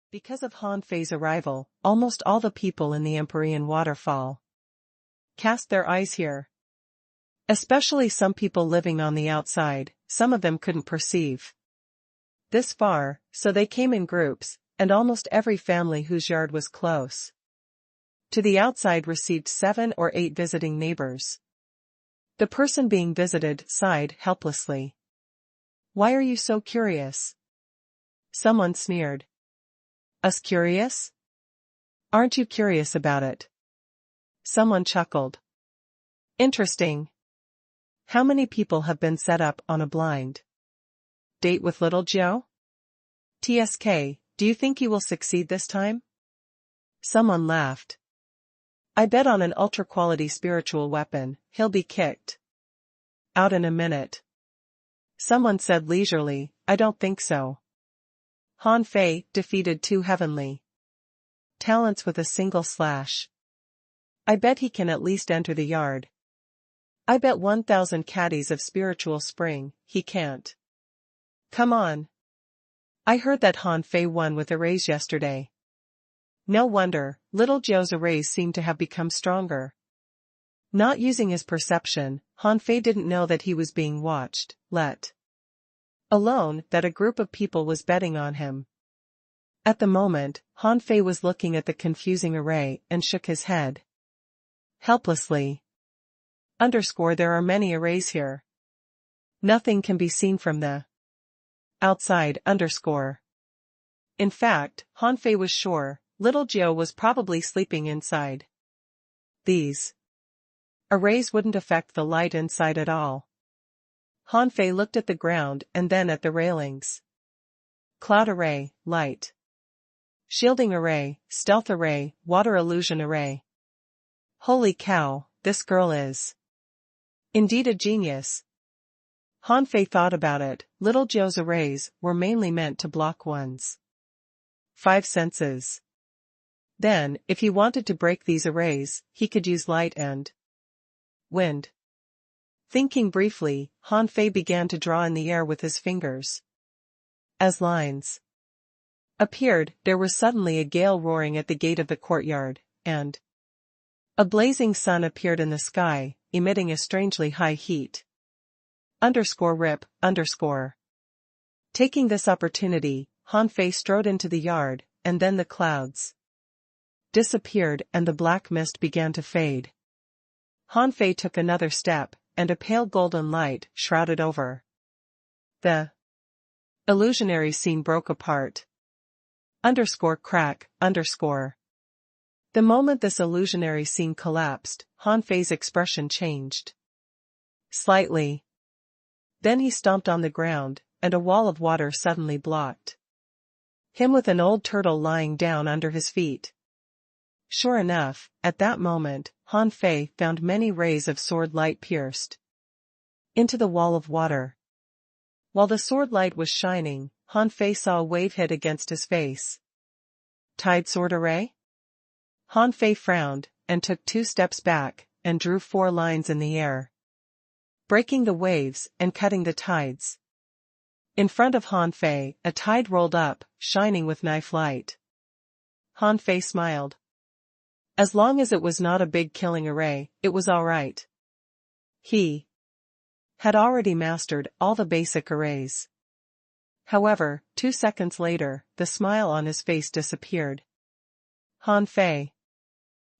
Because of Han Fei's arrival, almost all the people in the Empyrean waterfall cast their eyes here. Especially some people living on the outside, some of them couldn't perceive this far, so they came in groups, and almost every family whose yard was close to the outside received 7 or 8 visiting neighbors. The person being visited sighed helplessly. "Why are you so curious?" Someone sneered. "Us curious? Aren't you curious about it?" Someone chuckled. "Interesting. How many people have been set up on a blind date with little Joe? TSK, do you think you will succeed this time?" Someone laughed. "I bet on an ultra-quality spiritual weapon, he'll be kicked out in a minute." Someone said leisurely, "I don't think so. Han Fei defeated 2 heavenly talents with a single slash. I bet he can at least enter the yard. I bet 1,000 caddies of spiritual spring, he can't. Come on. I heard that Han Fei won with arrays yesterday." No wonder, little Joe's arrays seemed to have become stronger. Not using his perception, Han Fei didn't know that he was being watched, let alone that a group of people was betting on him. At the moment, Han Fei was looking at the confusing array and shook his head helplessly. There are many arrays here. Nothing can be seen from the outside. In fact, Han Fei was sure little Joe was probably sleeping inside. These arrays wouldn't affect the light inside at all. Han Fei looked at the ground and then at the railings. Cloud array, light shielding array, stealth array, water illusion array. Holy cow, this girl is indeed a genius. Han Fei thought about it. Little Joe's arrays were mainly meant to block one's 5 senses. Then, if he wanted to break these arrays, he could use light and wind. Thinking briefly, Han Fei began to draw in the air with his fingers. As lines appeared, there was suddenly a gale roaring at the gate of the courtyard, and a blazing sun appeared in the sky, emitting a strangely high heat. _rip_. Taking this opportunity, Han Fei strode into the yard, and then the clouds disappeared and the black mist began to fade. Han Fei took another step, and a pale golden light shrouded over the illusionary scene broke apart. Crack. The moment this illusionary scene collapsed, Han Fei's expression changed slightly. Then he stomped on the ground, and a wall of water suddenly blocked him with an old turtle lying down under his feet. Sure enough, at that moment, Han Fei found many rays of sword light pierced into the wall of water. While the sword light was shining, Han Fei saw a wave hit against his face. Tide sword array? Han Fei frowned, and took 2 steps back, and drew 4 lines in the air, breaking the waves and cutting the tides. In front of Han Fei, a tide rolled up, shining with knife light. Han Fei smiled. As long as it was not a big killing array, it was all right. He had already mastered all the basic arrays. However, 2 seconds later, the smile on his face disappeared. Han Fei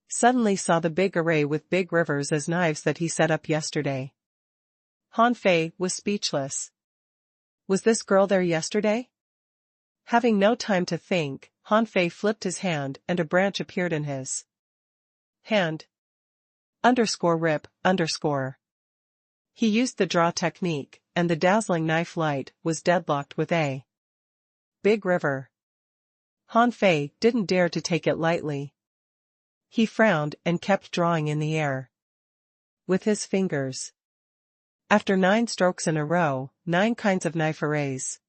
suddenly saw the big array with big rivers as knives that he set up yesterday. Han Fei was speechless. Was this girl there yesterday? Having no time to think, Han Fei flipped his hand and a branch appeared in his hand. _rip_. He used the draw technique, and the dazzling knife light was deadlocked with a big river. Han Fei didn't dare to take it lightly. He frowned and kept drawing in the air with his fingers. After 9 strokes in a row, 9 kinds of knife arrays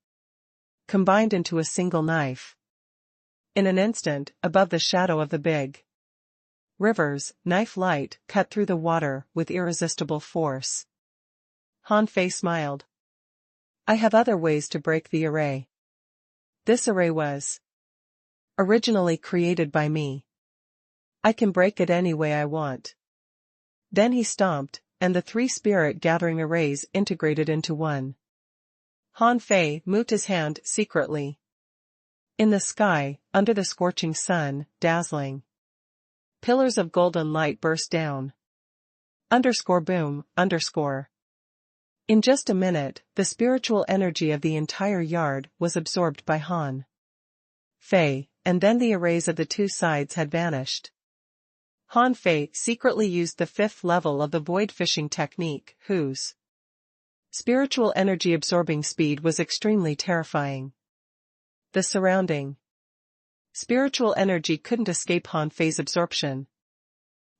combined into a single knife. In an instant, above the shadow of the big rivers, knife light cut through the water with irresistible force. Han Fei smiled. I have other ways to break the array. This array was Originally created by me. I can break it any way I want. Then he stomped, and the three spirit-gathering arrays integrated into one. Han Fei moved his hand secretly. In the sky, under the scorching sun, dazzling. Pillars of golden light burst down. Boom. In just a minute, the spiritual energy of the entire yard was absorbed by Han Fei, and then the arrays of the two sides had vanished. Han Fei secretly used the 5th level of the void fishing technique, whose spiritual energy absorbing speed was extremely terrifying. The surrounding spiritual energy couldn't escape Han Fei's absorption.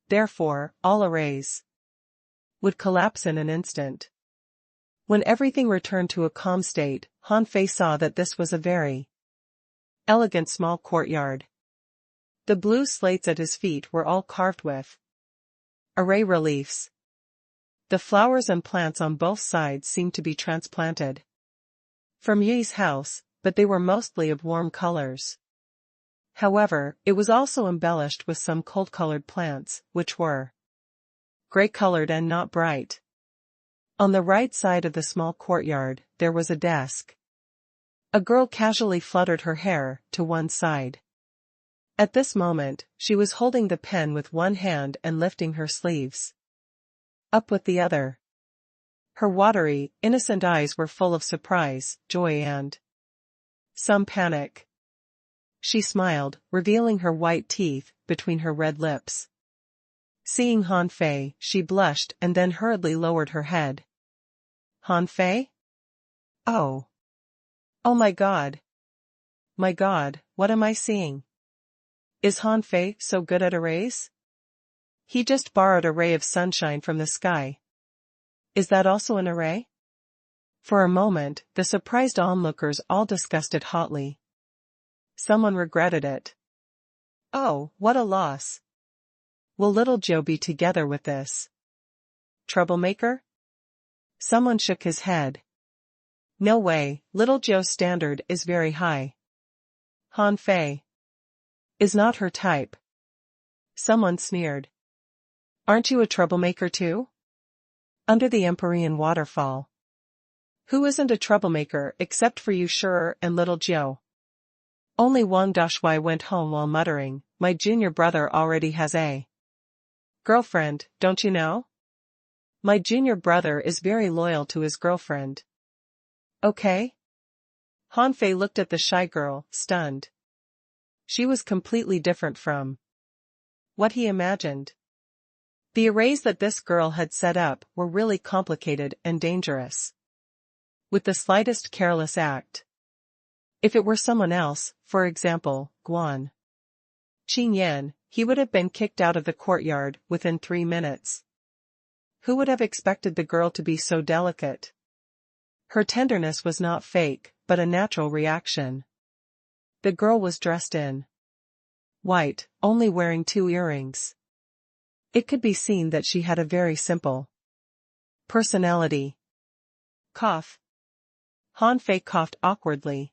Therefore, all arrays would collapse in an instant. When everything returned to a calm state, Han Fei saw that this was a very elegant small courtyard. The blue slates at his feet were all carved with array reliefs. The flowers and plants on both sides seemed to be transplanted from Yi's house, but they were mostly of warm colors. However, it was also embellished with some cold-colored plants, which were gray-colored and not bright. On the right side of the small courtyard, there was a desk. A girl casually fluttered her hair to one side. At this moment, she was holding the pen with one hand and lifting her sleeves up with the other. Her watery, innocent eyes were full of surprise, joy and some panic. She smiled, revealing her white teeth between her red lips. Seeing Han Fei, she blushed and then hurriedly lowered her head. Han Fei? Oh. Oh my God. My God, what am I seeing? Is Han Fei so good at arrays? He just borrowed a ray of sunshine from the sky. Is that also an array? For a moment, the surprised onlookers all discussed it hotly. Someone regretted it. Oh, what a loss. Will little Joe be together with this troublemaker? Someone shook his head. No way, little Joe's standard is very high. Han Fei is not her type. Someone sneered. Aren't you a troublemaker too? Under the Empyrean waterfall. Who isn't a troublemaker except for you sure and little Joe? Only Wang Dashui went home while muttering, my junior brother already has a girlfriend, don't you know? My junior brother is very loyal to his girlfriend. Okay? Han Fei looked at the shy girl, stunned. She was completely different from what he imagined. The arrays that this girl had set up were really complicated and dangerous. With the slightest careless act. If it were someone else, for example, Guan Qingyan, he would have been kicked out of the courtyard within 3 minutes. Who would have expected the girl to be so delicate? Her tenderness was not fake, but a natural reaction. The girl was dressed in white, only wearing 2 earrings. It could be seen that she had a very simple personality. Cough. Han Fei coughed awkwardly.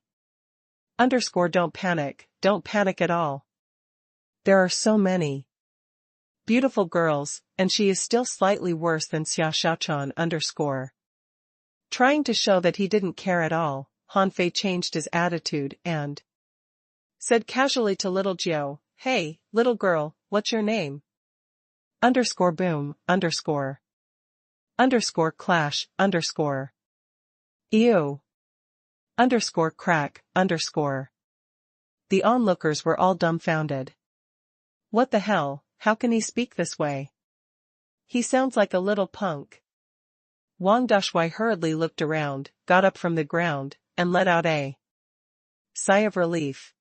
Don't panic at all. There are so many beautiful girls, and she is still slightly worse than Xia Xiaochan. Trying to show that he didn't care at all, Han Fei changed his attitude and said casually to little Jiao, hey, little girl, what's your name? Boom. Clash. Ew. Crack. The onlookers were all dumbfounded. What the hell, how can he speak this way? He sounds like a little punk. Wang Dashui hurriedly looked around, got up from the ground, and let out a sigh of relief.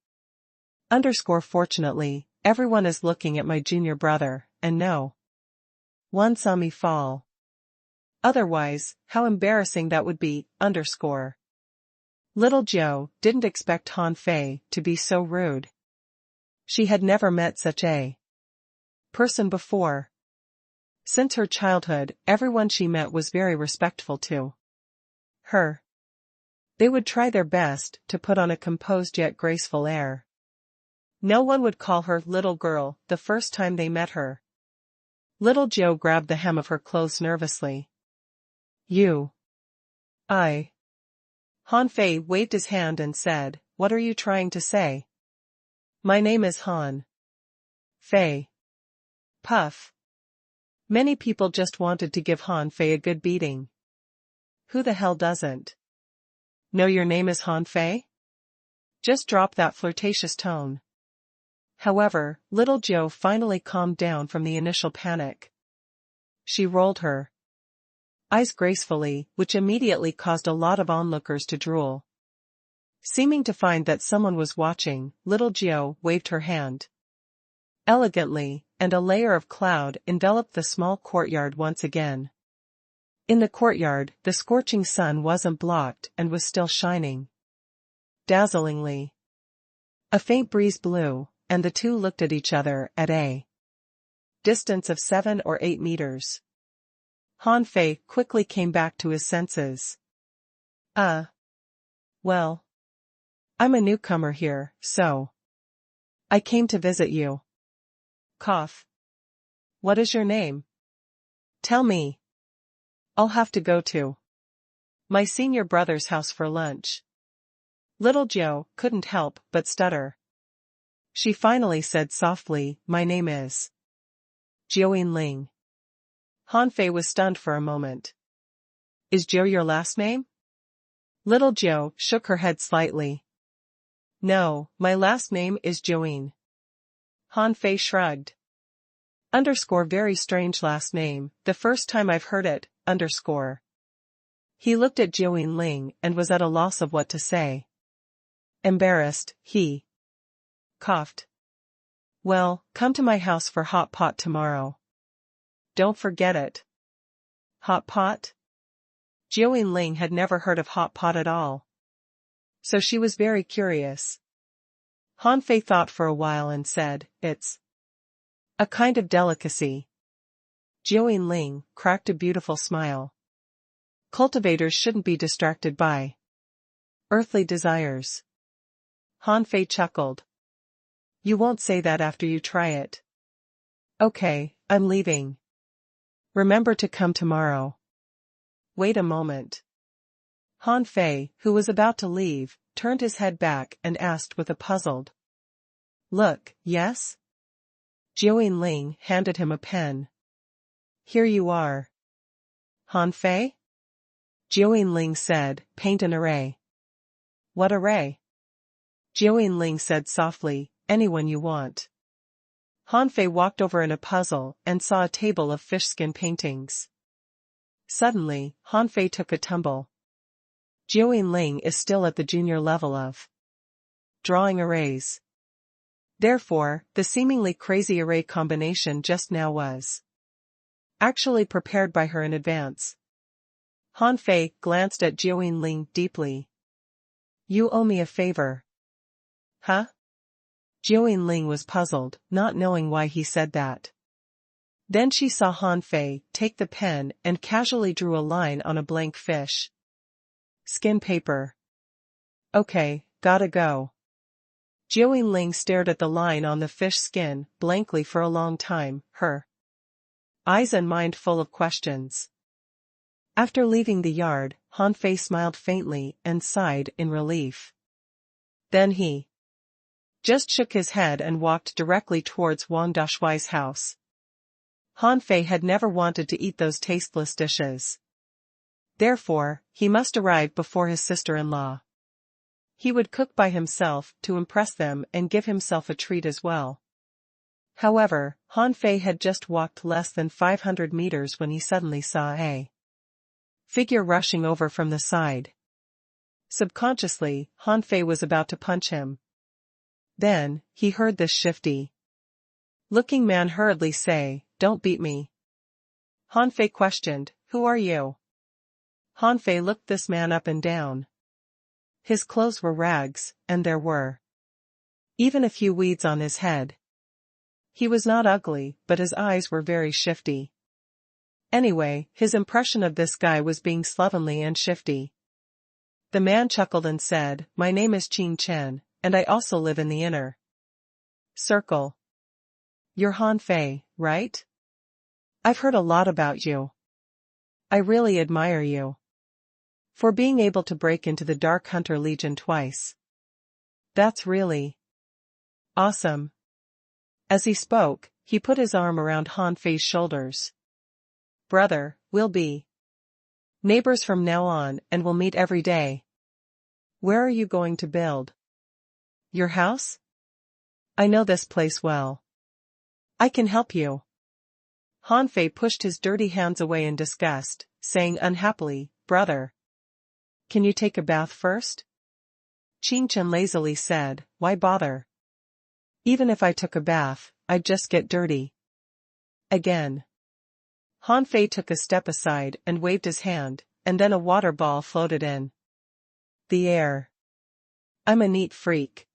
Fortunately, everyone is looking at my junior brother, and no one saw me fall. Otherwise, how embarrassing that would be. Little Joe didn't expect Han Fei to be so rude. She had never met such a person before. Since her childhood, everyone she met was very respectful to her. They would try their best to put on a composed yet graceful air. No one would call her little girl the first time they met her. Little Joe grabbed the hem of her clothes nervously. You. I. Han Fei waved his hand and said, "What are you trying to say?" "My name is Han Fei." Puff. Many people just wanted to give Han Fei a good beating. Who the hell doesn't? Know your name is Han Fei? Just drop that flirtatious tone. However, little Joe finally calmed down from the initial panic. She rolled her eyes gracefully, which immediately caused a lot of onlookers to drool. Seeming to find that someone was watching, little Joe waved her hand elegantly, and a layer of cloud enveloped the small courtyard once again. In the courtyard, the scorching sun wasn't blocked and was still shining dazzlingly. A faint breeze blew, and the two looked at each other at a distance of 7 or 8 meters. Han Fei quickly came back to his senses. Well, I'm a newcomer here, so I came to visit you." Cough. "What is your name?" "Tell me. I'll have to go to my senior brother's house for lunch." Little Joe couldn't help but stutter. She finally said softly, "My name is Joanne Ling." Han Fei was stunned for a moment. "Is Joe your last name?" Little Joe shook her head slightly. "No, my last name is Joanne." Han Fei shrugged. Very strange last name, the first time I've heard it, . He looked at Joanne Ling and was at a loss of what to say. Embarrassed, he coughed. "Well, come to my house for hot pot tomorrow. Don't forget it." Hot pot? Joanne Ling had never heard of hot pot at all. So she was very curious. Han Fei thought for a while and said, "It's a kind of delicacy." Joanne Ling cracked a beautiful smile. Cultivators shouldn't be distracted by earthly desires. Han Fei chuckled. "You won't say that after you try it." "Okay, I'm leaving. Remember to come tomorrow." "Wait a moment." Han Fei, who was about to leave, turned his head back and asked with a puzzled look, "Yes?" Joanne Ling handed him a pen. "Here you are." "Han Fei?" Joanne Ling said, "Paint an array." "What array?" Joanne Ling said softly, "Anyone you want." Han Fei walked over in a puzzle and saw a table of fish skin paintings. Suddenly, Han Fei took a tumble. Joanne Ling is still at the junior level of drawing arrays. Therefore, the seemingly crazy array combination just now was actually prepared by her in advance. Han Fei glanced at Joanne Ling deeply. "You owe me a favor." "Huh?" Joanne Ling was puzzled, not knowing why he said that. Then she saw Han Fei take the pen and casually drew a line on a blank fish skin paper. "Okay, gotta go." Joanne Ling stared at the line on the fish skin blankly for a long time, her eyes and mind full of questions. After leaving the yard, Han Fei smiled faintly and sighed in relief. Then he just shook his head and walked directly towards Wang Dashui's house. Han Fei had never wanted to eat those tasteless dishes. Therefore, he must arrive before his sister-in-law. He would cook by himself to impress them and give himself a treat as well. However, Han Fei had just walked less than 500 meters when he suddenly saw a figure rushing over from the side. Subconsciously, Han Fei was about to punch him. Then, he heard this shifty-looking man hurriedly say, "Don't beat me." Han Fei questioned, "Who are you?" Han Fei looked this man up and down. His clothes were rags, and there were even a few weeds on his head. He was not ugly, but his eyes were very shifty. Anyway, his impression of this guy was being slovenly and shifty. The man chuckled and said, "My name is Qin Chen, and I also live in the inner Circle. You're Han Fei, right? I've heard a lot about you. I really admire you. For being able to break into the Dark Hunter Legion twice. That's really awesome. As he spoke, he put his arm around Han Fei's shoulders. Brother, we'll be neighbors from now on and we'll meet every day. Where are you going to build your house? I know this place well. I can help you. Han Fei pushed his dirty hands away in disgust, saying unhappily, Brother. Can you take a bath first? Qing Chen lazily said, Why bother? Even if I took a bath, I'd just get dirty. Again. Han Fei took a step aside and waved his hand, and then a water ball floated in the air. I'm a neat freak.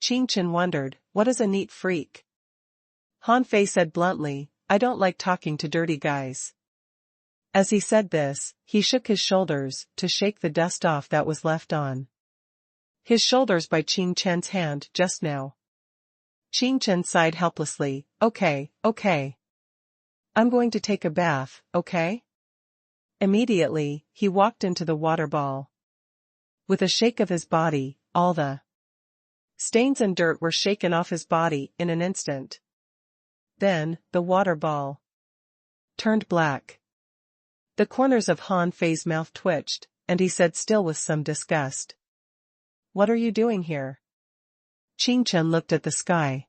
Qing Chen wondered, what is a neat freak? Han Fei said bluntly, I don't like talking to dirty guys. As he said this, he shook his shoulders to shake the dust off that was left on his shoulders by Qing Chen's hand just now. Qing Chen sighed helplessly, okay. I'm going to take a bath, okay? Immediately, he walked into the water ball. With a shake of his body, all the stains and dirt were shaken off his body in an instant. Then, the water ball turned black. The corners of Han Fei's mouth twitched, and he said still with some disgust. What are you doing here? Qing Chen looked at the sky.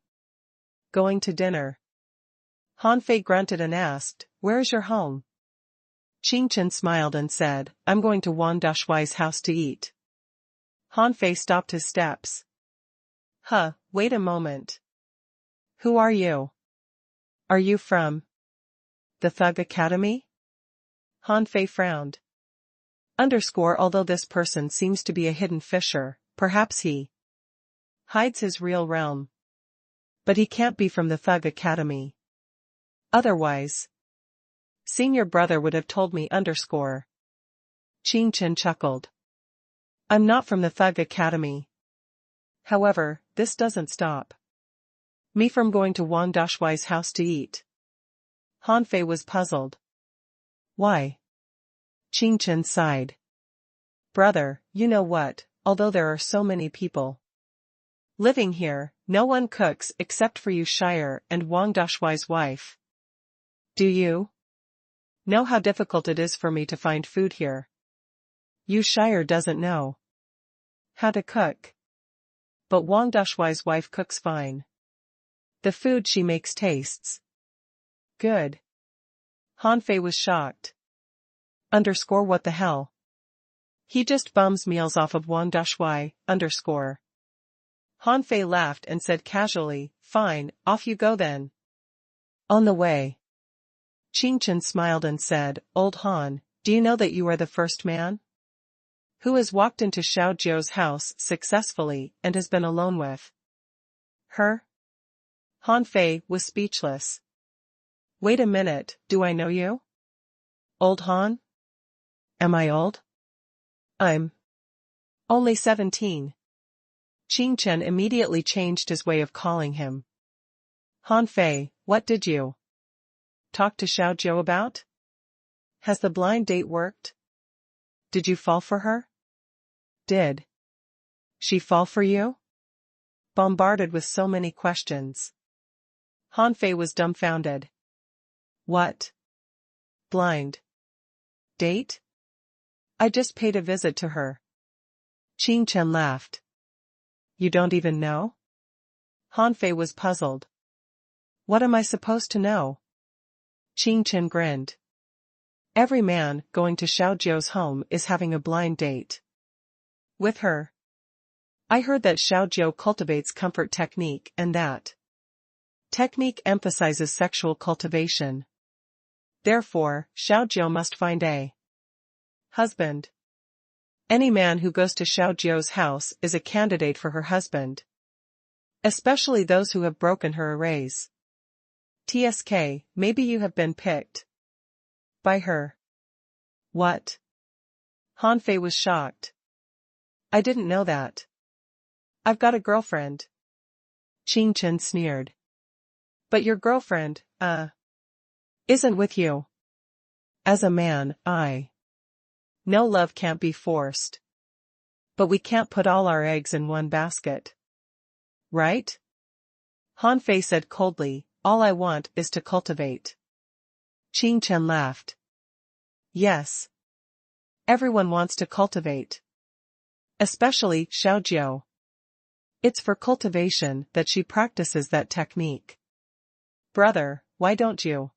Going to dinner. Han Fei grunted and asked, Where is your home? Qing Chen smiled and said, I'm going to Wang Dashuai's house to eat. Han Fei stopped his steps. Wait a moment. Who are you? Are you from the Thug Academy? Han Fei frowned. Although this person seems to be a hidden fisher, perhaps he hides his real realm. But he can't be from the Thug Academy. Otherwise, senior brother would have told me. Qing Chen chuckled. I'm not from the Thug Academy. However, this doesn't stop me from going to Wang Dashuai's house to eat. Han Fei was puzzled. Why? Qing Chen sighed. Brother, you know what, although there are so many people living here, no one cooks except for you Shire and Wang Dashuai's wife. Do you know how difficult it is for me to find food here? You Shire doesn't know how to cook. But Wang Dashuai's wife cooks fine. The food she makes tastes good. Han Fei was shocked. What the hell? He just bums meals off of Wang Dashuai. Han Fei laughed and said casually, Fine, off you go then. On the way. Qing Chen smiled and said, Old Han, do you know that you are the first man who has walked into Xiao Jiu's house successfully and has been alone with her? Han Fei was speechless. Wait a minute, do I know you? Old Han? Am I old? I'm only 17. Qing Chen immediately changed his way of calling him. Han Fei, what did you talk to Xiao Jiu about? Has the blind date worked? Did you fall for her? Did she fall for you? Bombarded with so many questions, Han Fei was dumbfounded. What? Blind date? I just paid a visit to her. Qing Chen laughed. You don't even know? Han Fei was puzzled. What am I supposed to know? Qing Chen grinned. Every man going to Xiao Jiu's home is having a blind date with her. I heard that Xiao Jiu cultivates comfort technique and that technique emphasizes sexual cultivation. Therefore, Xiao Jiu must find a husband. Any man who goes to Xiao Jiu's house is a candidate for her husband. Especially those who have broken her arrays. TSK, maybe you have been picked by her. What? Han Fei was shocked. I didn't know that. I've got a girlfriend. Qing Chen sneered. But your girlfriend, isn't with you. As a man, No, love can't be forced. But we can't put all our eggs in one basket. Right? Han Fei said coldly, all I want is to cultivate. Qing Chen laughed. Yes. Everyone wants to cultivate. Especially Xiaojiao. It's for cultivation that she practices that technique. Brother, why don't you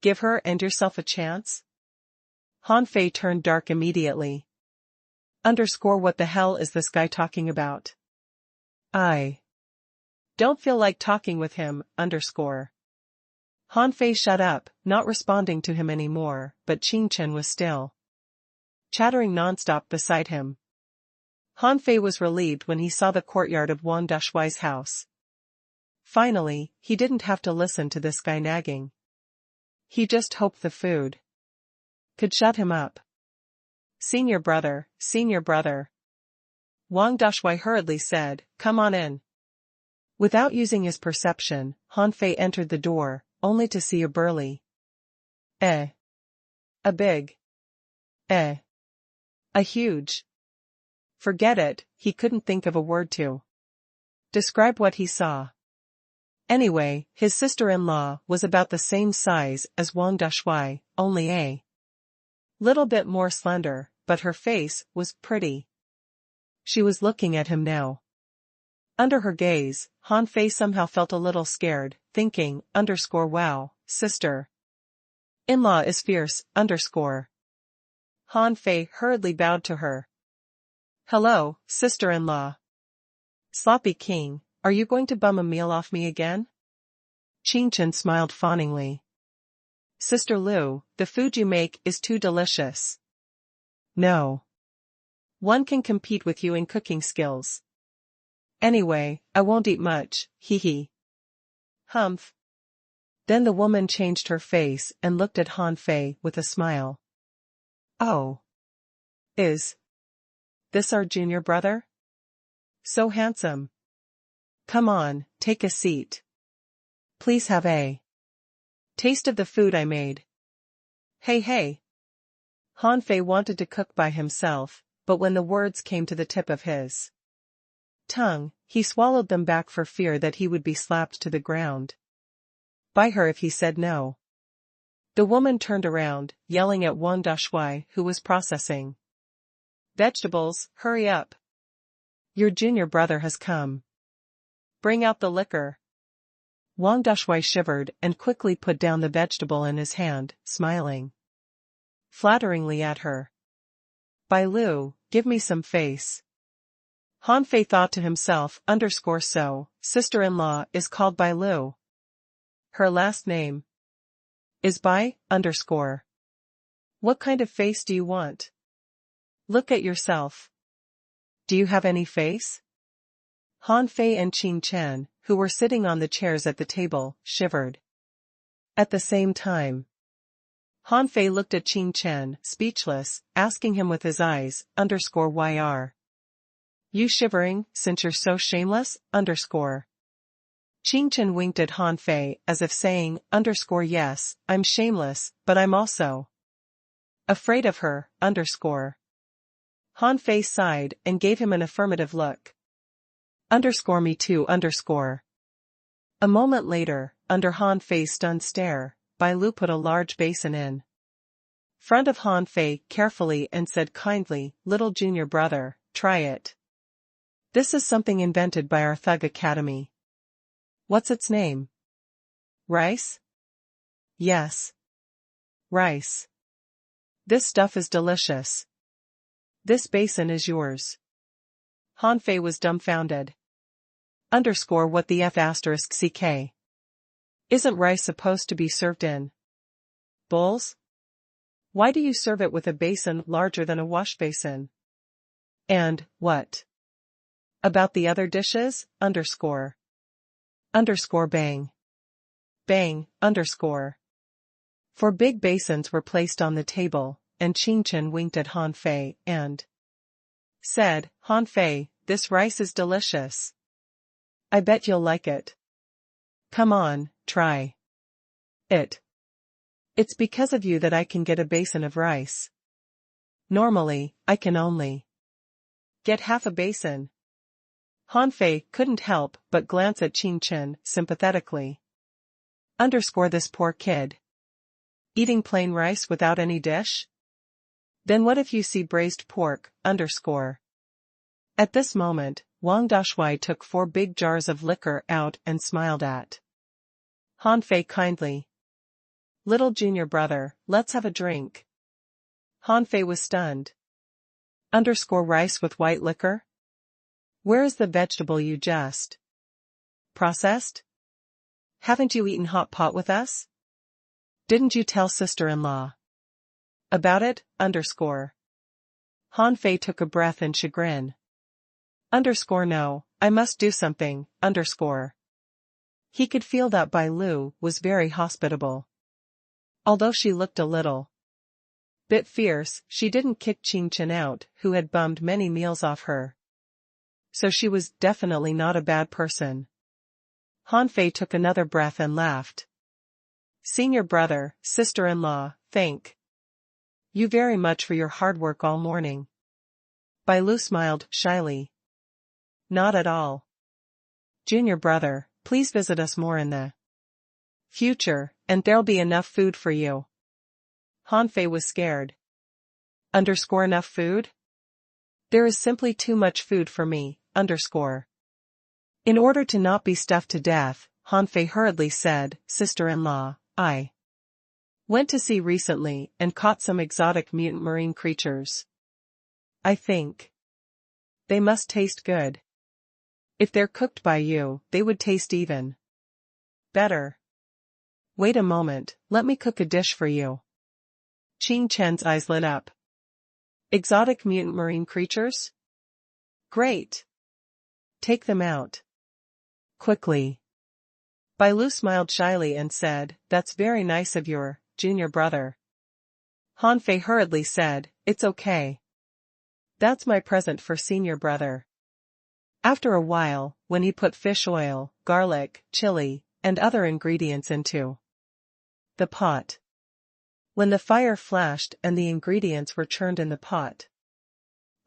give her and yourself a chance? Han Fei turned dark immediately. What the hell is this guy talking about? I don't feel like talking with him, Han Fei shut up, not responding to him anymore, but Qing Chen was still chattering nonstop beside him. Han Fei was relieved when he saw the courtyard of Wang Dashuai's house. Finally, he didn't have to listen to this guy nagging. He just hoped the food could shut him up. Senior brother. Wang Dashuai hurriedly said, come on in. Without using his perception, Han Fei entered the door, only to see a burly. A big. A huge. Forget it, he couldn't think of a word to describe what he saw. Anyway, his sister-in-law was about the same size as Wang Dashuai, only a little bit more slender, but her face was pretty. She was looking at him now. Under her gaze, Han Fei somehow felt a little scared, thinking, wow, sister-in-law is fierce, Han Fei hurriedly bowed to her. Hello, sister-in-law. Sloppy king, are you going to bum a meal off me again? Qing Chen smiled fawningly. Sister Lu, the food you make is too delicious. No one can compete with you in cooking skills. Anyway, I won't eat much, hee. Humph. Then the woman changed her face and looked at Han Fei with a smile. Oh. Is this our junior brother? So handsome. Come on, take a seat. Please have a taste of the food I made. Hey. Han Fei wanted to cook by himself, but when the words came to the tip of his tongue, he swallowed them back for fear that he would be slapped to the ground by her if he said no. The woman turned around, yelling at Wang Dashuai, who was processing vegetables, hurry up. Your junior brother has come. Bring out the liquor. Wang Dashuai shivered and quickly put down the vegetable in his hand, smiling flatteringly at her. Bai Lu, give me some face. Han Fei thought to himself, so, sister-in-law is called Bai Lu. Her last name is Bai, What kind of face do you want? Look at yourself. Do you have any face? Han Fei and Qing Chen, who were sitting on the chairs at the table, shivered. At the same time, Han Fei looked at Qing Chen, speechless, asking him with his eyes, YR. You shivering, since you're so shameless, Qing Chen winked at Han Fei as if saying, yes, I'm shameless, but I'm also afraid of her, Han Fei sighed and gave him an affirmative look. Me too, A moment later, under Han Fei's stunned stare, Bai Lu put a large basin in front of Han Fei carefully and said kindly, little junior brother, try it. This is something invented by our Thug Academy. What's its name? Rice? Yes. Rice. This stuff is delicious. This basin is yours. Han Fei was dumbfounded. What the F***ck? Isn't rice supposed to be served in bowls? Why do you serve it with a basin larger than a wash basin? And, what about the other dishes? Bang. Bang, Four big basins were placed on the table, and Qing Chen winked at Han Fei and said, Han Fei, this rice is delicious. I bet you'll like it. Come on, try it. It's because of you that I can get a basin of rice. Normally, I can only get half a basin. Hanfei couldn't help but glance at Qing Chen sympathetically. This poor kid. Eating plain rice without any dish? Then what if you see braised pork, At this moment, Wang Dashui took 4 big jars of liquor out and smiled at Hanfei kindly. Little junior brother, let's have a drink. Hanfei was stunned. Rice with white liquor? Where is the vegetable you just processed? Haven't you eaten hot pot with us? Didn't you tell sister-in-law about it? Hanfei took a breath in chagrin. No, I must do something, He could feel that Bai Lu was very hospitable. Although she looked a little bit fierce, she didn't kick Qing Chen out, who had bummed many meals off her. So she was definitely not a bad person. Hanfei took another breath and laughed. Senior brother, sister-in-law, thank you very much for your hard work all morning. Bai Lu smiled shyly. Not at all. Junior brother, please visit us more in the future, and there'll be enough food for you. Hanfei was scared. Enough food? There is simply too much food for me, In order to not be stuffed to death, Hanfei hurriedly said, sister-in-law, I went to sea recently and caught some exotic mutant marine creatures. I think they must taste good. If they're cooked by you, they would taste even better. Wait a moment, let me cook a dish for you. Qing Chen's eyes lit up. Exotic mutant marine creatures? Great. Take them out. Quickly. Bai Lu smiled shyly and said, that's very nice of your junior brother. Hanfei hurriedly said, it's okay. That's my present for senior brother. After a while, when he put fish oil, garlic, chili, and other ingredients into the pot. When the fire flashed and the ingredients were churned in the pot,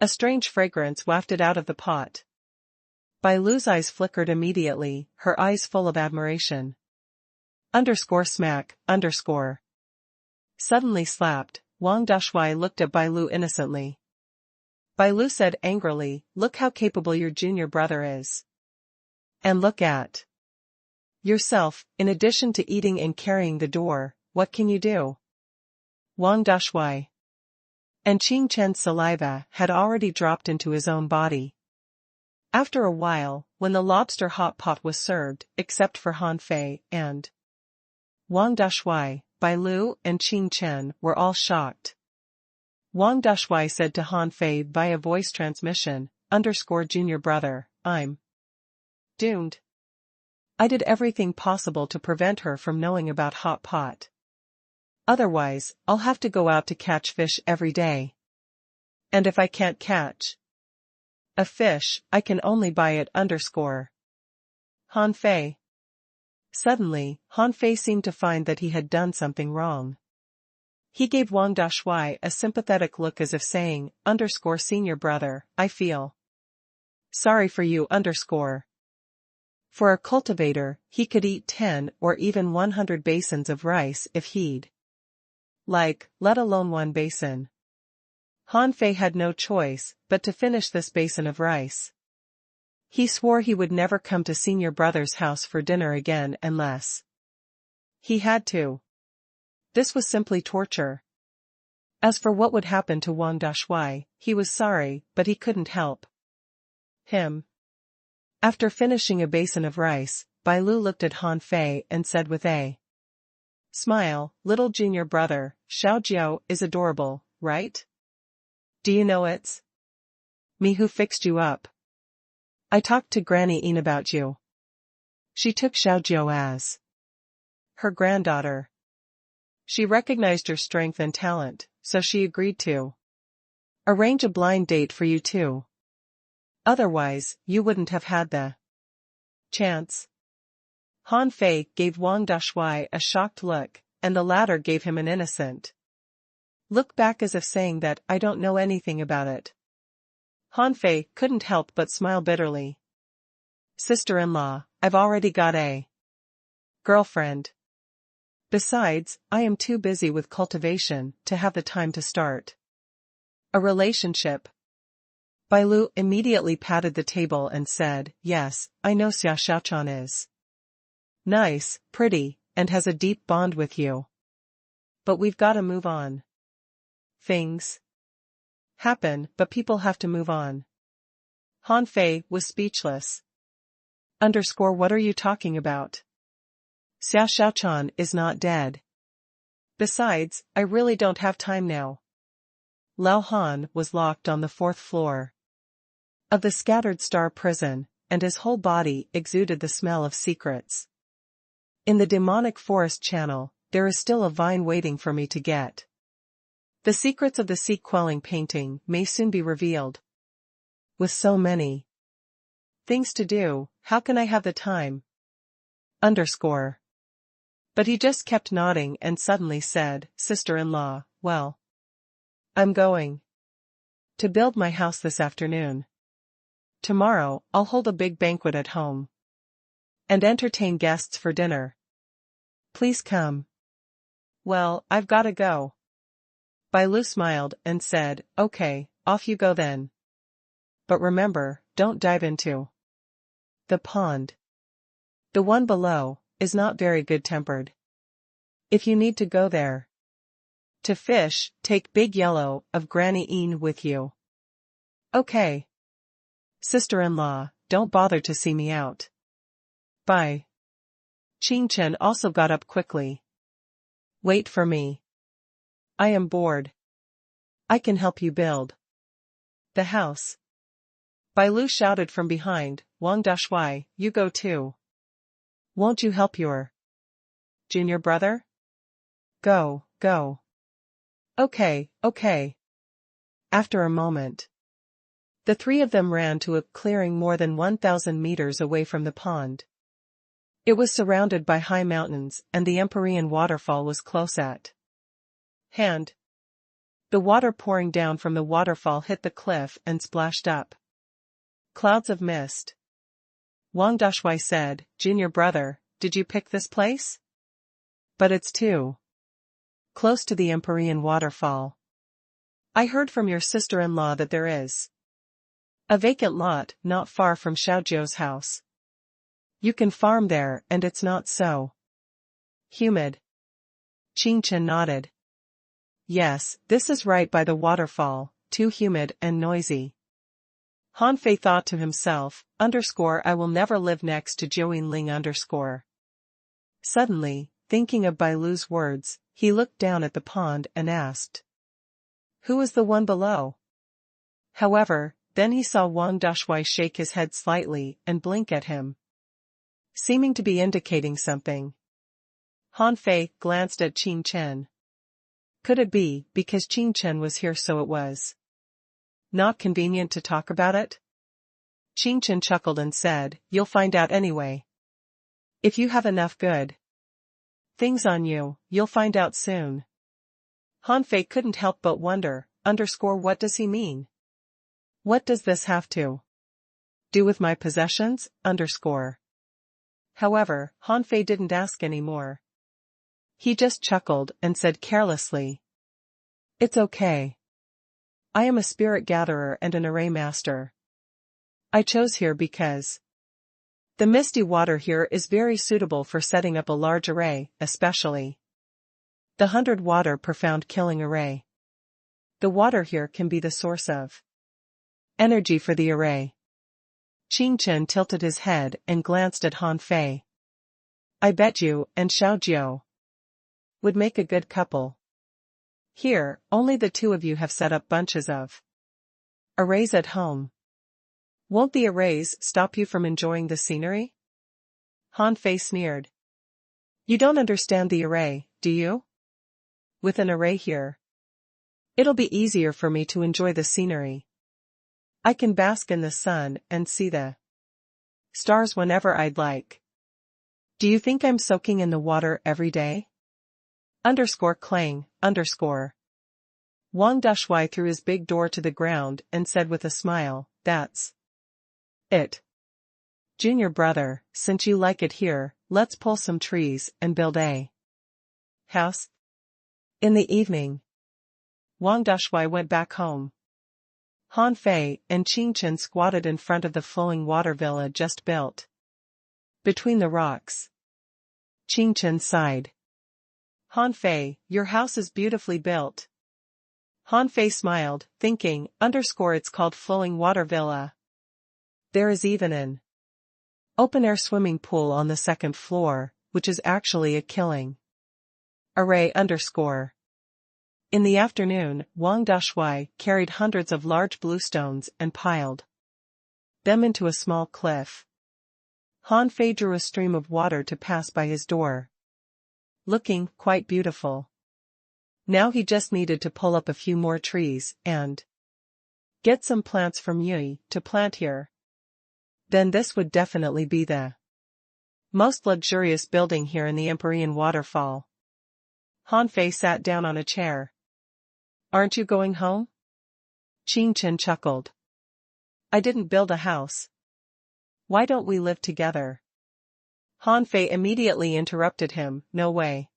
a strange fragrance wafted out of the pot. Bai Lu's eyes flickered immediately, her eyes full of admiration. Smack. Suddenly slapped, Wang Dashui looked at Bai Lu innocently. Bai Lu said angrily, look how capable your junior brother is. And look at yourself, in addition to eating and carrying the door, what can you do? Wang Dashui. And Qing Chen's saliva had already dropped into his own body. After a while, when the lobster hot pot was served, except for Hanfei and Wang Dashui, Bai Lu and Qing Chen were all shocked. Wang Dashui said to Hanfei via voice transmission, junior brother, I'm doomed. I did everything possible to prevent her from knowing about hot pot. Otherwise, I'll have to go out to catch fish every day. And if I can't catch a fish, I can only buy it. Hanfei. Suddenly, Hanfei seemed to find that he had done something wrong. He gave Wang Dashui a sympathetic look as if saying, senior brother, I feel sorry for you. For a cultivator, he could eat 10 or even 100 basins of rice if he'd like, let alone one basin. Hanfei had no choice but to finish this basin of rice. He swore he would never come to senior brother's house for dinner again unless he had to. This was simply torture. As for what would happen to Wang Dashui, he was sorry, but he couldn't help him. After finishing a basin of rice, Bai Lu looked at Hanfei and said with a smile, little junior brother, Xiaojiao is adorable, right? Do you know it's me who fixed you up? I talked to Granny Een about you. She took Xiaojiao as her granddaughter. She recognized your strength and talent, so she agreed to arrange a blind date for you two. Otherwise, you wouldn't have had the Chance. Han Fei gave Wang Dashui a shocked look, and the latter gave him an innocent look back as if saying that I don't know anything about it. Han Fei couldn't help but smile bitterly. Sister-in-law, I've already got a girlfriend. Besides, I am too busy with cultivation to have the time to start a relationship. Bai Lu immediately patted the table and said, yes, I know Xia Xiaochan is nice, pretty, and has a deep bond with you. But we've gotta move on. Things happen, but people have to move on. Han Fei was speechless. What are you talking about? Xia Xiaochan is not dead. Besides, I really don't have time now. Lao Han was locked on the 4th floor of the Scattered Star prison, and his whole body exuded the smell of secrets. In the demonic forest channel, there is still a vine waiting for me to get. The secrets of the sea-quelling painting may soon be revealed. With so many things to do, how can I have the time? But he just kept nodding and suddenly said, Sister-in-law, well, I'm going to build my house this afternoon. Tomorrow, I'll hold a big banquet at home and entertain guests for dinner. Please come. Well, I've gotta go. Bai Lu smiled and said, okay, off you go then. But remember, don't dive into the pond. The one below is not very good-tempered. If you need to go there to fish, take Big Yellow of Granny Een with you. Okay. Sister-in-law, don't bother to see me out. Bye. Qing Chen also got up quickly. Wait for me. I am bored. I can help you build the house. Bai Lu shouted from behind, Wang Dashui, you go too. Won't you help your junior brother? Go. Okay. After a moment, the three of them ran to a clearing more than 1,000 meters away from the pond. It was surrounded by high mountains, and the Empyrean waterfall was close at hand. The water pouring down from the waterfall hit the cliff and splashed up clouds of mist. Wang Dashui said, Junior brother, did you pick this place? But it's too close to the Empyrean waterfall. I heard from your sister-in-law that there is a vacant lot not far from Xiaojiu's house. You can farm there and it's not so humid. Qing Chen nodded. Yes, this is right by the waterfall, too humid and noisy. Han Fei thought to himself, I will never live next to Jiuyin Ling. Suddenly, thinking of Bai Lu's words, he looked down at the pond and asked, who is the one below? However, then he saw Wang Dashui shake his head slightly and blink at him, seeming to be indicating something. Han Fei glanced at Qing Chen. Could it be because Qing Chen was here so it was not convenient to talk about it? Qing Chen chuckled and said, you'll find out anyway. If you have enough good things on you, you'll find out soon. Han Fei couldn't help but wonder, what does he mean? What does this have to do with my possessions? However, Han Fei didn't ask any more. He just chuckled and said carelessly, it's okay. I am a spirit gatherer and an array master. I chose here because the misty water here is very suitable for setting up a large array, especially the 100 water profound killing array. The water here can be the source of energy for the array. Qing Chen tilted his head and glanced at Han Fei. I bet you and Xiaojiu would make a good couple. Here, only the two of you have set up bunches of arrays at home. Won't the arrays stop you from enjoying the scenery? Han Fei sneered. You don't understand the array, do you? With an array here, it'll be easier for me to enjoy the scenery. I can bask in the sun and see the Stars whenever I'd like. Do you think I'm soaking in the water every day? Clang. Wang Dashui threw his big door to the ground and said with a smile, that's it. Junior brother, since you like it here, let's pull some trees and build a house. In the evening, Wang Dashui went back home. Han Fei and Qing Chen squatted in front of the flowing water villa just built between the rocks. Qing Chen sighed. Han Fei, your house is beautifully built. Han Fei smiled, thinking, it's called flowing water villa. There is even an open-air swimming pool on the second floor, which is actually a killing array. In the afternoon, Wang Dashui carried hundreds of large bluestones and piled them into a small cliff. Han Fei drew a stream of water to pass by his door, looking quite beautiful. Now he just needed to pull up a few more trees and get some plants from Yui to plant here. Then this would definitely be the most luxurious building here in the Empyrean waterfall. Han Fei sat down on a chair. Aren't you going home? Qing Chen chuckled. I didn't build a house. Why don't we live together? Han Fei immediately interrupted him, no way.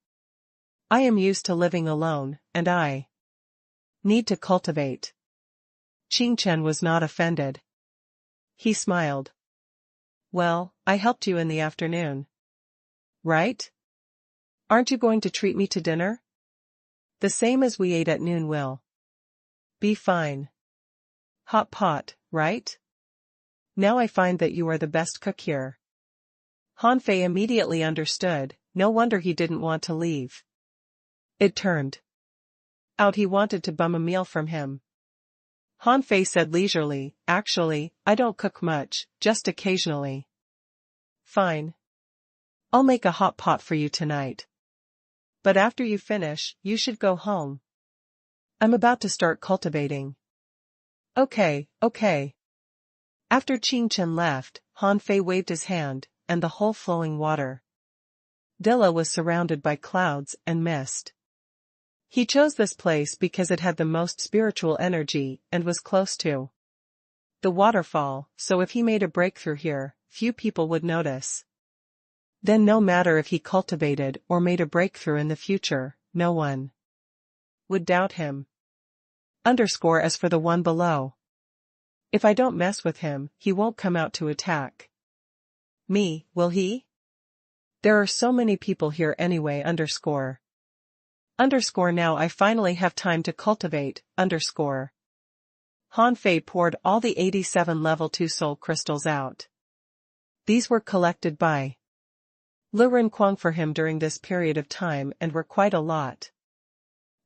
I am used to living alone, and I need to cultivate. Qing Chen was not offended. He smiled. Well, I helped you in the afternoon. Right? Aren't you going to treat me to dinner? The same as we ate at noon will be fine. Hot pot, right? Now I find that you are the best cook here. Han Fei immediately understood, no wonder he didn't want to leave. It turned out he wanted to bum a meal from him. Han Fei said leisurely, actually, I don't cook much, just occasionally. Fine. I'll make a hot pot for you tonight. But after you finish, you should go home. I'm about to start cultivating. Okay. After Qing Chen left, Han Fei waved his hand, and the whole flowing water villa was surrounded by clouds and mist. He chose this place because it had the most spiritual energy and was close to the waterfall, so if he made a breakthrough here, few people would notice. Then no matter if he cultivated or made a breakthrough in the future, no one would doubt him. As for the one below, if I don't mess with him, he won't come out to attack me, will he? There are so many people here anyway. Now I finally have time to cultivate. Han Fei poured all the 87 level 2 soul crystals out. These were collected by Lu Renquang for him during this period of time and were quite a lot.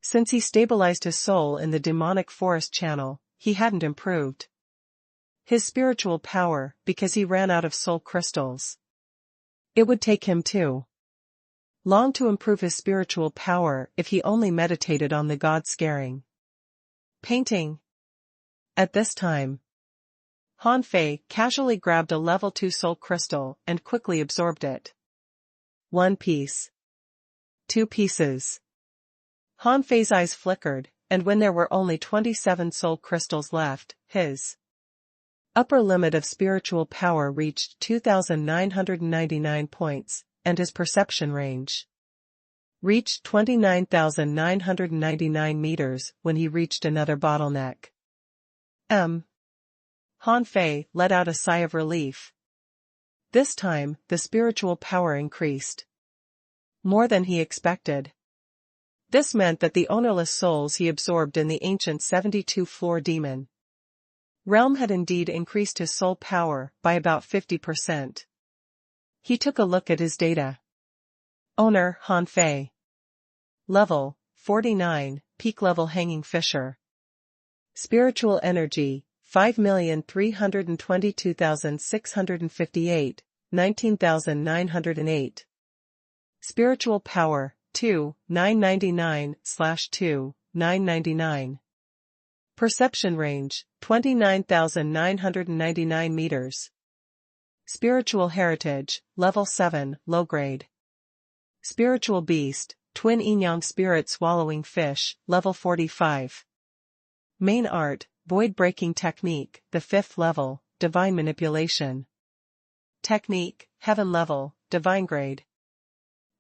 Since he stabilized his soul in the demonic forest channel, he hadn't improved his spiritual power because he ran out of soul crystals. It would take him too long to improve his spiritual power if he only meditated on the god-scaring painting. At this time, Han Fei casually grabbed a level 2 soul crystal and quickly absorbed it. 1 piece. 2 pieces. Han Fei's eyes flickered, and when there were only 27 soul crystals left, his upper limit of spiritual power reached 2,999 points, and his perception range reached 29,999 meters when he reached another bottleneck. Han Fei let out a sigh of relief. This time, the spiritual power increased more than he expected. This meant that the ownerless souls he absorbed in the ancient 72-floor demon realm had indeed increased his soul power by about 50%. He took a look at his data. Owner, Han Fei. Level, 49, peak level hanging fisher. Spiritual energy, 5,322,658, 19,908. Spiritual power, 2,999/2,999. Perception range, 29,999 meters. Spiritual heritage, level 7, low grade. Spiritual beast, twin yin-yang spirit swallowing fish, level 45. Main art, void-breaking technique, the 5th level, divine manipulation. Technique, heaven level, divine grade.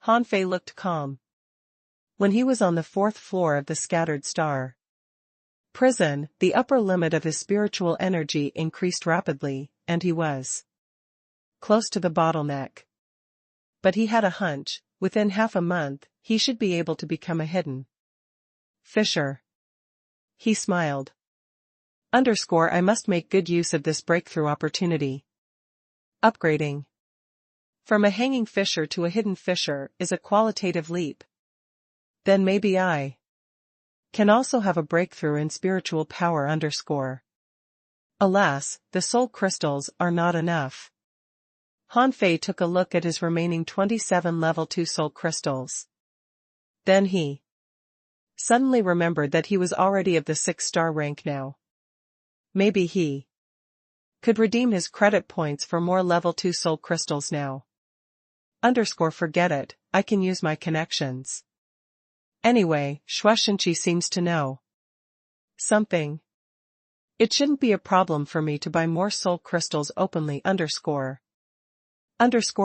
Han Fei looked calm. When he was on the 4th floor of the scattered star prison, the upper limit of his spiritual energy increased rapidly, and he was close to the bottleneck. But he had a hunch, within half a month, he should be able to become a hidden fisher. He smiled. I must make good use of this breakthrough opportunity. Upgrading from a hanging fisher to a hidden fisher is a qualitative leap. Then maybe I can also have a breakthrough in spiritual power. Alas, the soul crystals are not enough. Han Fei took a look at his remaining 27 level 2 soul crystals. Then he suddenly remembered that he was already of the 6-star rank now. Maybe he could redeem his credit points for more level 2 soul crystals now. Forget it, I can use my connections. Anyway, Shuashenqi seems to know something. It shouldn't be a problem for me to buy more soul crystals openly.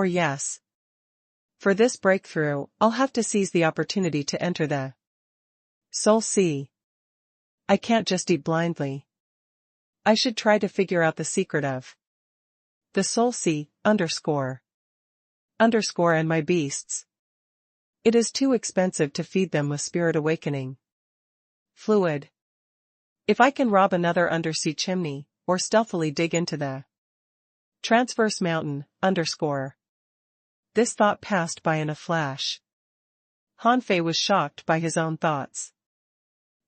Yes. For this breakthrough, I'll have to seize the opportunity to enter the Soul Sea. I can't just eat blindly. I should try to figure out the secret of the Soul Sea, and my beasts. It is too expensive to feed them with spirit awakening fluid. If I can rob another undersea chimney, or stealthily dig into the transverse mountain, This thought passed by in a flash. Han Fei was shocked by his own thoughts.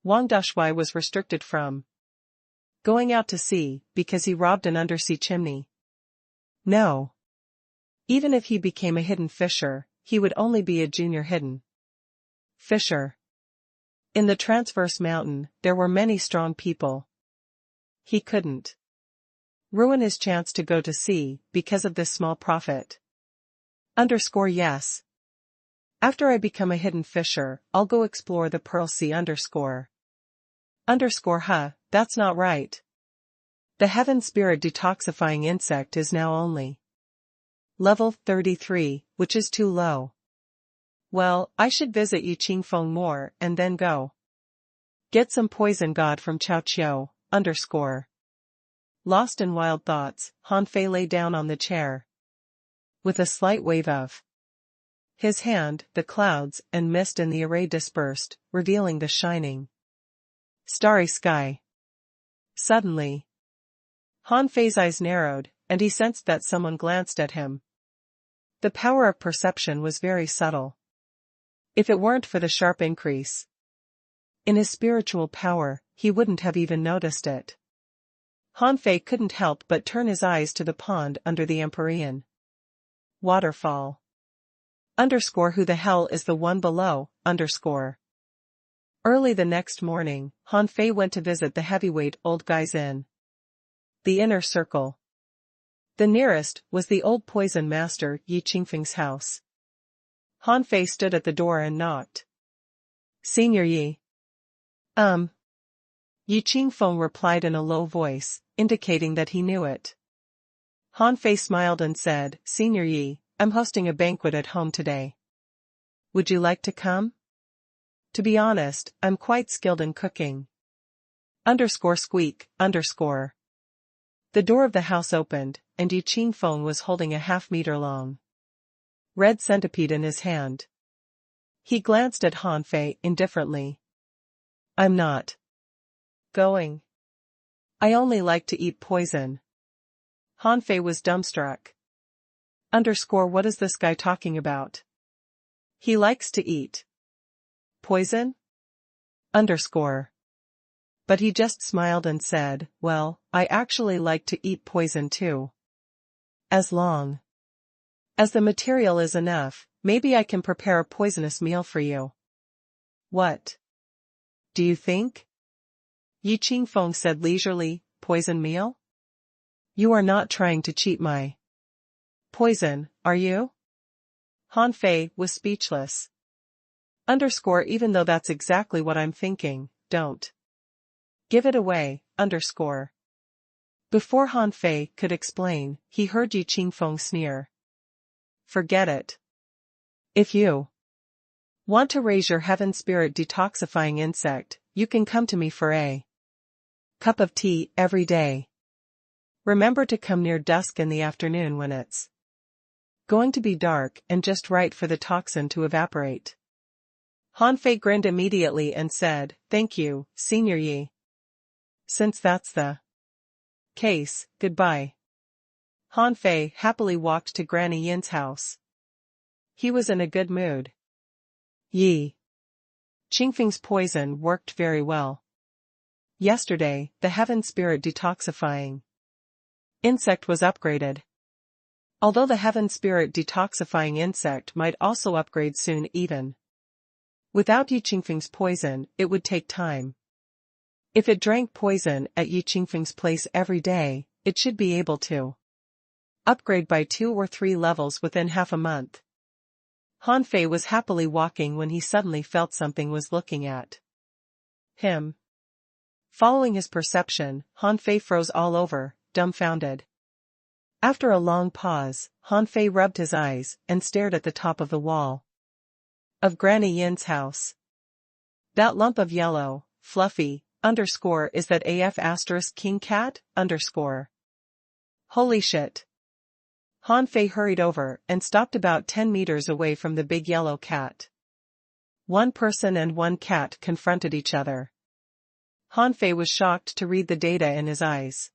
Wang Dashui was restricted from going out to sea because he robbed an undersea chimney. No. Even if he became a hidden fisher, he would only be a junior hidden fisher. In the transverse mountain, there were many strong people. He couldn't ruin his chance to go to sea because of this small profit. Yes. After I become a hidden fisher, I'll go explore the Pearl Sea. That's not right. The heaven spirit detoxifying insect is now only level 33, which is too low. Well, I should visit Yi Qingfeng more and then go get some poison god from Chao Chiu. Lost in wild thoughts, Han Fei lay down on the chair. With a slight wave of his hand, the clouds and mist in the array dispersed, revealing the shining starry sky. Suddenly, Han Fei's eyes narrowed, and he sensed that someone glanced at him. The power of perception was very subtle. If it weren't for the sharp increase in his spiritual power, he wouldn't have even noticed it. Han Fei couldn't help but turn his eyes to the pond under the Empyrean waterfall. Who the hell is the one below? Early the next morning, Han Fei went to visit the heavyweight old guys in the inner circle. The nearest was the old poison master Yi Qingfeng's house. Han Fei stood at the door and knocked. Senior Yi. Yi Qingfeng replied in a low voice, indicating that he knew it. Han Fei smiled and said, Senior Yi, I'm hosting a banquet at home today. Would you like to come? To be honest, I'm quite skilled in cooking. Squeak. The door of the house opened, and Yi Qingfeng was holding a half-meter-long red centipede in his hand. He glanced at Han Fei indifferently. I'm not going. I only like to eat poison. Han Fei was dumbstruck. What is this guy talking about? He likes to eat poison? But he just smiled and said, well, I actually like to eat poison too. As long as the material is enough, maybe I can prepare a poisonous meal for you. What do you think? Yi Qingfeng said leisurely, poison meal? You are not trying to cheat my Poison, are you? Han Fei was speechless. Even though that's exactly what I'm thinking, don't. Give it away, . Before Han Fei could explain, he heard Yi Qingfeng sneer. Forget it. If you want to raise your heaven spirit detoxifying insect, you can come to me for a cup of tea every day. Remember to come near dusk in the afternoon when it's going to be dark and just right for the toxin to evaporate. Han Fei grinned immediately and said, Thank you, Senior Yi. Since that's the case, goodbye. Han Fei happily walked to Granny Yin's house. He was in a good mood. Yi Qingfeng's poison worked very well. Yesterday, the heaven spirit detoxifying insect was upgraded. Although the heaven spirit detoxifying insect might also upgrade soon even without Yi Qingfeng's poison, it would take time. If it drank poison at Yi Qingfeng's place every day, it should be able to upgrade by 2 or 3 levels within half a month. Han Fei was happily walking when he suddenly felt something was looking at him. Following his perception, Han Fei froze all over, dumbfounded. After a long pause, Han Fei rubbed his eyes and stared at the top of the wall of Granny Yin's house. That lump of yellow, fluffy, is that AF** king cat, Holy shit. Han Fei hurried over and stopped about 10 meters away from the big yellow cat. One person and one cat confronted each other. Han Fei was shocked to read the data in his eyes.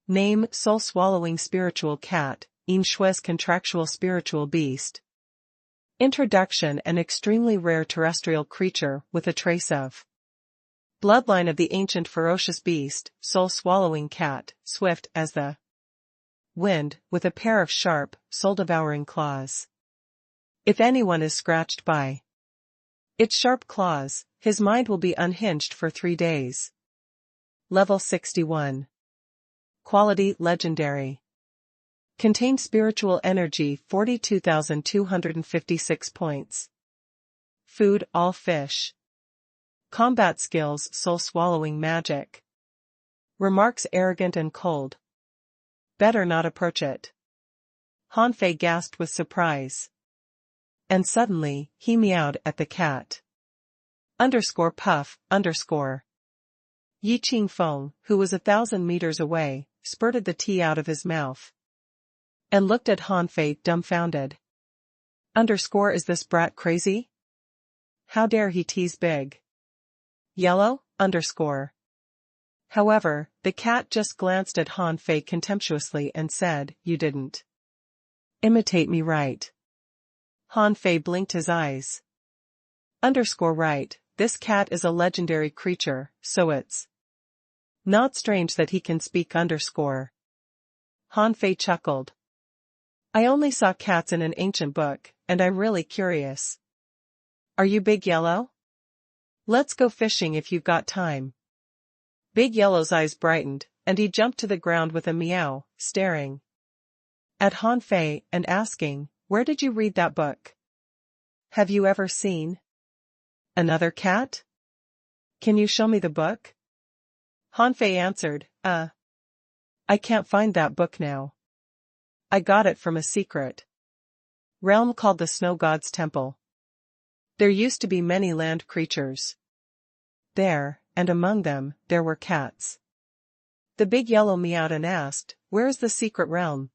Name: soul-swallowing spiritual cat, Shui's contractual spiritual beast. Introduction: an extremely rare terrestrial creature with a trace of bloodline of the ancient ferocious beast, soul-swallowing cat, swift as the wind, with a pair of sharp, soul-devouring claws. If anyone is scratched by its sharp claws, his mind will be unhinged for 3 days. Level 61. Quality: legendary. Contained spiritual energy 42,256 points. Food: all fish. Combat skills: soul-swallowing magic. Remarks: arrogant and cold. Better not approach it. Han Fei gasped with surprise. And suddenly, he meowed at the cat. Puff. Yi Qingfeng, who was 1,000 meters away, spurted the tea out of his mouth and looked at Han Fei dumbfounded. Is this brat crazy? How dare he tease big yellow? However, the cat just glanced at Han Fei contemptuously and said, You didn't imitate me right. Han Fei blinked his eyes. Right, this cat is a legendary creature, so it's not strange that he can speak. Han Fei chuckled. I only saw cats in an ancient book, and I'm really curious. Are you Big Yellow? Let's go fishing if you've got time. Big Yellow's eyes brightened, and he jumped to the ground with a meow, staring at Han Fei and asking, Where did you read that book? Have you ever seen another cat? Can you show me the book? Han Fei answered, I can't find that book now. I got it from a secret realm called the Snow God's Temple. There used to be many land creatures there, and among them, there were cats. The Big Yellow meowed and asked, Where is the secret realm?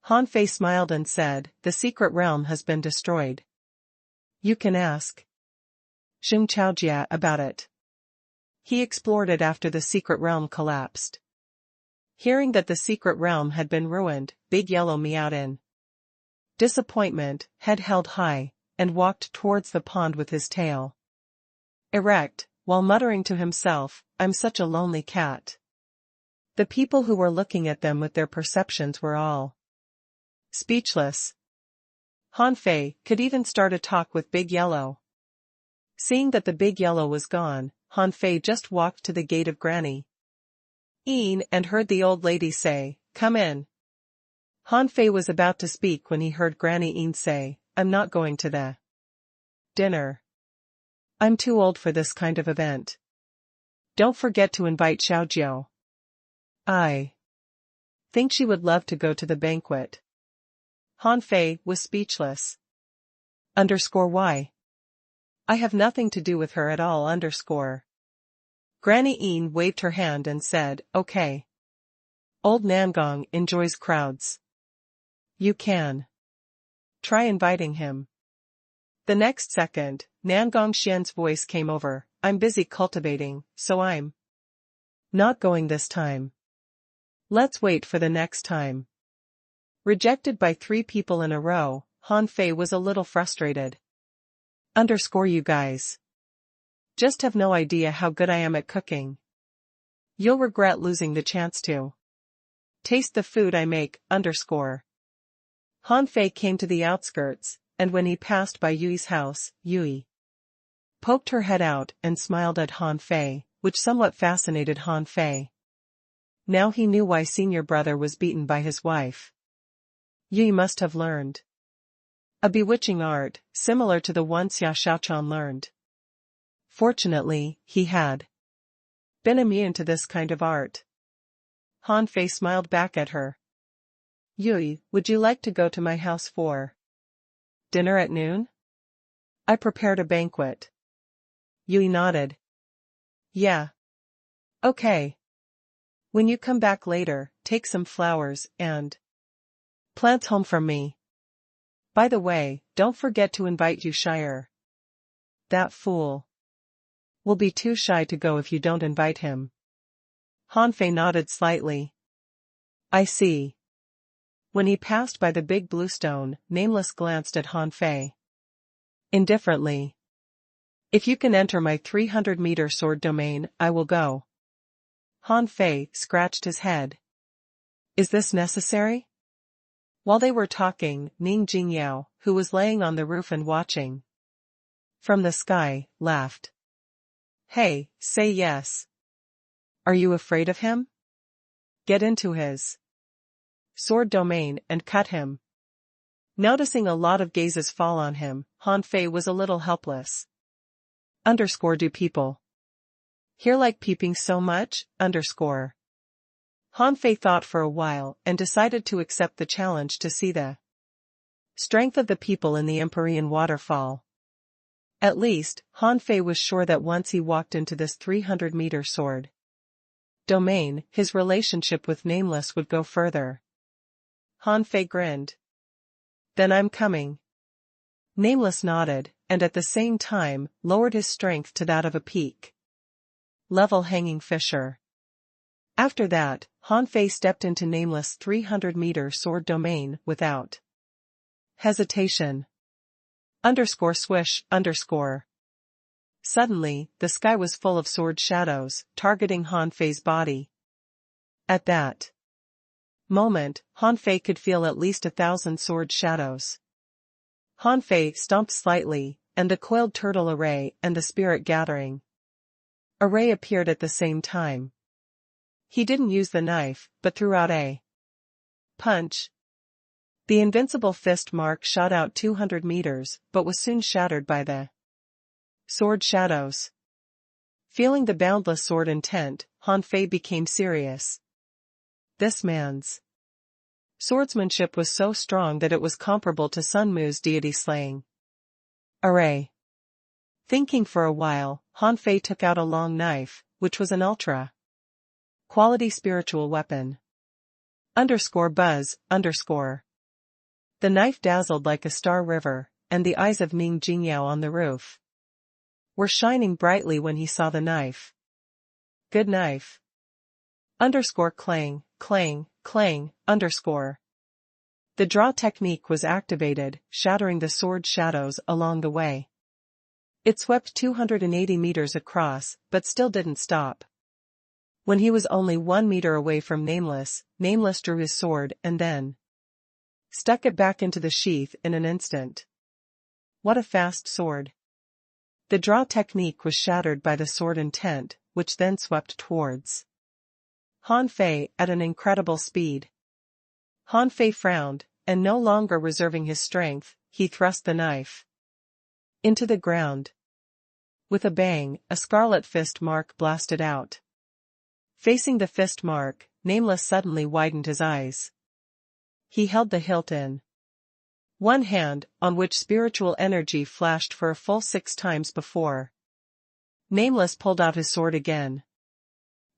Han Fei smiled and said, The secret realm has been destroyed. You can ask Xing Chaojia about it. He explored it after the secret realm collapsed. Hearing that the secret realm had been ruined, Big Yellow meowed in disappointment, head held high, and walked towards the pond with his tail erect, while muttering to himself, I'm such a lonely cat. The people who were looking at them with their perceptions were all speechless. Han Fei could even start a talk with Big Yellow. Seeing that the Big Yellow was gone, Han Fei just walked to the gate of Granny Yin and heard the old lady say, Come in. Han Fei was about to speak when he heard Granny Yin say, "I'm not going to the dinner. I'm too old for this kind of event. Don't forget to invite Xiaojiao." I think she would love to go to the banquet. Han Fei was speechless. Why? I have nothing to do with her at all. Granny Yin waved her hand and said, "Okay. Old Nangong enjoys crowds. You can try inviting him." The next second, Nangong Xian's voice came over, "I'm busy cultivating, so I'm not going this time. Let's wait for the next time." Rejected by 3 people in a row, Han Fei was a little frustrated. You guys just have no idea how good I am at cooking. You'll regret losing the chance to taste the food I make. Han Fei came to the outskirts, and when he passed by Yui's house, Yui poked her head out and smiled at Han Fei, which somewhat fascinated Han Fei. Now he knew why senior brother was beaten by his wife. Yui must have learned a bewitching art, similar to the one Xia Xiaochan learned. Fortunately, he had been immune to this kind of art. Han Fei smiled back at her. "Yui, would you like to go to my house for dinner at noon? I prepared a banquet." Yui nodded. "Yeah. Okay. When you come back later, take some flowers and plants home from me. By the way, don't forget to invite Yu Shire. That fool will be too shy to go if you don't invite him." Han Fei nodded slightly. "I see." When he passed by the big blue stone, Nameless glanced at Han Fei indifferently. "If you can enter my 300-meter sword domain, I will go." Han Fei scratched his head. "Is this necessary?" While they were talking, Ning Jingyao, who was laying on the roof and watching from the sky, laughed. "Hey, say yes. Are you afraid of him? Get into his sword domain and cut him." Noticing a lot of gazes fall on him, Han Fei was a little helpless. Do people here like peeping so much? Han Fei thought for a while and decided to accept the challenge to see the strength of the people in the Empyrean waterfall. At least, Han Fei was sure that once he walked into this 300-meter sword domain, his relationship with Nameless would go further. Han Fei grinned. "Then I'm coming." Nameless nodded, and at the same time, lowered his strength to that of a peak level hanging fisher. After that, Han Fei stepped into Nameless 300-meter sword domain without hesitation. Swish. Suddenly, the sky was full of sword shadows, targeting Han Fei's body. At that moment, Han Fei could feel at least 1,000 sword shadows. Han Fei stomped slightly, and the coiled turtle array and the spirit gathering array appeared at the same time. He didn't use the knife, but threw out a punch. The invincible fist mark shot out 200 meters, but was soon shattered by the sword shadows. Feeling the boundless sword intent, Han Fei became serious. This man's swordsmanship was so strong that it was comparable to Sun Mu's deity slaying array. Thinking for a while, Han Fei took out a long knife, which was an ultra-quality spiritual weapon. Buzz. The knife dazzled like a star river, and the eyes of Ning Jingyao on the roof were shining brightly when he saw the knife. "Good knife." Clang, clang, clang, The draw technique was activated, shattering the sword shadows along the way. It swept 280 meters across, but still didn't stop. When he was only 1 meter away from Nameless, Nameless drew his sword and then stuck it back into the sheath in an instant. What a fast sword. The draw technique was shattered by the sword intent, which then swept towards Han Fei at an incredible speed. Han Fei frowned, and no longer reserving his strength, he thrust the knife into the ground. With a bang, a scarlet fist mark blasted out. Facing the fist mark, Nameless suddenly widened his eyes. He held the hilt in one hand, on which spiritual energy flashed for a full 6 times before. Nameless pulled out his sword again.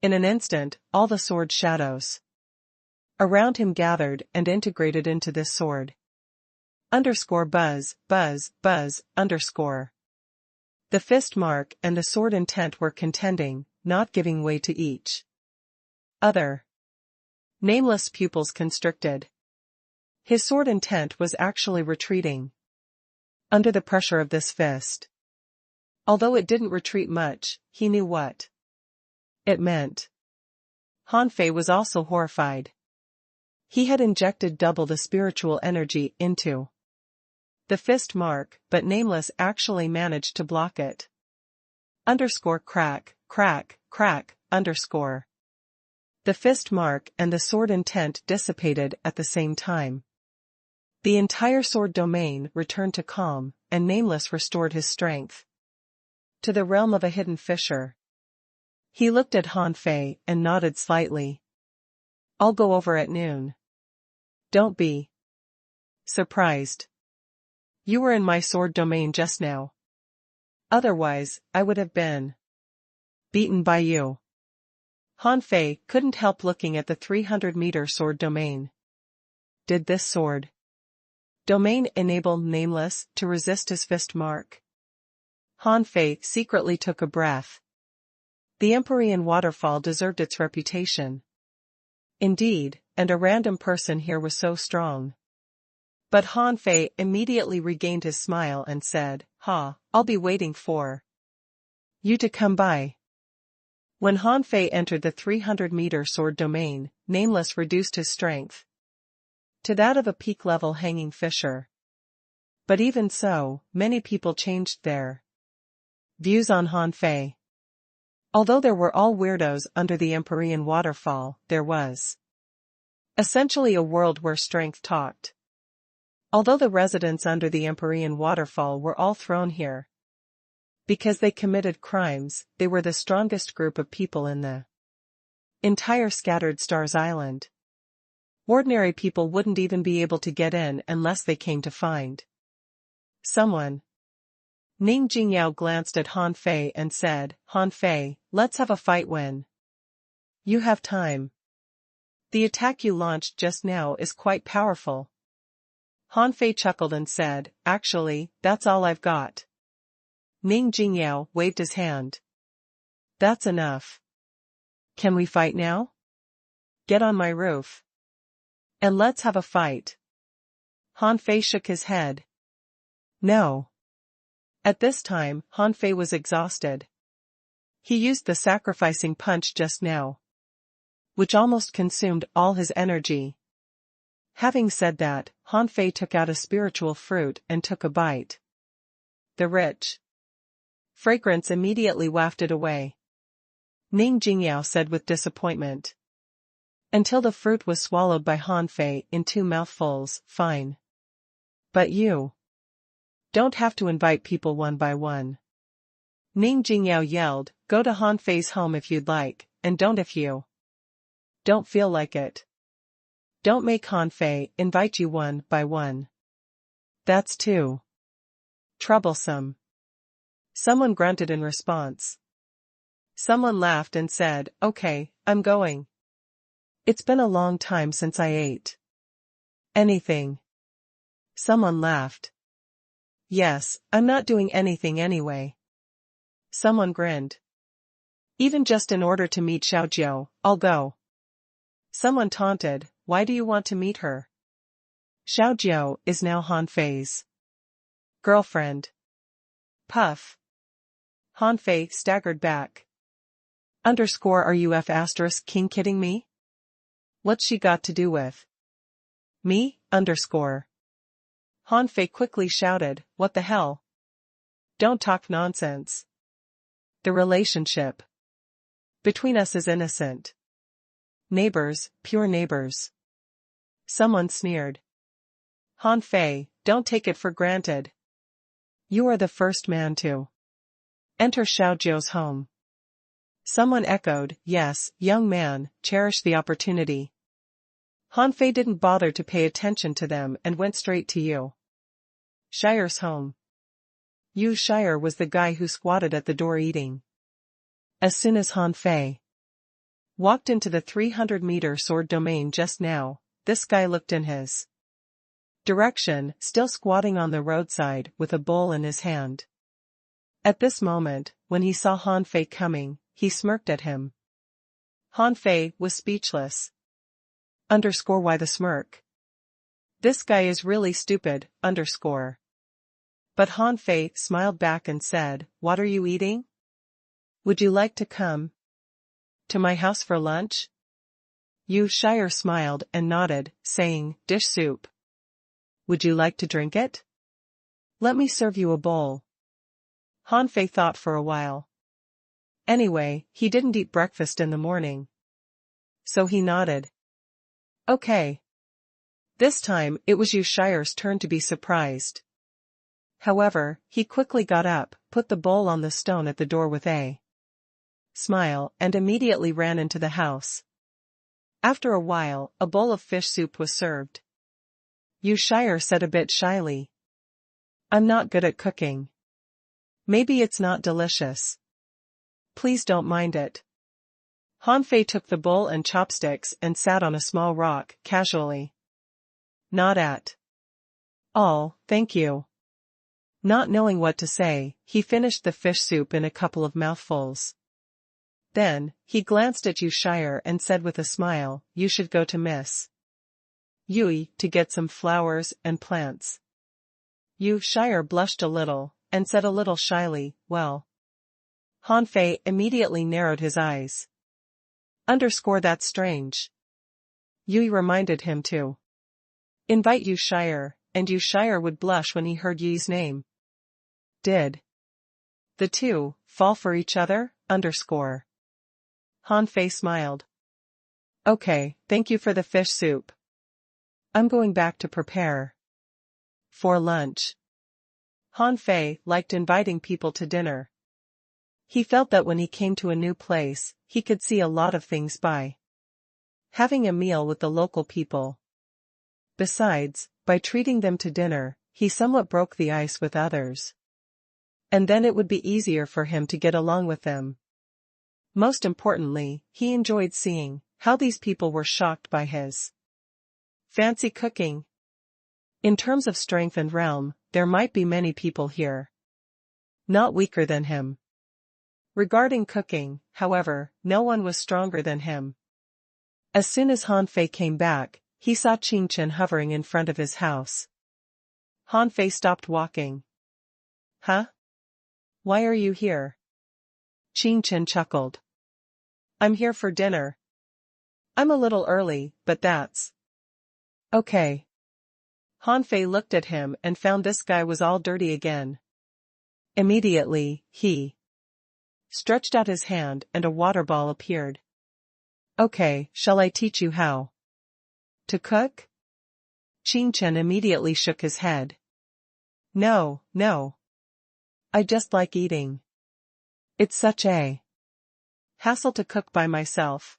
In an instant, all the sword shadows around him gathered and integrated into this sword. Buzz, buzz, buzz, The fist mark and the sword intent were contending, not giving way to each other. Nameless pupils constricted. His sword intent was actually retreating under the pressure of this fist. Although it didn't retreat much, he knew what it meant. Han Fei was also horrified. He had injected double the spiritual energy into the fist mark, but Nameless actually managed to block it. Crack, crack, crack, The fist mark and the sword intent dissipated at the same time. The entire sword domain returned to calm, and Nameless restored his strength to the realm of a hidden fissure. He looked at Han Fei and nodded slightly. I'll go over at noon. Don't be surprised. You were in my sword domain just now. Otherwise, I would have been beaten by you. Han Fei couldn't help looking at the 300-meter sword domain. Did this sword domain enable Nameless to resist his fist mark? Han Fei secretly took a breath. The Empyrean waterfall deserved its reputation. Indeed, and a random person here was so strong. But Han Fei immediately regained his smile and said, I'll be waiting for you to come by. When Han Fei entered the 300-meter sword domain, Nameless reduced his strength to that of a peak-level hanging fissure. But even so, many people changed their views on Han Fei. Although there were all weirdos under the Empyrean waterfall, there was essentially a world where strength talked. Although the residents under the Empyrean waterfall were all thrown here because they committed crimes, they were the strongest group of people in the entire Scattered Stars Island. Ordinary people wouldn't even be able to get in unless they came to find someone. Ning Jingyao glanced at Han Fei and said, Han Fei, let's have a fight when you have time. The attack you launched just now is quite powerful. Han Fei chuckled and said, actually, that's all I've got. Ning Jingyao waved his hand. That's enough. Can we fight now? Get on my roof. And let's have a fight. Han Fei shook his head. No. At this time, Han Fei was exhausted. He used the sacrificing punch just now, which almost consumed all his energy. Having said that, Han Fei took out a spiritual fruit and took a bite. The rich fragrance immediately wafted away. Ning Jingyao said with disappointment. Until the fruit was swallowed by Han Fei in 2 mouthfuls, fine. But you don't have to invite people one by one. Ning Jingyao yelled, go to Han Fei's home if you'd like, and don't if you don't feel like it. Don't make Han Fei invite you one by one. That's too troublesome. Someone grunted in response. Someone laughed and said, okay, I'm going. It's been a long time since I ate anything. Someone laughed. Yes, I'm not doing anything anyway. Someone grinned. Even just in order to meet Xiaojiao, I'll go. Someone taunted, why do you want to meet her? Xiaojiao is now Han Fei's girlfriend. Puff. Han Fei staggered back. Are you king kidding me? What's she got to do with me? Han Fei quickly shouted, what the hell? Don't talk nonsense. The relationship between us is innocent. Neighbors, pure neighbors. Someone sneered. Han Fei, don't take it for granted. You are the first man to enter Xiaojiu's home. Someone echoed, yes, young man, cherish the opportunity. Han Fei didn't bother to pay attention to them and went straight to Yu Shire's home. Yu Shire was the guy who squatted at the door eating. As soon as Han Fei walked into the 300-meter sword domain just now, this guy looked in his direction, still squatting on the roadside with a bowl in his hand. At this moment, when he saw Han Fei coming, he smirked at him. Han Fei was speechless. Why the smirk? This guy is really stupid, . But Han Fei smiled back and said, what are you eating? Would you like to come to my house for lunch? Yu Shire smiled and nodded, saying, dish soup. Would you like to drink it? Let me serve you a bowl. Han Fei thought for a while. Anyway, he didn't eat breakfast in the morning. So he nodded. Okay. This time, it was Yu Shire's turn to be surprised. However, he quickly got up, put the bowl on the stone at the door with a smile, and immediately ran into the house. After a while, a bowl of fish soup was served. Yu Shire said a bit shyly. I'm not good at cooking. Maybe it's not delicious. Please don't mind it. Han Fei took the bowl and chopsticks and sat on a small rock, casually. Not at all, thank you. Not knowing what to say, he finished the fish soup in a couple of mouthfuls. Then, he glanced at Yu Shire and said with a smile, you should go to Miss Yui to get some flowers and plants. Yu Shire blushed a little, and said a little shyly, well. Han Fei immediately narrowed his eyes. That's strange. Yui reminded him to invite Yu Shire, and Yu Shire would blush when he heard Yui's name. Did the two fall for each other? Han Fei smiled. Okay, thank you for the fish soup. I'm going back to prepare for lunch. Han Fei liked inviting people to dinner. He felt that when he came to a new place, he could see a lot of things by having a meal with the local people. Besides, by treating them to dinner, he somewhat broke the ice with others. And then it would be easier for him to get along with them. Most importantly, he enjoyed seeing how these people were shocked by his fancy cooking. In terms of strength and realm, there might be many people here not weaker than him. Regarding cooking, however, no one was stronger than him. As soon as Han Fei came back, he saw Qing Chen hovering in front of his house. Han Fei stopped walking. Huh? Why are you here? Qing Chen chuckled. I'm here for dinner. I'm a little early, but that's okay. Han Fei looked at him and found this guy was all dirty again. Immediately, he stretched out his hand and a water ball appeared. Okay, shall I teach you how to cook? Qing Chen immediately shook his head. No, no. I just like eating. It's such a hassle to cook by myself.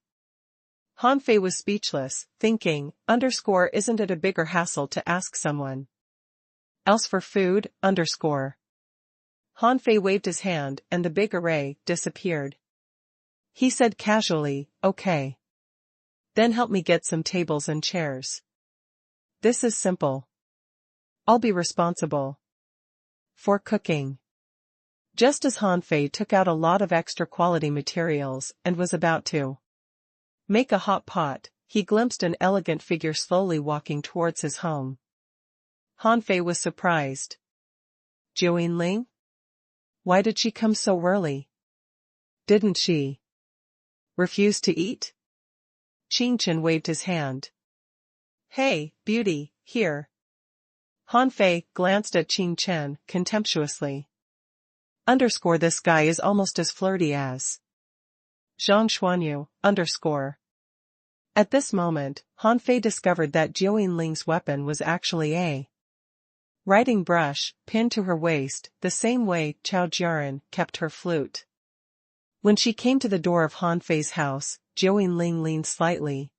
Han Fei was speechless, thinking, isn't it a bigger hassle to ask someone else for food, Han Fei waved his hand and the big array disappeared. He said casually, okay. Then help me get some tables and chairs. This is simple. I'll be responsible for cooking. Just as Han Fei took out a lot of extra quality materials and was about to make a hot pot, he glimpsed an elegant figure slowly walking towards his home. Han Fei was surprised. Joan Ling? Why did she come so early? Didn't she refuse to eat? Qing Chen waved his hand. Hey, beauty, here. Han Fei glanced at Qing Chen contemptuously. This guy is almost as flirty as Zhang Xuanyu, At this moment, Han Fei discovered that Jiu Ling's weapon was actually a writing brush, pinned to her waist, the same way Chao Jiaran kept her flute. When she came to the door of Han Fei's house, Jiu Ling leaned slightly,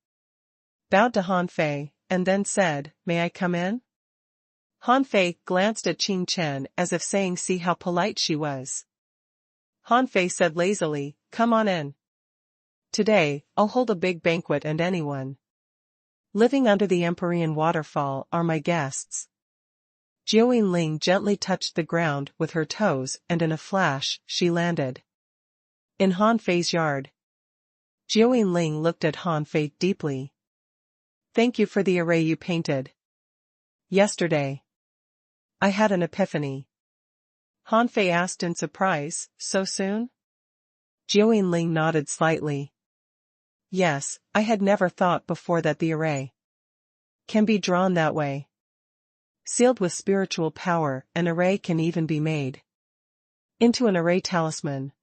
bowed to Han Fei, and then said, "May I come in?" Han Fei glanced at Qing Chen as if saying, "See how polite she was." Han Fei said lazily, "Come on in. Today, I'll hold a big banquet and anyone living under the Empyrean waterfall are my guests." Jiu Ling gently touched the ground with her toes and in a flash, she landed in Han Fei's yard. Jiu Ling looked at Han Fei deeply. "Thank you for the array you painted yesterday. I had an epiphany." Han Fei asked in surprise, "So soon?" Jiu Ling nodded slightly. "Yes, I had never thought before that the array can be drawn that way. Sealed with spiritual power, an array can even be made into an array talisman.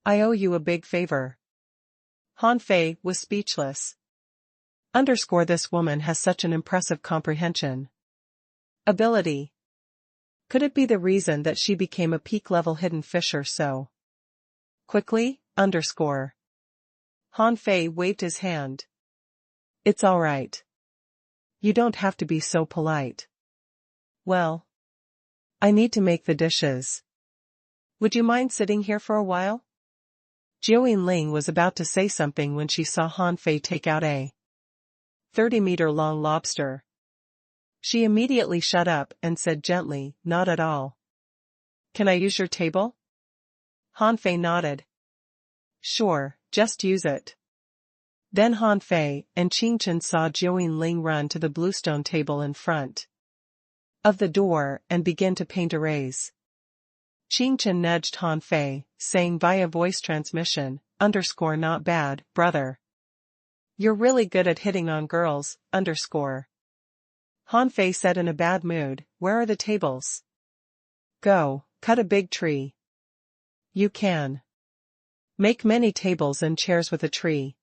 I owe you a big favor." Han Fei was speechless. This woman has such an impressive comprehension ability. Could it be the reason that she became a peak-level hidden fisher so quickly? Han Fei waved his hand. "It's all right. You don't have to be so polite. Well, I need to make the dishes. Would you mind sitting here for a while?" Jiu Ling was about to say something when she saw Han Fei take out a 30-meter-long lobster. She immediately shut up and said gently, "Not at all. Can I use your table?" Han Fei nodded. "Sure, just use it." Then Han Fei and Qing Chen saw Jiu Ling run to the bluestone table in front of the door and begin to paint arrays. Qing Chen nudged Han Fei, saying via voice transmission, "Not bad, brother. You're really good at hitting on girls, Han Fei said in a bad mood, "Where are the tables? Go, cut a big tree. You can make many tables and chairs with a tree."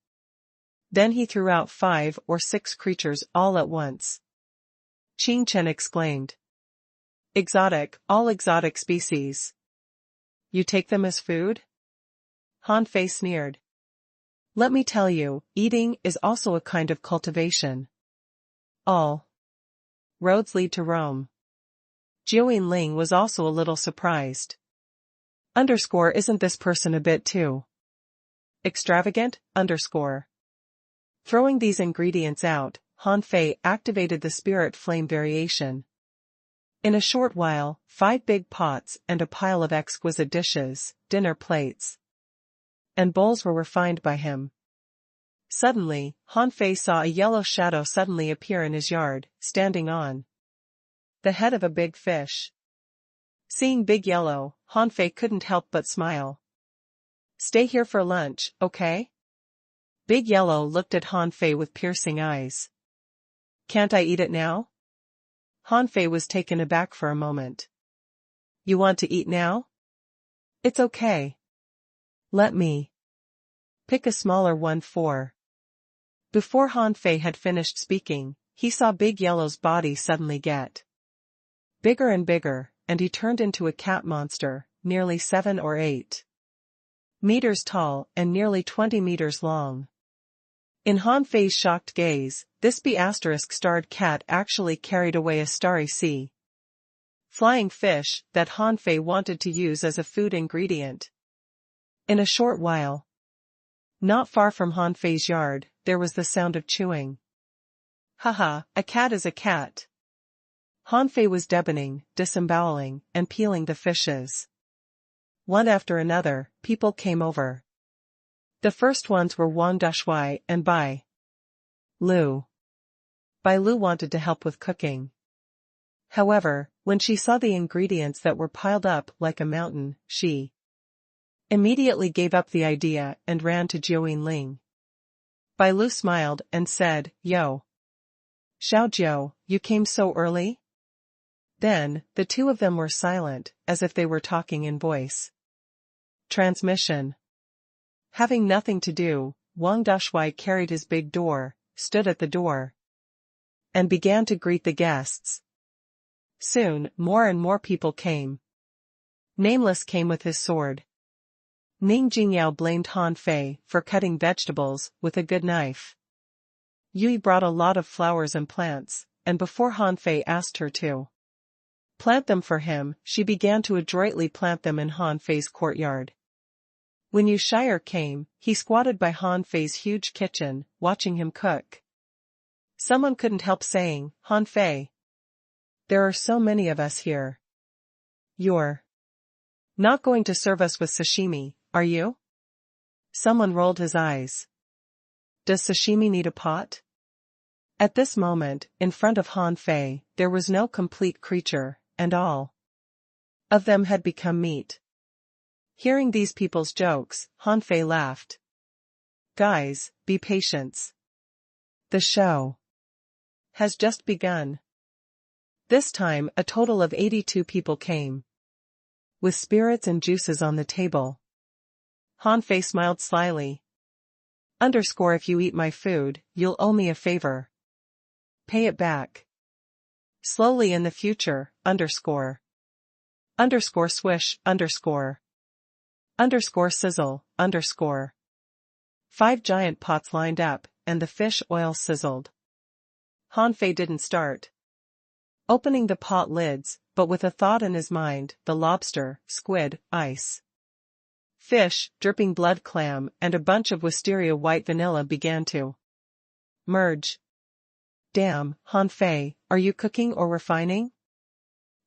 Then he threw out 5 or 6 creatures all at once. Qing Chen exclaimed, All exotic species. You take them as food?" Han Fei sneered. "Let me tell you, eating is also a kind of cultivation. All roads lead to Rome." Jiu Ling was also a little surprised. Isn't this person a bit too extravagant? Throwing these ingredients out, Han Fei activated the spirit flame variation. In a short while, 5 big pots and a pile of exquisite dishes, dinner plates, and bowls were refined by him. Suddenly, Han Fei saw a yellow shadow suddenly appear in his yard, standing on the head of a big fish. Seeing Big Yellow, Han Fei couldn't help but smile. "Stay here for lunch, okay?" Big Yellow looked at Han Fei with piercing eyes. "Can't I eat it now?" Han Fei was taken aback for a moment. "You want to eat now?" "It's okay. Let me pick a smaller one for." Before Han Fei had finished speaking, he saw Big Yellow's body suddenly get bigger and bigger, and he turned into a cat monster, nearly 7 or 8 meters tall and nearly 20 meters long. In Han Fei's shocked gaze, this B***-starred cat actually carried away a starry sea flying fish that Han Fei wanted to use as a food ingredient. In a short while, not far from Han Fei's yard, there was the sound of chewing. "Haha, a cat is a cat." Han Fei was deboning, disemboweling, and peeling the fishes. One after another, people came over. The first ones were Wang Dashui and Bai Lu. Bai Lu wanted to help with cooking. However, when she saw the ingredients that were piled up like a mountain, she immediately gave up the idea and ran to Jiu Ling. Bai Lu smiled and said, "Yo, Xiaojiu, you came so early?" Then, the two of them were silent, as if they were talking in voice transmission. Having nothing to do, Wang Dashui carried his big door, stood at the door, and began to greet the guests. Soon, more and more people came. Nameless came with his sword. Ning Jingyao blamed Han Fei for cutting vegetables with a good knife. Yui brought a lot of flowers and plants, and before Han Fei asked her to plant them for him, she began to adroitly plant them in Han Fei's courtyard. When Yu Shire came, he squatted by Han Fei's huge kitchen, watching him cook. Someone couldn't help saying, "Han Fei, there are so many of us here. You're not going to serve us with sashimi, are you?" Someone rolled his eyes. Does sashimi need a pot? At this moment, in front of Han Fei, there was no complete creature, and all of them had become meat. Hearing these people's jokes, Han Fei laughed. Guys, be patient. The show has just begun. This time, a total of 82 people came, with spirits and juices on the table. Han Fei smiled slyly. If you eat my food, you'll owe me a favor. Pay it back slowly in the future, swish, sizzle, 5 giant pots lined up, and the fish oil sizzled. Han Fei didn't start opening the pot lids, but with a thought in his mind, the lobster, squid, ice, fish, dripping blood clam, and a bunch of wisteria white vanilla began to merge. Damn, Han Fei, are you cooking or refining?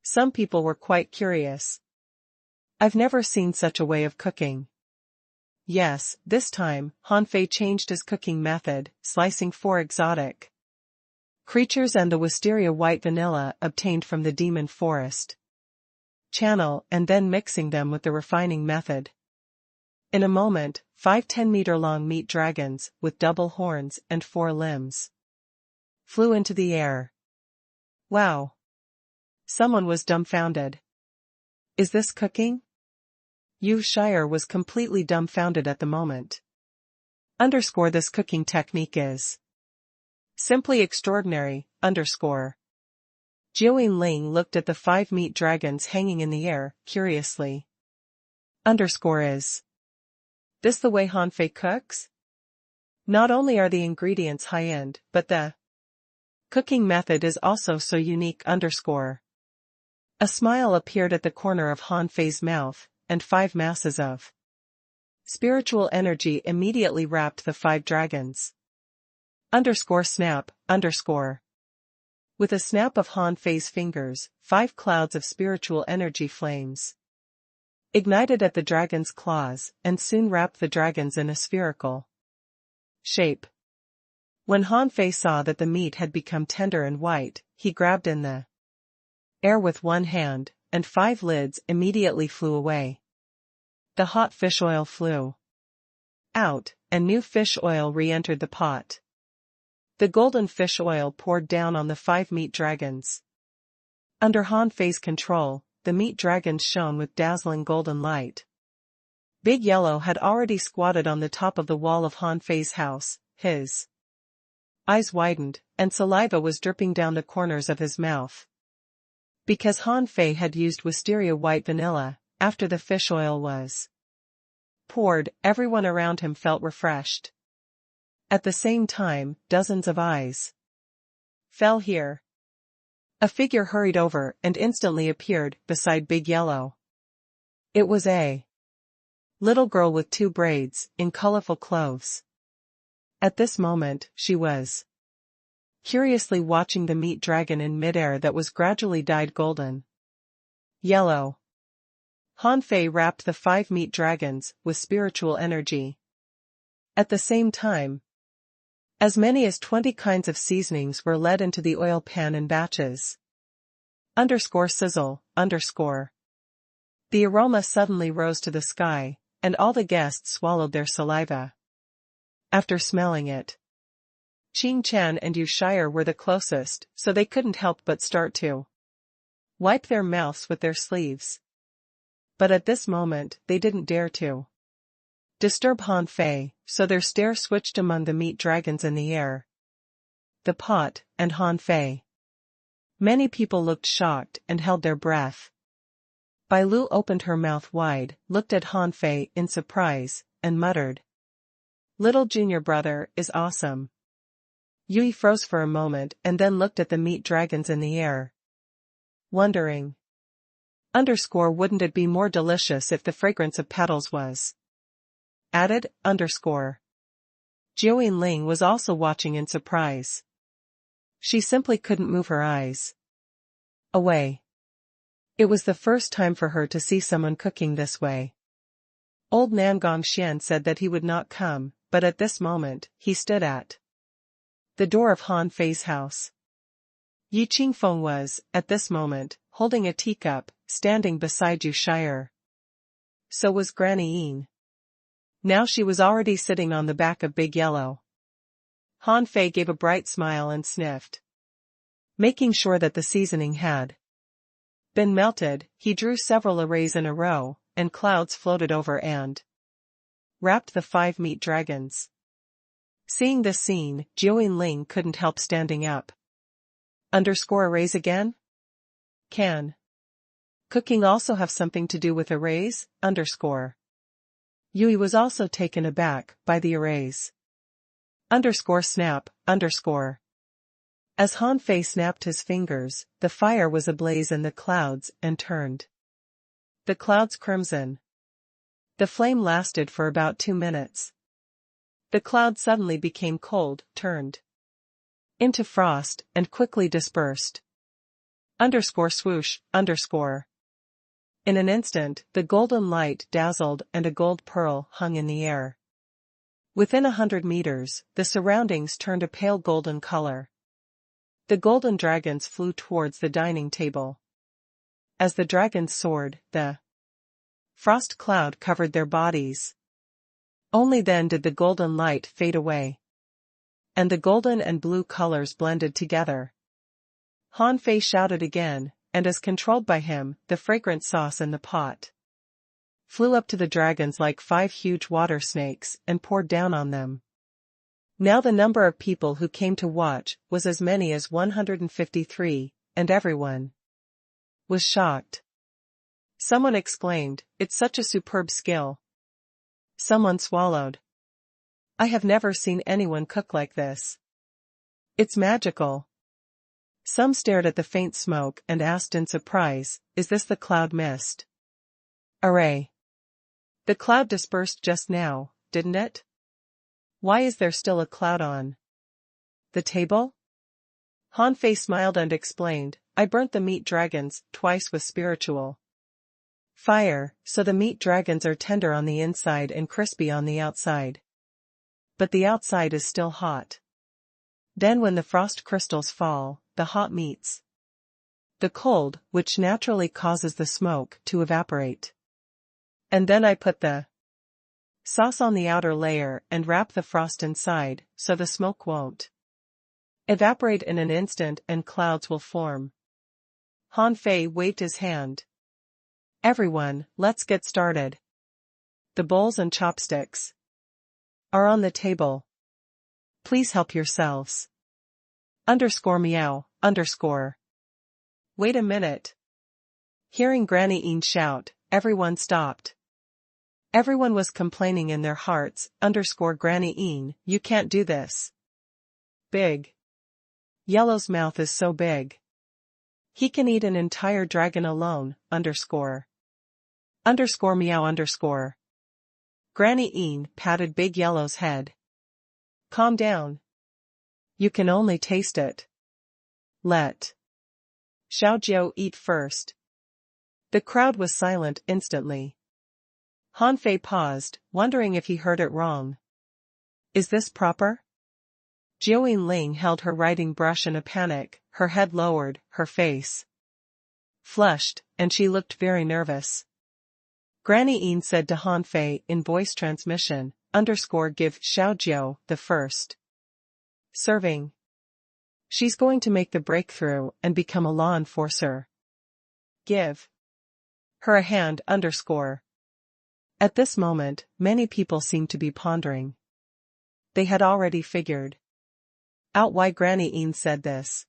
Some people were quite curious. I've never seen such a way of cooking. Yes, this time, Han Fei changed his cooking method, slicing 4 exotic creatures and the wisteria white vanilla obtained from the demon forest channel and then mixing them with the refining method. In a moment, 5 10-meter-long meat dragons, with double horns and 4 limbs, flew into the air. Wow! Someone was dumbfounded. Is this cooking? Yu Shire was completely dumbfounded at the moment. This cooking technique is simply extraordinary, Jiuyin Ling looked at the 5 meat dragons hanging in the air, curiously. Is this the way Han Fei cooks? Not only are the ingredients high-end, but the cooking method is also so unique. A smile appeared at the corner of Han Fei's mouth, and 5 masses of spiritual energy immediately wrapped the 5 dragons. Snap, With a snap of Han Fei's fingers, 5 clouds of spiritual energy flames ignited at the dragon's claws, and soon wrapped the dragons in a spherical shape. When Han Fei saw that the meat had become tender and white, he grabbed in the air with one hand, and 5 lids immediately flew away. The hot fish oil flew out, and new fish oil re-entered the pot. The golden fish oil poured down on the 5 meat dragons. Under Han Fei's control, the meat dragons shone with dazzling golden light. Big Yellow had already squatted on the top of the wall of Han Fei's house, his eyes widened, and saliva was dripping down the corners of his mouth. Because Han Fei had used wisteria white vanilla, after the fish oil was poured, everyone around him felt refreshed. At the same time, dozens of eyes fell here. A figure hurried over and instantly appeared beside Big Yellow. It was a little girl with 2 braids, in colorful clothes. At this moment, she was curiously watching the meat dragon in midair that was gradually dyed golden yellow. Han Fei wrapped the 5 meat dragons with spiritual energy. At the same time, as many as 20 kinds of seasonings were led into the oil pan in batches. Sizzle, The aroma suddenly rose to the sky, and all the guests swallowed their saliva. After smelling it, Qing Chan and Yu Shire were the closest, so they couldn't help but start to wipe their mouths with their sleeves. But at this moment, they didn't dare to disturb Han Fei, so their stare switched among the meat dragons in the air. The pot, and Han Fei. Many people looked shocked and held their breath. Bai Lu opened her mouth wide, looked at Han Fei in surprise, and muttered. Little junior brother is awesome. Yui froze for a moment and then looked at the meat dragons in the air. Wondering. Wouldn't it be more delicious if the fragrance of petals was added? Jiuyin Ling was also watching in surprise. She simply couldn't move her eyes away. It was the first time for her to see someone cooking this way. Old Nangong Xian said that he would not come, but at this moment, he stood at the door of Han Fei's house. Yi Qingfeng was, at this moment, holding a teacup, standing beside Yu Shire. So was Granny Yin. Now she was already sitting on the back of Big Yellow. Han Fei gave a bright smile and sniffed. Making sure that the seasoning had been melted, he drew several arrays in a row, and clouds floated over and wrapped the 5 meat dragons. Seeing this scene, Jiuyin Ling couldn't help standing up. Arrays again? Can cooking also have something to do with arrays? Yui was also taken aback by the arrays. Snap. As Han Fei snapped his fingers, the fire was ablaze in the clouds and turned the clouds crimson. The flame lasted for about 2 minutes. The cloud suddenly became cold, turned into frost, and quickly dispersed. Swoosh. In an instant, the golden light dazzled and a gold pearl hung in the air. Within 100 meters, the surroundings turned a pale golden color. The golden dragons flew towards the dining table. As the dragons soared, the frost cloud covered their bodies. Only then did the golden light fade away. And the golden and blue colors blended together. Han Fei shouted again, and as controlled by him, the fragrant sauce in the pot flew up to the dragons like 5 huge water snakes and poured down on them. Now the number of people who came to watch was as many as 153, and everyone was shocked. Someone exclaimed, "It's such a superb skill." Someone swallowed. "I have never seen anyone cook like this. It's magical." Some stared at the faint smoke and asked in surprise, "Is this the cloud mist?" Array. The cloud dispersed just now, didn't it? Why is there still a cloud on the table? Han Fei smiled and explained, "I burnt the meat dragons twice with spiritual fire, so the meat dragons are tender on the inside and crispy on the outside. But the outside is still hot. Then when the frost crystals fall, the hot meets the cold, which naturally causes the smoke to evaporate. And then I put the sauce on the outer layer and wrap the frost inside, so the smoke won't evaporate in an instant and clouds will form." Han Fei waved his hand. "Everyone, let's get started. The bowls and chopsticks are on the table. Please help yourselves. Meow. Wait a minute." Hearing Granny Yin shout, everyone stopped. Everyone was complaining in their hearts, Granny Yin, you can't do this. Big Yellow's mouth is so big. He can eat an entire dragon alone, Meow. Granny Yin patted Big Yellow's head. "Calm down. You can only taste it. Let Xiaojiao eat first." The crowd was silent instantly. Han Fei paused, wondering if he heard it wrong. "Is this proper?" Jiuyin Ling held her writing brush in a panic, her head lowered, her face flushed, and she looked very nervous. Granny Yin said to Han Fei in voice transmission, "Give Xiaojiao the first serving. She's going to make the breakthrough and become a law enforcer. Give her a hand. At this moment, many people seemed to be pondering. They had already figured out why Granny Een said this.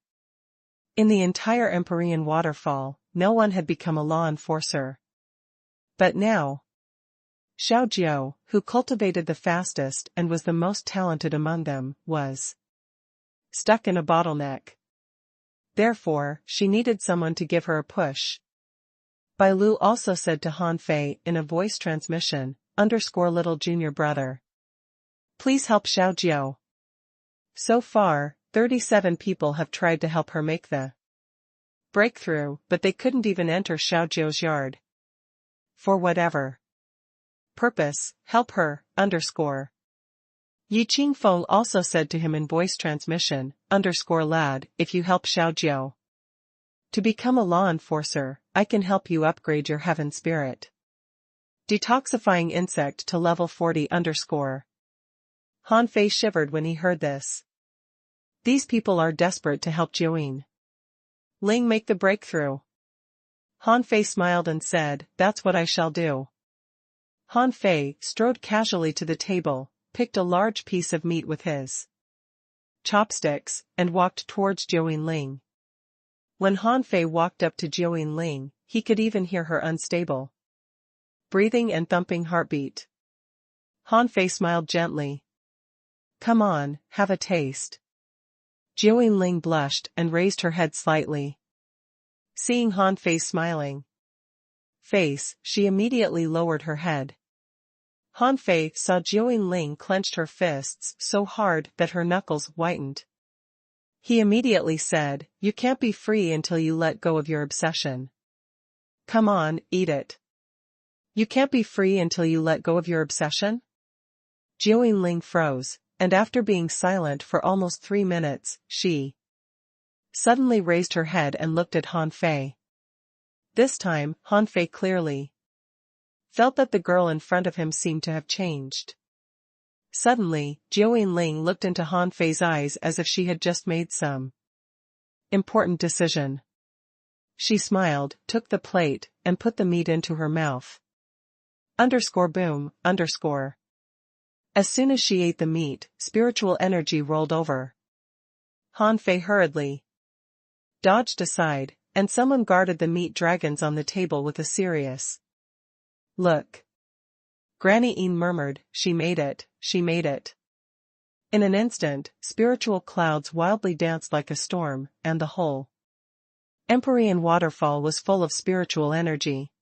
In the entire Empyrean waterfall, no one had become a law enforcer. But now, Xiao Jiao, who cultivated the fastest and was the most talented among them, was stuck in a bottleneck. Therefore, she needed someone to give her a push. Bai Lu also said to Han Fei in a voice transmission, _little junior brother. Please help Xiao Jiao. So far, 37 people have tried to help her make the breakthrough, but they couldn't even enter Xiao Jiao's yard. For whatever purpose, help her, Yi Qingfeng also said to him in voice transmission, _lad, if you help Xiao Jiao to become a law enforcer, I can help you upgrade your heaven spirit. Detoxifying insect to level 40 _. Han Fei shivered when he heard this. These people are desperate to help Jiuyin Ling make the breakthrough. Han Fei smiled and said, that's what I shall do. Han Fei strode casually to the table, picked a large piece of meat with his chopsticks, and walked towards Jiuyin Ling. When Han Fei walked up to Jiuyin Ling, he could even hear her unstable breathing and thumping heartbeat. Han Fei smiled gently. Come on, have a taste. Jiuyin Ling blushed and raised her head slightly. Seeing Han Fei's smiling face, she immediately lowered her head. Han Fei saw Jiuyin Ling clenched her fists so hard that her knuckles whitened. He immediately said, you can't be free until you let go of your obsession. Come on, eat it. You can't be free until you let go of your obsession? Jiuyin Ling froze, and after being silent for almost 3 minutes, she suddenly raised her head and looked at Han Fei. This time, Han Fei clearly felt that the girl in front of him seemed to have changed. Suddenly, Jiuyin Ling looked into Han Fei's eyes as if she had just made some important decision. She smiled, took the plate, and put the meat into her mouth. Boom. As soon as she ate the meat, spiritual energy rolled over. Han Fei hurriedly dodged aside, and someone guarded the meat dragons on the table with a serious look. Granny Een murmured, she made it. In an instant, spiritual clouds wildly danced like a storm, and the whole Empyrean waterfall was full of spiritual energy.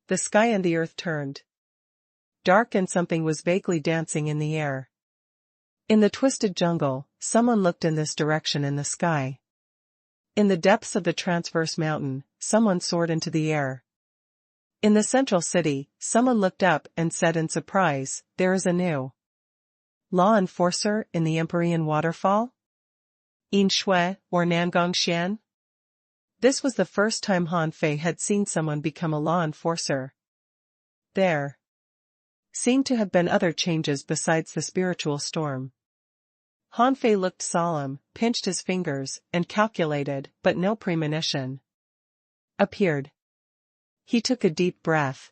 The sky and the earth turned dark and something was vaguely dancing in the air. In the twisted jungle, someone looked in this direction in the sky. In the depths of the transverse mountain, someone soared into the air. In the central city, someone looked up and said in surprise, there is a new law enforcer in the Empyrean waterfall? Yin Shui, or Nangong Xian? This was the first time Han Fei had seen someone become a law enforcer. There seemed to have been other changes besides the spiritual storm. Han Fei looked solemn, pinched his fingers, and calculated, but no premonition appeared. He took a deep breath.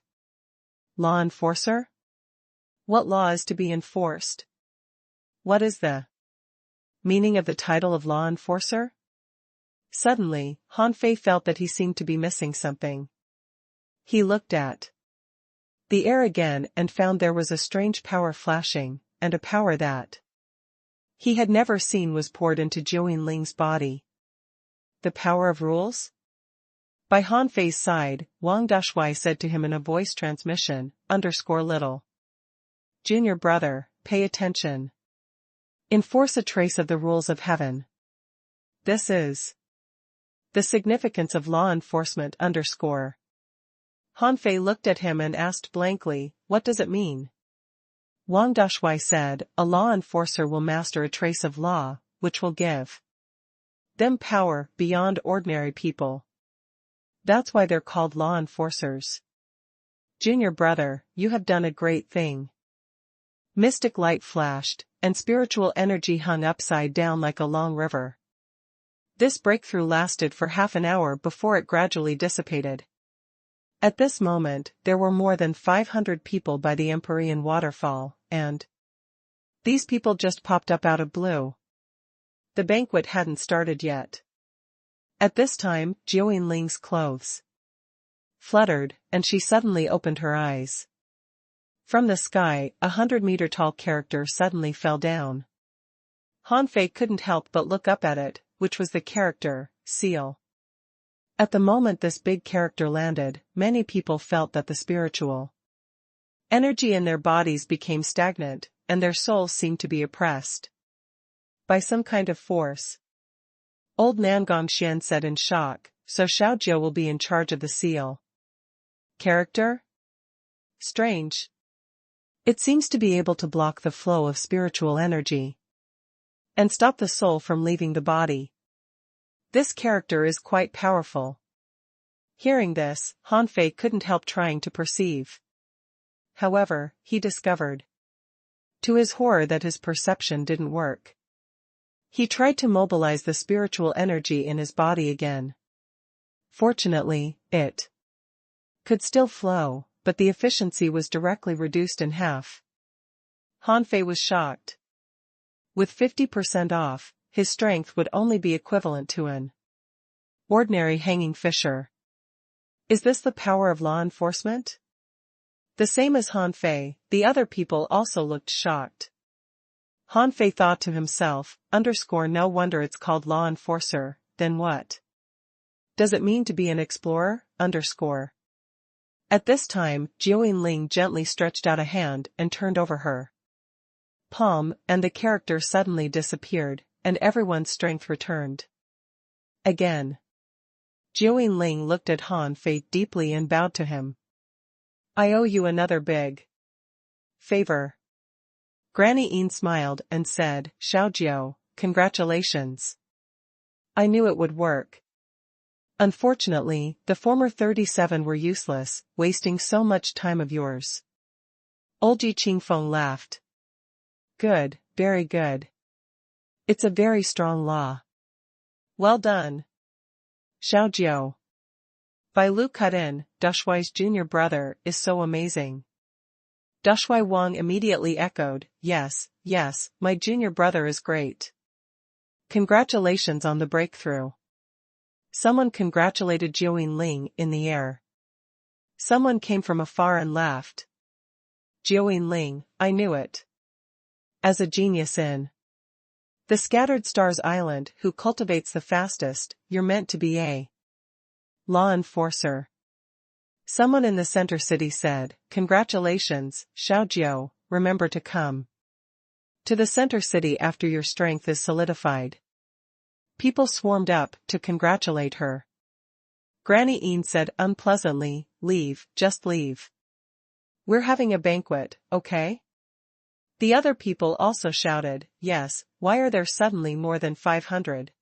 Law enforcer? What law is to be enforced? What is the meaning of the title of law enforcer? Suddenly, Han Fei felt that he seemed to be missing something. He looked at the air again and found there was a strange power flashing, and a power that he had never seen was poured into Jiuyin Ling's body. The power of rules? By Han Fei's side, Wang Dashui said to him in a voice transmission, _little junior brother, pay attention. Enforce a trace of the rules of heaven. This is the significance of law enforcement _. Han Fei looked at him and asked blankly, what does it mean? Wang Dashui said, a law enforcer will master a trace of law, which will give them power beyond ordinary people. That's why they're called law enforcers. Junior brother, you have done a great thing. Mystic light flashed, and spiritual energy hung upside down like a long river. This breakthrough lasted for half an hour before it gradually dissipated. At this moment, there were more than 500 people by the Empyrean waterfall, and these people just popped up out of blue. The banquet hadn't started yet. At this time, Jiuyin Ling's clothes fluttered, and she suddenly opened her eyes. From the sky, 100-meter-tall character suddenly fell down. Han Fei couldn't help but look up at it, which was the character, Seal. At the moment this big character landed, many people felt that the spiritual energy in their bodies became stagnant, and their souls seemed to be oppressed by some kind of force. Old Nangong Xian said in shock, "So Xiaojiu will be in charge of the seal character? Strange. It seems to be able to block the flow of spiritual energy and stop the soul from leaving the body. This character is quite powerful." Hearing this, Han Fei couldn't help trying to perceive. However, he discovered, to his horror, that his perception didn't work. He tried to mobilize the spiritual energy in his body again. Fortunately, it could still flow, but the efficiency was directly reduced in half. Han Fei was shocked. With 50% off, his strength would only be equivalent to an ordinary hanging fisher. Is this the power of law enforcement? The same as Han Fei, the other people also looked shocked. Han Fei thought to himself, no wonder it's called law enforcer, then what does it mean to be an explorer? At this time, Jiuyin Ling gently stretched out a hand and turned over her palm, and the character suddenly disappeared, and everyone's strength returned. Again. Jiuyin Ling looked at Han Fei deeply and bowed to him. "I owe you another big favor." Granny Yin smiled and said, "Xiaojiu, congratulations. I knew it would work. Unfortunately, the former 37 were useless, wasting so much time of yours." Old Ji Qingfeng laughed. "Good, very good. It's a very strong law. Well done. Xiaojiu. Bai Lu cut in, Dushuai's junior brother is so amazing." Dushuai Wang immediately echoed, yes, my junior brother is great. Congratulations on the breakthrough." Someone congratulated Jiuyin Ling in the air. Someone came from afar and laughed. "Jiuyin Ling, I knew it. As a genius in the Scattered Stars Island who cultivates the fastest, you're meant to be a law enforcer." Someone in the center city said, "Congratulations, Xiaojiu, remember to come to the center city after your strength is solidified." People swarmed up to congratulate her. Granny Yin said unpleasantly, "Leave, just leave. We're having a banquet, okay?" The other people also shouted, "Yes, why are there suddenly more than 500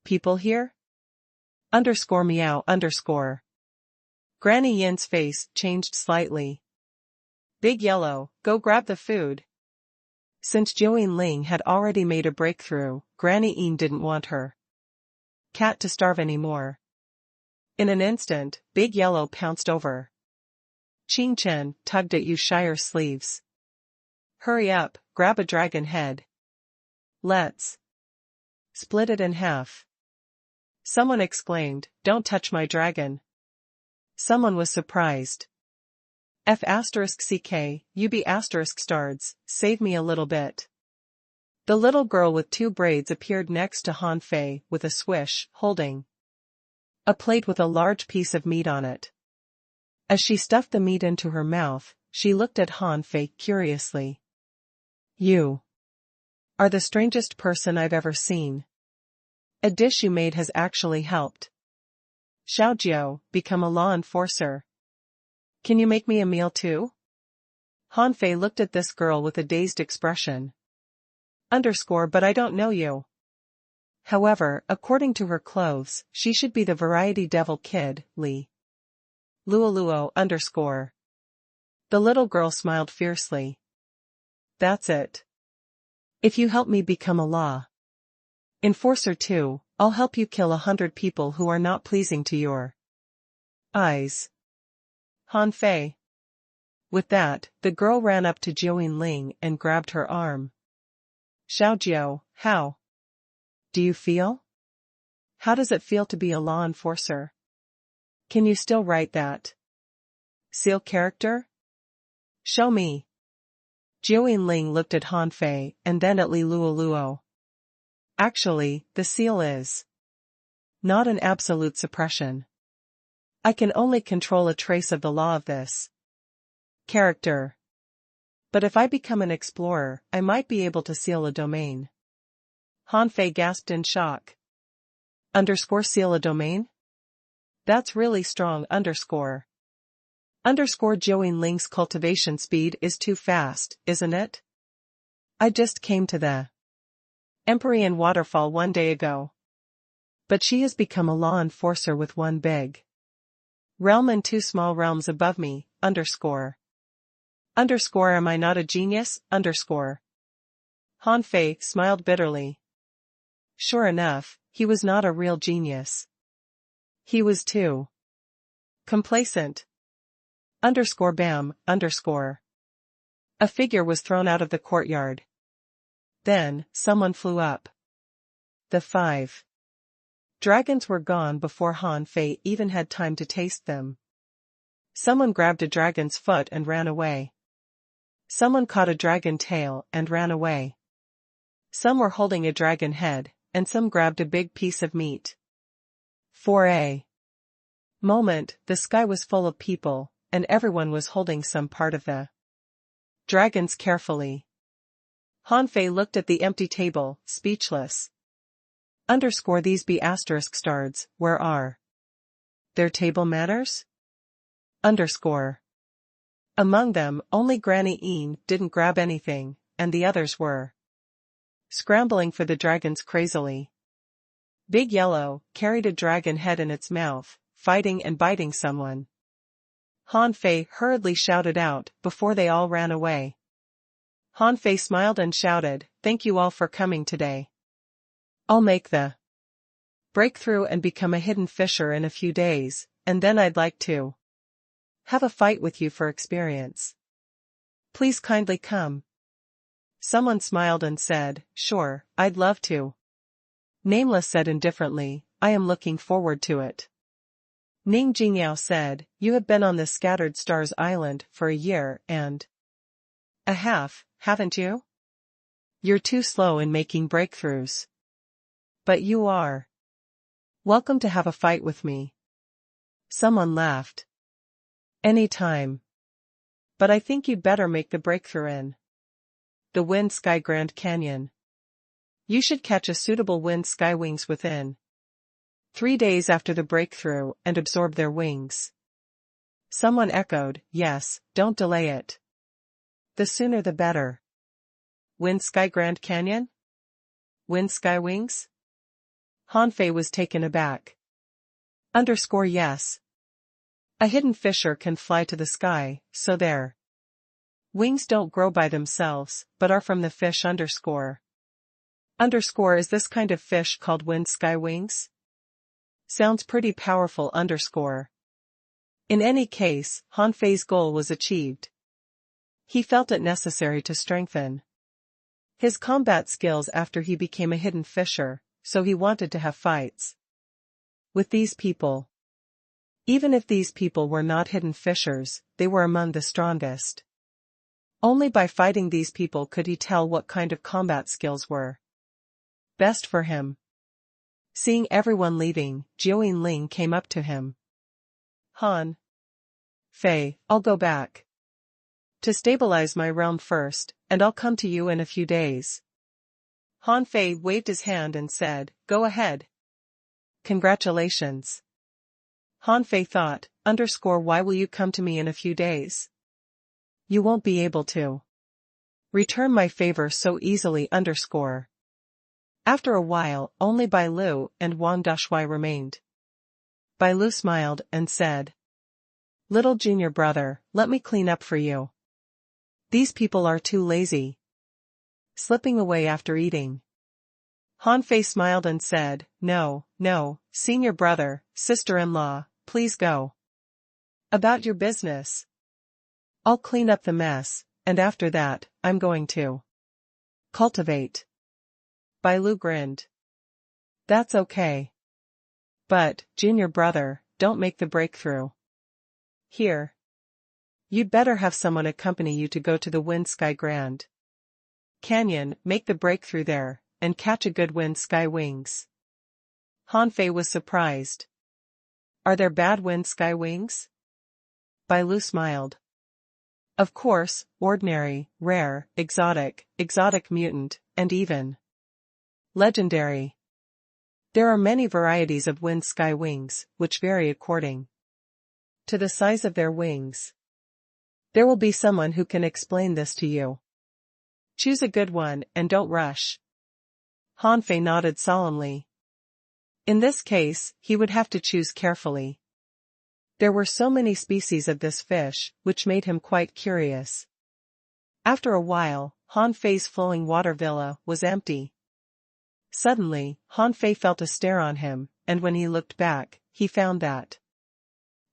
people here? Meow. Granny Yin's face changed slightly. "Big Yellow, go grab the food." Since Jiuyin Ling had already made a breakthrough, Granny Yin didn't want her cat to starve anymore. In an instant, Big Yellow pounced over Qing Chen, tugged at Yu Shire's sleeves. "Hurry up, grab a dragon head. Let's split it in half." Someone exclaimed, "Don't touch my dragon." Someone was surprised. F*CK, UB*stards, save me a little bit. The little girl with 2 braids appeared next to Han Fei with a swish, holding a plate with a large piece of meat on it. As she stuffed the meat into her mouth, she looked at Han Fei curiously. "You are the strangest person I've ever seen. A dish you made has actually helped. Xiaojiu, become a law enforcer. Can you make me a meal too?" Han Fei looked at this girl with a dazed expression. But I don't know you. However, according to her clothes, she should be the variety devil kid, Li. Luoluo. The little girl smiled fiercely. "That's it. If you help me become a law enforcer too, I'll help you kill 100 people who are not pleasing to your eyes." Han Fei. With that, the girl ran up to Jiu Ling and grabbed her arm. Xiaojiu, how do you feel? How does it feel to be a law enforcer? Can you still write that seal character? Show me. Jiu Ling looked at Han Fei and then at Li Luoluo. Actually, the seal is not an absolute suppression. I can only control a trace of the law of this character. But if I become an explorer, I might be able to seal a domain. Han Fei gasped in shock. Seal a domain? That's really strong. Jiu Ling's cultivation speed is too fast, isn't it? I just came to the Empyrean waterfall one day ago. But she has become a law enforcer with one big realm and two small realms above me, Am I not a genius, Han Fei smiled bitterly. Sure enough, he was not a real genius. He was too complacent. Bam, A figure was thrown out of the courtyard. Then, someone flew up. The 5 dragons were gone before Han Fei even had time to taste them. Someone grabbed a dragon's foot and ran away. Someone caught a dragon tail and ran away. Some were holding a dragon head, and some grabbed a big piece of meat. For a moment, the sky was full of people, and everyone was holding some part of the dragons carefully. Han Fei looked at the empty table, speechless. These be asterisk stards, where are their table manners? Among them, only Granny Een didn't grab anything, and the others were scrambling for the dragons crazily. Big Yellow carried a dragon head in its mouth, fighting and biting someone. Han Fei hurriedly shouted out before they all ran away. Han Fei smiled and shouted, "Thank you all for coming today. I'll make the breakthrough and become a hidden fisher in a few days, and then I'd like to have a fight with you for experience. Please kindly come." Someone smiled and said, "Sure, I'd love to." Nameless said indifferently, "I am looking forward to it." Ning Jingyao said, "You have been on this Scattered Stars Island for a year and a half, haven't you? You're too slow in making breakthroughs. But you are welcome to have a fight with me." Someone laughed. "Any time. But I think you'd better make the breakthrough in the Wind Sky Grand Canyon. You should catch a suitable Wind Sky wings within 3 days after the breakthrough and absorb their wings." Someone echoed, "Yes, don't delay it. The sooner the better." Wind Sky Grand Canyon? Wind Sky wings? Han Fei was taken aback. Yes. A hidden fisher can fly to the sky, so their wings don't grow by themselves, but are from the fish. Is this kind of fish called Wind Sky wings? Sounds pretty powerful. In any case, Han Fei's goal was achieved. He felt it necessary to strengthen his combat skills after he became a hidden fisher, so he wanted to have fights with these people. Even if these people were not hidden fishers, they were among the strongest. Only by fighting these people could he tell what kind of combat skills were best for him. Seeing everyone leaving, Jiu Ling came up to him. "Han Fei, I'll go back to stabilize my realm first, and I'll come to you in a few days." Han Fei waved his hand and said, "Go ahead. Congratulations." Han Fei thought, "Why will you come to me in a few days? You won't be able to return my favor so easily. After a while, only Bai Lu and Wang Dashui remained. Bai Lu smiled and said, "Little junior brother, let me clean up for you. These people are too lazy." Slipping away after eating. Han Fei smiled and said, No, senior brother, sister-in-law, please go. About your business. I'll clean up the mess, and after that, I'm going to cultivate. Bailu grinned. That's okay. But, junior brother, don't make the breakthrough. Here. You'd better have someone accompany you to go to the Wind Sky Grand Canyon, make the breakthrough there, and catch a good wind sky wings. Hanfei was surprised. Are there bad wind sky wings? Bailu smiled. Of course, ordinary, rare, exotic mutant, and even legendary. There are many varieties of wind sky wings, which vary according to the size of their wings. There will be someone who can explain this to you. Choose a good one and don't rush. Hanfei nodded solemnly. In this case, he would have to choose carefully. There were so many species of this fish, which made him quite curious. After a while, Hanfei's flowing water villa was empty. Suddenly, Hanfei felt a stare on him, and when he looked back, he found that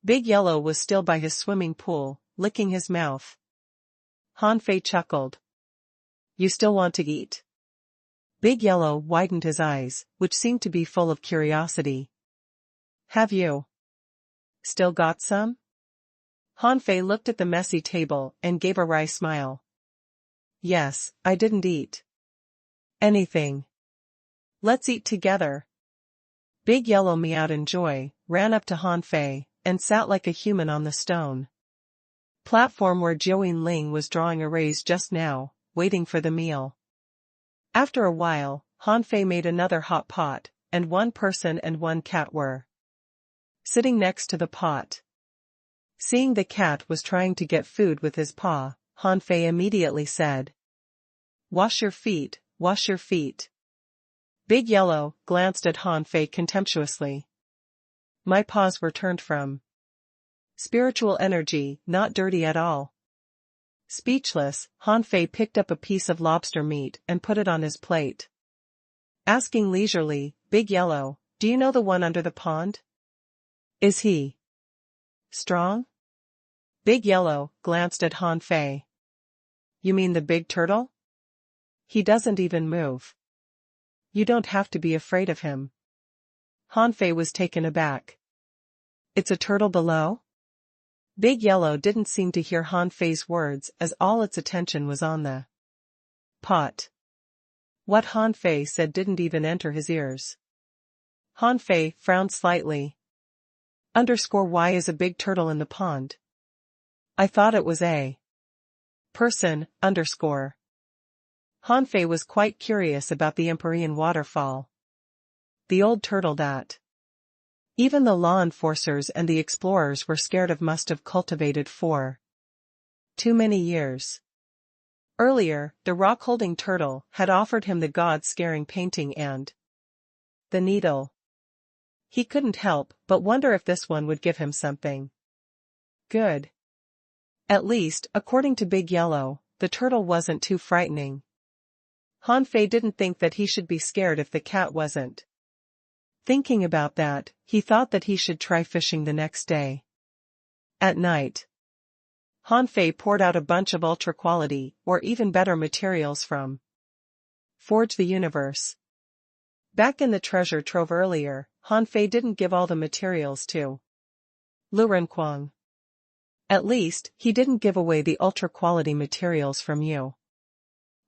Big Yellow was still by his swimming pool, licking his mouth. Hanfei chuckled. You still want to eat? Big Yellow widened his eyes, which seemed to be full of curiosity. Have you still got some? Hanfei looked at the messy table and gave a wry smile. Yes, I didn't eat anything. Let's eat together. Big Yellow meowed in joy, ran up to Hanfei, and sat like a human on the stone platform where Joey Ling was drawing arrays just now, waiting for the meal. After a while, Hanfei made another hot pot, and one person and one cat were sitting next to the pot. Seeing the cat was trying to get food with his paw, Hanfei immediately said, Wash your feet, wash your feet. Big Yellow glanced at Hanfei contemptuously. My paws were turned from spiritual energy, not dirty at all. Speechless, Hanfei picked up a piece of lobster meat and put it on his plate. Asking leisurely, Big Yellow, do you know the one under the pond? Is he strong? Big Yellow glanced at Hanfei. You mean the big turtle? He doesn't even move. You don't have to be afraid of him. Hanfei was taken aback. It's a turtle below? Big Yellow didn't seem to hear Hanfei's words as all its attention was on the pot. What Hanfei said didn't even enter his ears. Hanfei frowned slightly. Why is a big turtle in the pond? I thought it was a person, Hanfei was quite curious about the Empyrean waterfall. The old turtle that even the law enforcers and the explorers were scared of must have cultivated for too many years. Earlier, the rock-holding turtle had offered him the god-scaring painting and the needle. He couldn't help but wonder if this one would give him something good. At least, according to Big Yellow, the turtle wasn't too frightening. Hanfei didn't think that he should be scared if the cat wasn't. Thinking about that, he thought that he should try fishing the next day. At night, Hanfei poured out a bunch of ultra-quality, or even better materials from Forge the Universe. Back in the treasure trove earlier, Hanfei didn't give all the materials to Lu Renquang. At least, he didn't give away the ultra-quality materials from Yu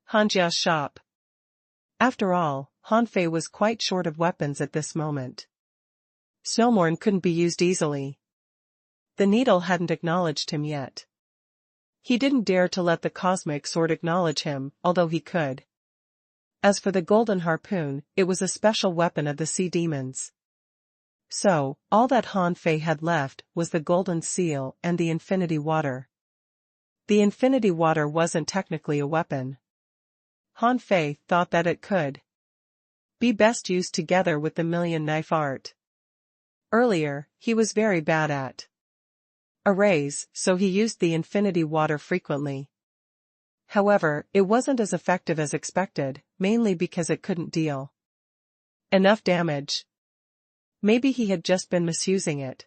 Hanjia's shop. After all, Hanfei was quite short of weapons at this moment. Snowmorn couldn't be used easily. The needle hadn't acknowledged him yet. He didn't dare to let the cosmic sword acknowledge him, although he could. As for the golden harpoon, it was a special weapon of the sea demons. So, all that Hanfei had left was the golden seal and the infinity water. The infinity water wasn't technically a weapon. Hanfei thought that it could be best used together with the million knife art. Earlier, he was very bad at arrays, so he used the infinity water frequently. However, it wasn't as effective as expected, mainly because it couldn't deal enough damage. Maybe he had just been misusing it.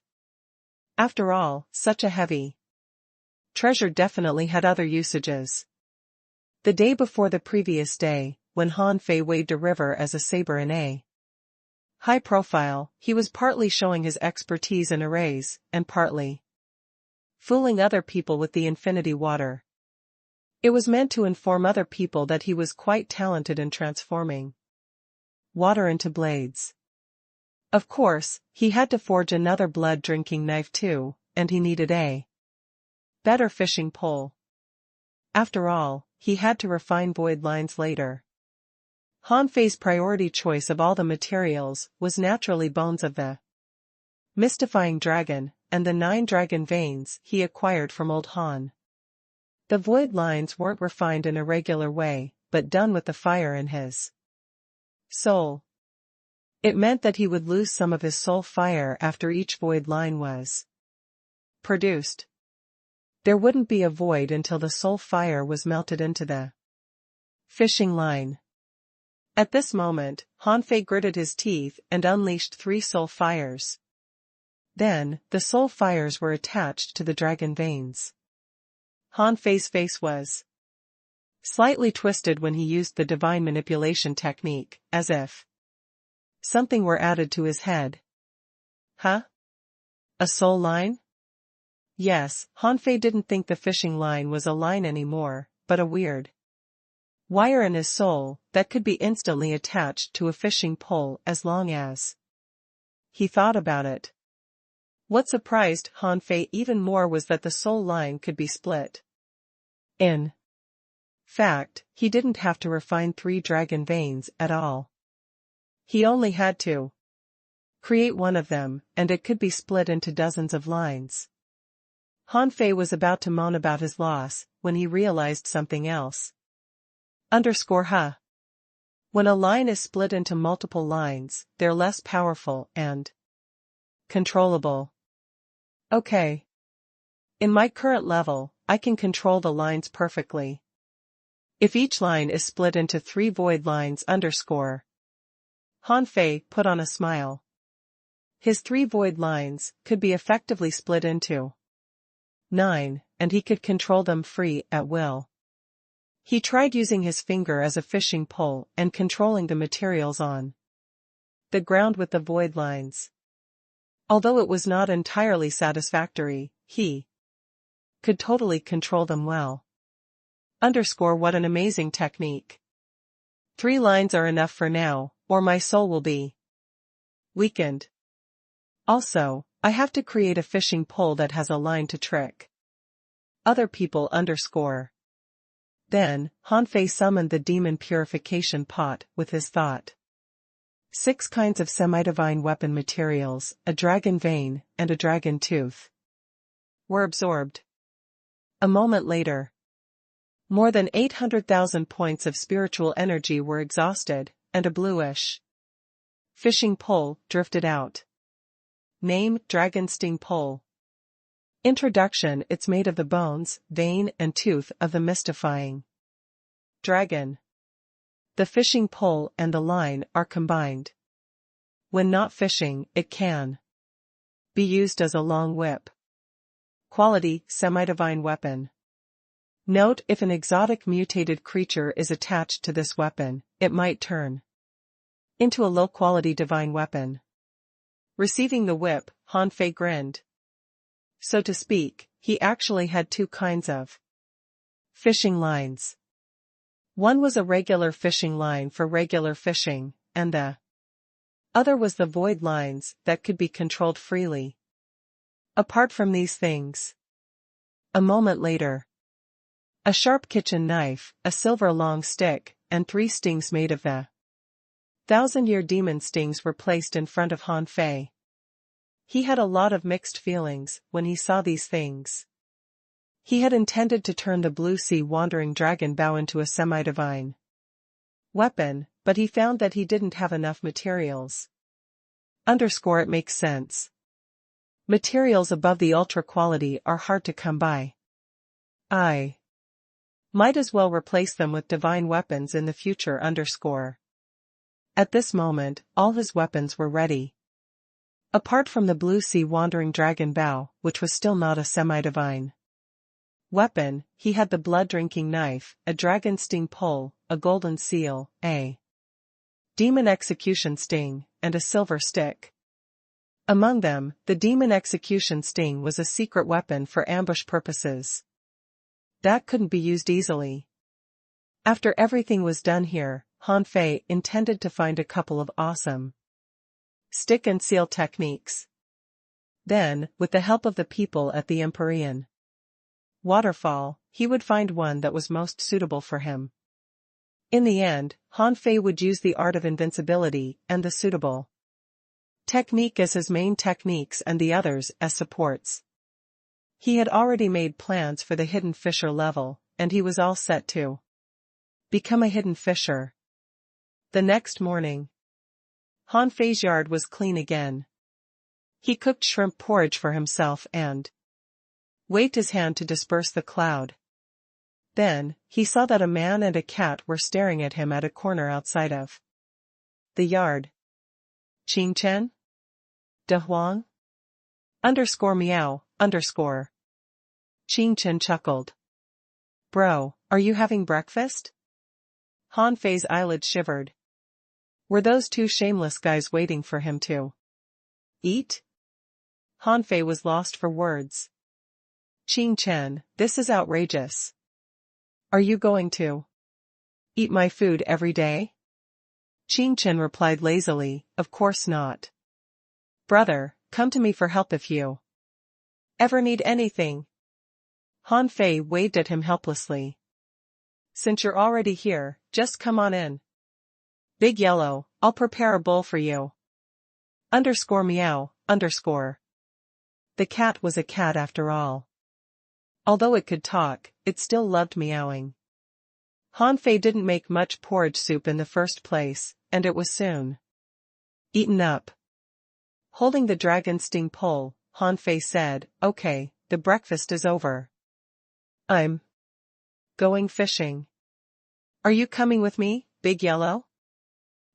After all, such a heavy treasure definitely had other usages. The day before the previous day, when Han Fei waved a river as a saber in a high profile, he was partly showing his expertise in arrays, and partly fooling other people with the infinity water. It was meant to inform other people that he was quite talented in transforming water into blades. Of course, he had to forge another blood-drinking knife too, and he needed a better fishing pole. After all, he had to refine void lines later. Han Fei's priority choice of all the materials was naturally bones of the mystifying dragon, and the 9 dragon veins he acquired from old Han. The void lines weren't refined in a regular way, but done with the fire in his soul. It meant that he would lose some of his soul fire after each void line was produced. There wouldn't be a void until the soul fire was melted into the fishing line. At this moment, Han Fei gritted his teeth and unleashed 3 soul fires. Then, the soul fires were attached to the dragon veins. Han Fei's face was slightly twisted when he used the divine manipulation technique, as if something were added to his head. Huh? A soul line? Yes, Han Fei didn't think the fishing line was a line anymore, but a weird wire in his soul that could be instantly attached to a fishing pole as long as he thought about it. What surprised Han Fei even more was that the soul line could be split. In fact, he didn't have to refine 3 dragon veins at all. He only had to create one of them, and it could be split into dozens of lines. Han Fei was about to moan about his loss, when he realized something else. Huh. When a line is split into multiple lines, they're less powerful and controllable. Okay. In my current level, I can control the lines perfectly. If each line is split into 3 void lines Han Fei put on a smile. His 3 void lines could be effectively split into 9, and he could control them free at will. He tried using his finger as a fishing pole and controlling the materials on the ground with the void lines. Although it was not entirely satisfactory, he could totally control them well. What an amazing technique. 3 lines are enough for now, or my soul will be weakened. Also, I have to create a fishing pole that has a line to trick other people. Then, Han Fei summoned the demon purification pot with his thought. 6 kinds of semi-divine weapon materials, a dragon vein, and a dragon tooth were absorbed. A moment later, more than 800,000 points of spiritual energy were exhausted, and a bluish fishing pole drifted out. Name: Dragon Sting Pole. Introduction: It's made of the bones, vein, and tooth of the mystifying dragon. The fishing pole and the line are combined. When not fishing, it can be used as a long whip. Quality: semi-divine weapon. Note: if an exotic mutated creature is attached to this weapon, it might turn into a low-quality divine weapon. Receiving the whip, Han Fei grinned. So to speak, he actually had 2 kinds of fishing lines. One was a regular fishing line for regular fishing, and the other was the void lines that could be controlled freely. Apart from these things. A moment later, a sharp kitchen knife, a silver long stick, and 3 stings made of the 1,000-year demon stings were placed in front of Han Fei. He had a lot of mixed feelings when he saw these things. He had intended to turn the blue sea wandering dragon bow into a semi-divine weapon, but he found that he didn't have enough materials. It makes sense. Materials above the ultra quality are hard to come by. I might as well replace them with divine weapons in the future. At this moment, all his weapons were ready. Apart from the blue sea wandering dragon bow, which was still not a semi-divine weapon, he had the blood-drinking knife, a dragon sting pole, a golden seal, a demon execution sting, and a silver stick. Among them, the demon execution sting was a secret weapon for ambush purposes. That couldn't be used easily. After everything was done here, Han Fei intended to find a couple of awesome stick and seal techniques. Then, with the help of the people at the Empyrean waterfall, he would find one that was most suitable for him. In the end, Han Fei would use the art of invincibility and the suitable technique as his main techniques and the others as supports. He had already made plans for the hidden fisher level, and he was all set to become a hidden fisher. The next morning, Han Fei's yard was clean again. He cooked shrimp porridge for himself and waved his hand to disperse the cloud. Then, he saw that a man and a cat were staring at him at a corner outside of the yard. Qing Chen? De Huang? _meow, _. Qing Chen chuckled. Bro, are you having breakfast? Han Fei's eyelids shivered. Were those two shameless guys waiting for him to eat? Han Fei was lost for words. Qing Chen, this is outrageous. Are you going to eat my food every day? Qing Chen replied lazily, of course not. Brother, come to me for help if you ever need anything. Han Fei waved at him helplessly. Since you're already here, just come on in. Big Yellow, I'll prepare a bowl for you. _meow, _. The cat was a cat after all. Although it could talk, it still loved meowing. Han Fei didn't make much porridge soup in the first place, and it was soon eaten up. Holding the dragon sting pole, Han Fei said, okay, the breakfast is over. I'm going fishing. Are you coming with me, Big Yellow?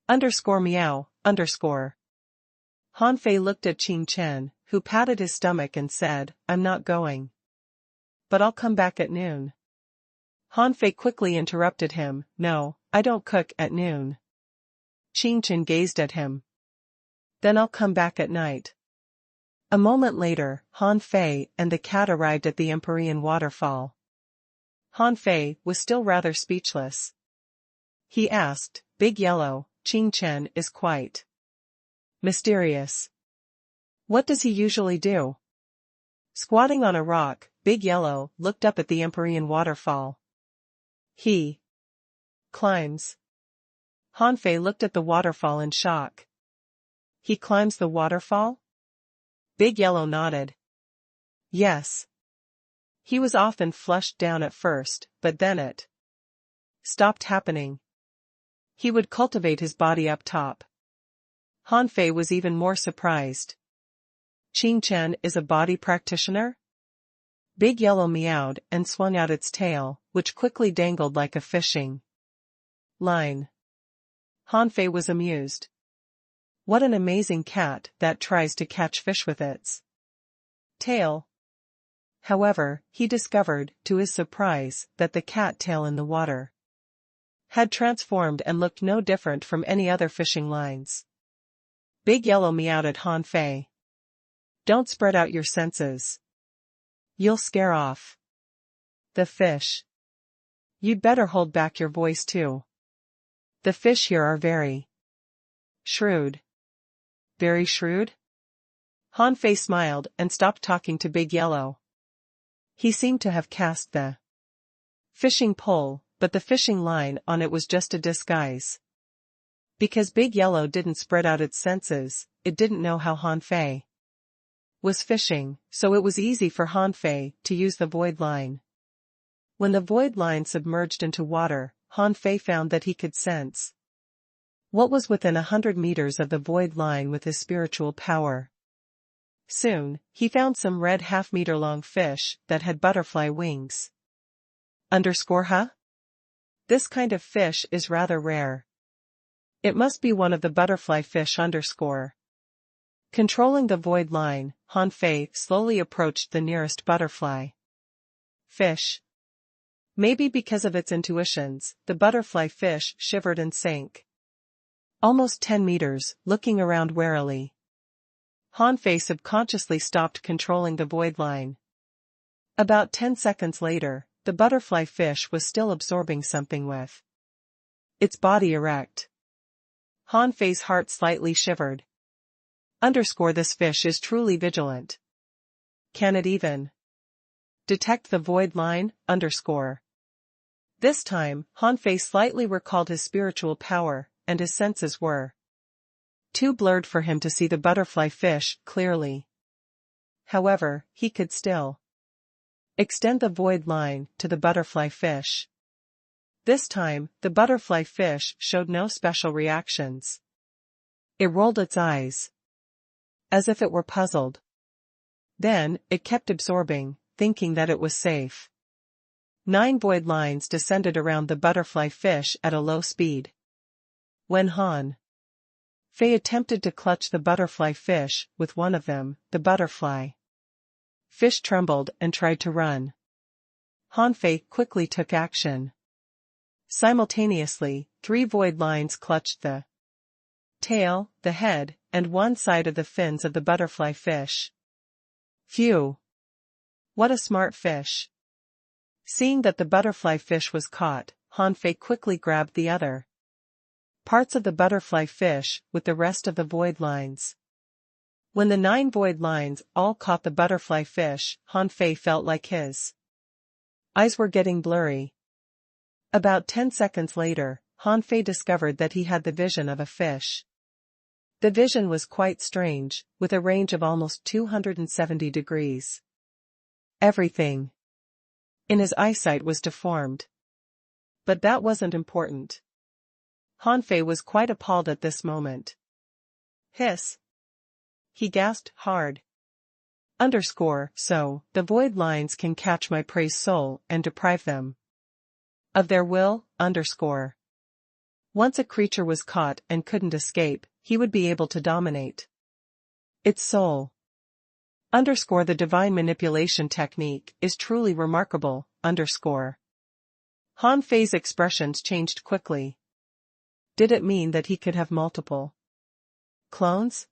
_meow, _. Han Fei looked at Qing Chen, who patted his stomach and said, I'm not going. But I'll come back at noon. Han Fei quickly interrupted him, no, I don't cook at noon. Qing Chen gazed at him. Then I'll come back at night. A moment later, Han Fei and the cat arrived at the Empyrean waterfall. Han Fei was still rather speechless. He asked, Big Yellow, Qing Chen is quite mysterious. What does he usually do? Squatting on a rock, Big Yellow looked up at the Empyrean waterfall. He climbs. Han Fei looked at the waterfall in shock. He climbs the waterfall? Big Yellow nodded. Yes. He was often flushed down at first, but then it stopped happening. He would cultivate his body up top. Han Fei was even more surprised. Qing Chen is a body practitioner? Big Yellow meowed and swung out its tail, which quickly dangled like a fishing line. Han Fei was amused. What an amazing cat that tries to catch fish with its tail. However, he discovered, to his surprise, that the cat tail in the water had transformed and looked no different from any other fishing lines. Big Yellow meowed at Han Fei. Don't spread out your senses. You'll scare off the fish. You'd better hold back your voice too. The fish here are very shrewd. Very shrewd? Han Fei smiled and stopped talking to Big Yellow. He seemed to have cast the fishing pole, but the fishing line on it was just a disguise. Because Big Yellow didn't spread out its senses, it didn't know how Han Fei was fishing, so it was easy for Han Fei to use the void line. When the void line submerged into water, Han Fei found that he could sense what was within 100 meters of the void line with his spiritual power. Soon, he found some red half-meter-long fish that had butterfly wings. Huh? This kind of fish is rather rare. It must be one of the butterfly fish . Controlling the void line, Han Fei slowly approached the nearest butterfly. Fish. Maybe because of its intuitions, the butterfly fish shivered and sank. Almost 10 meters, looking around warily. Han Fei subconsciously stopped controlling the void line. About 10 seconds later, the butterfly fish was still absorbing something with its body erect. Han Fei's heart slightly shivered. This fish is truly vigilant. Can it even detect the void line? This time, Han Fei slightly recalled his spiritual power, and his senses were too blurred for him to see the butterfly fish clearly. However, he could still extend the void line to the butterfly fish. This time, the butterfly fish showed no special reactions. It rolled its eyes, as if it were puzzled. Then, it kept absorbing, thinking that it was safe. 9 void lines descended around the butterfly fish at a low speed. When Han Fei attempted to clutch the butterfly fish with one of them, the butterfly fish trembled and tried to run. Han Fei quickly took action. Simultaneously, 3 void lines clutched the tail, the head, and one side of the fins of the butterfly fish. Phew! What a smart fish! Seeing that the butterfly fish was caught, Han Fei quickly grabbed the other parts of the butterfly fish with the rest of the void lines. When the 9 void lines all caught the butterfly fish, Han Fei felt like his eyes were getting blurry. About 10 seconds later, Han Fei discovered that he had the vision of a fish. The vision was quite strange, with a range of almost 270 degrees. Everything in his eyesight was deformed. But that wasn't important. Han Fei was quite appalled at this moment. Hiss! He gasped hard. So, the void lines can catch my prey's soul and deprive them of their will, Once a creature was caught and couldn't escape, he would be able to dominate its soul. The divine manipulation technique is truly remarkable, Han Fei's expressions changed quickly. Did it mean that he could have multiple clones?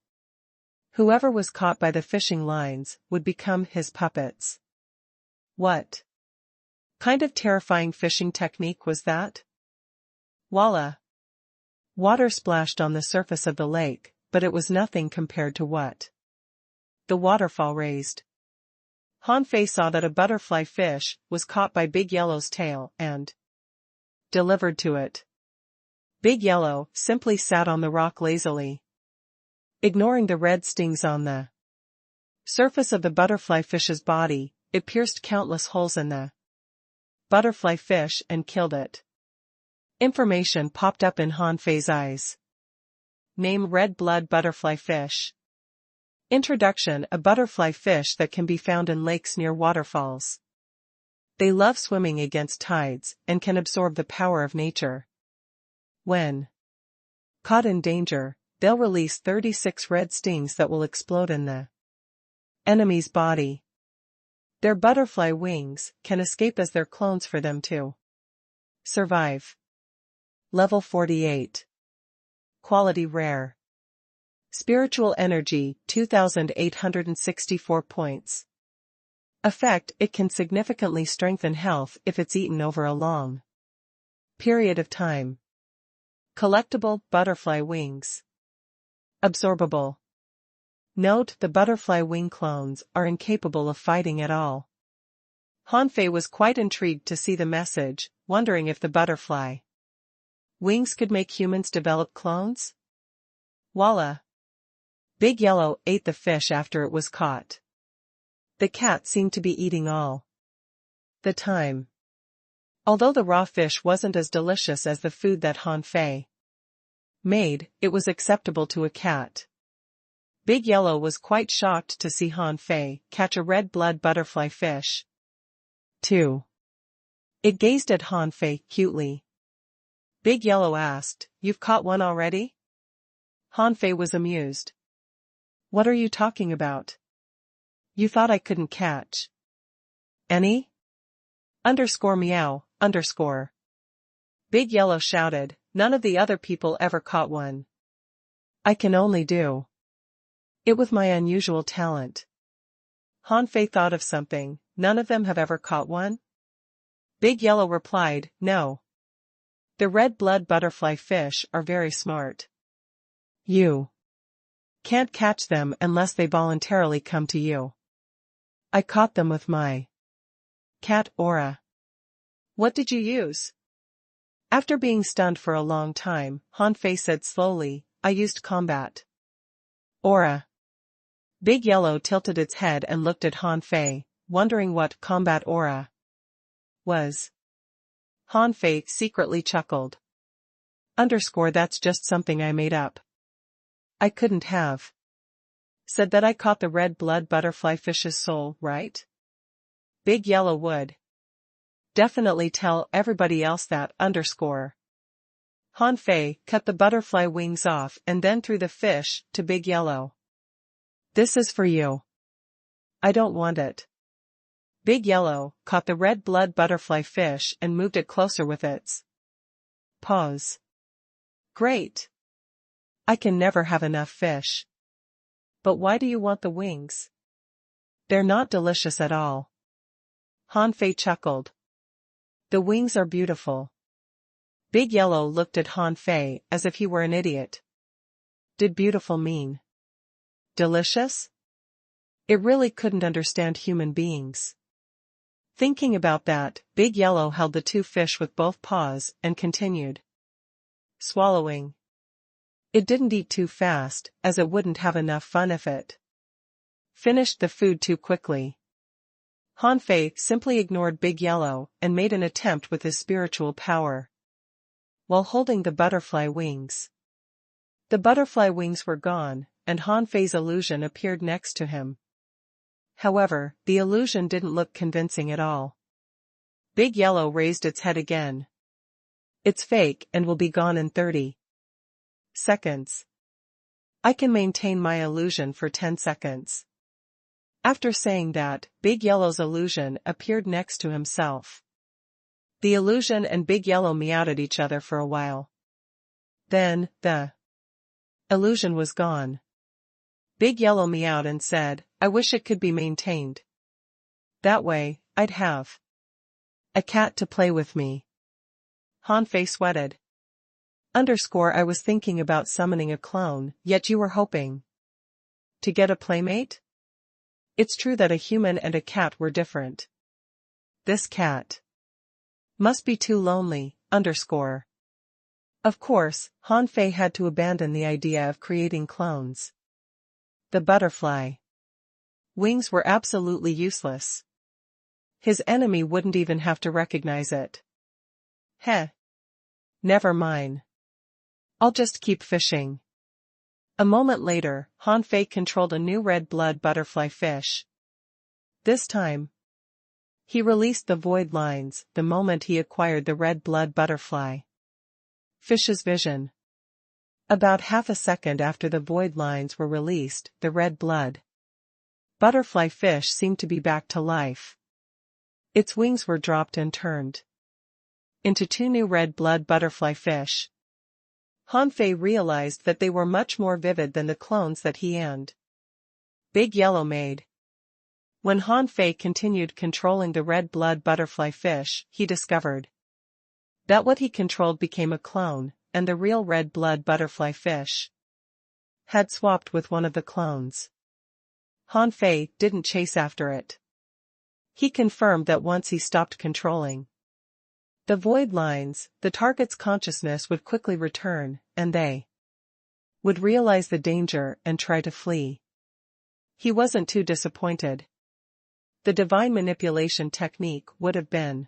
Whoever was caught by the fishing lines would become his puppets. What kind of terrifying fishing technique was that? Voila! Water splashed on the surface of the lake, but it was nothing compared to what the waterfall raised. Han Fei saw that a butterfly fish was caught by Big Yellow's tail and delivered to it. Big Yellow simply sat on the rock lazily, ignoring the red stings on the surface of the butterfly fish's body. It pierced countless holes in the butterfly fish and killed it. Information popped up in Han Fei's eyes. Name: red blood butterfly fish. Introduction: a butterfly fish that can be found in lakes near waterfalls. They love swimming against tides and can absorb the power of nature. When caught in danger, they'll release 36 red stings that will explode in the enemy's body. Their butterfly wings can escape as their clones for them to survive. Level 48. Quality rare. Spiritual energy, 2,864 points. Effect: it can significantly strengthen health if it's eaten over a long period of time. Collectible: butterfly wings. Absorbable. Note: the butterfly wing clones are incapable of fighting at all. Han Fei was quite intrigued to see the message, wondering if the butterfly wings could make humans develop clones? Voila! Big Yellow ate the fish after it was caught. The cat seemed to be eating all the time. Although the raw fish wasn't as delicious as the food that Han Fei made, it was acceptable to a cat. Big Yellow was quite shocked to see Han Fei catch a red blood butterfly fish. 2. It gazed at Han Fei cutely. Big Yellow asked, "You've caught one already?" Han Fei was amused. What are you talking about? You thought I couldn't catch any? Meow. Big Yellow shouted, none of the other people ever caught one. I can only do it with my unusual talent. Han Fei thought of something, none of them have ever caught one? Big Yellow replied, no. The red blood butterfly fish are very smart. You can't catch them unless they voluntarily come to you. I caught them with my cat aura. What did you use? After being stunned for a long time, Han Fei said slowly, I used combat aura. Big Yellow tilted its head and looked at Han Fei, wondering what combat aura was. Han Fei secretly chuckled. That's just something I made up. I couldn't have said that I caught the red blood butterfly fish's soul, right? Big Yellow would definitely tell everybody else that. Han Fei cut the butterfly wings off and then threw the fish to Big Yellow. This is for you. I don't want it. Big Yellow caught the red blood butterfly fish and moved it closer with its paws. Great. I can never have enough fish. But why do you want the wings? They're not delicious at all. Han Fei chuckled. The wings are beautiful. Big Yellow looked at Han Fei as if he were an idiot. Did beautiful mean delicious? It really couldn't understand human beings. Thinking about that, Big Yellow held the two fish with both paws and continued swallowing. It didn't eat too fast, as it wouldn't have enough fun if it finished the food too quickly. Han Fei simply ignored Big Yellow and made an attempt with his spiritual power while holding the butterfly wings. The butterfly wings were gone, and Han Fei's illusion appeared next to him. However, the illusion didn't look convincing at all. Big Yellow raised its head again. It's fake and will be gone in 30 seconds. I can maintain my illusion for 10 seconds. After saying that, Big Yellow's illusion appeared next to himself. The illusion and Big Yellow meowed at each other for a while. Then, the illusion was gone. Big Yellow meowed and said, I wish it could be maintained. That way, I'd have a cat to play with me. Han Fei sweated. I was thinking about summoning a clone, yet you were hoping to get a playmate? It's true that a human and a cat were different. This cat must be too lonely. Of course, Han Fei had to abandon the idea of creating clones. The butterfly wings were absolutely useless. His enemy wouldn't even have to recognize it. Heh. Never mind. I'll just keep fishing. A moment later, Han Fei controlled a new red blood butterfly fish. This time, he released the void lines the moment he acquired the red blood butterfly fish's vision. About half a second after the void lines were released, the red blood butterfly fish seemed to be back to life. Its wings were dropped and turned into two new red blood butterfly fish. Han Fei realized that they were much more vivid than the clones that he and Big Yellow made. When Han Fei continued controlling the red blood butterfly fish, he discovered that what he controlled became a clone, and the real red blood butterfly fish had swapped with one of the clones. Han Fei didn't chase after it. He confirmed that once he stopped controlling the void lines, the target's consciousness would quickly return, and they would realize the danger and try to flee. He wasn't too disappointed. The divine manipulation technique would have been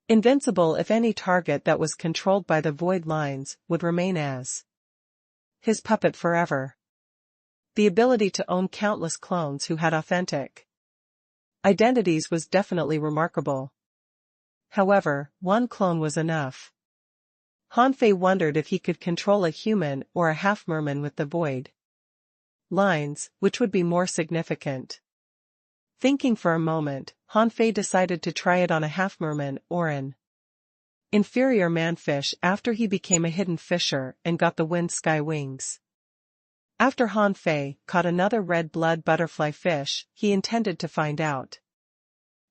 invincible if any target that was controlled by the void lines would remain as his puppet forever. The ability to own countless clones who had authentic identities was definitely remarkable. However, one clone was enough. Han Fei wondered if he could control a human or a half-merman with the void lines, which would be more significant. Thinking for a moment, Han Fei decided to try it on a half-merman or an inferior manfish after he became a hidden fisher and got the wind sky wings. After Han Fei caught another red blood butterfly fish, he intended to find out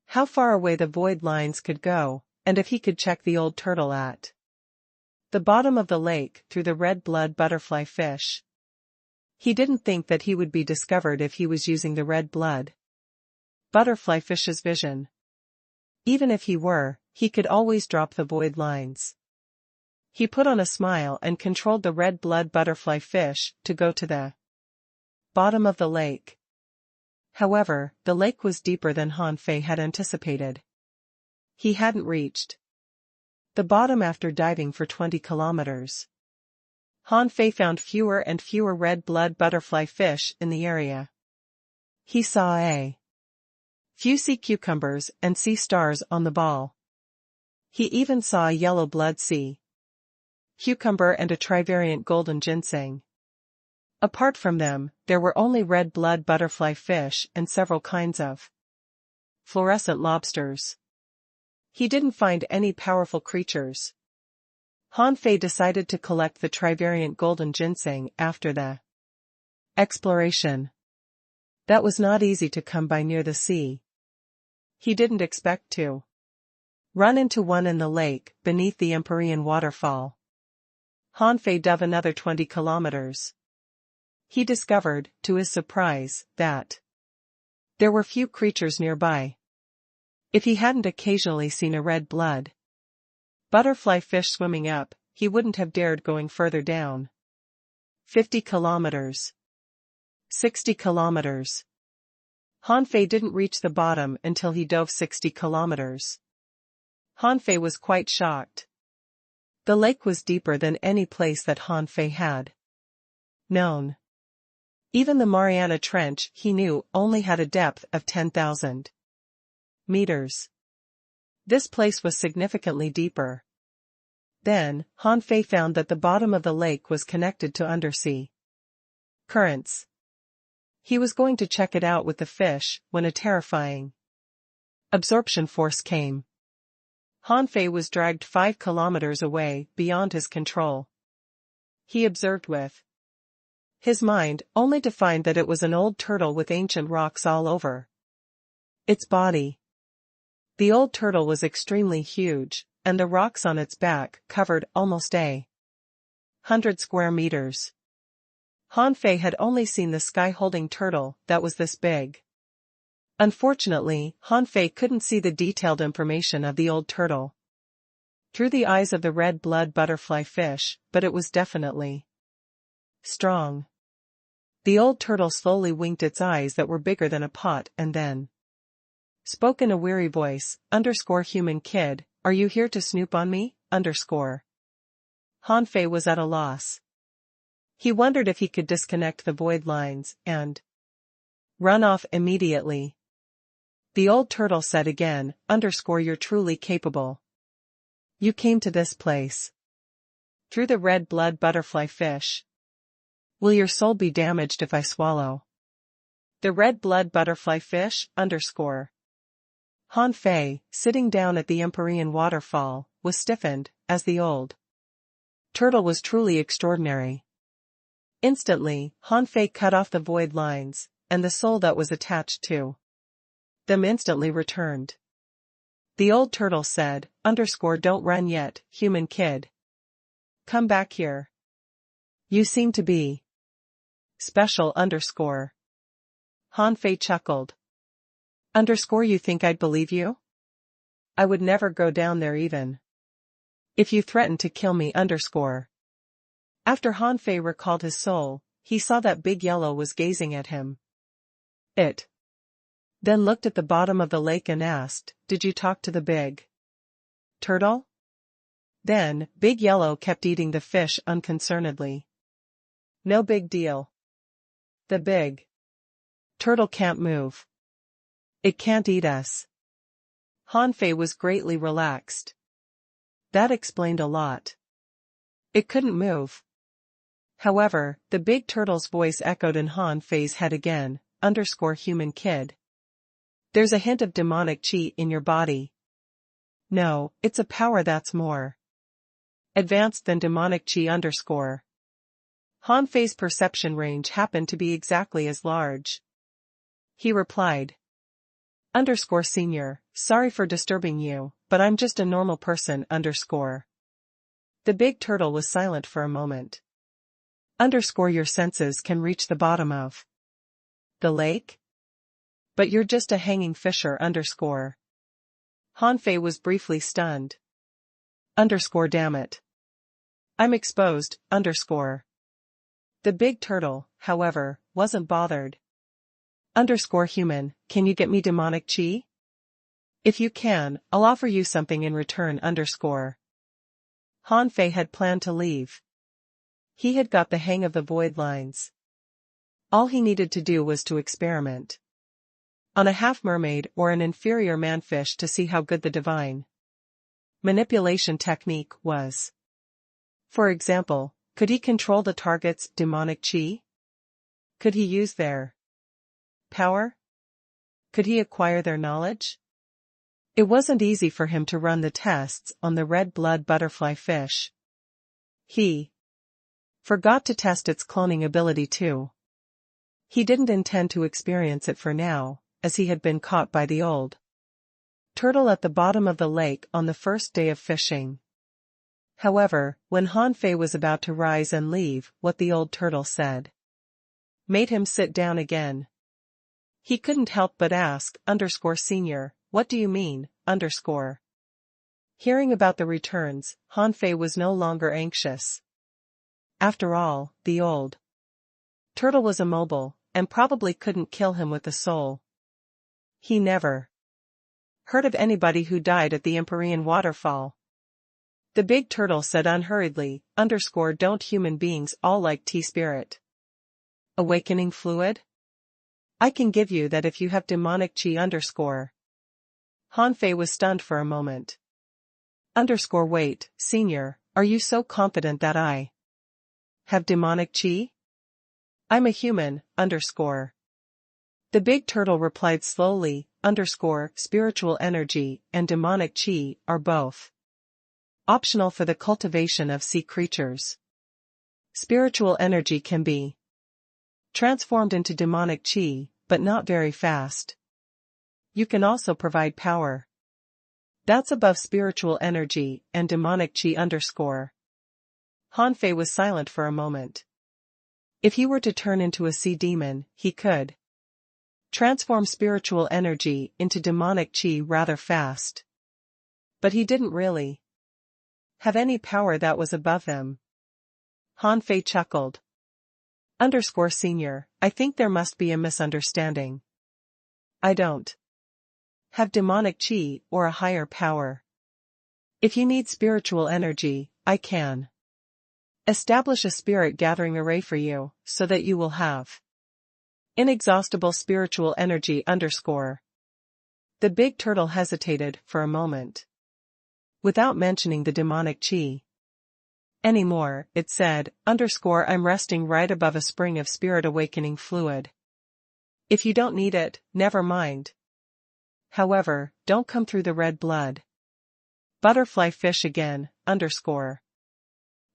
how far away the void lines could go, and if he could check the old turtle at the bottom of the lake through the red blood butterfly fish. He didn't think that he would be discovered if he was using the red blood butterfly fish's vision. Even if he were, he could always drop the void lines. He put on a smile and controlled the red blood butterfly fish to go to the bottom of the lake. However, the lake was deeper than Han Fei had anticipated. He hadn't reached the bottom after diving for 20 kilometers. Han Fei found fewer and fewer red blood butterfly fish in the area. He saw a few sea cucumbers and sea stars on the ball. He even saw a yellow blood sea cucumber and a trivariant golden ginseng. Apart from them, there were only red blood butterfly fish and several kinds of fluorescent lobsters. He didn't find any powerful creatures. Han Fei decided to collect the trivariant golden ginseng after the exploration. That was not easy to come by near the sea. He didn't expect to run into one in the lake beneath the Empyrean waterfall. Han Fei dove another 20 kilometers. He discovered, to his surprise, that there were few creatures nearby. If he hadn't occasionally seen a red blood butterfly fish swimming up, he wouldn't have dared going further down. 50 kilometers. 60 kilometers. Han Fei didn't reach the bottom until he dove 60 kilometers. Han Fei was quite shocked. The lake was deeper than any place that Han Fei had known. Even the Mariana Trench, he knew, only had a depth of 10,000 meters. This place was significantly deeper. Then, Han Fei found that the bottom of the lake was connected to undersea currents. He was going to check it out with the fish when a terrifying absorption force came. Han Fei was dragged 5 kilometers away, beyond his control. He observed with his mind, only to find that it was an old turtle with ancient rocks all over its body. The old turtle was extremely huge, and the rocks on its back covered almost 100 square meters. Han Fei had only seen the sky-holding turtle that was this big. Unfortunately, Han Fei couldn't see the detailed information of the old turtle through the eyes of the red blood butterfly fish, but it was definitely strong. The old turtle slowly winked its eyes that were bigger than a pot and then spoke in a weary voice, "Human kid, are you here to snoop on me? Han Fei was at a loss. He wondered if he could disconnect the void lines and run off immediately. The old turtle said again, "You're truly capable. You came to this place through the red blood butterfly fish. Will your soul be damaged if I swallow the red blood butterfly fish? Han Fei, sitting down at the Empyrean waterfall, was stiffened, as the old turtle was truly extraordinary. Instantly, Han Fei cut off the void lines, and the soul that was attached to them instantly returned. The old turtle said, "Don't run yet, human kid. Come back here. You seem to be special. Han Fei chuckled. You think I'd believe you? I would never go down there even if you threatened to kill me. After Han Fei recalled his soul, he saw that Big Yellow was gazing at him. It then looked at the bottom of the lake and asked, "Did you talk to the big turtle?" Then, Big Yellow kept eating the fish unconcernedly. "No big deal. The big turtle can't move. It can't eat us." Han Fei was greatly relaxed. That explained a lot. It couldn't move. However, the big turtle's voice echoed in Han Fei's head again, _human kid. There's a hint of demonic chi in your body. No, it's a power that's more advanced than demonic chi _. Han Fei's perception range happened to be exactly as large. He replied, Senior, sorry for disturbing you, but I'm just a normal person _. The big turtle was silent for a moment. Your senses can reach the bottom of the lake? But you're just a hanging fisher _. Han Fei was briefly stunned. Damn it. I'm exposed _. The big turtle, however, wasn't bothered. Human, can you get me demonic chi? If you can, I'll offer you something in return _. Han Fei had planned to leave. He had got the hang of the void lines. All he needed to do was to experiment on a half-mermaid or an inferior manfish to see how good the divine manipulation technique was. For example, could he control the target's demonic chi? Could he use their power? Could he acquire their knowledge? It wasn't easy for him to run the tests on the red blood butterfly fish. He forgot to test its cloning ability too. He didn't intend to experience it for now, as he had been caught by the old turtle at the bottom of the lake on the first day of fishing. However, when Han Fei was about to rise and leave, what the old turtle said made him sit down again. He couldn't help but ask, Senior, what do you mean, _? Hearing about the returns, Han Fei was no longer anxious. After all, the old turtle was immobile, and probably couldn't kill him with a soul. He never heard of anybody who died at the Empyrean waterfall. The big turtle said unhurriedly, Don't human beings all like tea spirit awakening fluid? I can give you that if you have demonic chi _. Han Fei was stunned for a moment. Wait, Senior, are you so confident that I have demonic chi? I'm a human _. The big turtle replied slowly, Spiritual energy and demonic chi are both optional for the cultivation of sea creatures. Spiritual energy can be transformed into demonic chi, but not very fast. You can also provide power that's above spiritual energy and demonic chi _. Han Fei was silent for a moment. If he were to turn into a sea demon, he could transform spiritual energy into demonic chi rather fast. But he didn't really have any power that was above them. Han Fei chuckled. Senior, I think there must be a misunderstanding. I don't have demonic chi or a higher power. If you need spiritual energy, I can establish a spirit gathering array for you, so that you will have inexhaustible spiritual energy _. The big turtle hesitated for a moment. Without mentioning the demonic chi anymore, it said, I'm resting right above a spring of spirit awakening fluid. If you don't need it, never mind. However, don't come through the red blood butterfly fish again _.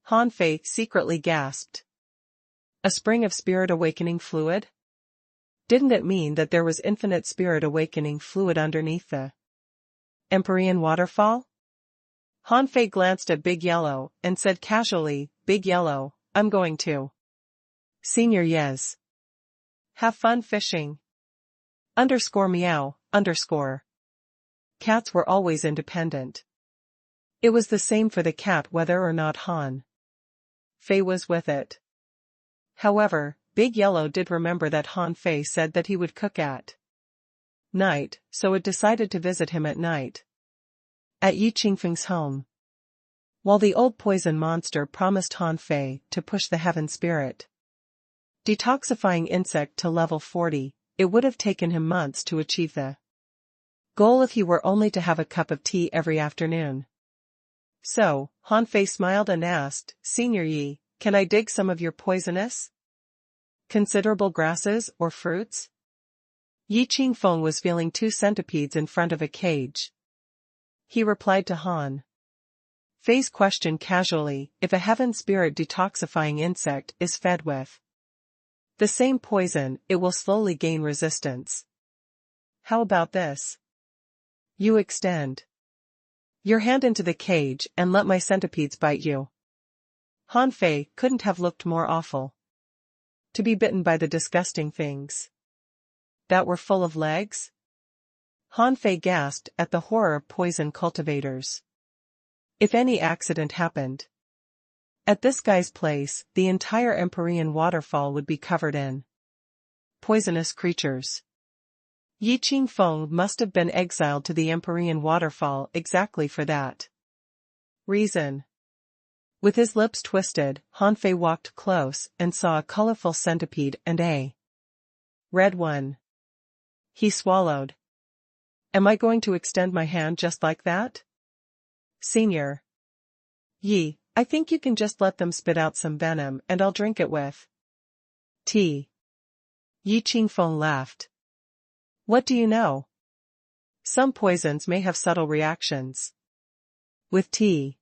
Han Fei secretly gasped. A spring of spirit awakening fluid? Didn't it mean that there was infinite spirit awakening fluid underneath the Empyrean waterfall? Han Fei glanced at Big Yellow and said casually, Big Yellow, I'm going to Senior yes. Have fun fishing. Meow _. Cats were always independent. It was the same for the cat whether or not Han Fei was with it. However, Big Yellow did remember that Han Fei said that he would cook at night, so it decided to visit him at night at Yi Qingfeng's home. While the old poison monster promised Han Fei to push the heaven spirit detoxifying insect to level 40, it would have taken him months to achieve the goal if he were only to have a cup of tea every afternoon. So, Han Fei smiled and asked, Senior Yi, Can I dig some of your poisonous, considerable grasses or fruits? Yi Qingfeng was feeling 2 centipedes in front of a cage. He replied to Han Fei's question casually, if a heaven spirit detoxifying insect is fed with the same poison, it will slowly gain resistance. How about this? You extend your hand into the cage and let my centipedes bite you. Han Fei couldn't have looked more awful. To be bitten by the disgusting things that were full of legs? Han Fei gasped at the horror of poison cultivators. If any accident happened at this guy's place, the entire Empyrean waterfall would be covered in poisonous creatures. Yi Qingfeng must have been exiled to the Empyrean waterfall exactly for that reason. With his lips twisted, Han Fei walked close and saw a colorful centipede and a red one. He swallowed. Am I going to extend my hand just like that? Senior Yi, I think you can just let them spit out some venom and I'll drink it with tea. Yi Qingfeng laughed. What do you know? Some poisons may have subtle reactions with tea.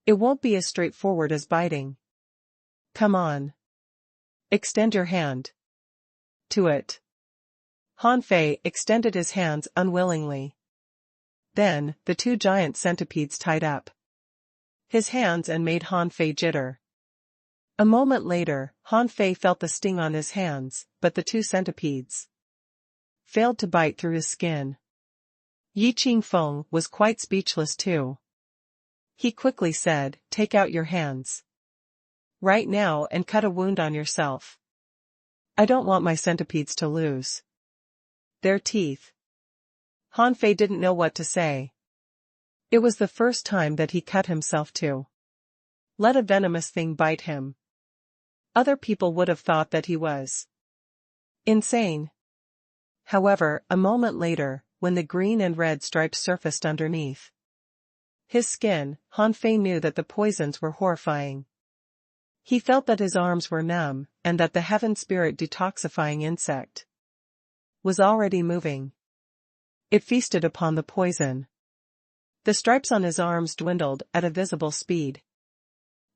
It won't be as straightforward as biting. Come on. Extend your hand to it. Han Fei extended his hands unwillingly. Then, the 2 giant centipedes tied up his hands and made Han Fei jitter. A moment later, Han Fei felt the sting on his hands, but the 2 centipedes failed to bite through his skin. Yi Qingfeng was quite speechless too. He quickly said, take out your hands right now and cut a wound on yourself. I don't want my centipedes to lose their teeth. Han Fei didn't know what to say. It was the first time that he cut himself to let a venomous thing bite him. Other people would have thought that he was insane. However, a moment later, when the green and red stripes surfaced underneath his skin, Han Fei knew that the poisons were horrifying. He felt that his arms were numb, and that the heaven spirit detoxifying insect was already moving. It feasted upon the poison. The stripes on his arms dwindled at a visible speed.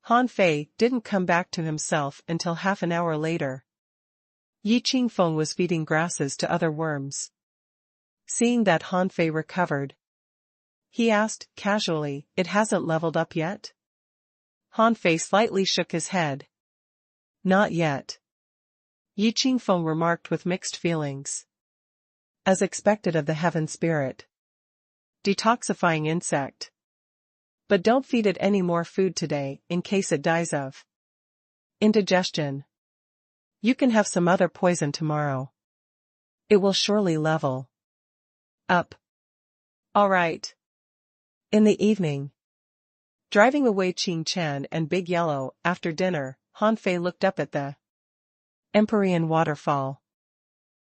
Han Fei didn't come back to himself until half an hour later. Yi Qingfeng was feeding grasses to other worms. Seeing that Han Fei recovered, he asked, casually, it hasn't leveled up yet? Han Fei slightly shook his head. Not yet. Yi Qingfeng remarked with mixed feelings. As expected of the heaven spirit detoxifying insect. But don't feed it any more food today, in case it dies of indigestion. You can have some other poison tomorrow. It will surely level up. All right. In the evening, driving away Qing Chen and Big Yellow, after dinner, Han Fei looked up at the Empyrean waterfall.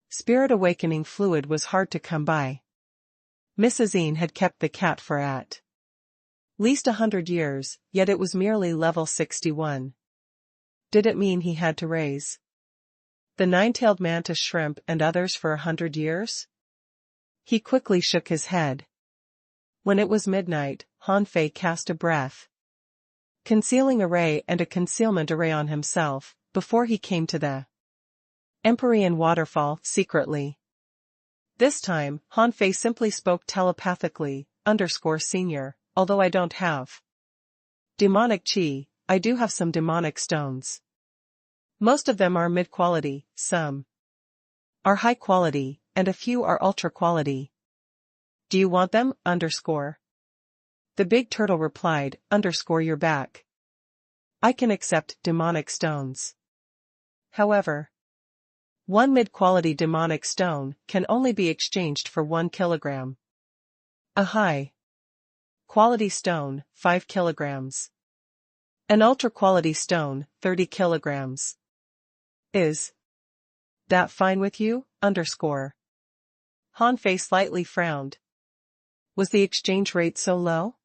Spirit awakening fluid was hard to come by. Mrs. Yin had kept the cat for at least 100 years, yet it was merely level 61. Did it mean he had to raise the 9-tailed mantis shrimp and others for 100 years? He quickly shook his head. When it was midnight, Han Fei cast a breath concealing array and a concealment array on himself, before he came to the Empyrean waterfall secretly. This time, Han Fei simply spoke telepathically, _senior, although I don't have demonic chi, I do have some demonic stones. Most of them are mid-quality, some are high quality, and a few are ultra quality. Do you want them, _? The big turtle replied, _your back. I can accept demonic stones. However, one mid-quality demonic stone can only be exchanged for 1 kilogram. A high-quality stone, 5 kilograms. An ultra-quality stone, 30 kilograms. Is that fine with you, _? Han Fei slightly frowned. Was the exchange rate so low?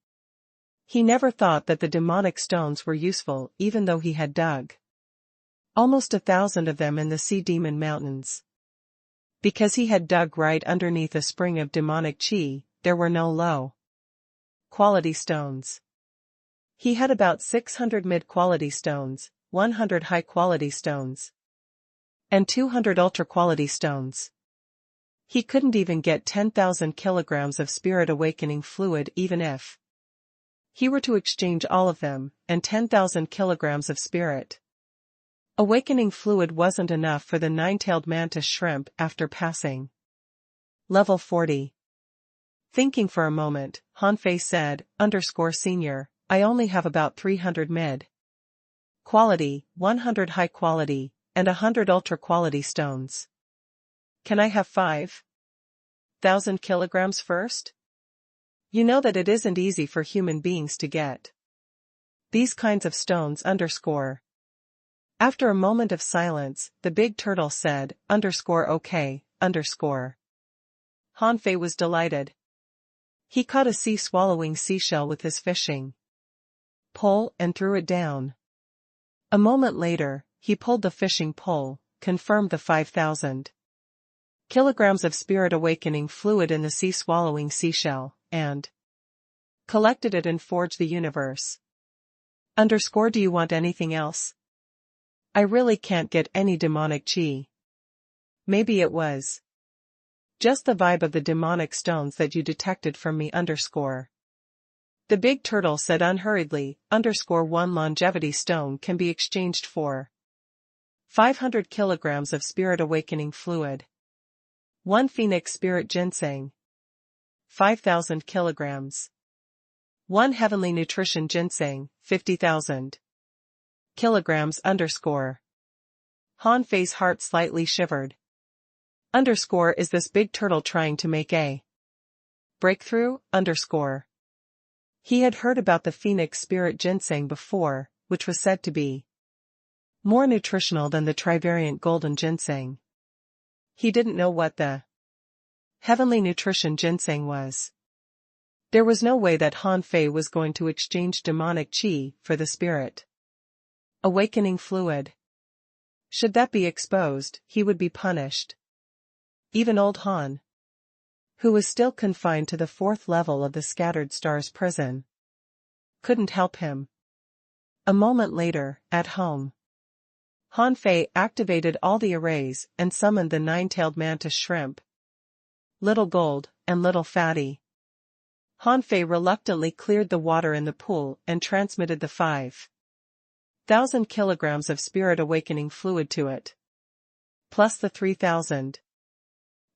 He never thought that the demonic stones were useful even though he had dug almost 1,000 of them in the Sea Demon Mountains. Because he had dug right underneath a spring of demonic chi, there were no low-quality stones. He had about 600 mid-quality stones, 100 high-quality stones, and 200 ultra-quality stones. He couldn't even get 10,000 kilograms of spirit awakening fluid even if he were to exchange all of them, and 10,000 kilograms of spirit awakening fluid wasn't enough for the nine-tailed mantis shrimp after passing level 40. Thinking for a moment, Hanfei said, _Senior, I only have about 300 mid-quality, 100 high-quality, and 100 ultra-quality stones. Can I have 5,000 kilograms first? You know that it isn't easy for human beings to get these kinds of stones _. After a moment of silence, the big turtle said, okay, _. Hanfei was delighted. He caught a sea-swallowing seashell with his fishing pole and threw it down. A moment later, he pulled the fishing pole, confirmed the 5,000 kilograms of spirit awakening fluid in the sea-swallowing seashell, and collected it and forged the universe. Do you want anything else? I really can't get any demonic chi. Maybe it was just the vibe of the demonic stones that you detected from me _. The big turtle said unhurriedly, _1 longevity stone can be exchanged for 500 kilograms of spirit awakening fluid. 1 phoenix spirit ginseng. 5,000 kilograms. 1 heavenly nutrition ginseng, 50,000 kilograms _. Hanfei's heart slightly shivered. Is this big turtle trying to make a breakthrough? He had heard about the phoenix spirit ginseng before, which was said to be more nutritional than the trivariant golden ginseng. He didn't know what the heavenly nutrition ginseng was. There was no way that Hanfei was going to exchange demonic chi for the spirit awakening fluid. Should that be exposed, he would be punished. Even old Han, who was still confined to the 4th level of the Scattered Stars prison, couldn't help him. A moment later, at home, Hanfei activated all the arrays and summoned the nine-tailed mantis shrimp, Little Gold, and Little Fatty. Hanfei reluctantly cleared the water in the pool and transmitted the 5,000 kilograms of spirit awakening fluid to it, plus the 3,000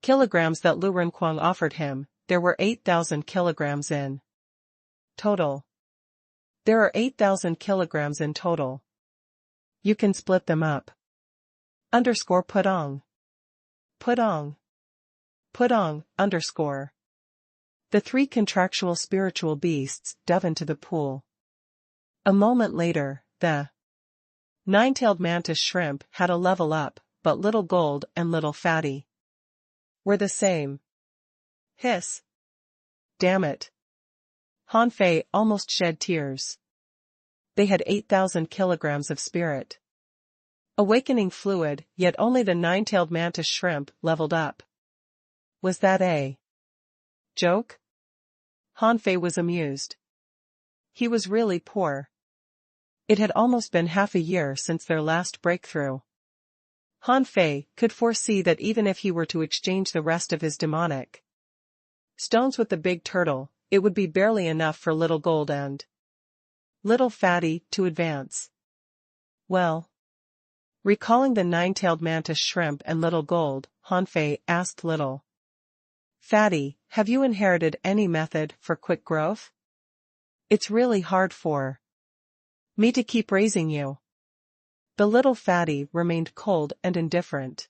kilograms that Lu Renquang offered him. There were 8,000 kilograms in total. There are 8,000 kilograms in total. You can split them up. Putong. Putong. Putong, _. The 3 contractual spiritual beasts dove into the pool. A moment later, the nine-tailed mantis shrimp had a level up, but Little Gold and Little Fatty were the same. Hiss. Damn it. Hanfei almost shed tears. They had 8,000 kilograms of spirit awakening fluid, yet only the nine-tailed mantis shrimp leveled up. Was that a joke? Hanfei was amused. He was really poor. It had almost been half a year since their last breakthrough. Hanfei could foresee that even if he were to exchange the rest of his demonic stones with the big turtle, it would be barely enough for Little Gold and Little Fatty to advance. Well, recalling the nine-tailed mantis shrimp and Little Gold, Hanfei asked Little Fatty, have you inherited any method for quick growth? It's really hard for me to keep raising you. The Little Fatty remained cold and indifferent.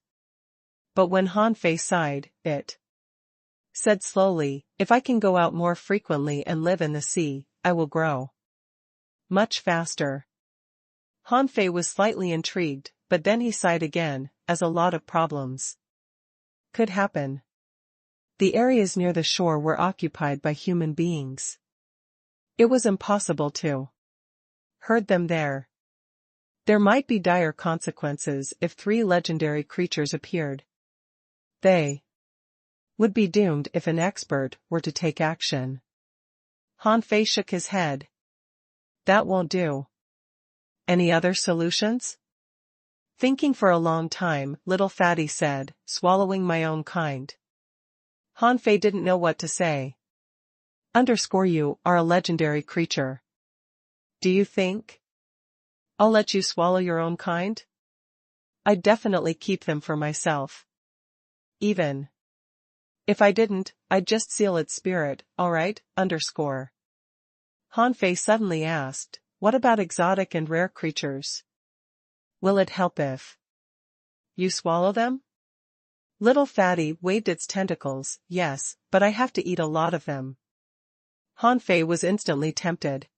But when Hanfei sighed, it said slowly, if I can go out more frequently and live in the sea, I will grow much faster. Hanfei was slightly intrigued, but then he sighed again, as a lot of problems could happen. The areas near the shore were occupied by human beings. It was impossible to herd them there. There might be dire consequences if 3 legendary creatures appeared. They would be doomed if an expert were to take action. Han Fei shook his head. That won't do. Any other solutions? Thinking for a long time, little Fatty said, swallowing my own kind. Han Fei didn't know what to say. You are a legendary creature. Do you think I'll let you swallow your own kind? I'd definitely keep them for myself. Even if I didn't, I'd just seal its spirit, alright? Han Fei suddenly asked, what about exotic and rare creatures? Will it help if you swallow them? Little Fatty waved its tentacles. Yes, but I have to eat a lot of them. Han Fei was instantly tempted.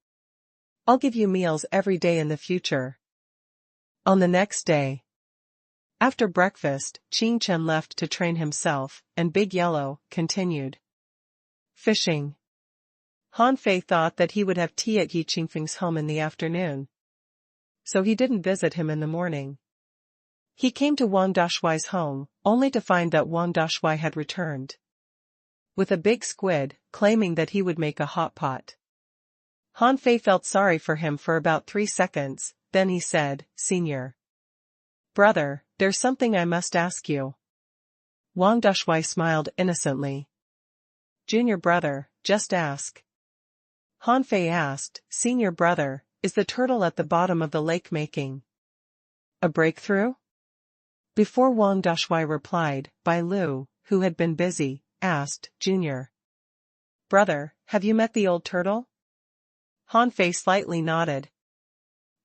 I'll give you meals every day in the future. On the next day, after breakfast, Qing Chen left to train himself, and Big Yellow continued fishing. Han Fei thought that he would have tea at Yi Qingfeng's home in the afternoon, so he didn't visit him in the morning. He came to Wang Dashuai's home, only to find that Wang Dashuai had returned with a big squid, claiming that he would make a hot pot. Han Fei felt sorry for him for about 3 seconds, then he said, Senior brother, there's something I must ask you. Wang Dashuai smiled innocently. Junior brother, just ask. Han Fei asked, Senior brother, is the turtle at the bottom of the lake making a breakthrough? Before Wang Dashuai replied, Bai Lu, who had been busy, asked, Junior brother, have you met the old turtle? Han Fei slightly nodded.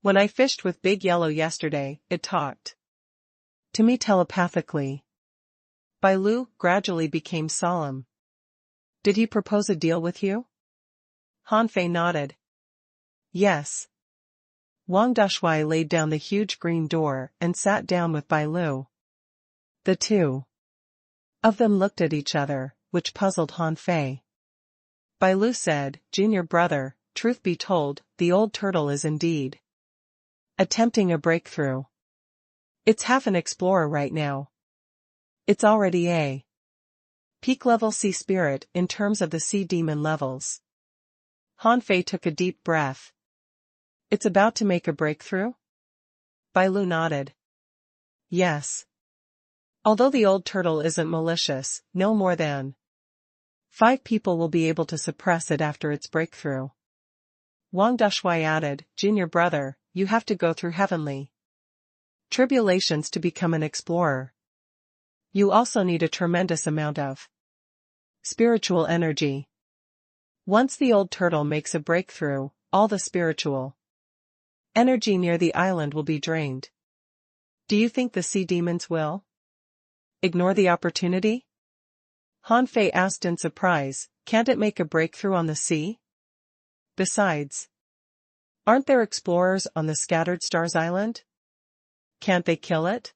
When I fished with Big Yellow yesterday, it talked to me telepathically. Bai Lu gradually became solemn. Did he propose a deal with you? Han Fei nodded. Yes. Wang Dashuai laid down the huge green door and sat down with Bai Lu. The two of them looked at each other, which puzzled Han Fei. Bai Lu said, Junior brother, truth be told, the old turtle is indeed attempting a breakthrough. It's half an explorer right now. It's already a peak level sea spirit in terms of the sea demon levels. Han Fei took a deep breath. It's about to make a breakthrough? Bai Lu nodded. Yes. Although the old turtle isn't malicious, no more than 5 people will be able to suppress it after its breakthrough. Wang Dashuai added, Junior brother, you have to go through heavenly tribulations to become an explorer. You also need a tremendous amount of spiritual energy. Once the old turtle makes a breakthrough, all the spiritual energy near the island will be drained. Do you think the sea demons will ignore the opportunity? Han Fei asked in surprise, can't it make a breakthrough on the sea? Besides, aren't there explorers on the Scattered Stars Island? Can't they kill it?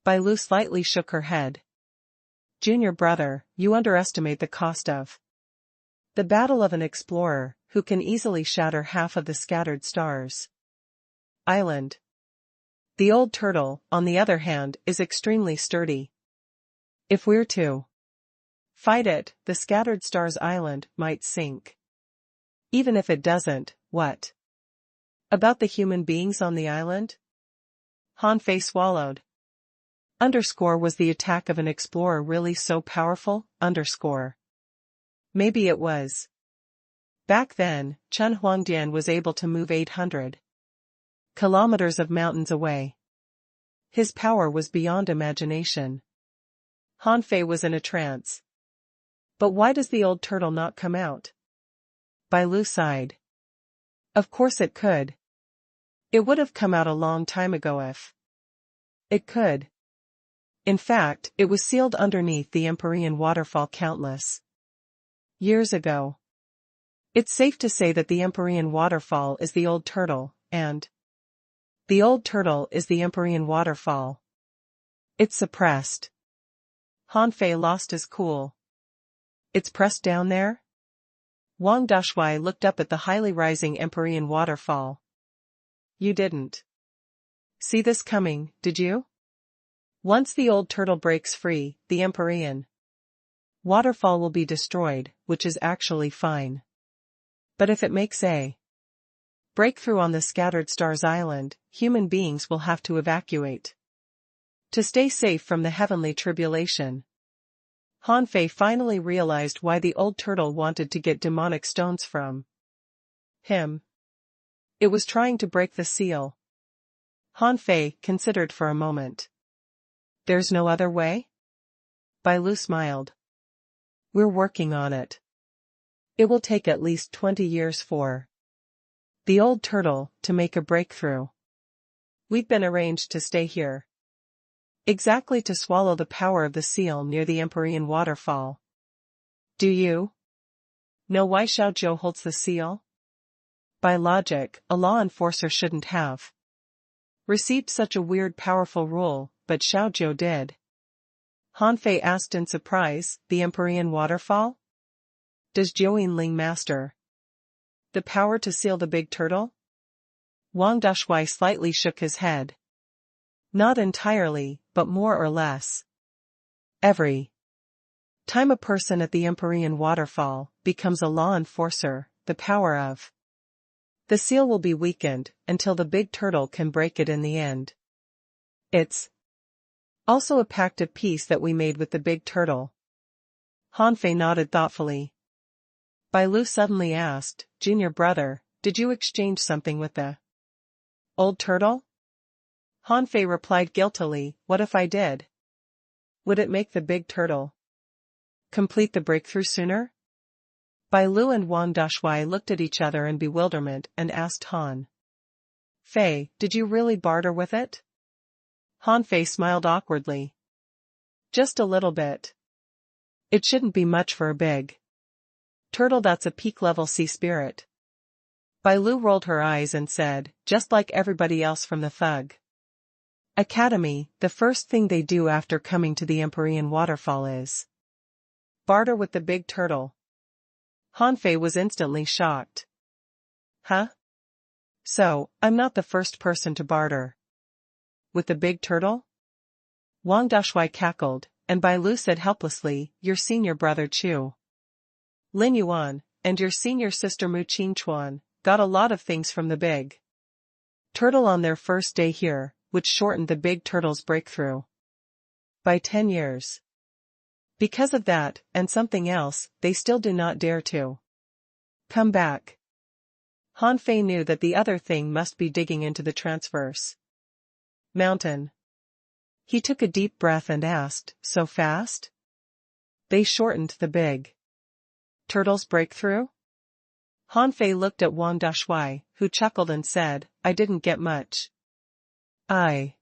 Bai Lu slightly shook her head. Junior brother, you underestimate the cost of the battle of an explorer, who can easily shatter half of the Scattered Stars Island. The old turtle, on the other hand, is extremely sturdy. If we're to fight it, the Scattered Stars Island might sink. Even if it doesn't, what about the human beings on the island? Han Fei swallowed. Was the attack of an explorer really so powerful? Maybe it was. Back then, Chen Huangdian was able to move 800 kilometers of mountains away. His power was beyond imagination. Han Fei was in a trance. But why does the old turtle not come out? Bai Lu sighed. Of course it could. It would have come out a long time ago if it could. In fact, it was sealed underneath the Empyrean waterfall countless years ago. It's safe to say that the Empyrean waterfall is the old turtle, and the old turtle is the Empyrean waterfall. It's suppressed. Han Fei lost his cool. It's pressed down there? Wang Dashui looked up at the highly rising Empyrean waterfall. You didn't see this coming, did you? Once the old turtle breaks free, the Empyrean waterfall will be destroyed, which is actually fine. But if it makes a breakthrough on the scattered stars island, human beings will have to evacuate to stay safe from the heavenly tribulation. Han Fei finally realized why the old turtle wanted to get demonic stones from him. It was trying to break the seal. Han Fei considered for a moment. There's no other way? Bai Lu smiled. We're working on it. It will take at least 20 years for the old turtle to make a breakthrough. We've been arranged to stay here. Exactly to swallow the power of the seal near the Empyrean waterfall. Do you know why Xiaozhou holds the seal? By logic, a law enforcer shouldn't have received such a weird powerful rule, but Xiaozhou did. Han Fei asked in surprise, the Empyrean waterfall? Does Zhou Ling master the power to seal the big turtle? Wang Dashui slightly shook his head. Not entirely, but more or less. Every time a person at the Empyrean waterfall becomes a law enforcer, the power of the seal will be weakened until the big turtle can break it in the end. It's also a pact of peace that we made with the big turtle. Han Fei nodded thoughtfully. Bai Lu suddenly asked, Junior brother, did you exchange something with the old turtle? Han Fei replied guiltily, what if I did? Would it make the big turtle complete the breakthrough sooner? Bai Lu and Wang Dashui looked at each other in bewilderment and asked Han Fei, did you really barter with it? Han Fei smiled awkwardly. Just a little bit. It shouldn't be much for a big turtle that's a peak-level sea spirit. Bai Lu rolled her eyes and said, just like everybody else from the Thug Academy, the first thing they do after coming to the Empyrean waterfall is barter with the big turtle. Han Fei was instantly shocked. Huh? So, I'm not the first person to barter with the big turtle? Wang Dashui cackled, and Bai Lu said helplessly, your senior brother Chu Lin Yuan, and your senior sister Mu Qingchuan, got a lot of things from the big turtle on their first day here, which shortened the big turtle's breakthrough by 10 years. Because of that, and something else, they still do not dare to come back. Han Fei knew that the other thing must be digging into the transverse mountain. He took a deep breath and asked, so fast? They shortened the big turtle's breakthrough? Han Fei looked at Wang Dashui, who chuckled and said, I didn't get much. I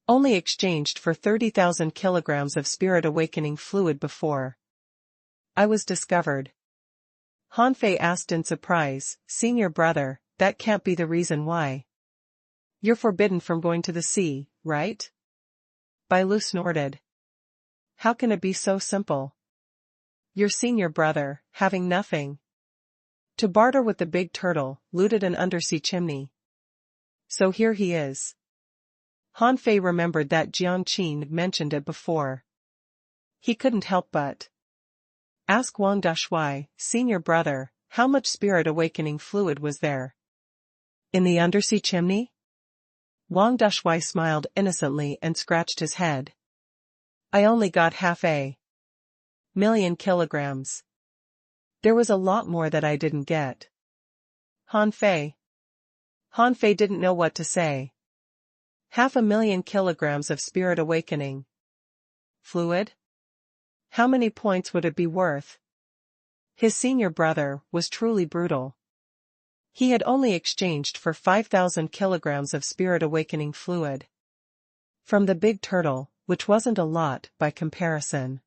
only exchanged for 30,000 kilograms of spirit awakening fluid before I was discovered. Han Fei asked in surprise, senior brother, that can't be the reason why you're forbidden from going to the sea, right? Bai Lu snorted. How can it be so simple? Your senior brother, having nothing to barter with the big turtle, looted an undersea chimney. So here he is. Han Fei remembered that Jiang Qin mentioned it before. He couldn't help but ask Wang Dashui, senior brother, how much spirit awakening fluid was there in the undersea chimney? Wang Dashui smiled innocently and scratched his head. I only got 500,000 kilograms. There was a lot more that I didn't get. Han Fei didn't know what to say. 500,000 kilograms of spirit awakening fluid? How many points would it be worth? His senior brother was truly brutal. He had only exchanged for 5,000 kilograms of spirit awakening fluid from the big turtle, which wasn't a lot by comparison.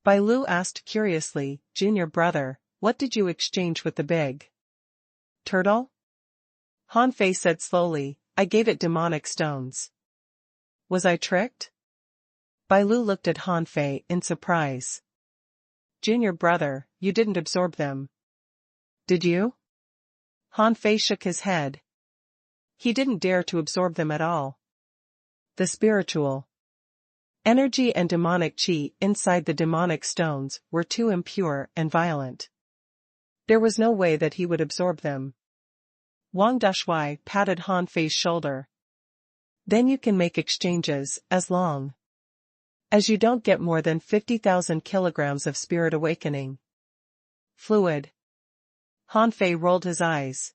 Bai Lu asked curiously, junior brother, what did you exchange with the big turtle? Han Fei said slowly, I gave it demonic stones. Was I tricked? Bai Lu looked at Han Fei in surprise. Junior brother, you didn't absorb them, Did you? Han Fei shook his head. He didn't dare to absorb them at all. The spiritual energy and demonic qi inside the demonic stones were too impure and violent. There was no way that he would absorb them. Wang Dashui patted Han Fei's shoulder. Then you can make exchanges, as long as you don't get more than 50,000 kilograms of spirit awakening fluid. Han Fei rolled his eyes.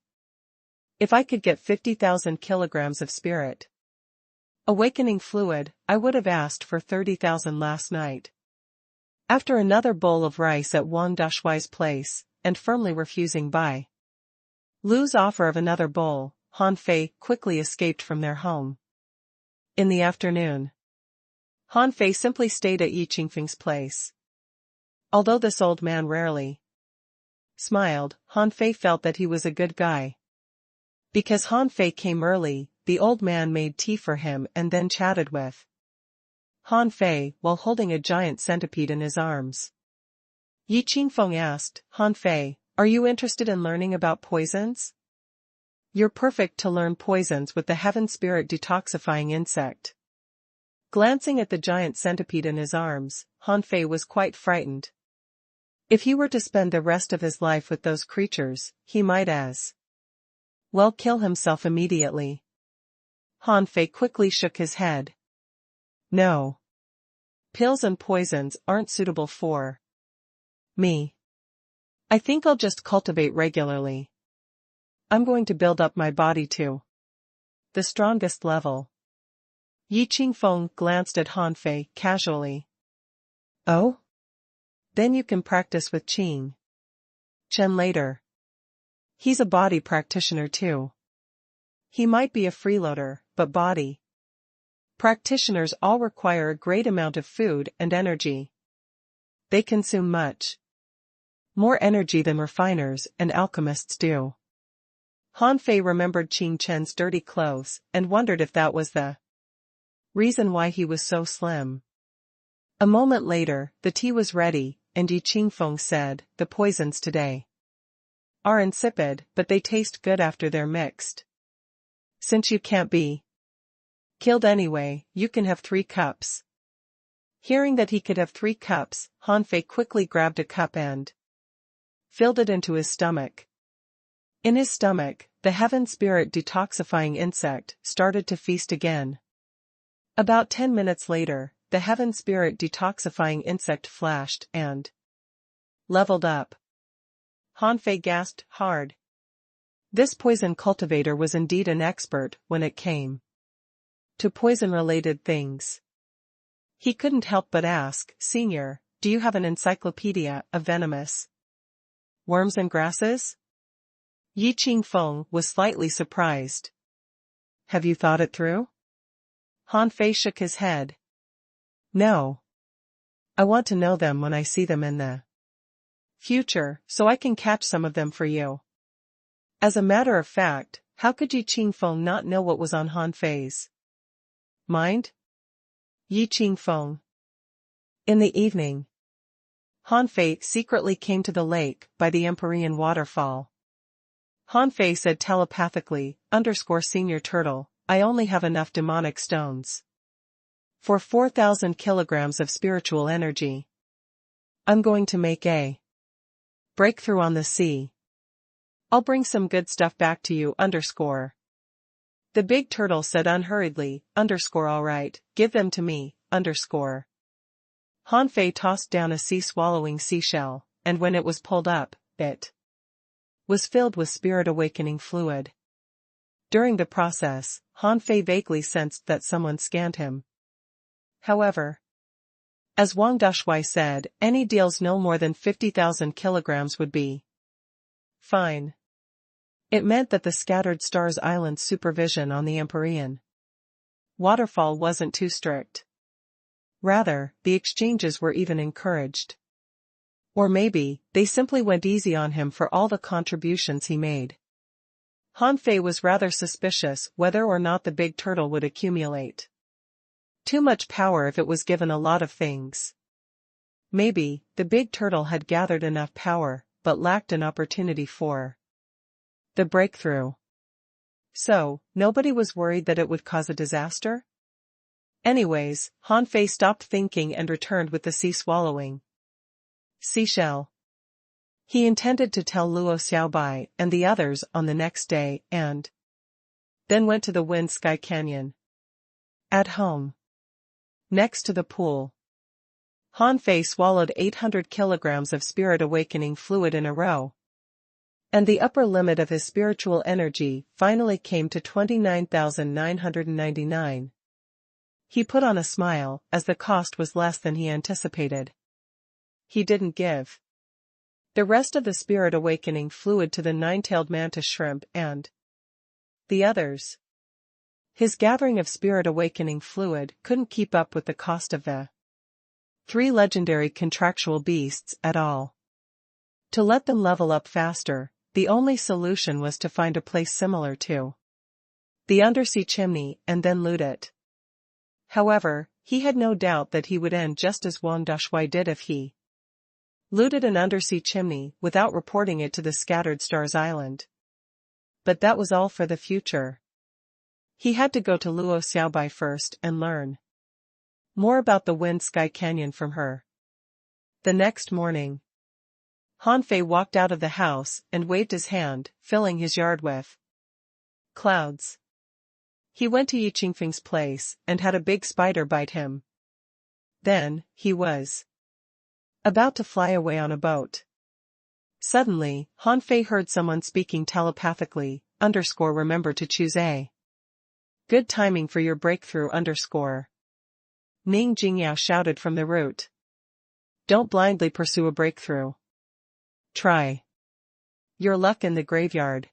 If I could get 50,000 kilograms of spirit awakening fluid, I would have asked for 30,000 last night. After another bowl of rice at Wang Dashui's place, and firmly refusing Bai Lu's offer of another bowl, Han Fei quickly escaped from their home. In the afternoon, Han Fei simply stayed at Yi Qingfeng's place. Although this old man rarely smiled, Han Fei felt that he was a good guy. Because Han Fei came early, the old man made tea for him and then chatted with Han Fei while holding a giant centipede in his arms. Yi Qingfeng asked, Han Fei, are you interested in learning about poisons? You're perfect to learn poisons with the heaven spirit detoxifying insect. Glancing at the giant centipede in his arms, Han Fei was quite frightened. If he were to spend the rest of his life with those creatures, he might as well kill himself immediately. Han Fei quickly shook his head. No. Pills and poisons aren't suitable for me. I think I'll just cultivate regularly. I'm going to build up my body to the strongest level. Yi Qingfeng glanced at Han Fei casually. Oh? Then you can practice with Qing Chen later. He's a body practitioner too. He might be a freeloader, but body practitioners all require a great amount of food and energy. They consume much more energy than refiners and alchemists do. Han Fei remembered Qing Chen's dirty clothes and wondered if that was the reason why he was so slim. A moment later, the tea was ready, and Yi Qingfeng said, the poisons today are insipid, but they taste good after they're mixed. Since you can't be killed anyway, you can have 3 cups. Hearing that he could have 3 cups, Han Fei quickly grabbed a cup and filled it into his stomach. In his stomach, the heaven spirit detoxifying insect started to feast again. About 10 minutes later, the heaven spirit detoxifying insect flashed and leveled up. Han Fei gasped hard. This poison cultivator was indeed an expert when it came to poison-related things. He couldn't help but ask, Senior, do you have an encyclopedia of venomous worms and grasses? Yi Qingfeng was slightly surprised. Have you thought it through? Han Fei shook his head. No. I want to know them when I see them in the future, so I can catch some of them for you. As a matter of fact, how could Yi Qingfeng not know what was on Han Fei's mind? Yi Qingfeng. In the evening, Han Fei secretly came to the lake by the Empyrean waterfall. Han Fei said telepathically, _Senior Turtle, I only have enough demonic stones for 4,000 kilograms of spiritual energy. I'm going to make a breakthrough on the sea. I'll bring some good stuff back to you, _. The big turtle said unhurriedly, _all right, give them to me, _. Han Fei tossed down a sea-swallowing seashell, and when it was pulled up, it was filled with spirit awakening fluid. During the process, Han Fei vaguely sensed that someone scanned him. However, as Wang Dashui said, any deals no more than 50,000 kilograms would be fine. It meant that the scattered stars island's supervision on the Empyrean waterfall wasn't too strict. Rather, the exchanges were even encouraged. Or maybe, they simply went easy on him for all the contributions he made. Han Fei was rather suspicious whether or not the big turtle would accumulate too much power if it was given a lot of things. Maybe, the big turtle had gathered enough power, but lacked an opportunity for the breakthrough. So, nobody was worried that it would cause a disaster? Anyways, Han Fei stopped thinking and returned with the sea swallowing seashell. He intended to tell Luo Xiaobai and the others on the next day and then went to the Wind Sky Canyon. At home, next to the pool, Han Fei swallowed 800 kilograms of spirit awakening fluid in a row. And the upper limit of his spiritual energy finally came to 29,999. He put on a smile, as the cost was less than he anticipated. He didn't give the rest of the spirit awakening fluid to the nine-tailed mantis shrimp and the others. His gathering of spirit awakening fluid couldn't keep up with the cost of the 3 legendary contractual beasts at all. To let them level up faster, the only solution was to find a place similar to the undersea chimney and then loot it. However, he had no doubt that he would end just as Wang Dashui did if he looted an undersea chimney without reporting it to the Scattered Stars Island. But that was all for the future. He had to go to Luo Xiaobai first and learn more about the Wind Sky Canyon from her. The next morning, Han Fei walked out of the house and waved his hand, filling his yard with clouds. He went to Yi Qingfeng's place and had a big spider bite him. Then, he was about to fly away on a boat. Suddenly, Han Fei heard someone speaking telepathically, _remember to choose A. Good timing for your breakthrough _ Ning Jingyao shouted from the root. Don't blindly pursue a breakthrough. Try your luck in the graveyard.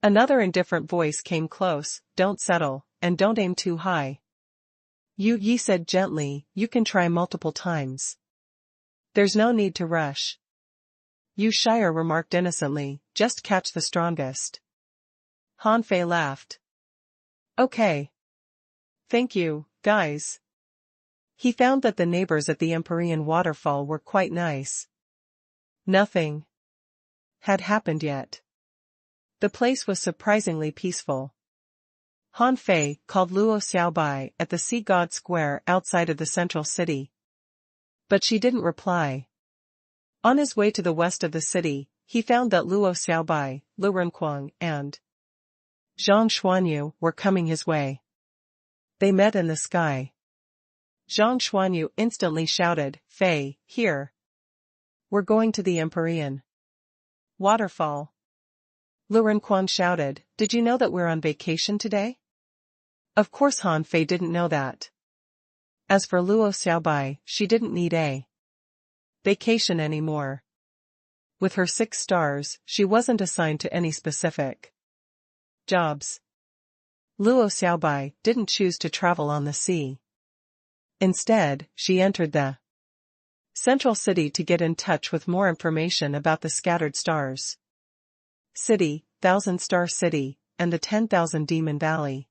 Another indifferent voice came close, don't settle, and don't aim too high. Yu Yi said gently, you can try multiple times. There's no need to rush. Yu Shire remarked innocently, just catch the strongest. Han Fei laughed. Okay. Thank you, guys. He found that the neighbors at the Empyrean waterfall were quite nice. Nothing had happened yet. The place was surprisingly peaceful. Han Fei called Luo Xiaobai at the Sea God Square outside of the central city. But she didn't reply. On his way to the west of the city, he found that Luo Xiaobai, Lu Renquang, and Zhang Xuanyu were coming his way. They met in the sky. Zhang Xuanyu instantly shouted, Fei, here. We're going to the Empyrean waterfall. Lu Renquan shouted, did you know that we're on vacation today? Of course Han Fei didn't know that. As for Luo Xiaobai, she didn't need a vacation anymore. With her 6 stars, she wasn't assigned to any specific jobs. Luo Xiaobai didn't choose to travel on the sea. Instead, she entered the central city to get in touch with more information about the Scattered Stars City, 1,000-Star City, and the 10,000 Demon Valley.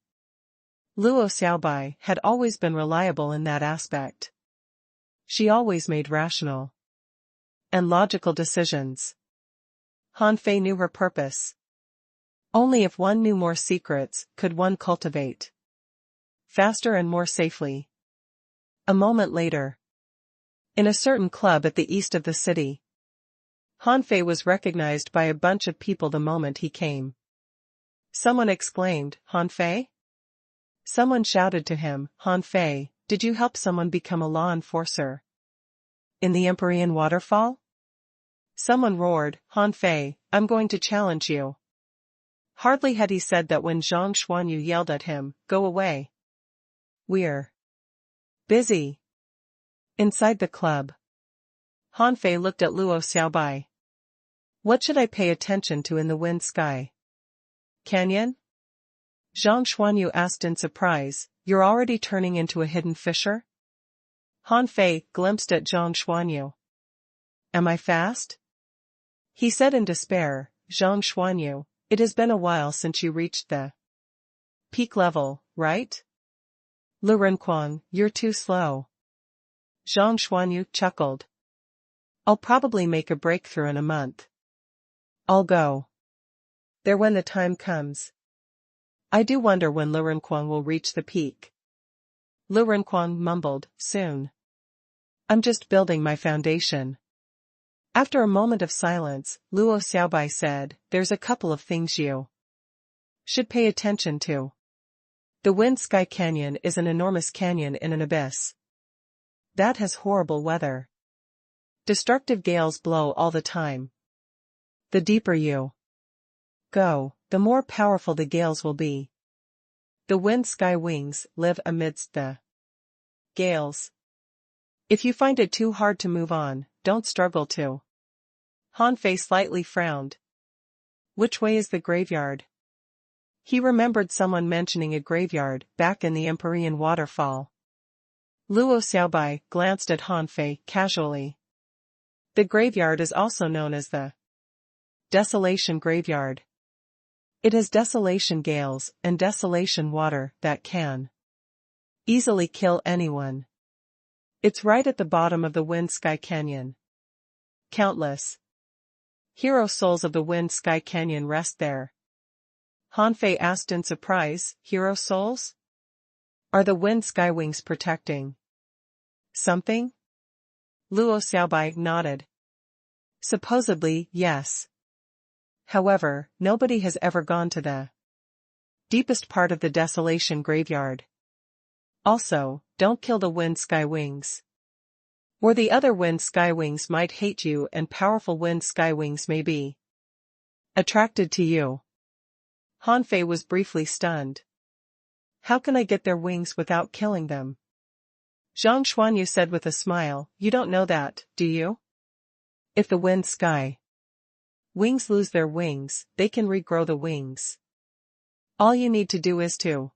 Luo Xiaobai had always been reliable in that aspect. She always made rational and logical decisions. Han Fei knew her purpose. Only if one knew more secrets could one cultivate faster and more safely. A moment later, in a certain club at the east of the city, Han Fei was recognized by a bunch of people the moment he came. Someone exclaimed, Han Fei? Someone shouted to him, Han Fei, did you help someone become a law enforcer in the Empyrean waterfall? Someone roared, Han Fei, I'm going to challenge you. Hardly had he said that when Zhang Xuanyu yelled at him, go away. We're busy. Inside the club, Han Fei looked at Luo Xiaobai. What should I pay attention to in the Wind Sky Canyon? Zhang Xuanyu asked in surprise, you're already turning into a hidden fisher? Han Fei glimpsed at Zhang Xuanyu. Am I fast? He said in despair, Zhang Xuanyu, it has been a while since you reached the peak level, right? Lu Renquang, you're too slow. Zhang Xuanyu chuckled. I'll probably make a breakthrough in a month. I'll go there when the time comes. I do wonder when Lurenquan will reach the peak. Lurenquan mumbled, soon. I'm just building my foundation. After a moment of silence, Luo Xiaobai said, there's a couple of things you should pay attention to. The Wind Sky Canyon is an enormous canyon in an abyss that has horrible weather. Destructive gales blow all the time. The deeper you go, the more powerful the gales will be. The wind sky wings live amidst the gales. If you find it too hard to move on, don't struggle to. Han Fei slightly frowned. Which way is the graveyard? He remembered someone mentioning a graveyard back in the Empyrean waterfall. Luo Xiaobai glanced at Han Fei casually. The graveyard is also known as the Desolation Graveyard. It has desolation gales and desolation water that can easily kill anyone. It's right at the bottom of the Wind Sky Canyon. Countless hero souls of the Wind Sky Canyon rest there. Han Fei asked in surprise, hero souls? Are the Wind Sky Wings protecting something? Luo Xiaobai nodded. Supposedly, yes. However, nobody has ever gone to the deepest part of the Desolation Graveyard. Also, don't kill the Wind Sky Wings. Or the other Wind Sky Wings might hate you and powerful Wind Sky Wings may be attracted to you. Han Fei was briefly stunned. How can I get their wings without killing them? Zhang Xuanyu said with a smile, you don't know that, do you? If the Wind Sky Wings lose their wings, they can regrow the wings. All you need to do is to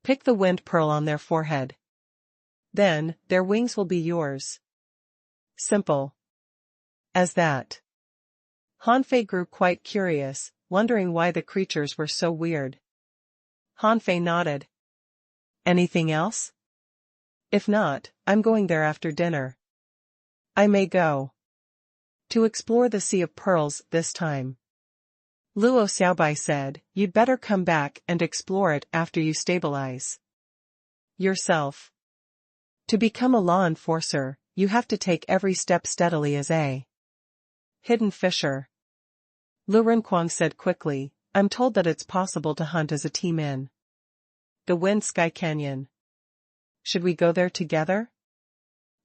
pick the wind pearl on their forehead. Then, their wings will be yours. Simple as that. Han Fei grew quite curious, wondering why the creatures were so weird. Han Fei nodded. Anything else? If not, I'm going there after dinner. I may go to explore the Sea of Pearls this time. Luo Xiaobai said, you'd better come back and explore it after you stabilize yourself. To become a law enforcer, you have to take every step steadily as a hidden fisher. Lu Renquang said quickly, I'm told that it's possible to hunt as a team in the Wind Sky Canyon. Should we go there together?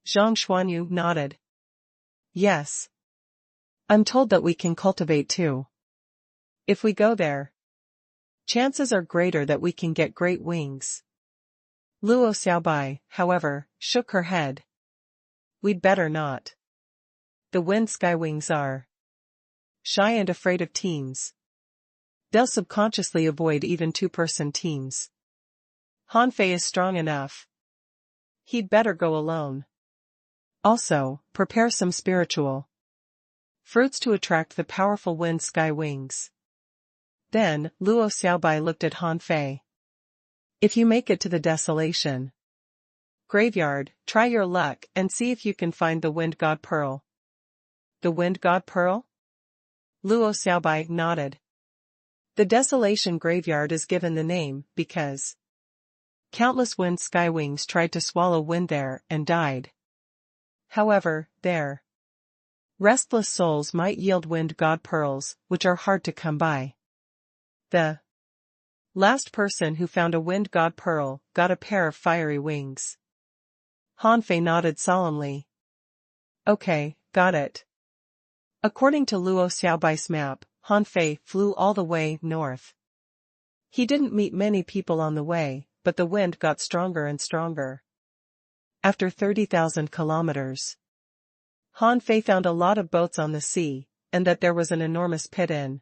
Zhang Xuanyu nodded. Yes. I'm told that we can cultivate too. If we go there, chances are greater that we can get great wings. Luo Xiaobai, however, shook her head. We'd better not. The Wind Sky Wings are shy and afraid of teams. They'll subconsciously avoid even two-person teams. Han Fei is strong enough. He'd better go alone. Also, prepare some spiritual fruits to attract the powerful Wind Sky Wings. Then, Luo Xiaobai looked at Han Fei. If you make it to the Desolation Graveyard, try your luck and see if you can find the Wind God Pearl. The Wind God Pearl? Luo Xiaobai nodded. The Desolation Graveyard is given the name because countless Wind Sky Wings tried to swallow wind there and died. However, their restless souls might yield Wind God Pearls, which are hard to come by. The last person who found a Wind God Pearl got a pair of fiery wings. Han Fei nodded solemnly. Okay, got it. According to Luo Xiaobai's map, Han Fei flew all the way north. He didn't meet many people on the way, but the wind got stronger and stronger. After 30,000 kilometers, Han Fei found a lot of boats on the sea, and that there was an enormous pit in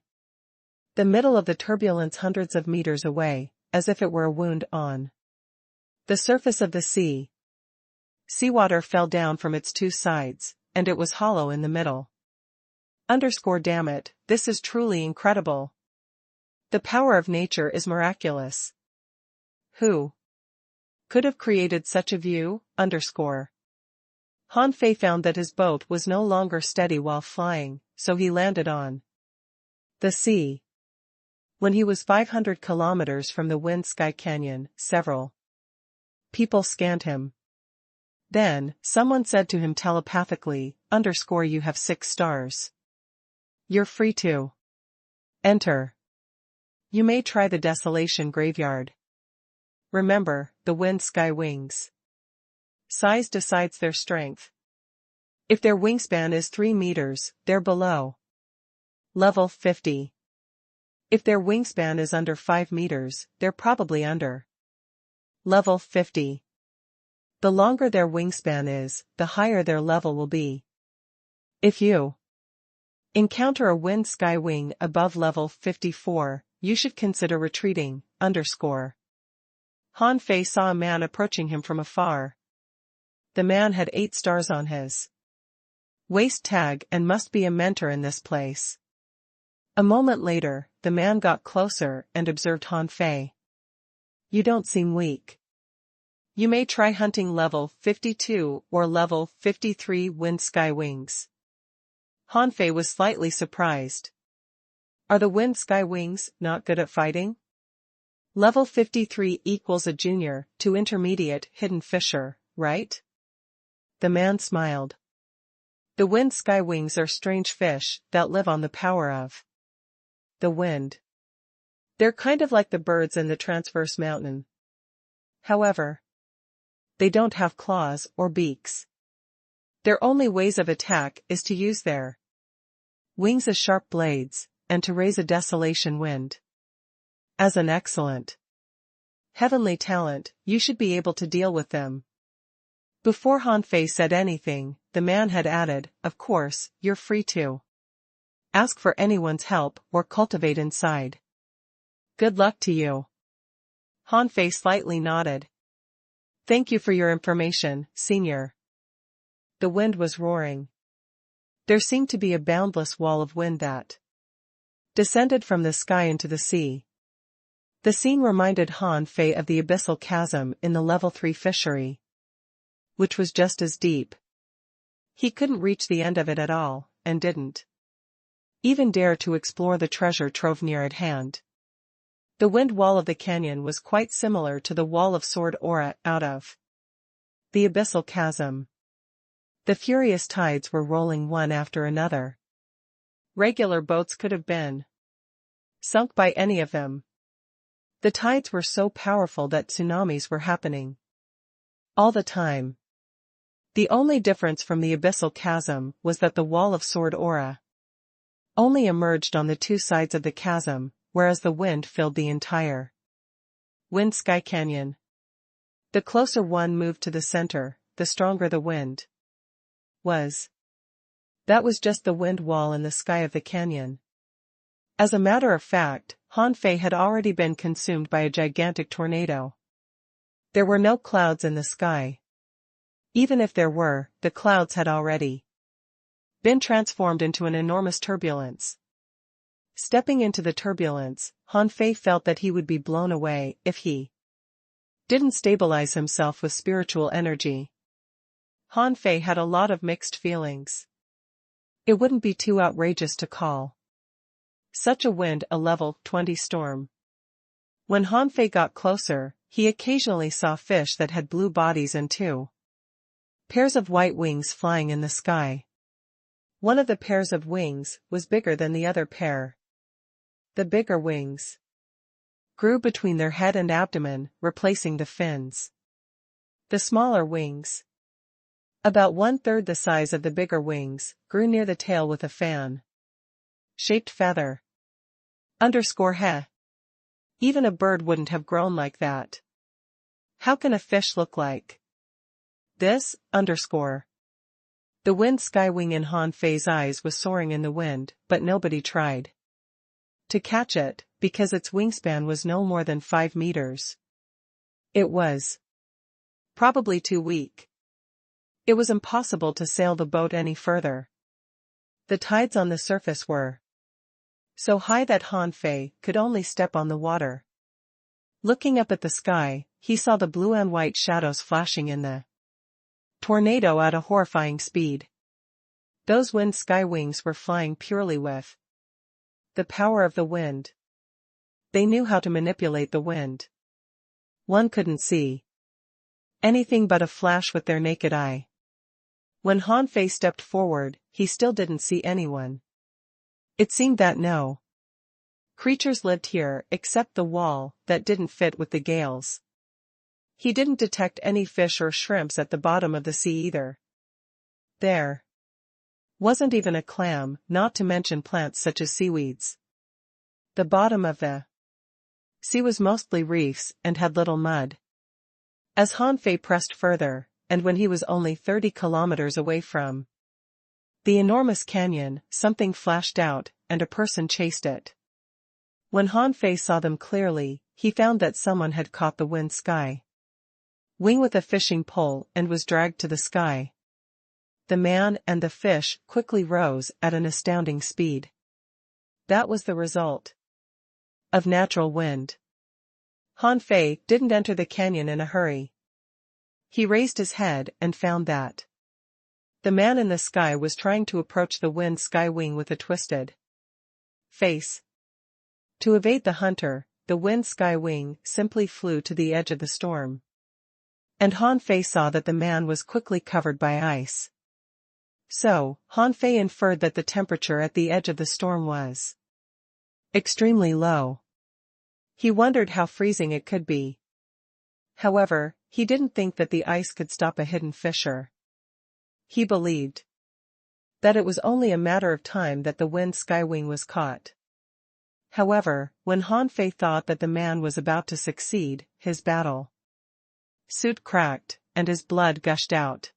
the middle of the turbulence hundreds of meters away, as if it were a wound on the surface of the sea. Seawater fell down from its two sides, and it was hollow in the middle. Damn it, this is truly incredible. The power of nature is miraculous. Who could have created such a view? Han Fei found that his boat was no longer steady while flying, so he landed on the sea. When he was 500 kilometers from the Wind Sky Canyon, several people scanned him. Then, someone said to him telepathically, "You have 6 stars. You're free to enter. You may try the Desolation Graveyard. Remember, the wind sky wings. Size decides their strength. If their wingspan is 3 meters, they're below level 50. If their wingspan is under 5 meters, they're probably under level 50. The longer their wingspan is, the higher their level will be. If you encounter a wind sky wing above level 54, you should consider retreating, Han Fei saw a man approaching him from afar. The man had 8 stars on his waist tag and must be a mentor in this place. A moment later, the man got closer and observed Han Fei. You don't seem weak. You may try hunting level 52 or level 53 wind sky wings. Han Fei was slightly surprised. Are the wind sky wings not good at fighting? Level 53 equals a junior to intermediate hidden fisher, right? The man smiled. The wind sky wings are strange fish that live on the power of the wind. They're kind of like the birds in the transverse mountain. However, they don't have claws or beaks. Their only ways of attack is to use their wings as sharp blades, and to raise a desolation wind. As an excellent heavenly talent, you should be able to deal with them. Before Han Fei said anything, the man had added, of course, you're free to ask for anyone's help or cultivate inside. Good luck to you. Han Fei slightly nodded. Thank you for your information, senior. The wind was roaring. There seemed to be a boundless wall of wind that descended from the sky into the sea. The scene reminded Han Fei of the abyssal chasm in the level 3 fishery, which was just as deep. He couldn't reach the end of it at all, and didn't even dare to explore the treasure trove near at hand. The wind wall of the canyon was quite similar to the wall of sword aura out of the abyssal chasm. The furious tides were rolling one after another. Regular boats could have been sunk by any of them. The tides were so powerful that tsunamis were happening all the time. The only difference from the abyssal chasm was that the wall of sword aura only emerged on the 2 sides of the chasm, whereas the wind filled the entire wind sky canyon. The closer one moved to the center, the stronger the wind was. That was just the wind wall in the sky of the canyon. As a matter of fact, Han Fei had already been consumed by a gigantic tornado. There were no clouds in the sky. Even if there were, the clouds had already been transformed into an enormous turbulence. Stepping into the turbulence, Han Fei felt that he would be blown away if he didn't stabilize himself with spiritual energy. Han Fei had a lot of mixed feelings. It wouldn't be too outrageous to call such a wind a level 20 storm. When Han Fei got closer, he occasionally saw fish that had blue bodies and 2 pairs of white wings flying in the sky. One of the pairs of wings was bigger than the other pair. The bigger wings grew between their head and abdomen, replacing the fins. The smaller wings, about 1/3 the size of the bigger wings, grew near the tail with a fan-shaped feather. He. Even a bird wouldn't have grown like that. How can a fish look like this? The wind skywing in Han Fei's eyes was soaring in the wind, but nobody tried to catch it, because its wingspan was no more than 5 meters. It was probably too weak. It was impossible to sail the boat any further. The tides on the surface were so high that Han Fei could only step on the water. Looking up at the sky, he saw the blue and white shadows flashing in the tornado at a horrifying speed. Those wind sky wings were flying purely with the power of the wind. They knew how to manipulate the wind. One couldn't see anything but a flash with their naked eye. When Han Fei stepped forward, he still didn't see anyone. It seemed that no creatures lived here except the wall that didn't fit with the gales. He didn't detect any fish or shrimps at the bottom of the sea either. There wasn't even a clam, not to mention plants such as seaweeds. The bottom of the sea was mostly reefs and had little mud. As Han Fei pressed further, and when he was only 30 kilometers away from the enormous canyon, something flashed out, and a person chased it. When Han Fei saw them clearly, he found that someone had caught the wind sky wing with a fishing pole and was dragged to the sky. The man and the fish quickly rose at an astounding speed. That was the result of natural wind. Han Fei didn't enter the canyon in a hurry. He raised his head and found that the man in the sky was trying to approach the wind sky wing with a twisted face. To evade the hunter, the wind sky wing simply flew to the edge of the storm. And Han Fei saw that the man was quickly covered by ice. So, Han Fei inferred that the temperature at the edge of the storm was extremely low. He wondered how freezing it could be. However, he didn't think that the ice could stop a hidden fisher. He believed that it was only a matter of time that the wind sky wing was caught. However, when Han Fei thought that the man was about to succeed, his battle suit cracked, and his blood gushed out.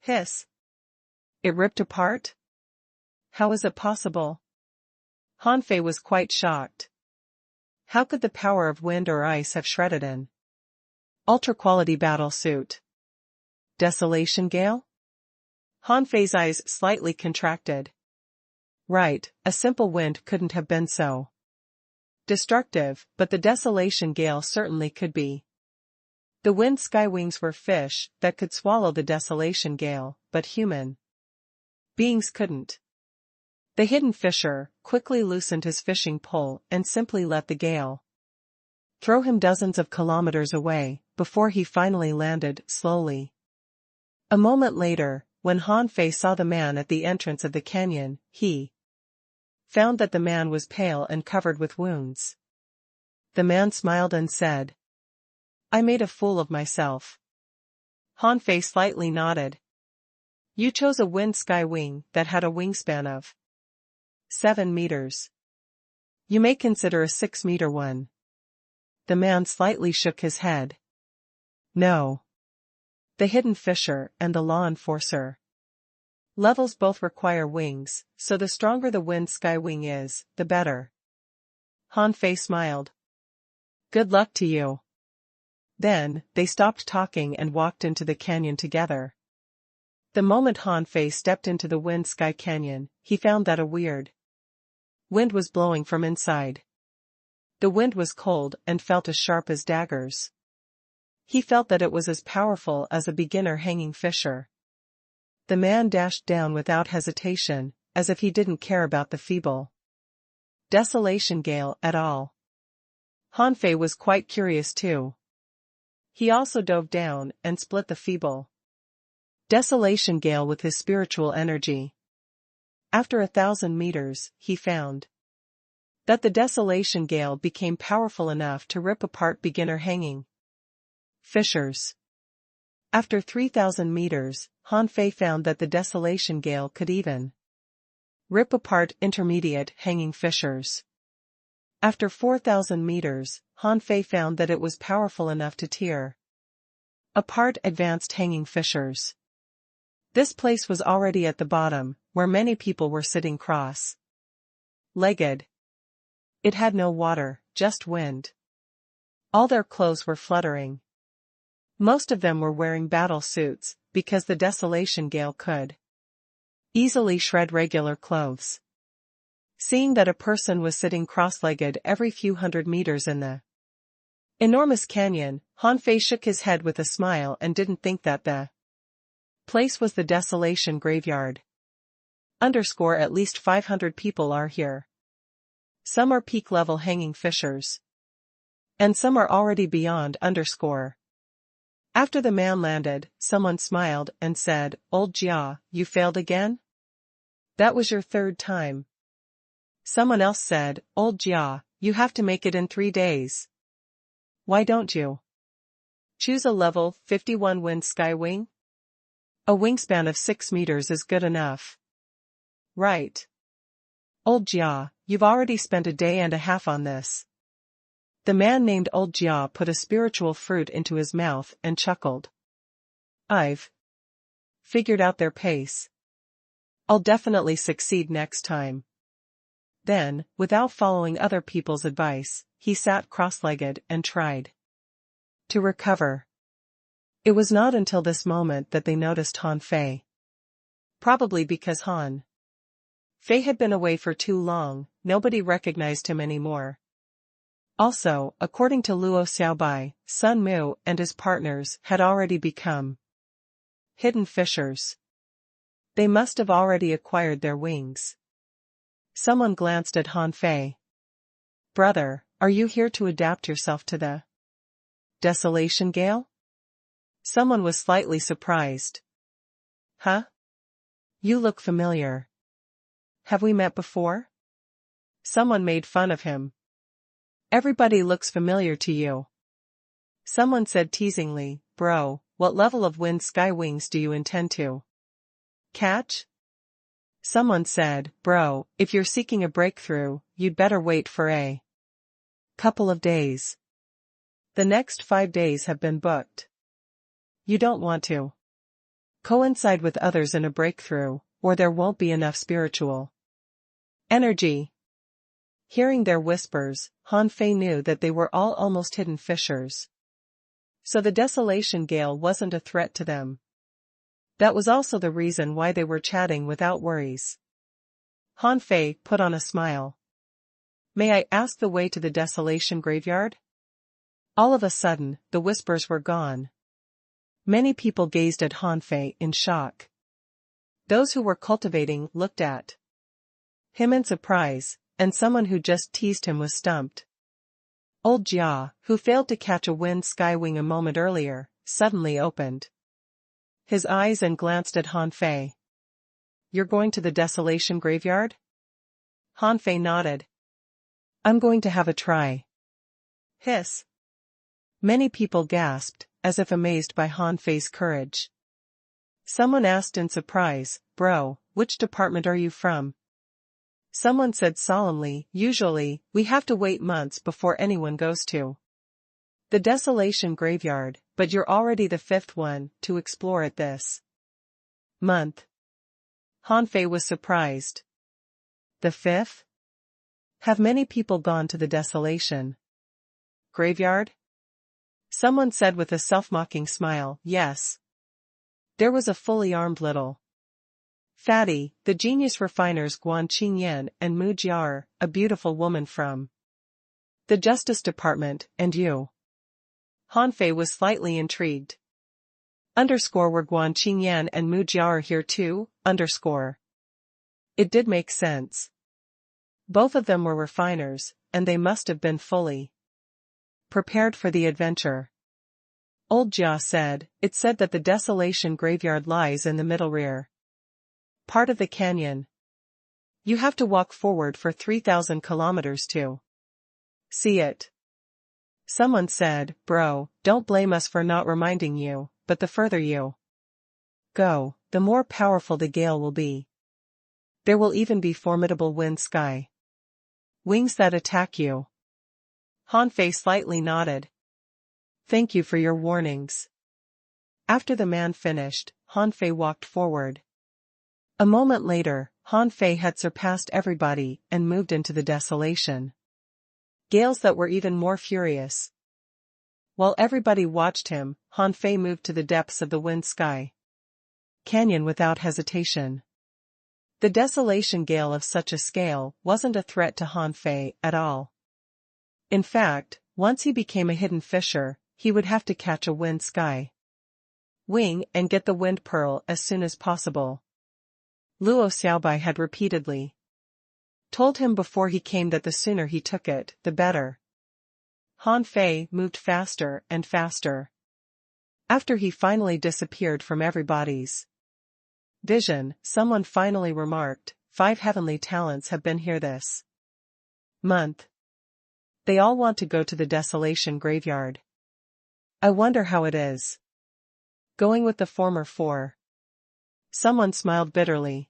Hiss! It ripped apart? How is it possible? Han Fei was quite shocked. How could the power of wind or ice have shredded an ultra-quality battle suit? Desolation gale? Han Fei's eyes slightly contracted. Right, a simple wind couldn't have been so destructive, but the desolation gale certainly could be. The wind sky wings were fish that could swallow the desolation gale, but human beings couldn't. The hidden fisher quickly loosened his fishing pole and simply let the gale throw him dozens of kilometers away, before he finally landed slowly. A moment later, when Han Fei saw the man at the entrance of the canyon, he found that the man was pale and covered with wounds. The man smiled and said, "I made a fool of myself." Han Fei slightly nodded. "You chose a wind sky wing that had a wingspan of 7 meters. You may consider a 6-meter one." The man slightly shook his head. "No. The hidden fisher and the law enforcer levels both require wings, so the stronger the wind sky wing is, the better." Han Fei smiled. "Good luck to you." Then, they stopped talking and walked into the canyon together. The moment Han Fei stepped into the wind sky canyon, he found that a weird wind was blowing from inside. The wind was cold and felt as sharp as daggers. He felt that it was as powerful as a beginner hanging fisher. The man dashed down without hesitation, as if he didn't care about the feeble desolation gale at all. Han Fei was quite curious too. He also dove down and split the feeble desolation gale with his spiritual energy. After 1,000 meters, he found that the desolation gale became powerful enough to rip apart beginner hanging fishers. After 3,000 meters, Han Fei found that the desolation gale could even rip apart intermediate hanging fishers. After 4,000 meters, Han Fei found that it was powerful enough to tear apart advanced hanging fishers. This place was already at the bottom, where many people were sitting cross-legged. It had no water, just wind. All their clothes were fluttering. Most of them were wearing battle suits, because the desolation gale could easily shred regular clothes. Seeing that a person was sitting cross-legged every few hundred meters in the enormous canyon, Han Fei shook his head with a smile and didn't think that the place was the desolation graveyard. At least 500 people are here. Some are peak level hanging fishers. And some are already beyond. After the man landed, someone smiled and said, "Old Jia, you failed again? That was your third time." Someone else said, "Old Jia, you have to make it in 3 days. Why don't you choose a level 51 wind sky wing? A wingspan of 6 meters is good enough." "Right. Old Jia, you've already spent a day and a half on this." The man named Old Jia put a spiritual fruit into his mouth and chuckled. "I've figured out their pace. I'll definitely succeed next time." Then, without following other people's advice, he sat cross-legged and tried to recover. It was not until this moment that they noticed Han Fei. Probably because Han Fei had been away for too long, nobody recognized him anymore. Also, according to Luo Xiaobai, Sun Mu and his partners had already become hidden fishers. They must have already acquired their wings. Someone glanced at Han Fei. "Brother, are you here to adapt yourself to the desolation gale?" Someone was slightly surprised. "Huh? You look familiar. Have we met before?" Someone made fun of him. "Everybody looks familiar to you." Someone said teasingly, "Bro, what level of wind sky wings do you intend to catch?" Someone said, "Bro, if you're seeking a breakthrough, you'd better wait for a couple of days. The next 5 days have been booked. You don't want to coincide with others in a breakthrough, or there won't be enough spiritual energy." Hearing their whispers, Han Fei knew that they were all almost hidden fishers. So the desolation gale wasn't a threat to them. That was also the reason why they were chatting without worries. Han Fei put on a smile. "May I ask the way to the desolation graveyard?" All of a sudden, the whispers were gone. Many people gazed at Han Fei in shock. Those who were cultivating looked at him in surprise, and someone who just teased him was stumped. Old Jia, who failed to catch a wind sky wing a moment earlier, suddenly opened his eyes and glanced at Han Fei. "You're going to the desolation graveyard?" Han Fei nodded. "I'm going to have a try." Hiss. Many people gasped, as if amazed by Han Fei's courage. Someone asked in surprise, "Bro, which department are you from?" Someone said solemnly, "Usually, we have to wait months before anyone goes to the desolation graveyard, but you're already the 5th one to explore it this month." Han Fei was surprised. "The 5th? Have many people gone to the desolation graveyard?" Someone said with a self-mocking smile, "Yes." There was a fully armed little fatty, the genius refiners Guan Qingyan and Mu Jiar, a beautiful woman from the Justice Department, and you. Han Fei was slightly intrigued. Were Guan Qingyan and Mu Jiar here too? It did make sense. Both of them were refiners, and they must have been fully prepared for the adventure. Old Jia said, "It said that the desolation graveyard lies in the middle rear part of the canyon. You have to walk forward for 3,000 kilometers to see it." Someone said, "Bro, don't blame us for not reminding you, but the further you go, the more powerful the gale will be. There will even be formidable wind sky wings that attack you." Han Fei slightly nodded. "Thank you for your warnings." After the man finished, Han Fei walked forward. A moment later, Han Fei had surpassed everybody and moved into the desolation gales that were even more furious. While everybody watched him, Han Fei moved to the depths of the wind sky canyon without hesitation. The desolation gale of such a scale wasn't a threat to Han Fei at all. In fact, once he became a hidden fisher, he would have to catch a wind sky wing and get the wind pearl as soon as possible. Luo Xiaobai had repeatedly told him before he came that the sooner he took it, the better. Han Fei moved faster and faster. After he finally disappeared from everybody's vision, someone finally remarked, 5 heavenly talents have been here this month. They all want to go to the desolation graveyard. I wonder how it is going with the former 4. Someone smiled bitterly.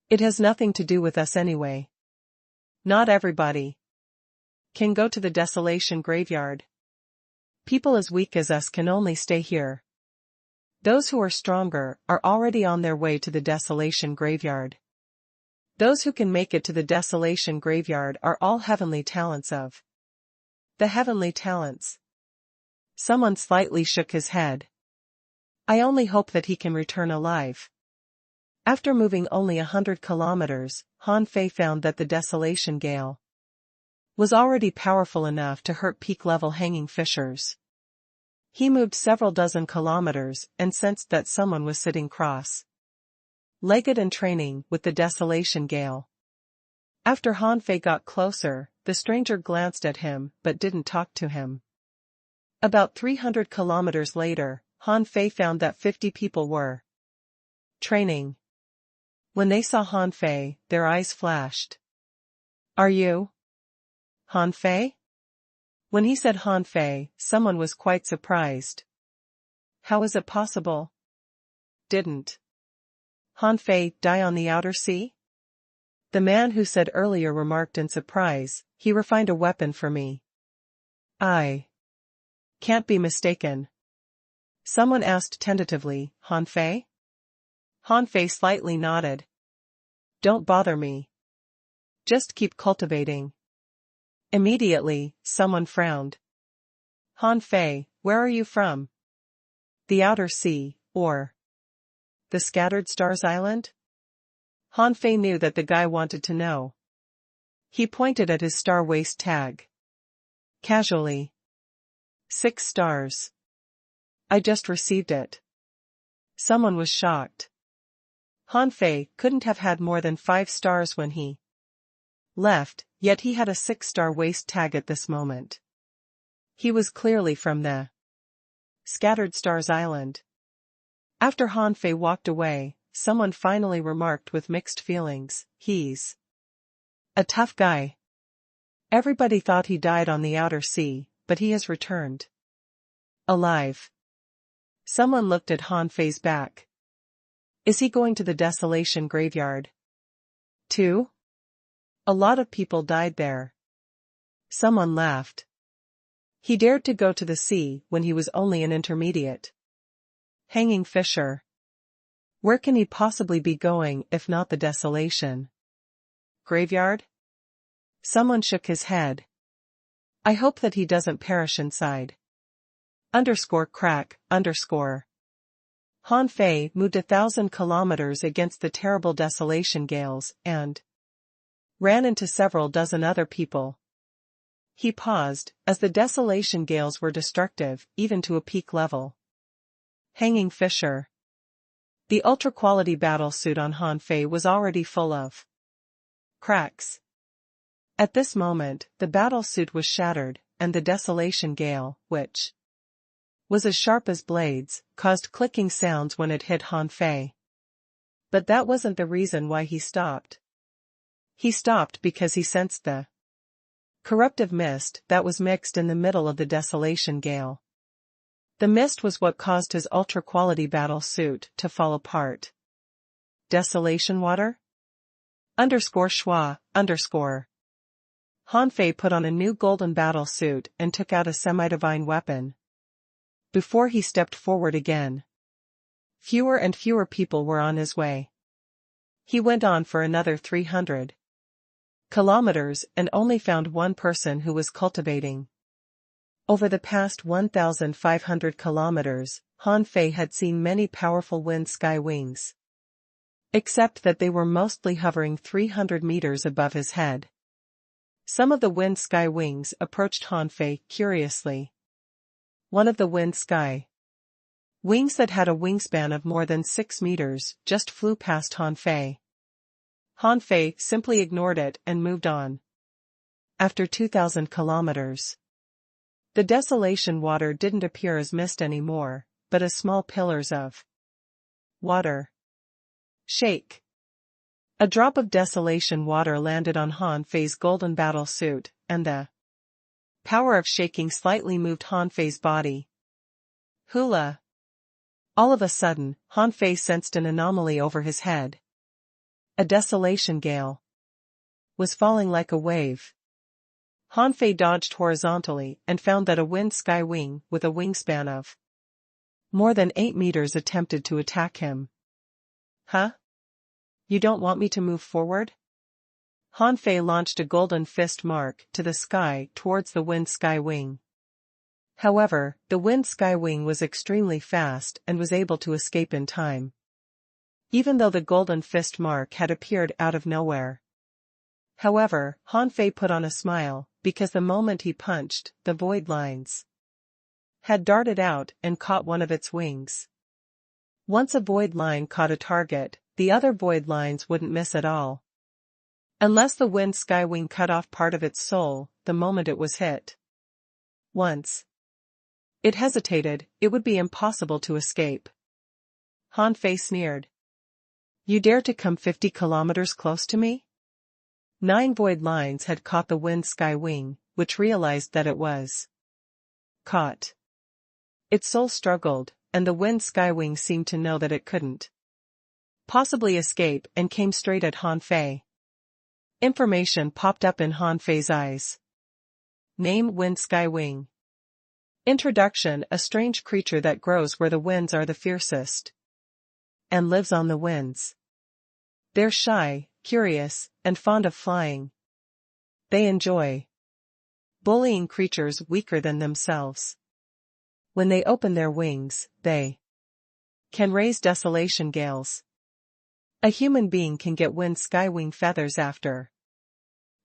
It has nothing to do with us anyway. Not everybody can go to the desolation graveyard. People as weak as us can only stay here. Those who are stronger are already on their way to the desolation graveyard. Those who can make it to the desolation graveyard are all heavenly talents of the heavenly talents. Someone slightly shook his head. I only hope that he can return alive. After moving only 100 kilometers, Han Fei found that the desolation gale was already powerful enough to hurt peak-level hanging fishers. He moved several dozen kilometers and sensed that someone was sitting cross-legged and training with the desolation gale. After Han Fei got closer, the stranger glanced at him but didn't talk to him. About 300 kilometers later, Han Fei found that 50 people were training. When they saw Han Fei, their eyes flashed. Are you Han Fei? When he said Han Fei, someone was quite surprised. How is it possible? Didn't Han Fei die on the outer sea? The man who said earlier remarked in surprise, he refined a weapon for me. I can't be mistaken. Someone asked tentatively, Han Fei? Han Fei slightly nodded. Don't bother me. Just keep cultivating. Immediately, someone frowned. Han Fei, where are you from? The outer sea, or the Scattered Stars Island? Han Fei knew that the guy wanted to know. He pointed at his star waist tag. Casually. 6 stars. I just received it. Someone was shocked. Han Fei couldn't have had more than 5 stars when he left, yet he had a 6-star waist tag at this moment. He was clearly from the Scattered Stars Island. After Han Fei walked away, someone finally remarked with mixed feelings, he's a tough guy. Everybody thought he died on the outer sea, but he has returned alive. Someone looked at Han Fei's back. Is he going to the desolation graveyard too? A lot of people died there. Someone laughed. He dared to go to the sea when he was only an intermediate hanging fisher. Where can he possibly be going if not the desolation graveyard? Someone shook his head. I hope that he doesn't perish inside. _crack_. Han Fei moved 1,000 kilometers against the terrible desolation gales and ran into several dozen other people. He paused, as the desolation gales were destructive, even to a peak level hanging fisher. The ultra-quality battle suit on Han Fei was already full of cracks. At this moment, the battle suit was shattered, and the desolation gale, which was as sharp as blades, caused clicking sounds when it hit Han Fei. But that wasn't the reason why he stopped. He stopped because he sensed the corruptive mist that was mixed in the middle of the desolation gale. The mist was what caused his ultra-quality battle suit to fall apart. Desolation water? _schwa. Han Fei put on a new golden battle suit and took out a semi-divine weapon. Before he stepped forward again, fewer and fewer people were on his way. He went on for another 300 kilometers and only found one person who was cultivating. Over the past 1,500 kilometers, Han Fei had seen many powerful wind sky wings. Except that they were mostly hovering 300 meters above his head. Some of the wind sky wings approached Han Fei curiously. One of the wind sky Wings that had a wingspan of more than 6 meters just flew past Han Fei. Han Fei simply ignored it and moved on. After 2,000 kilometers. The desolation water didn't appear as mist anymore, but as small pillars of water. Shake. A drop of desolation water landed on Han Fei's golden battle suit, and the power of shaking slightly moved Han Fei's body. Hula. All of a sudden, Han Fei sensed an anomaly over his head. A desolation gale was falling like a wave. Han Fei dodged horizontally and found that a wind sky wing with a wingspan of more than 8 meters attempted to attack him. Huh? You don't want me to move forward? Han Fei launched a golden fist mark to the sky towards the wind sky wing. However, the wind sky wing was extremely fast and was able to escape in time. Even though the golden fist mark had appeared out of nowhere. However, Han Fei put on a smile, because the moment he punched, the void lines had darted out and caught one of its wings. Once a void line caught a target, the other void lines wouldn't miss at all. Unless the wind sky wing cut off part of its soul, the moment it was hit. Once it hesitated, it would be impossible to escape. Han Fei sneered. You dare to come 50 kilometers close to me? 9 void lines had caught the wind sky wing, which realized that it was caught. Its soul struggled, and the wind sky wing seemed to know that it couldn't possibly escape and came straight at Han Fei. Information popped up in Han Fei's eyes. Name: Wind Sky Wing. Introduction: a strange creature that grows where the winds are the fiercest and lives on the winds. They're shy, curious, and fond of flying. They enjoy bullying creatures weaker than themselves. When they open their wings, they can raise desolation gales. A human being can get wind sky wing feathers after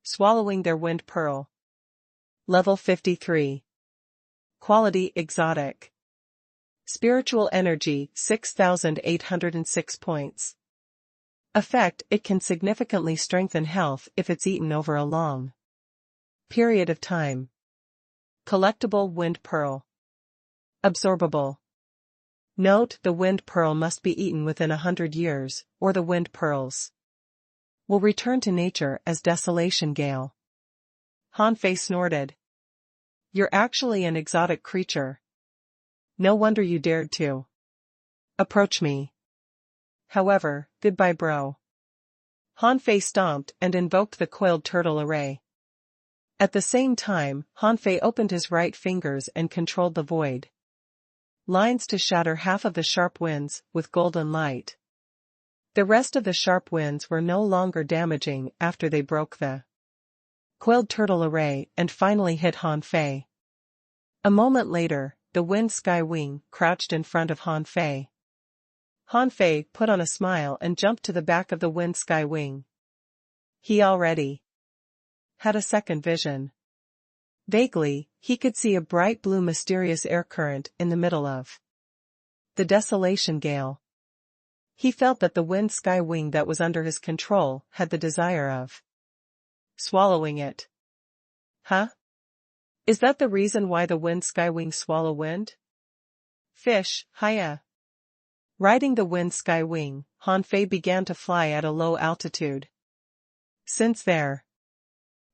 swallowing their wind pearl. Level 53. Quality: exotic. Spiritual energy: 6,806 points. Effect: it can significantly strengthen health if it's eaten over a long period of time. Collectible: wind pearl. Absorbable. Note: the wind pearl must be eaten within 100 years, or the wind pearls will return to nature as desolation gale. Han Fei snorted. You're actually an exotic creature. No wonder you dared to approach me. However, goodbye bro. Han Fei stomped and invoked the coiled turtle array. At the same time, Han Fei opened his right fingers and controlled the void lines to shatter half of the sharp winds with golden light. The rest of the sharp winds were no longer damaging after they broke the coiled turtle array and finally hit Han Fei. A moment later, the wind sky wing crouched in front of Han Fei. Han Fei put on a smile and jumped to the back of the wind sky wing. He already had a second vision. Vaguely, he could see a bright blue mysterious air current in the middle of the desolation gale. He felt that the wind sky wing that was under his control had the desire of swallowing it. Huh? Is that the reason why the wind sky wings swallow wind? Fish, hiya. Riding the wind sky wing, Han Fei began to fly at a low altitude. Since there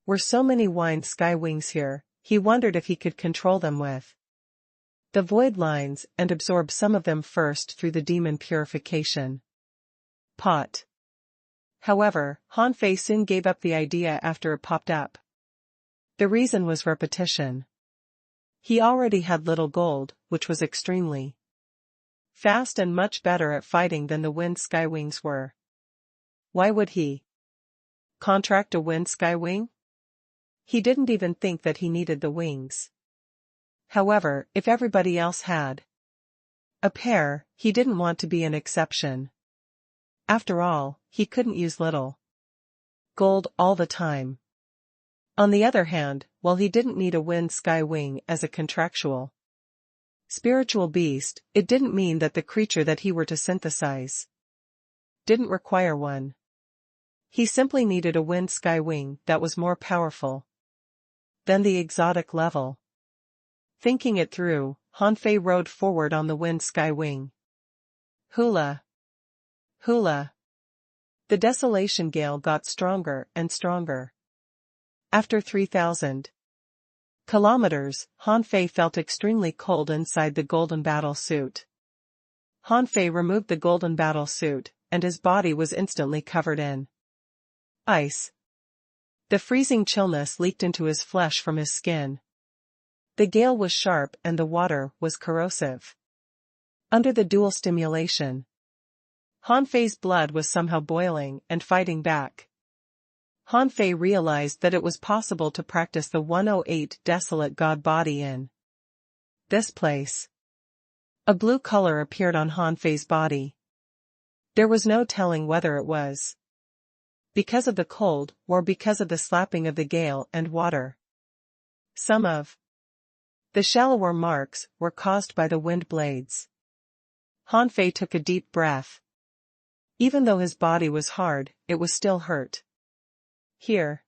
were so many wind sky wings here, he wondered if he could control them with the void lines and absorb some of them first through the demon purification pot. However, Han Fei soon gave up the idea after it popped up. The reason was repetition. He already had little gold, which was extremely fast and much better at fighting than the wind sky wings were. Why would he contract a wind sky wing? He didn't even think that he needed the wings. However, if everybody else had a pair, he didn't want to be an exception. After all, he couldn't use little gold all the time. On the other hand, while he didn't need a wind sky wing as a contractual Spiritual beast, it didn't mean that the creature that he were to synthesize didn't require one. He simply needed a wind sky wing that was more powerful than the exotic level. Thinking it through, Han Fei rode forward on the wind sky wing. Hula! Hula! The desolation gale got stronger and stronger. After 3,000 kilometers, Han Fei felt extremely cold inside the golden battle suit. Han Fei removed the golden battle suit, and his body was instantly covered in ice. The freezing chillness leaked into his flesh from his skin. The gale was sharp and the water was corrosive. Under the dual stimulation, Han Fei's blood was somehow boiling and fighting back. Han Fei realized that it was possible to practice the 108 desolate god body in this place. A blue color appeared on Han Fei's body. There was no telling whether it was because of the cold or because of the slapping of the gale and water. Some of the shallower marks were caused by the wind blades. Han Fei took a deep breath. Even though his body was hard, it was still hurt. Here.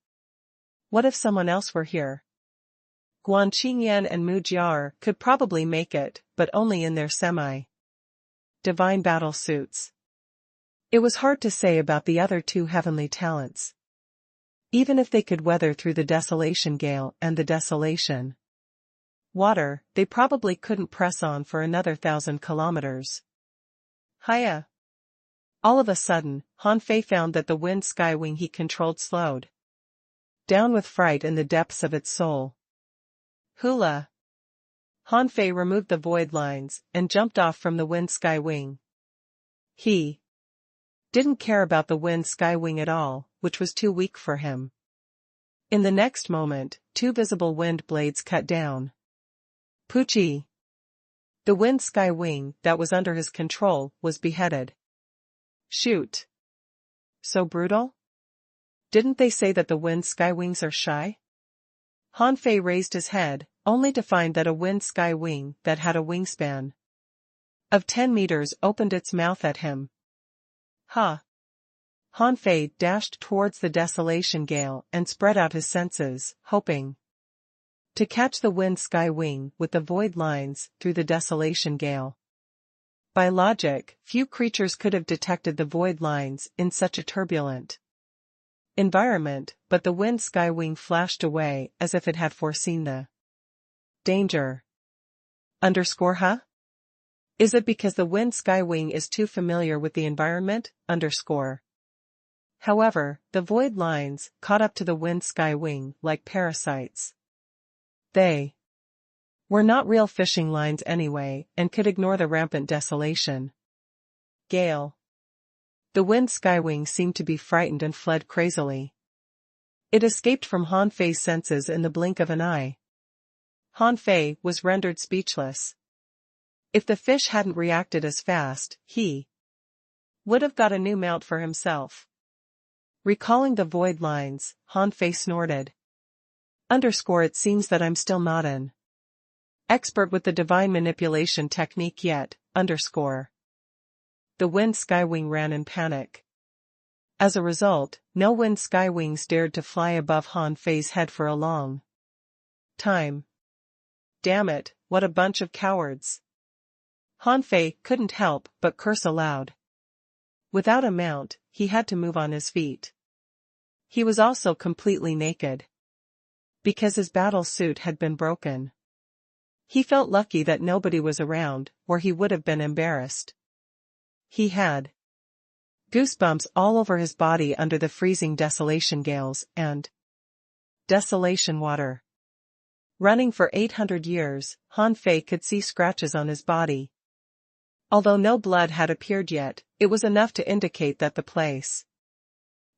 What if someone else were here? Guan Qingyan and Mu Jiar could probably make it, but only in their semi-divine battle suits. It was hard to say about the other two heavenly talents. Even if they could weather through the desolation gale and the desolation water, they probably couldn't press on for another 1,000 kilometers. Hiya! All of a sudden, Han Fei found that the wind sky wing he controlled slowed down with fright in the depths of its soul. Hula! Han Fei removed the void lines and jumped off from the wind sky wing. He didn't care about the wind sky wing at all, which was too weak for him. In the next moment, two visible wind blades cut down. Pucci! The wind sky wing that was under his control was beheaded. Shoot! So brutal? Didn't they say that the wind sky wings are shy? Han Fei raised his head, only to find that a wind sky wing that had a wingspan of 10 meters opened its mouth at him. Ha! Han Fei dashed towards the desolation gale and spread out his senses, hoping to catch the wind sky wing with the void lines through the desolation gale. By logic, few creatures could have detected the void lines in such a turbulent environment, but the wind sky wing flashed away as if it had foreseen the danger. Huh? Is it because the wind sky wing is too familiar with the environment? However, the void lines caught up to the wind sky wing like parasites. They were not real fishing lines anyway, and could ignore the rampant desolation gale. The wind sky wing seemed to be frightened and fled crazily. It escaped from Han Fei's senses in the blink of an eye. Han Fei was rendered speechless. If the fish hadn't reacted as fast, he would have got a new mount for himself. Recalling the void lines, Han Fei snorted. It seems that I'm still not an expert with the divine manipulation technique yet. The wind sky wing ran in panic. As a result, no wind sky wings dared to fly above Han Fei's head for a long time. Damn it, what a bunch of cowards. Han Fei couldn't help but curse aloud. Without a mount, he had to move on his feet. He was also completely naked, because his battle suit had been broken. He felt lucky that nobody was around, or he would have been embarrassed. He had goosebumps all over his body under the freezing desolation gales and desolation water. Running for 800 years, Han Fei could see scratches on his body. Although no blood had appeared yet, it was enough to indicate that the place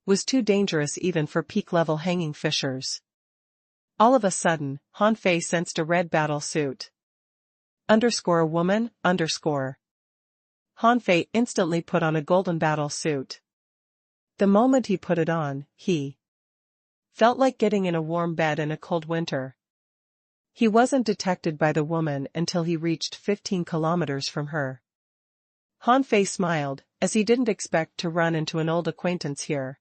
was too dangerous even for peak-level hanging fishers. All of a sudden, Han Fei sensed a red battle suit. A woman. Han Fei instantly put on a golden battle suit. The moment he put it on, he felt like getting in a warm bed in a cold winter. He wasn't detected by the woman until he reached 15 kilometers from her. Han Fei smiled, as he didn't expect to run into an old acquaintance here.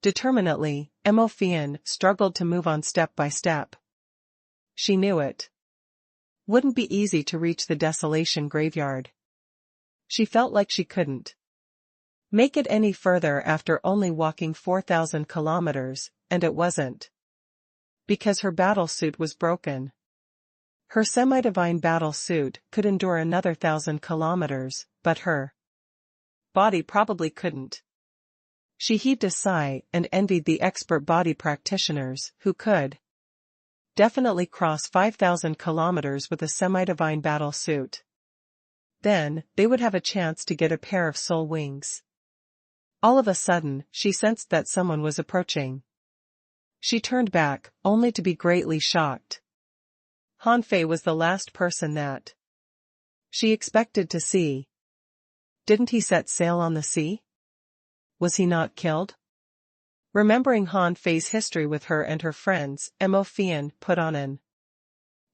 Determinedly, Mo Fian struggled to move on step by step. She knew it wouldn't be easy to reach the desolation graveyard. She felt like she couldn't make it any further after only walking 4,000 kilometers, and it wasn't because her battle suit was broken. Her semi-divine battle suit could endure another 1,000 kilometers, but her body probably couldn't. She heaved a sigh and envied the expert body practitioners who could definitely cross 5,000 kilometers with a semi-divine battle suit. Then, they would have a chance to get a pair of soul wings. All of a sudden, she sensed that someone was approaching. She turned back, only to be greatly shocked. Han Fei was the last person that she expected to see. Didn't he set sail on the sea? Was he not killed? Remembering Han Fei's history with her and her friends, Mo Fian put on an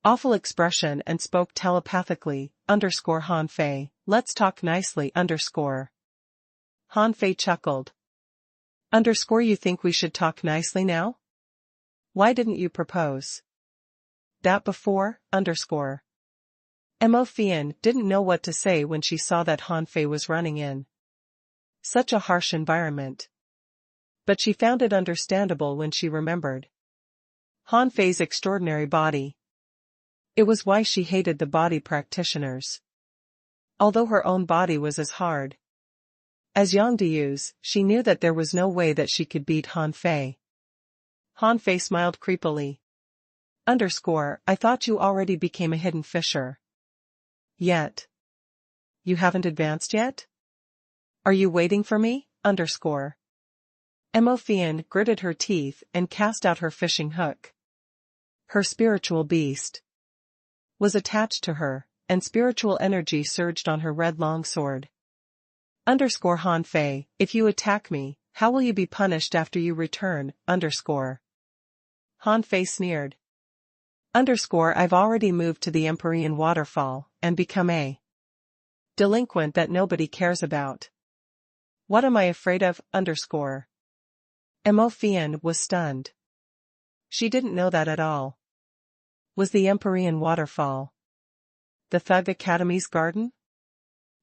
awful expression and spoke telepathically, Han Fei, let's talk nicely, Han Fei chuckled. You think we should talk nicely now? Why didn't you propose that before, Mo Fian didn't know what to say when she saw that Han Fei was running in such a harsh environment. But she found it understandable when she remembered Han Fei's extraordinary body. It was why she hated the body practitioners. Although her own body was as hard as Yang Diu's, she knew that there was no way that she could beat Han Fei. Han Fei smiled creepily. I thought you already became a hidden fisher. Yet. You haven't advanced yet? Are you waiting for me? Mo Fian gritted her teeth and cast out her fishing hook. Her spiritual beast was attached to her, and spiritual energy surged on her red longsword. Han Fei, if you attack me, how will you be punished after you return? Han Fei sneered. I've already moved to the Empyrean waterfall, and become a delinquent that nobody cares about. What am I afraid of? Mo Fian was stunned. She didn't know that at all. Was the Empyrean waterfall the Thug Academy's garden?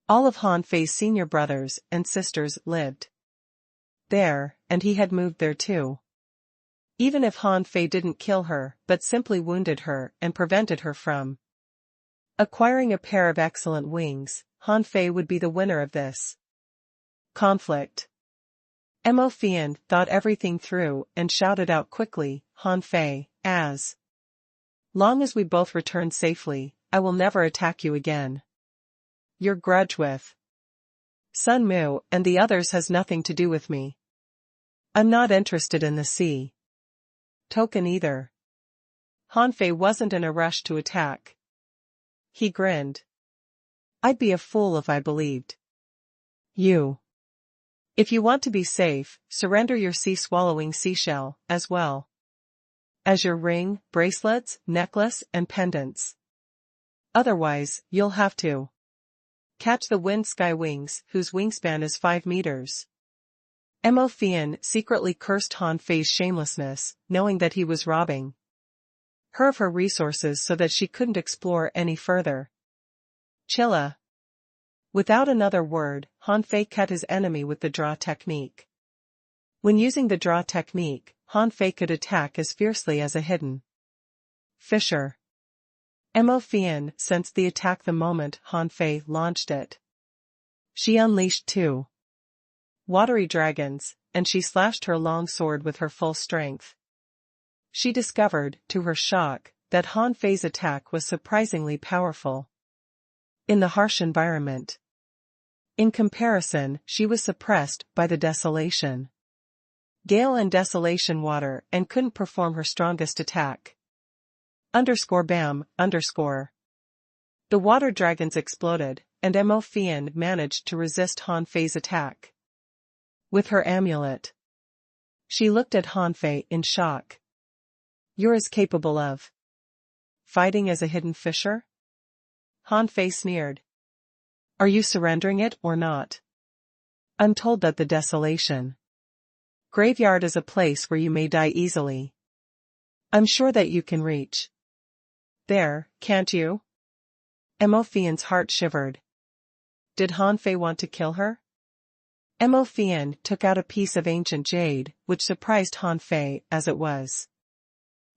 All of Han Fei's senior brothers and sisters lived there, and he had moved there too. Even if Han Fei didn't kill her, but simply wounded her and prevented her from acquiring a pair of excellent wings, Han Fei would be the winner of this conflict. Mo Fian thought everything through and shouted out quickly, Han Fei, as long as we both return safely, I will never attack you again. Your grudge with Sun Mu and the others has nothing to do with me. I'm not interested in the sea token either. Han Fei wasn't in a rush to attack. He grinned. I'd be a fool if I believed you. If you want to be safe, surrender your sea-swallowing seashell, as well as your ring, bracelets, necklace, and pendants. Otherwise, you'll have to catch the wind sky wings, whose wingspan is 5 meters. Mo Fian secretly cursed Han Fei's shamelessness, knowing that he was robbing her of her resources so that she couldn't explore any further. Chilla. Without another word, Han Fei cut his enemy with the draw technique. When using the draw technique, Han Fei could attack as fiercely as a hidden fisher. Mo Fian sensed the attack the moment Han Fei launched it. She unleashed 2 watery dragons, and she slashed her long sword with her full strength. She discovered, to her shock, that Han Fei's attack was surprisingly powerful in the harsh environment. In comparison, she was suppressed by the desolation gale and desolation water and couldn't perform her strongest attack. Bam. The water dragons exploded, and Mo Fian managed to resist Han Fei's attack with her amulet. She looked at Han Fei in shock. You're as capable of fighting as a hidden fisher? Han Fei sneered. Are you surrendering it or not? I'm told that the desolation graveyard is a place where you may die easily. I'm sure that you can reach there, can't you? Mo Fian's heart shivered. Did Han Fei want to kill her? Mo Fian took out a piece of ancient jade, which surprised Han Fei as it was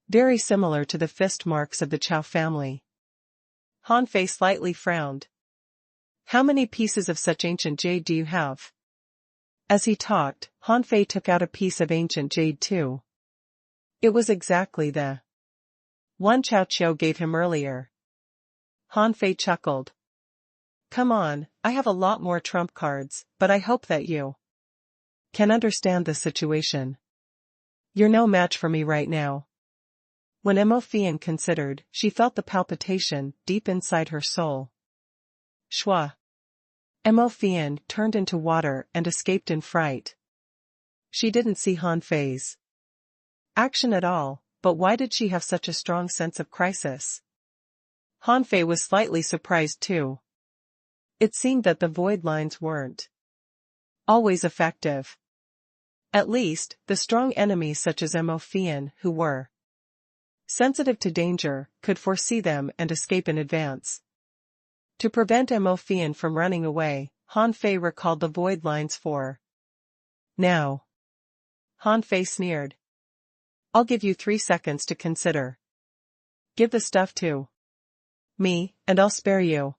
very similar to the fist marks of the Chow family. Han Fei slightly frowned. How many pieces of such ancient jade do you have? As he talked, Han Fei took out a piece of ancient jade too. It was exactly the one Chow Chiu gave him earlier. Han Fei chuckled. Come on, I have a lot more trump cards, but I hope that you can understand the situation. You're no match for me right now. When Mo Fian considered, she felt the palpitation deep inside her soul. Shwa. Mo Fian turned into water and escaped in fright. She didn't see Han Fei's action at all, but why did she have such a strong sense of crisis? Han Fei was slightly surprised too. It seemed that the void lines weren't always effective. At least, the strong enemies such as Mo Fian who were sensitive to danger could foresee them and escape in advance. To prevent Mo Fian from running away, Han Fei recalled the void lines for now. Han Fei sneered. I'll give you 3 seconds to consider. Give the stuff to me, and I'll spare you.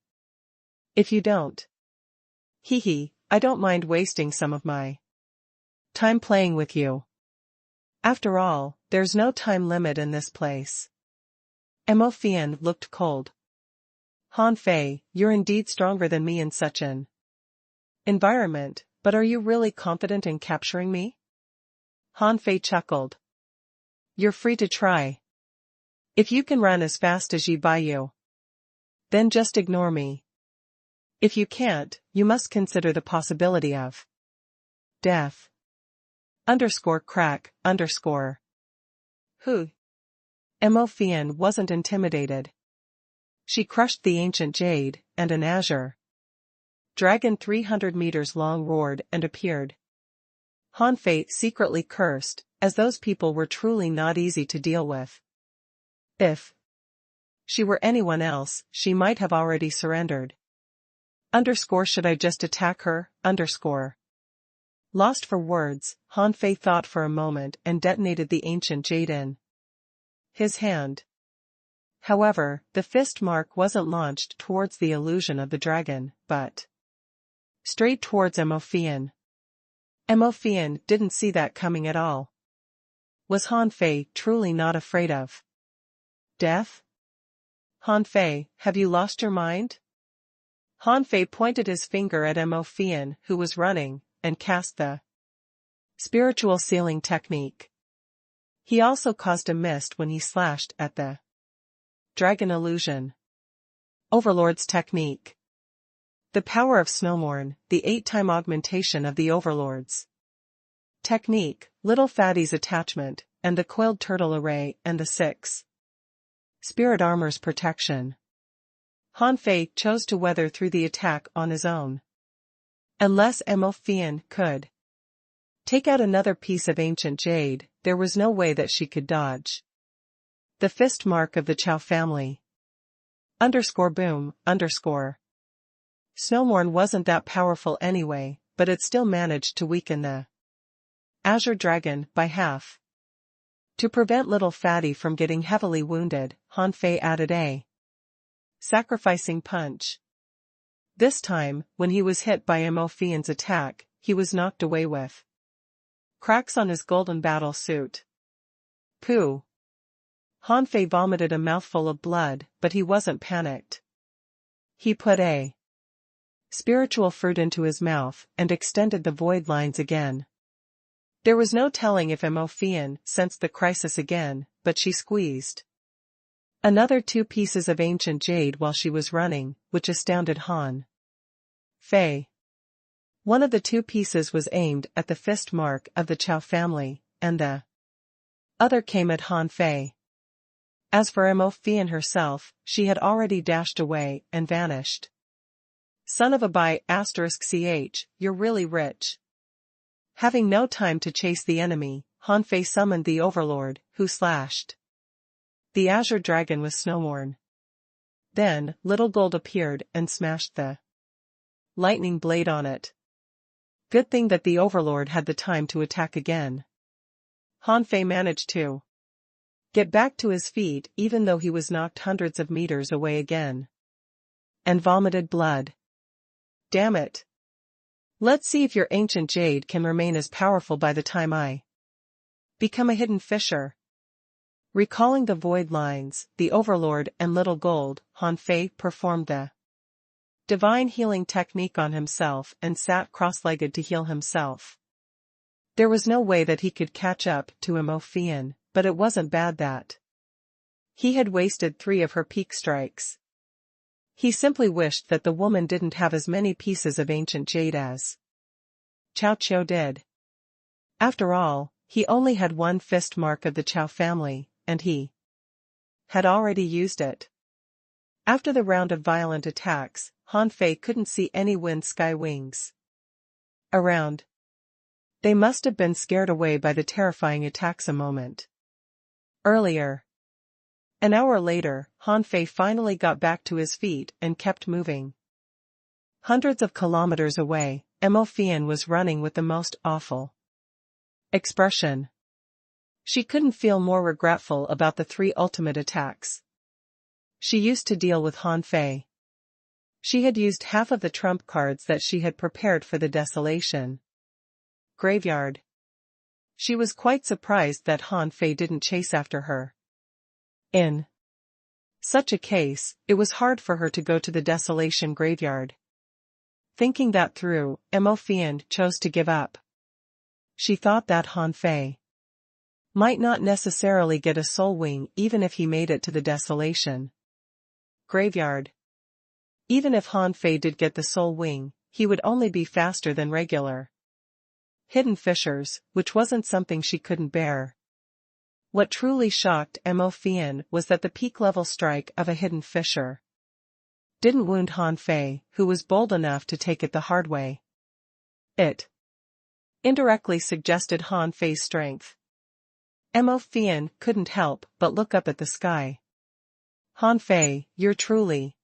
If you don't. Hee, I don't mind wasting some of my time playing with you. After all, there's no time limit in this place. Mo Fian looked cold. Han Fei, you're indeed stronger than me in such an environment, but are you really confident in capturing me? Han Fei chuckled. You're free to try. If you can run as fast as Yi Baiyu, then just ignore me. If you can't, you must consider the possibility of death. _crack_. Mo Fian wasn't intimidated. She crushed the ancient jade, and an azure dragon 300 meters long roared and appeared. Han Fei secretly cursed, as those people were truly not easy to deal with. If she were anyone else, she might have already surrendered. Should I just attack her? Lost for words, Han Fei thought for a moment and detonated the ancient jade in his hand. However, the fist mark wasn't launched towards the illusion of the dragon, but straight towards Mo Fian. Mo Fian didn't see that coming at all. Was Han Fei truly not afraid of death? Han Fei, have you lost your mind? Han Fei pointed his finger at Mo Fian who was running, and cast the spiritual sealing technique. He also caused a mist when he slashed at the dragon illusion. Overlord's technique. The power of Snowmorn, the 8-time augmentation of the Overlord's technique, Little Fatty's attachment, and the coiled turtle array and the 6 spirit armor's protection. Han Fei chose to weather through the attack on his own. Unless Mo Fian could take out another piece of ancient jade, there was no way that she could dodge the fist mark of the Chow family. Boom. Snowmorn wasn't that powerful anyway, but it still managed to weaken the Azure Dragon by half. To prevent Little Fatty from getting heavily wounded, Han Fei added a sacrificing punch. This time, when he was hit by Mo Fian's attack, he was knocked away with cracks on his golden battle suit. Pooh. Han Fei vomited a mouthful of blood, but he wasn't panicked. He put a spiritual fruit into his mouth and extended the void lines again. There was no telling if Mo Fian sensed the crisis again, but she squeezed another 2 pieces of ancient jade while she was running, which astounded Han Fei. One of the 2 pieces was aimed at the fist mark of the Chow family, and the other came at Han Fei. As for Immaculate herself, she had already dashed away and vanished. Son of a *ch, you're really rich. Having no time to chase the enemy, Hanfei summoned the Overlord, who slashed the azure dragon with snowworn. Then, Little Gold appeared and smashed the lightning blade on it. Good thing that the Overlord had the time to attack again. Hanfei managed to get back to his feet even though he was knocked hundreds of meters away again. And vomited blood. Damn it. Let's see if your ancient jade can remain as powerful by the time I become a hidden fisher. Recalling the void lines, the Overlord and Little Gold, Hanfei performed the divine healing technique on himself and sat cross-legged to heal himself. There was no way that he could catch up to Immaculate, but it wasn't bad that he had wasted 3 of her peak strikes. He simply wished that the woman didn't have as many pieces of ancient jade as Cao Qiu did. After all, he only had 1 fist mark of the Cao family, and he had already used it. After the round of violent attacks, Hanfei couldn't see any wind sky wings around. They must have been scared away by the terrifying attacks a moment earlier. An hour later, Hanfei finally got back to his feet and kept moving. Hundreds of kilometers away, Immaculate was running with the most awful expression. She couldn't feel more regretful about the 3 ultimate attacks she used to deal with Hanfei. She had used half of the trump cards that she had prepared for the desolation graveyard. She was quite surprised that Hanfei didn't chase after her. In such a case, it was hard for her to go to the desolation graveyard. Thinking that through, Immaculate chose to give up. She thought that Hanfei might not necessarily get a soul wing even if he made it to the desolation graveyard. Even if Hanfei did get the soul wing, he would only be faster than regular hidden fishers, which wasn't something she couldn't bear. What truly shocked Immaculate was that the peak-level strike of a hidden fisher didn't wound Hanfei, who was bold enough to take it the hard way. It indirectly suggested Hanfei's strength. Immaculate couldn't help but look up at the sky. Hanfei, you're truly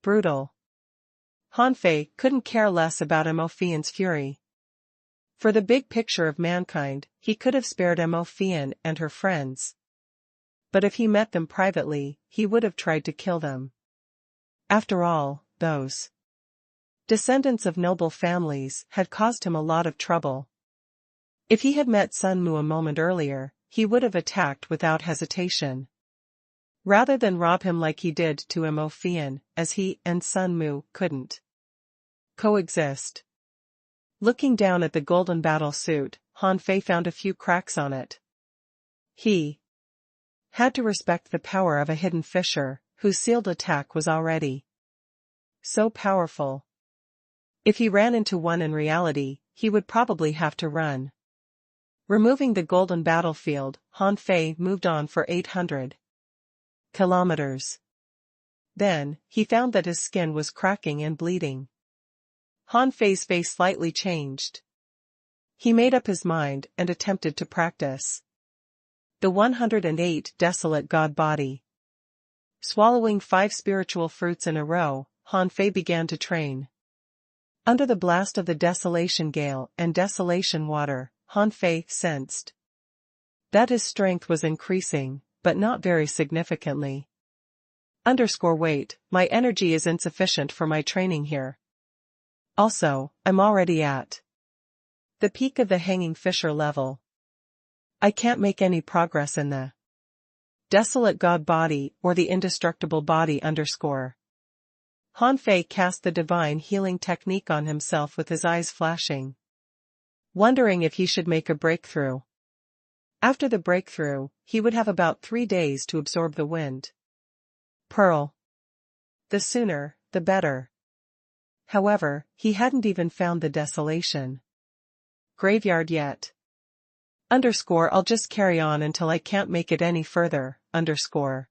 brutal. Hanfei couldn't care less about Immaculate's fury. For the big picture of mankind, he could have spared Immaculate and her friends. But if he met them privately, he would have tried to kill them. After all, those descendants of noble families had caused him a lot of trouble. If he had met Sun Mu a moment earlier, he would have attacked without hesitation. Rather than rob him like he did to Immaculate, as he and Sun Mu couldn't coexist. Looking down at the golden battle suit, Hanfei found a few cracks on it. He had to respect the power of a hidden fisher, whose sealed attack was already so powerful. If he ran into one in reality, he would probably have to run. Removing the golden battlefield, Hanfei moved on for 800 kilometers. Then, he found that his skin was cracking and bleeding. Hanfei's face slightly changed. He made up his mind and attempted to practice the 108 desolate god body. Swallowing 5 spiritual fruits in a row, Hanfei began to train. Under the blast of the desolation gale and desolation water, Hanfei sensed that his strength was increasing, but not very significantly. Wait, my energy is insufficient for my training here. Also, I'm already at the peak of the hanging fisher level. I can't make any progress in the desolate god body or the indestructible body. Hanfei cast the divine healing technique on himself with his eyes flashing, wondering if he should make a breakthrough. After the breakthrough, he would have about 3 days to absorb the wind pearl. The sooner, the better. However, he hadn't even found the desolation graveyard yet. I'll just carry on until I can't make it any further. underscore.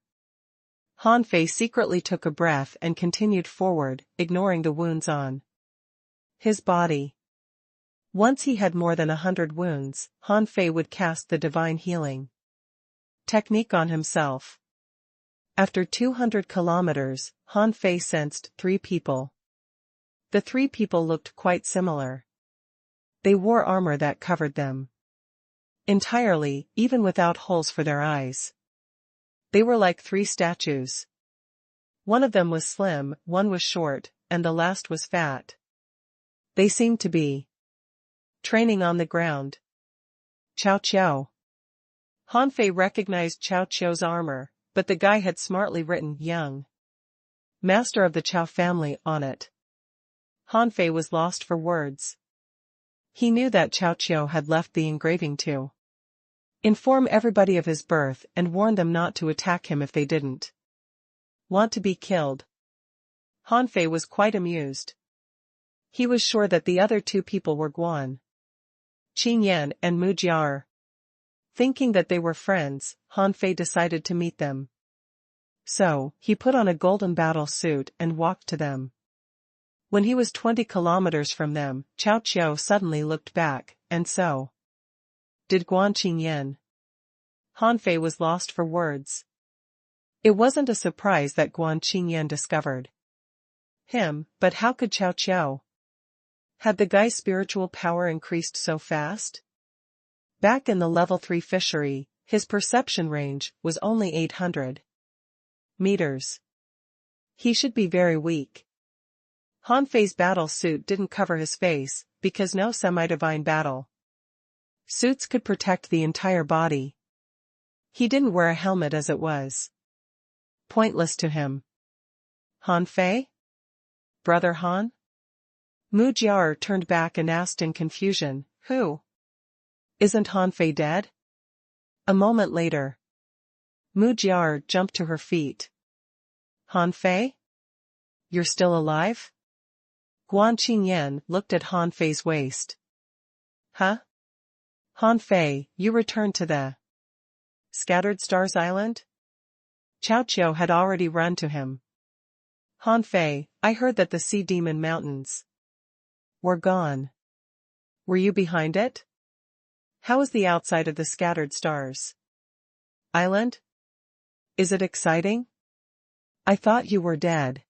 Han Fei secretly took a breath and continued forward, ignoring the wounds on his body. Once he had more than 100 wounds, Han Fei would cast the divine healing technique on himself. After 200 kilometers, Han Fei sensed 3 people. The 3 people looked quite similar. They wore armor that covered them entirely, even without holes for their eyes. They were like 3 statues. One of them was slim, one was short, and the last was fat. They seemed to be training on the ground. Cao Qiao. Han Fei recognized Cao Qiao's armor, but the guy had smartly written Young Master of the Qiao family on it. Han Fei was lost for words. He knew that Cao Qiao had left the engraving to inform everybody of his birth and warn them not to attack him if they didn't want to be killed. Han Fei was quite amused. He was sure that the other 2 people were Guan Qingyan and Mu Jiao. Thinking that they were friends, Han Fei decided to meet them. So, he put on a golden battle suit and walked to them. When he was 20 kilometers from them, Cao Qiao suddenly looked back, and so did Guan Qingyan. Han Fei was lost for words. It wasn't a surprise that Guan Qingyan discovered him, but how could Cao Qiao? Had the guy's spiritual power increased so fast? Back in the level 3 fishery, his perception range was only 800 meters. He should be very weak. Han Fei's battle suit didn't cover his face, because no semi-divine battle suits could protect the entire body. He didn't wear a helmet as it was pointless to him. Han Fei? Brother Han? Mu Jiao turned back and asked in confusion, who? Isn't Han Fei dead? A moment later, Mu Jiao jumped to her feet. Han Fei? You're still alive? Guan Qingyan looked at Han Fei's waist. Huh? Han Fei, you returned to the Scattered Stars Island? Cao Qiao had already run to him. Han Fei, I heard that the Sea Demon Mountains were gone. Were you behind it? How is the outside of the Scattered Stars Island? Is it exciting? I thought you were dead.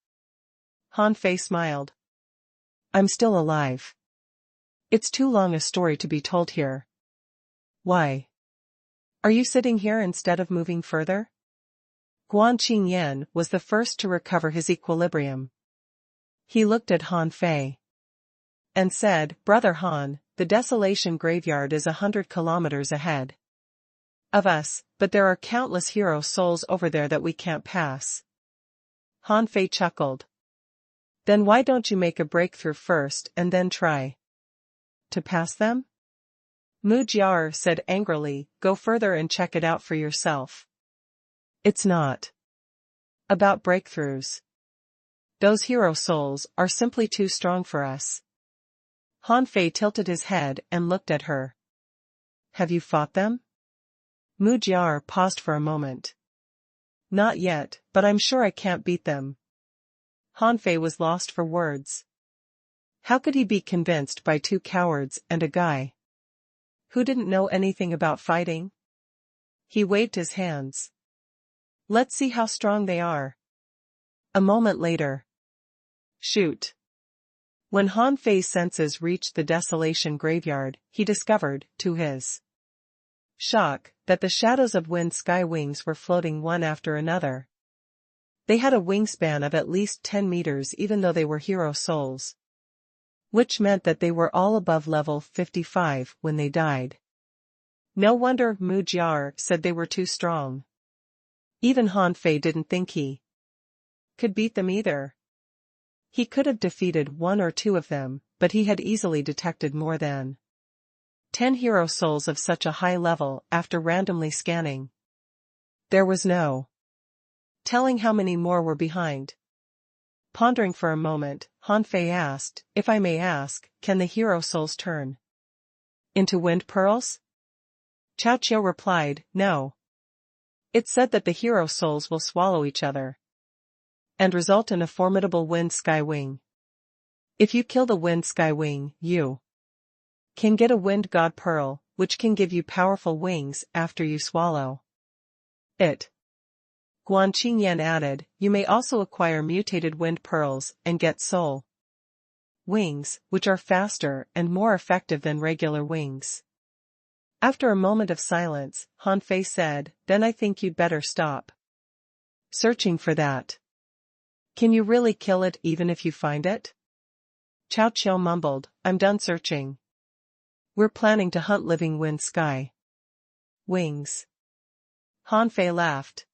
Han Fei smiled. I'm still alive. It's too long a story to be told here. Why? Are you sitting here instead of moving further? Guan Qingyan was the first to recover his equilibrium. He looked at Han Fei and said, Brother Han, the Desolation Graveyard is 100 kilometers ahead of us, but there are countless hero souls over there that we can't pass. Han Fei chuckled. Then why don't you make a breakthrough first and then try to pass them? Mu Jiao said angrily, go further and check it out for yourself. It's not about breakthroughs. Those hero souls are simply too strong for us. Han Fei tilted his head and looked at her. Have you fought them? Mu Jiao paused for a moment. Not yet, but I'm sure I can't beat them. Han Fei was lost for words. How could he be convinced by 2 cowards and a guy who didn't know anything about fighting? He waved his hands. Let's see how strong they are. A moment later. Shoot. When Han Fei's senses reached the Desolation Graveyard, he discovered, to his shock, that the shadows of Wind Sky Wings were floating one after another. They had a wingspan of at least 10 meters even though they were hero souls. Which meant that they were all above level 55 when they died. No wonder Mu Jiao said they were too strong. Even Han Fei didn't think he could beat them either. He could have defeated 1 or 2 of them, but he had easily detected more than 10 hero souls of such a high level after randomly scanning. There was no telling how many more were behind. Pondering for a moment, Han Fei asked, if I may ask, can the hero souls turn into wind pearls? Cao Qiao replied, no. It's said that the hero souls will swallow each other and result in a formidable wind sky wing. If you kill the wind sky wing, you can get a wind god pearl, which can give you powerful wings after you swallow it. Guan Qingyan added, you may also acquire mutated wind pearls and get soul wings, which are faster and more effective than regular wings. After a moment of silence, Han Fei said, then I think you'd better stop searching for that. Can you really kill it even if you find it? Cao Qiu mumbled, I'm done searching. We're planning to hunt living wind sky wings. Han Fei laughed.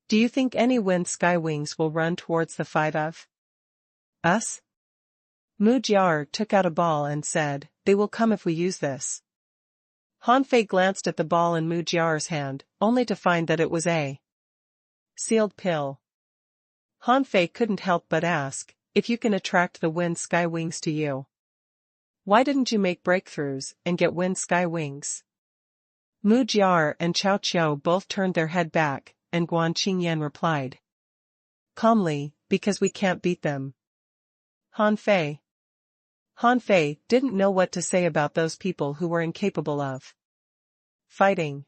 Do you think any wind sky wings will run towards the five of us? Mu Jiar took out a ball and said, they will come if we use this. Han Fei glanced at the ball in Mu Jiar's hand, only to find that it was a sealed pill. Han Fei couldn't help but ask, if you can attract the wind sky wings to you, why didn't you make breakthroughs and get wind sky wings? Mu Jiar and Cao Qiu both turned their head back, and Guan Qingyan replied calmly, because we can't beat them. Han Fei didn't know what to say about those people who were incapable of fighting.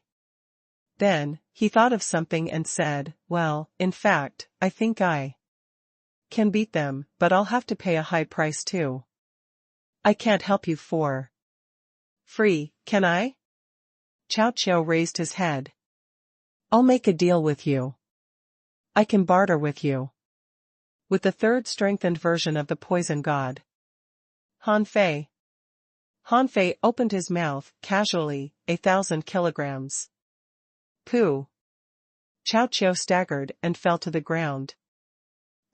Then, he thought of something and said, well, in fact, I think I can beat them, but I'll have to pay a high price too. I can't help you for free, can I? Cao Qiu raised his head. I'll make a deal with you. I can barter with you. With the third strengthened version of the poison god. Han Fei opened his mouth, casually, 1,000 kilograms. Pooh. Cao Qiu staggered and fell to the ground.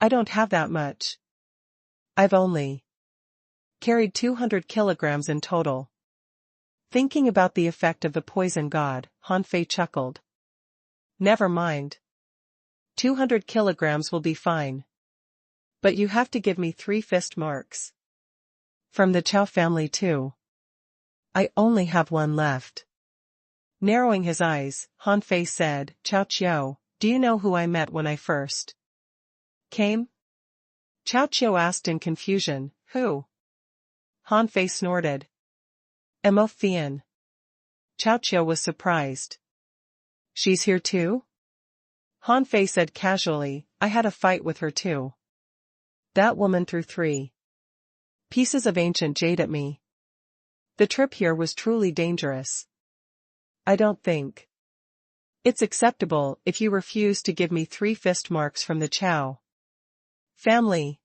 I don't have that much. I've only carried 200 kilograms in total. Thinking about the effect of the poison god, Han Fei chuckled. Never mind. 200 kilograms will be fine. But you have to give me 3 fist marks. From the Chao family too. I only have 1 left. Narrowing his eyes, Han Fei said, Cao Qiu, do you know who I met when I first came? Cao Qiu asked in confusion, who? Han Fei snorted. Mo Fian. Cao Qiu was surprised. She's here too? Han Fei said casually, I had a fight with her too. That woman threw 3 pieces of ancient jade at me. The trip here was truly dangerous. I don't think it's acceptable if you refuse to give me 3 fist marks from the Chao family.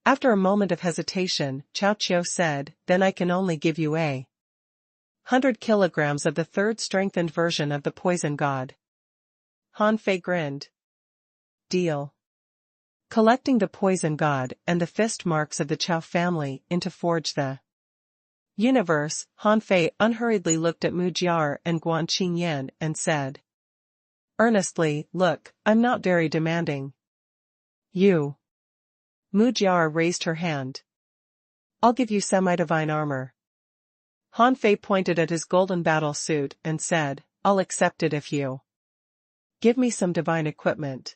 After a moment of hesitation, Cao Qiu said, then I can only give you 100 kilograms of the third strengthened version of the poison god. Han Fei grinned. Deal. Collecting the poison god and the fist marks of the Chao family into Forge the Universe, Han Fei unhurriedly looked at Mu Jiar and Guan Qingyan and said earnestly, look, I'm not very demanding. You. Mu Jiar raised her hand. I'll give you semi-divine armor. Han Fei pointed at his golden battle suit and said, I'll accept it if you give me some divine equipment.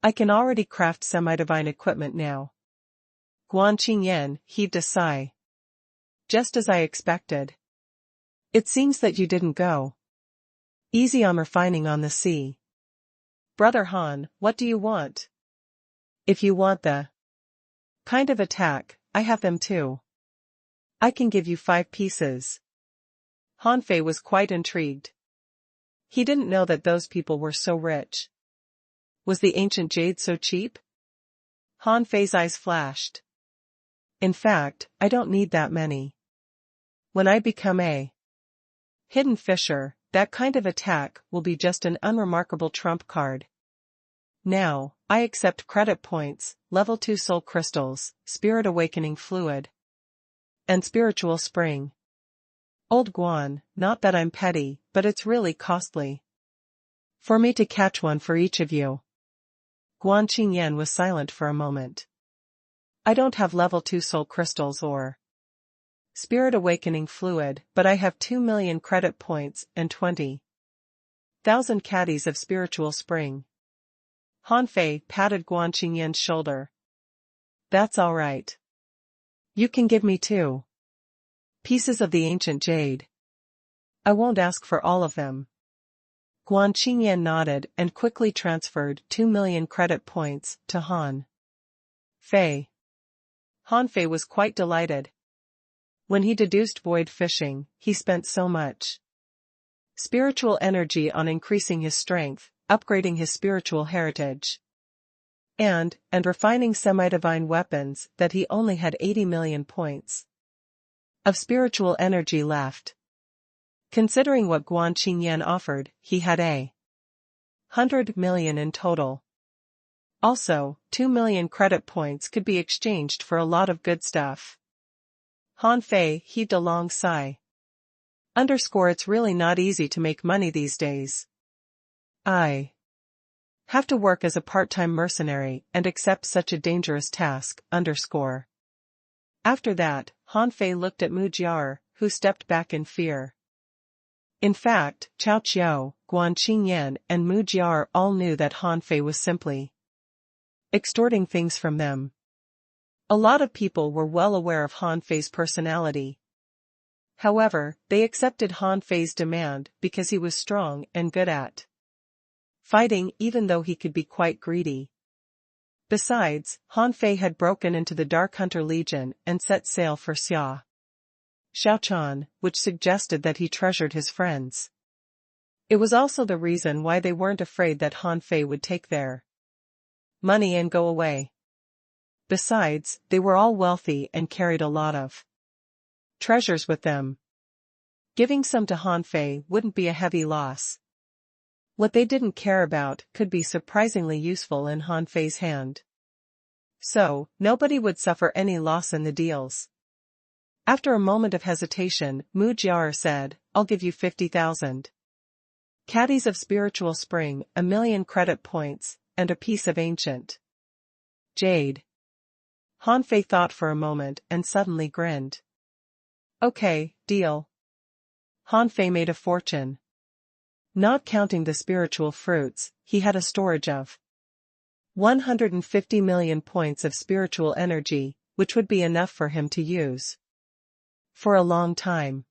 I can already craft semi-divine equipment now. Guan Qingyan heaved a sigh. Just as I expected. It seems that you didn't go easy on refining on the sea. Brother Han, what do you want? If you want the kind of attack, I have them too. I can give you 5 pieces. Han Fei was quite intrigued. He didn't know that those people were so rich. Was the ancient jade so cheap? Han Fei's eyes flashed. In fact, I don't need that many. When I become a hidden fisher, that kind of attack will be just an unremarkable trump card. Now, I accept credit points, level 2 soul crystals, spirit awakening fluid, and spiritual spring. Old Guan, not that I'm petty, but it's really costly for me to catch one for each of you. Guan Qingyan was silent for a moment. I don't have level 2 soul crystals or spirit awakening fluid, but I have 2 million credit points and 20 1,000 caddies of spiritual spring. Han Fei patted Guan Qingyan's shoulder. That's all right. You can give me 2 pieces of the ancient jade. I won't ask for all of them. Guan Qingyan nodded and quickly transferred 2 million credit points to Han Fei. Han Fei was quite delighted. When he deduced void fishing, he spent so much spiritual energy on increasing his strength, upgrading his spiritual heritage, and refining semi-divine weapons that he only had 80 million points of spiritual energy left. Considering what Guan Qingyan offered, he had 100 million in total. Also, 2 million credit points could be exchanged for a lot of good stuff. Han Fei heaved a long sigh. It's really not easy to make money these days. I have to work as a part-time mercenary and accept such a dangerous task. After that, Han Fei looked at Mu Jiar, who stepped back in fear. In fact, Cao Qiao, Guan Qingyan and Mu Jiar all knew that Han Fei was simply extorting things from them. A lot of people were well aware of Han Fei's personality. However, they accepted Han Fei's demand because he was strong and good at fighting, even though he could be quite greedy. Besides, Han Fei had broken into the Dark Hunter Legion and set sail for Xiaochan, which suggested that he treasured his friends. It was also the reason why they weren't afraid that Han Fei would take their money and go away. Besides, they were all wealthy and carried a lot of treasures with them. Giving some to Han Fei wouldn't be a heavy loss. What they didn't care about could be surprisingly useful in Han Fei's hand. So, nobody would suffer any loss in the deals. After a moment of hesitation, Mu Jiar said, I'll give you 50,000 caddies of spiritual spring, 1 million credit points, and a piece of ancient jade. Han Fei thought for a moment and suddenly grinned. Okay, deal. Han Fei made a fortune. Not counting the spiritual fruits, he had a storage of 150 million points of spiritual energy, which would be enough for him to use for a long time.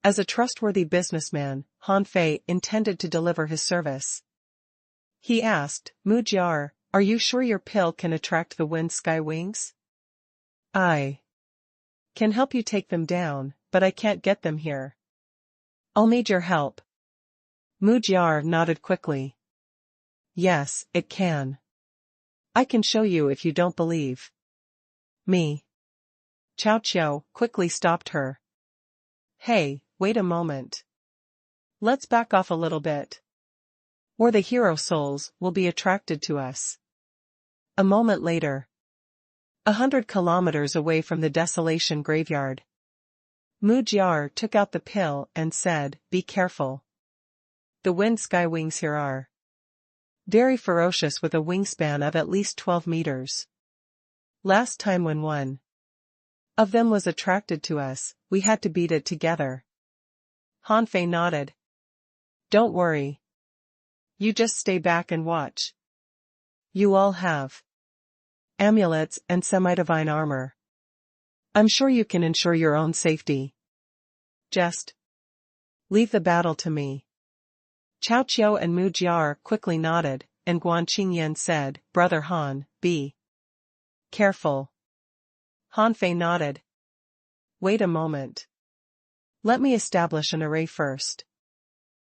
As a trustworthy businessman, Han Fei intended to deliver his service. He asked, Mu Jiar, are you sure your pill can attract the wind sky wings? I can help you take them down, but I can't get them here. I'll need your help. Mu Jiar nodded quickly. Yes, it can. I can show you if you don't believe me. Cao Qiao quickly stopped her. Hey, wait a moment. Let's back off a little bit. Or the hero souls will be attracted to us. A moment later. 100 kilometers away from the desolation graveyard. Mu Jiar took out the pill and said, be careful. The wind sky wings here are very ferocious with a wingspan of at least 12 meters. Last time when one of them was attracted to us, we had to beat it together. Han Fei nodded. Don't worry. You just stay back and watch. You all have amulets and semi-divine armor. I'm sure you can ensure your own safety. Just leave the battle to me. Cao Qiao and Mu Jiar quickly nodded, and Guan Qingyan said, Brother Han, be careful. Han Fei nodded. Wait a moment. Let me establish an array first.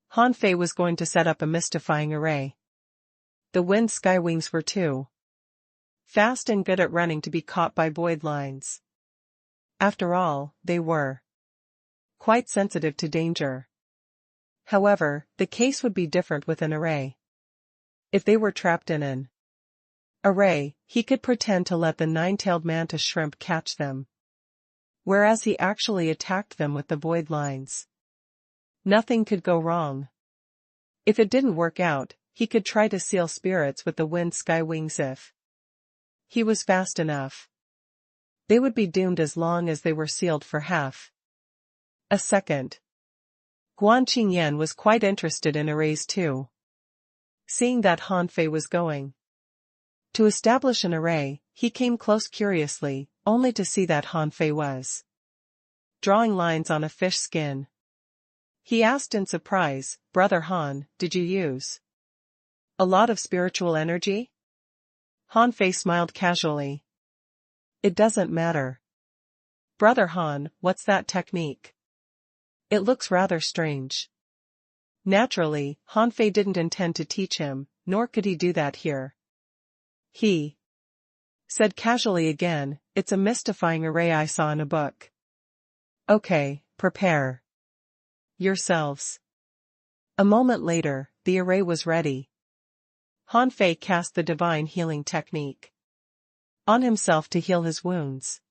Han Fei was going to set up a mystifying array. The wind sky wings were too fast and good at running to be caught by void lines. After all, they were quite sensitive to danger. However, the case would be different with an array. If they were trapped in an array, he could pretend to let the nine-tailed mantis shrimp catch them, whereas he actually attacked them with the void lines. Nothing could go wrong. If it didn't work out, he could try to seal spirits with the wind sky wings if he was fast enough. They would be doomed as long as they were sealed for half a second. Guan Qingyan was quite interested in arrays too. Seeing that Han Fei was going to establish an array, he came close curiously, only to see that Han Fei was drawing lines on a fish skin. He asked in surprise, "Brother Han, did you use a lot of spiritual energy?" Han Fei smiled casually. "It doesn't matter. Brother Han, what's that technique? It looks rather strange." Naturally, Han Fei didn't intend to teach him, nor could he do that here. He said casually again, "It's a mystifying array I saw in a book." "Okay, prepare yourselves." A moment later, the array was ready. Han Fei cast the divine healing technique on himself to heal his wounds.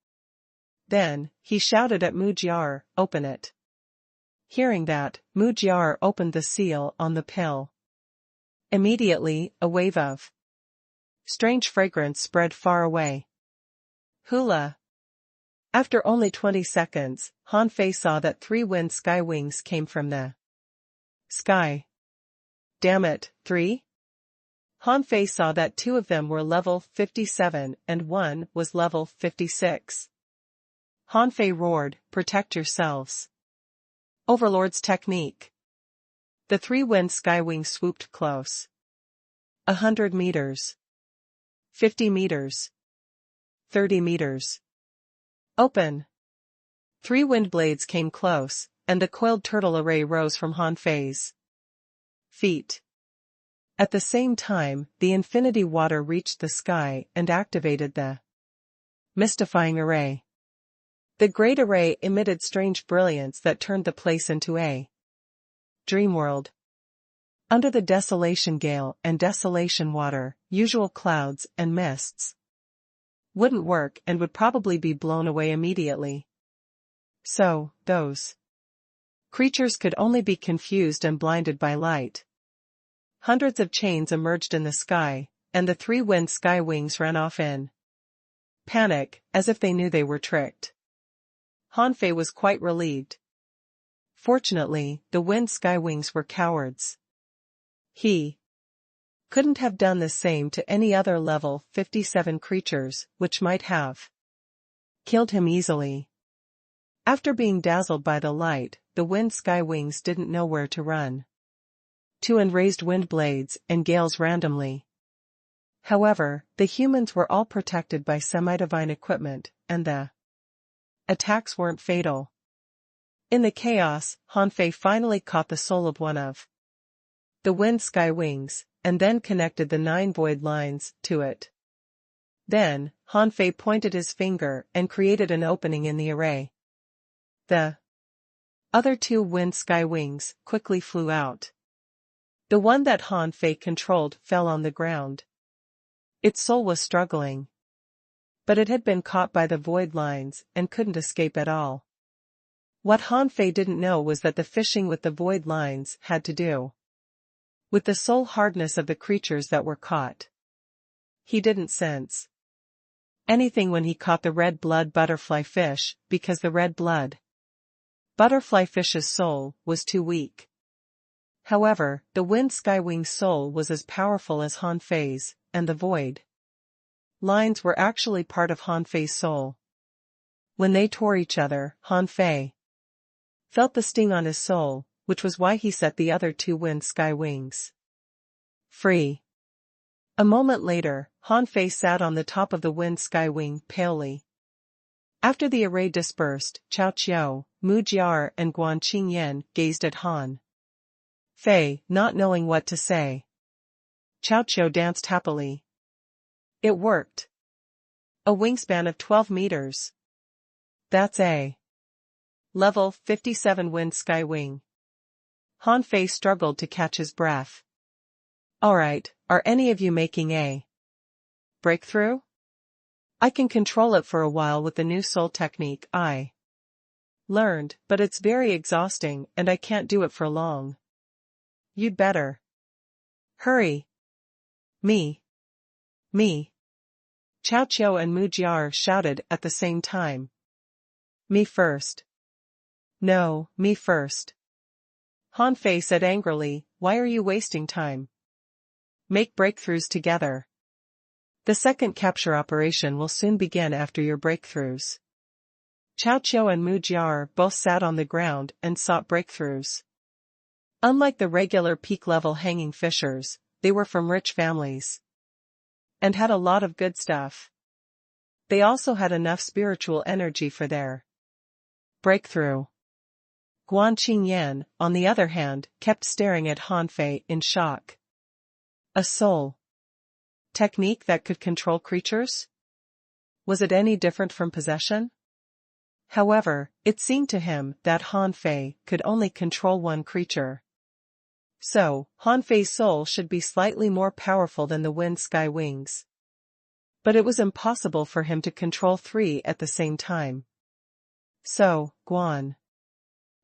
Then, he shouted at Mujiar, "Open it." Hearing that, Mujiar opened the seal on the pill. Immediately, a wave of strange fragrance spread far away. Hula! After only 20 seconds, Han Fei saw that 3 wind sky wings came from the sky. Damn it, 3? Han Fei saw that 2 of them were level 57 and 1 was level 56. Han Fei roared, "Protect yourselves." Overlord's technique. The 3 wind sky wings swooped close. 100 meters. 50 meters. 30 meters. Open. 3 wind blades came close, and the coiled turtle array rose from Han Fei's feet. At the same time, the infinity water reached the sky and activated the mystifying array. The great array emitted strange brilliance that turned the place into a dream world. Under the desolation gale and desolation water, usual clouds and mists wouldn't work and would probably be blown away immediately. So, those creatures could only be confused and blinded by light. Hundreds of chains emerged in the sky, and the 3 wind sky wings ran off in panic, as if they knew they were tricked. Han Fei was quite relieved. Fortunately, the wind sky wings were cowards. He couldn't have done the same to any other level 57 creatures, which might have killed him easily. After being dazzled by the light, the wind sky wings didn't know where to run to and raised wind blades and gales randomly. However, the humans were all protected by semi-divine equipment, and the attacks weren't fatal. In the chaos, Han Fei finally caught the soul of one of the wind sky wings, and then connected the 9 void lines to it. Then, Han Fei pointed his finger and created an opening in the array. The other 2 wind sky wings quickly flew out. The one that Han Fei controlled fell on the ground. Its soul was struggling, but it had been caught by the void lines and couldn't escape at all. What Han Fei didn't know was that the fishing with the void lines had to do with the soul hardness of the creatures that were caught. He didn't sense anything when he caught the red blood butterfly fish, because the red blood butterfly fish's soul was too weak. However, the wind skywing's soul was as powerful as Han Fei's, and the void lines were actually part of Han Fei's soul. When they tore each other, Han Fei felt the sting on his soul, which was why he set the other 2 wind sky wings free. A moment later, Han Fei sat on the top of the wind sky wing palely. After the array dispersed, Cao Qiu, Mu Jiar and Guan Qingyan gazed at Han Fei, not knowing what to say. Cao Qiu danced happily. It worked. A wingspan of 12 meters. That's a level 57 wind sky wing. Han Fei struggled to catch his breath. Alright, are any of you making a breakthrough? I can control it for a while with the new soul technique I learned, but it's very exhausting and I can't do it for long. You'd better hurry. Me. Cao Qiu and Mu Jiar shouted at the same time. Me first. No, me first. Han Fei said angrily, why are you wasting time? Make breakthroughs together. The second capture operation will soon begin after your breakthroughs. Cao Qiu and Mu Jiar both sat on the ground and sought breakthroughs. Unlike the regular peak-level hanging fishers, they were from rich families and had a lot of good stuff. They also had enough spiritual energy for their breakthrough. Guan Qingyan, on the other hand, kept staring at Han Fei in shock. A soul technique that could control creatures? Was it any different from possession? However, it seemed to him that Han Fei could only control one creature. So, Han Fei's soul should be slightly more powerful than the wind sky wings. But it was impossible for him to control three at the same time. So, Guan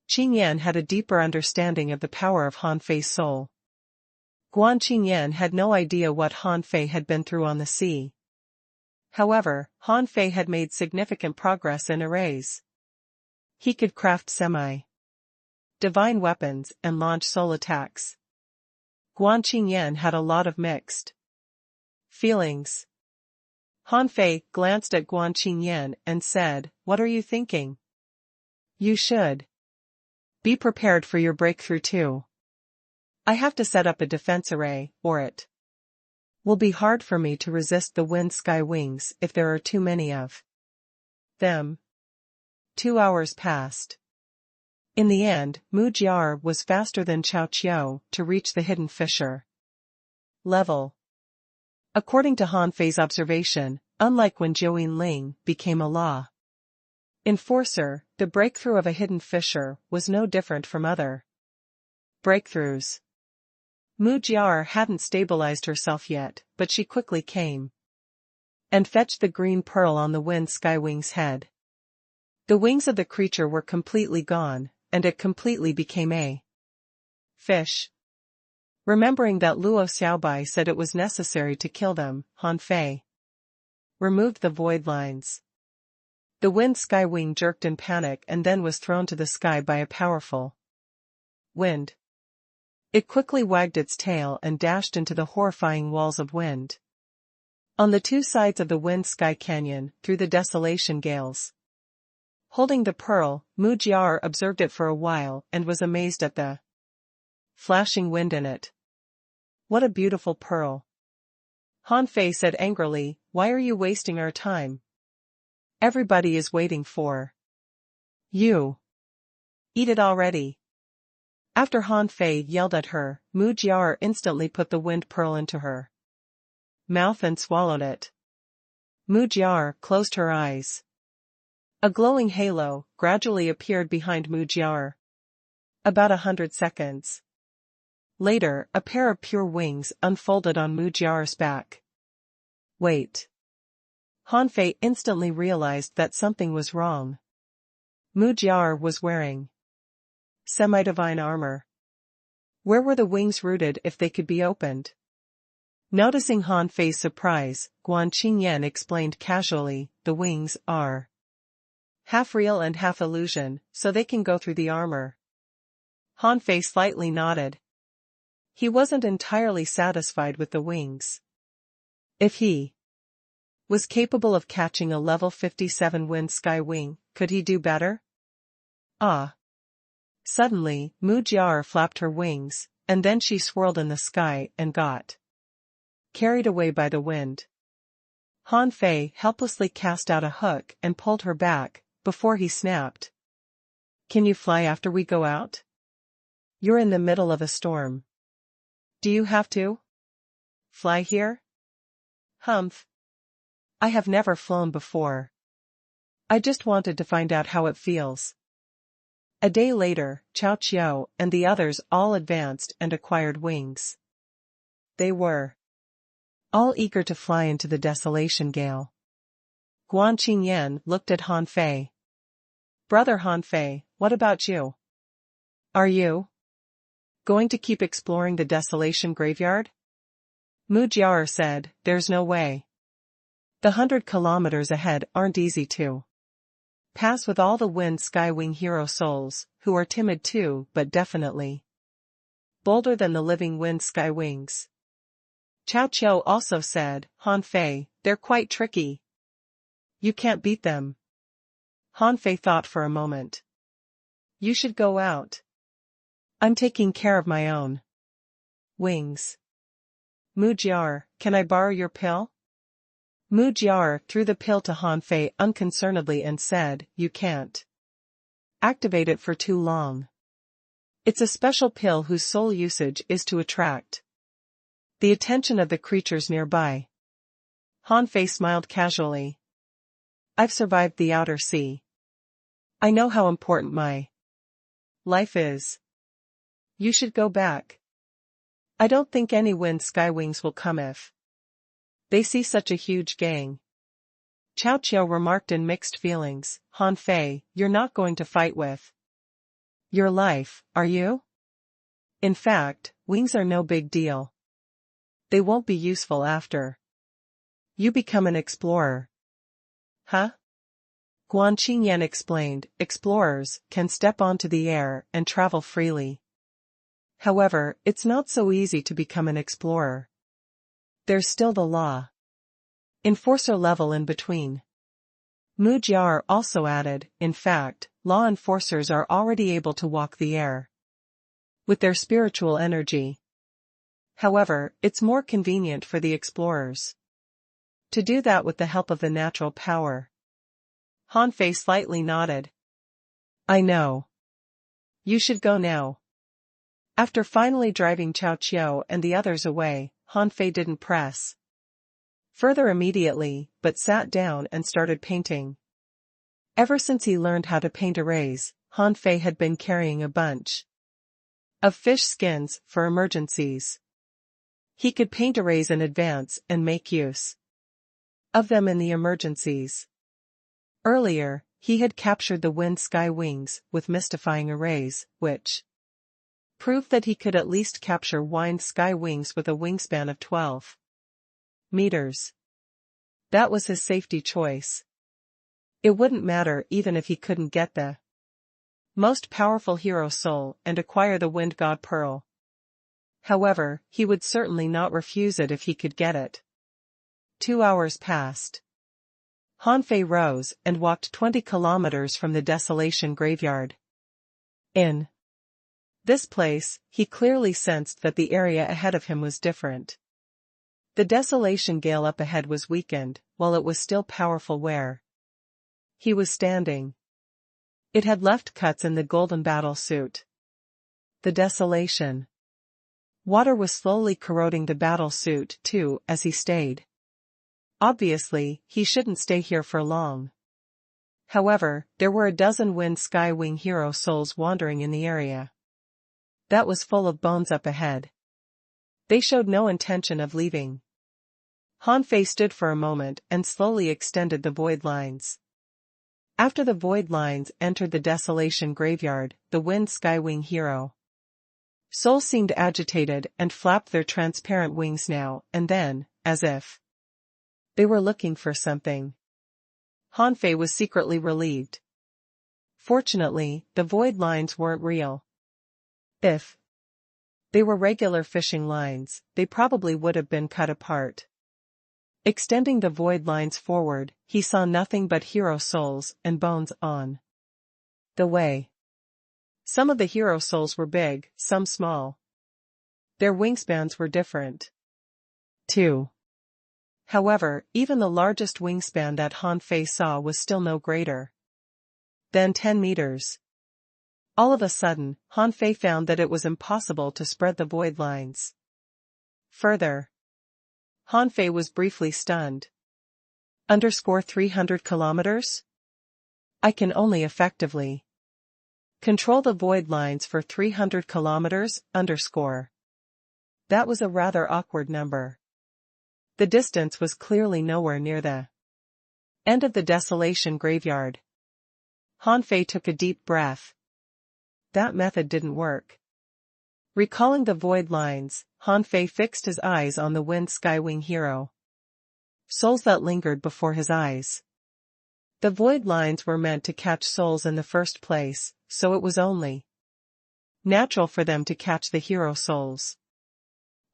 Qingyan had a deeper understanding of the power of Han Fei's soul. Guan Qingyan had no idea what Han Fei had been through on the sea. However, Han Fei had made significant progress in arrays. He could craft semi-divine weapons and launch soul attacks. Guan Qingyan had a lot of mixed feelings. Han Fei glanced at Guan Qingyan and said, what are you thinking? You should be prepared for your breakthrough too. I have to set up a defense array, or it will be hard for me to resist the wind sky wings if there are too many of them. 2 hours passed. In the end, Mu Jiar was faster than Cao Qiu to reach the hidden fissure level. According to Han Fei's observation, unlike when Zhou Ling became a law enforcer, the breakthrough of a hidden fissure was no different from other breakthroughs. Mu Jiar hadn't stabilized herself yet, but she quickly came and fetched the green pearl on the wind skywing's head. The wings of the creature were completely gone, and it completely became a fish. Remembering that Luo Xiaobai said it was necessary to kill them, Han Fei removed the void lines. The wind skywing jerked in panic and then was thrown to the sky by a powerful wind. It quickly wagged its tail and dashed into the horrifying walls of wind on the two sides of the wind sky canyon through the desolation gales. Holding the pearl, Mu Jiar observed it for a while and was amazed at the flashing wind in it. What a beautiful pearl! Han Fei said angrily, why are you wasting our time? Everybody is waiting for you. Eat it already. After Han Fei yelled at her, Mu Jiar instantly put the wind pearl into her mouth and swallowed it. Mu Jiar closed her eyes. A glowing halo gradually appeared behind Mu Jiar. About 100 seconds later, a pair of pure wings unfolded on Mu Jiar's back. Wait. Han Fei instantly realized that something was wrong. Mu Jiar was wearing semi-divine armor. Where were the wings rooted if they could be opened? Noticing Han Fei's surprise, Guan Qingyan explained casually, the wings are half real and half illusion, so they can go through the armor. Han Fei slightly nodded. He wasn't entirely satisfied with the wings. If he was capable of catching a level 57 wind sky wing, could he do better? Ah! Suddenly, Mu Jiar flapped her wings, and then she swirled in the sky and got carried away by the wind. Han Fei helplessly cast out a hook and pulled her back, before he snapped. Can you fly after we go out? You're in the middle of a storm. Do you have to fly here? Humph. I have never flown before. I just wanted to find out how it feels. A day later, Cao Qiu and the others all advanced and acquired wings. They were all eager to fly into the desolation gale. Guan Qingyan looked at Han Fei. Brother Han Fei, what about you? Are you going to keep exploring the desolation graveyard? Mu Jiar said, there's no way. The 100 kilometers ahead aren't easy to pass with all the wind skywing hero souls, who are timid too, but definitely bolder than the living wind sky wings. Chao Qiao also said, Han Fei, they're quite tricky. You can't beat them. Han Fei thought for a moment. You should go out. I'm taking care of my own wings. Mu Jiar, can I borrow your pill? Mu Jiar threw the pill to Han Fei unconcernedly and said, you can't activate it for too long. It's a special pill whose sole usage is to attract the attention of the creatures nearby. Han Fei smiled casually. I've survived the outer sea. I know how important my life is. You should go back. I don't think any wind sky wings will come if they see such a huge gang. Chao Qiao remarked in mixed feelings, Han Fei, you're not going to fight with your life, are you? In fact, wings are no big deal. They won't be useful after you become an explorer. Huh? Guan Qingyan explained, explorers can step onto the air and travel freely. However, it's not so easy to become an explorer. There's still the law enforcer level in between. Mu Jiar also added, in fact, law enforcers are already able to walk the air with their spiritual energy. However, it's more convenient for the explorers to do that with the help of the natural power. Han Fei slightly nodded. I know. You should go now. After finally driving Chao Qiao and the others away, Han Fei didn't press further immediately, but sat down and started painting. Ever since he learned how to paint arrays, Han Fei had been carrying a bunch of fish skins for emergencies. He could paint arrays in advance and make use of them in the emergencies. Earlier, he had captured the wind sky wings with mystifying arrays, which proved that he could at least capture wind sky wings with a wingspan of 12 meters. That was his safety choice. It wouldn't matter even if he couldn't get the most powerful hero soul and acquire the wind god pearl. However, he would certainly not refuse it if he could get it. 2 hours passed. Han Fei rose and walked 20 kilometers from the desolation graveyard. In this place, he clearly sensed that the area ahead of him was different. The desolation gale up ahead was weakened, while it was still powerful where he was standing. It had left cuts in the golden battle suit. The desolation water was slowly corroding the battle suit too as he stayed. Obviously, he shouldn't stay here for long. However, there were a dozen wind sky wing hero souls wandering in the area that was full of bones up ahead. They showed no intention of leaving. Han Fei stood for a moment and slowly extended the void lines. After the void lines entered the desolation graveyard, the wind sky wing hero souls seemed agitated and flapped their transparent wings now and then, as if they were looking for something. Han Fei was secretly relieved. Fortunately, the void lines weren't real. If they were regular fishing lines, they probably would have been cut apart. Extending the void lines forward, he saw nothing but hero souls and bones on the way. Some of the hero souls were big, some small. Their wingspans were different too. However, even the largest wingspan that Han Fei saw was still no greater than 10 meters. All of a sudden, Han Fei found that it was impossible to spread the void lines further. Han Fei was briefly stunned. 300 kilometers? I can only effectively control the void lines for 300 kilometers, That was a rather awkward number. The distance was clearly nowhere near the end of the desolation graveyard. Han Fei took a deep breath. That method didn't work. Recalling the void lines, Han Fei fixed his eyes on the wind skywing hero souls that lingered before his eyes. The void lines were meant to catch souls in the first place, so it was only Natural for them to catch the hero souls.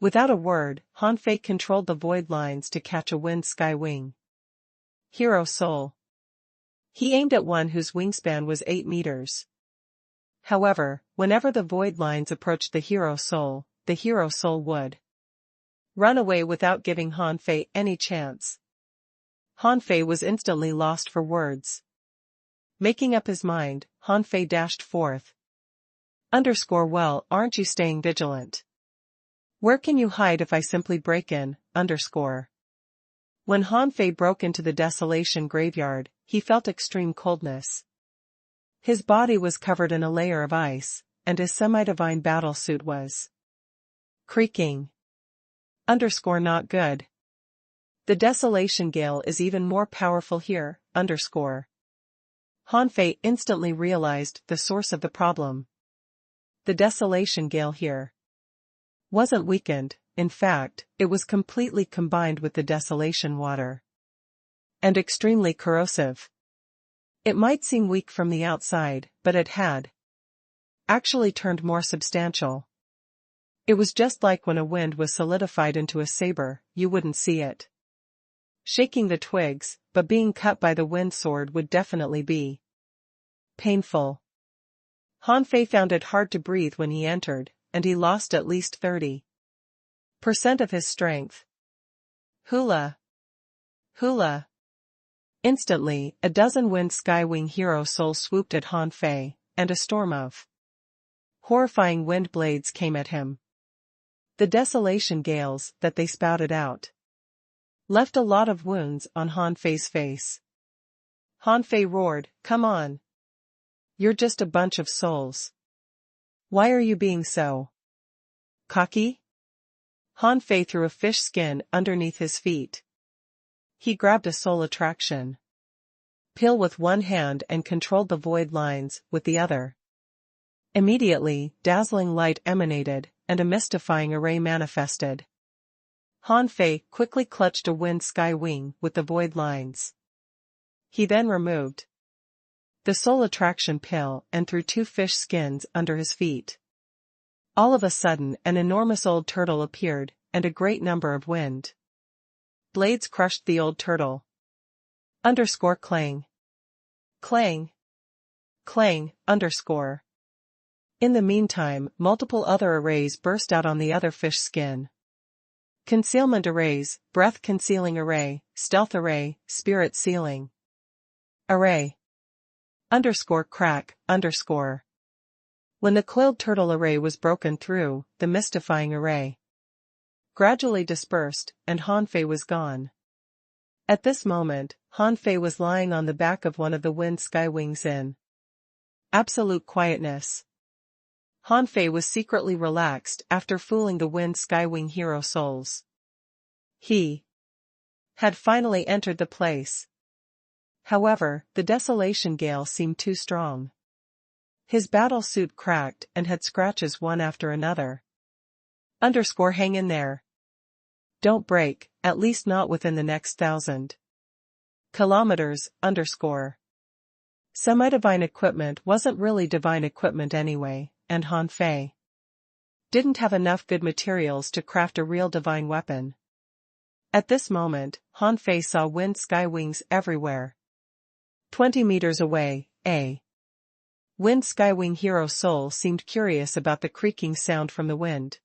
Without a word, Hanfei controlled the void lines to catch a wind sky wing. Hero soul. He aimed at one whose wingspan was 8 meters. However, whenever the void lines approached the hero soul would run away without giving Hanfei any chance. Hanfei was instantly lost for words. Making up his mind, Hanfei dashed forth. Well, aren't you staying vigilant? Where can you hide if I simply break in? When Hanfei broke into the desolation graveyard, he felt extreme coldness. His body was covered in a layer of ice, and his semi-divine battle suit was creaking. Not good. The desolation gale is even more powerful here. Hanfei instantly realized the source of the problem. The desolation gale here wasn't weakened, in fact, it was completely combined with the desolation water. And extremely corrosive. It might seem weak from the outside, but it had actually turned more substantial. It was just like when a wind was solidified into a saber, you wouldn't see it shaking the twigs, but being cut by the wind sword would definitely be painful. Hanfei found it hard to breathe when he entered, and he lost at least 30% of his strength. Hula! Hula! Instantly, a dozen wind skywing hero souls swooped at Hanfei, and a storm of horrifying wind blades came at him. The desolation gales that they spouted out left a lot of wounds on Hanfei's face. Hanfei roared, "Come on! You're just a bunch of souls. Why are you being so cocky?" Hanfei threw a fish skin underneath his feet. He grabbed a soul attraction pill with one hand and controlled the void lines with the other. Immediately, dazzling light emanated, and a mystifying array manifested. Hanfei quickly clutched a wind sky wing with the void lines. He then removed the soul attraction pill and threw 2 fish skins under his feet. All of a sudden, an enormous old turtle appeared, and a great number of wind blades crushed the old turtle. Clang. Clang. Clang. In the meantime, multiple other arrays burst out on the other fish skin. Concealment arrays, breath concealing array, stealth array, spirit sealing array. Crack. When the coiled turtle array was broken through, the mystifying array gradually dispersed, and Hanfei was gone. At this moment, Hanfei was lying on the back of one of the wind skywings in absolute quietness. Hanfei was secretly relaxed after fooling the wind skywing hero souls. He had finally entered the place. However, the desolation gale seemed too strong. His battle suit cracked and had scratches one after another. Hang in there. Don't break, at least not within the next 1,000 kilometers. Semi-divine equipment wasn't really divine equipment anyway, and Hanfei didn't have enough good materials to craft a real divine weapon. At this moment, Hanfei saw wind sky wings everywhere. 20 meters away, a wind skywing hero soul seemed curious about the creaking sound from the wind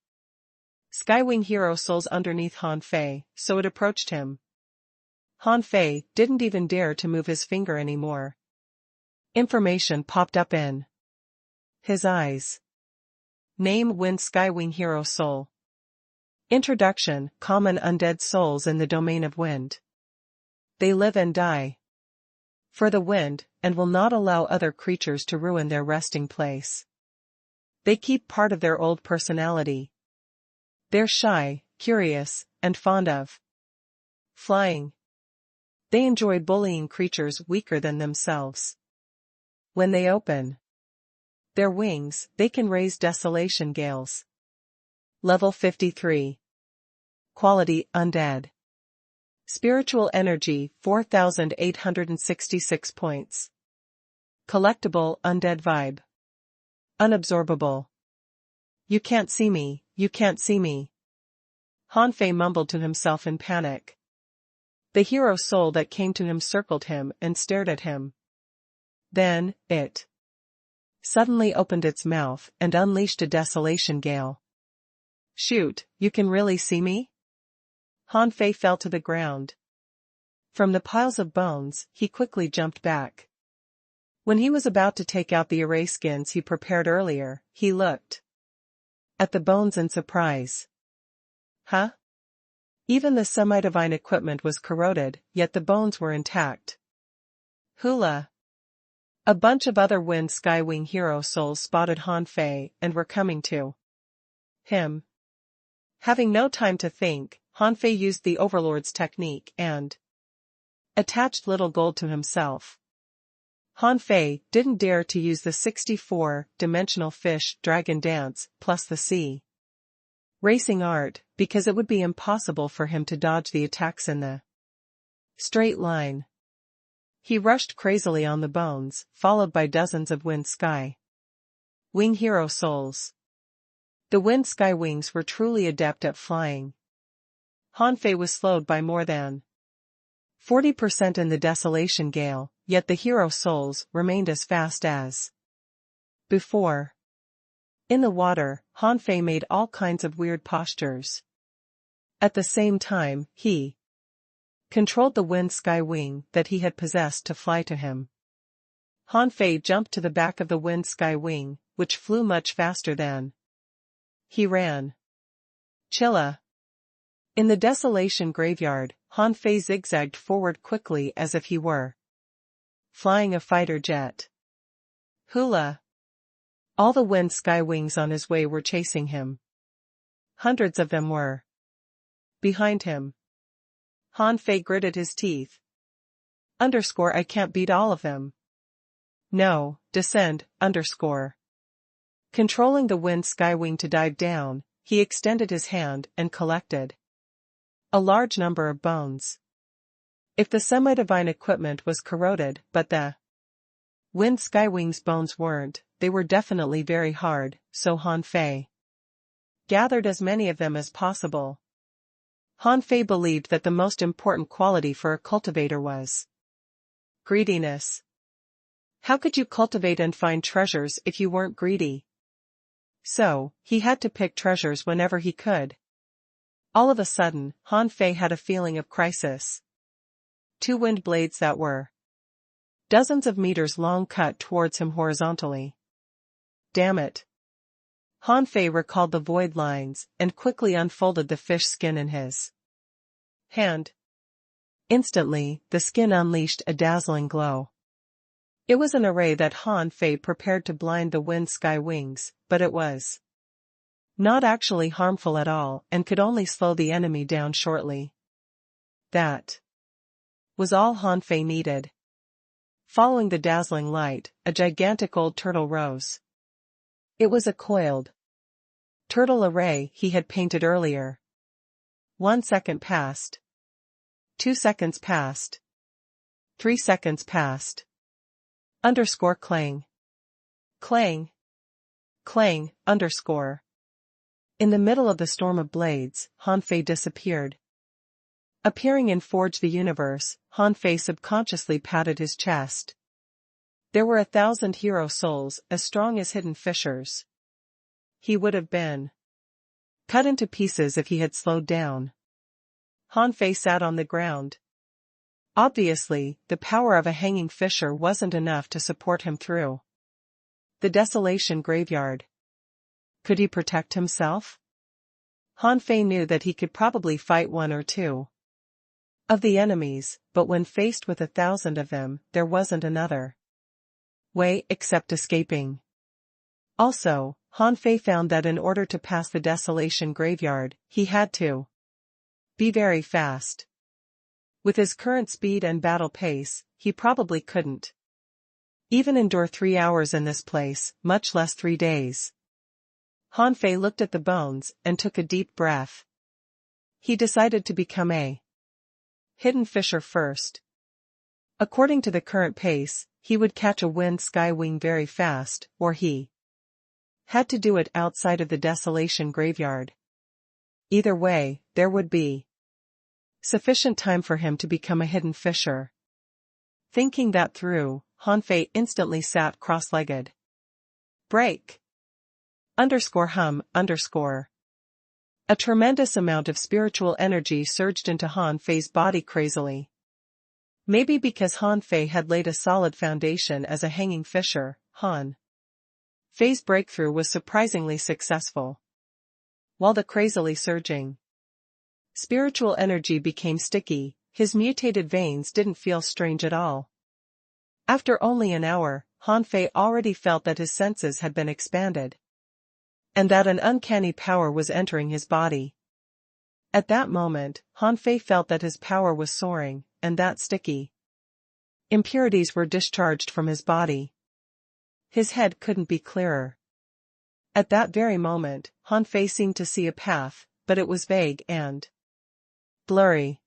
skywing hero souls underneath Hanfei, so it approached him. Hanfei didn't even dare to move his finger anymore. Information popped up in his eyes. Name: Wind skywing hero soul. Introduction: common undead souls in the domain of wind. They live and die for the wind, and will not allow other creatures to ruin their resting place. They keep part of their old personality. They're shy, curious, and fond of flying. They enjoy bullying creatures weaker than themselves. When they open their wings, they can raise desolation gales. Level 53. Quality: undead. Spiritual energy: 4,866 points. Collectible: undead vibe. Unabsorbable. You can't see me, you can't see me. Han Fei mumbled to himself in panic. The hero soul that came to him circled him and stared at him. Then, it suddenly opened its mouth and unleashed a desolation gale. Shoot, you can really see me? Han Fei fell to the ground. From the piles of bones, he quickly jumped back. When he was about to take out the array skins he prepared earlier, he looked at the bones in surprise. Huh? Even the semi-divine equipment was corroded, yet the bones were intact. Hula! A bunch of other Wind Skywing hero souls spotted Han Fei and were coming to him. Having no time to think, Han Fei used the Overlord's technique and attached Little Gold to himself. Han Fei didn't dare to use the 64-dimensional fish dragon dance plus the sea racing art, because it would be impossible for him to dodge the attacks in the straight line. He rushed crazily on the bones, followed by dozens of Wind Sky Wing hero souls. The Wind Sky Wings were truly adept at flying. Han Fei was slowed by more than 40% in the desolation gale, yet the hero souls remained as fast as before. In the water, Han Fei made all kinds of weird postures. At the same time, he controlled the Wind Sky Wing that he had possessed to fly to him. Han Fei jumped to the back of the Wind Sky Wing, which flew much faster than he ran. Chilla! In the desolation graveyard, Han Fei zigzagged forward quickly as if he were flying a fighter jet. Hula! All the Wind Sky Wings on his way were chasing him. Hundreds of them were behind him. Han Fei gritted his teeth. I can't beat all of them. No, descend, Controlling the Wind Sky Wing to dive down, he extended his hand and collected a large number of bones. If the semi-divine equipment was corroded but the Wind Sky Wing's bones weren't, they were definitely very hard, so Han Fei gathered as many of them as possible. Han Fei believed that the most important quality for a cultivator was greediness. How could you cultivate and find treasures if you weren't greedy? So, he had to pick treasures whenever he could. All of a sudden, Han Fei had a feeling of crisis. 2 wind blades that were dozens of meters long cut towards him horizontally. Damn it! Han Fei recalled the void lines and quickly unfolded the fish skin in his hand. Instantly, the skin unleashed a dazzling glow. It was an array that Han Fei prepared to blind the Wind Sky Wings, but it was not actually harmful at all and could only slow the enemy down shortly. That was all Han Fei needed. Following the dazzling light, a gigantic old turtle rose. It was a coiled turtle array he had painted earlier. 1 second passed. 2 seconds passed. 3 seconds passed. Clang. Clang. Clang, In the middle of the storm of blades, Han Fei disappeared. Appearing in Forge the Universe, Han Fei subconsciously patted his chest. There were 1,000 hero souls as strong as hidden fishers. He would have been cut into pieces if he had slowed down. Han Fei sat on the ground. Obviously, the power of a hanging fisher wasn't enough to support him through the desolation graveyard. Could he protect himself? Han Fei knew that he could probably fight 1 or 2 of the enemies, but when faced with 1,000 of them, there wasn't another way except escaping. Also, Han Fei found that in order to pass the desolation graveyard, he had to be very fast. With his current speed and battle pace, he probably couldn't even endure 3 hours in this place, much less 3 days. Han Fei looked at the bones and took a deep breath. He decided to become a hidden fisher first. According to the current pace, he would catch a Wind Sky Wing very fast, or he Had to do it outside of the desolation graveyard. Either way, there would be sufficient time for him to become a hidden fisher. Thinking that through, Hanfei instantly sat cross-legged. Break. Hum. A tremendous amount of spiritual energy surged into Hanfei's body crazily. Maybe because Hanfei had laid a solid foundation as a hanging fisher, Hanfei's breakthrough was surprisingly successful. While the crazily surging spiritual energy became sticky, his mutated veins didn't feel strange at all. After only an hour, Hanfei already felt that his senses had been expanded, and that an uncanny power was entering his body. At that moment, Hanfei felt that his power was soaring, and that sticky impurities were discharged from his body. His head couldn't be clearer. At that very moment, Hanfei seemed to see a path, but it was vague and blurry.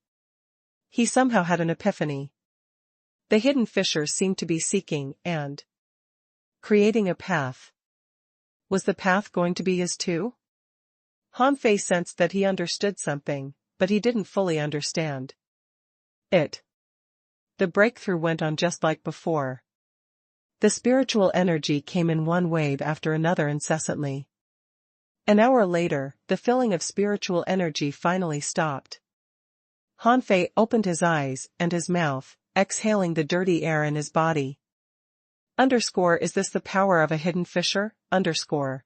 He somehow had an epiphany. The hidden fisher seemed to be seeking and creating a path. Was the path going to be his too? Hanfei sensed that he understood something, but he didn't fully understand it. The breakthrough went on just like before. The spiritual energy came in one wave after another incessantly. An hour later, the filling of spiritual energy finally stopped. Hanfei opened his eyes and his mouth, exhaling the dirty air in his body. Is this the power of a hidden fisher? Hanfei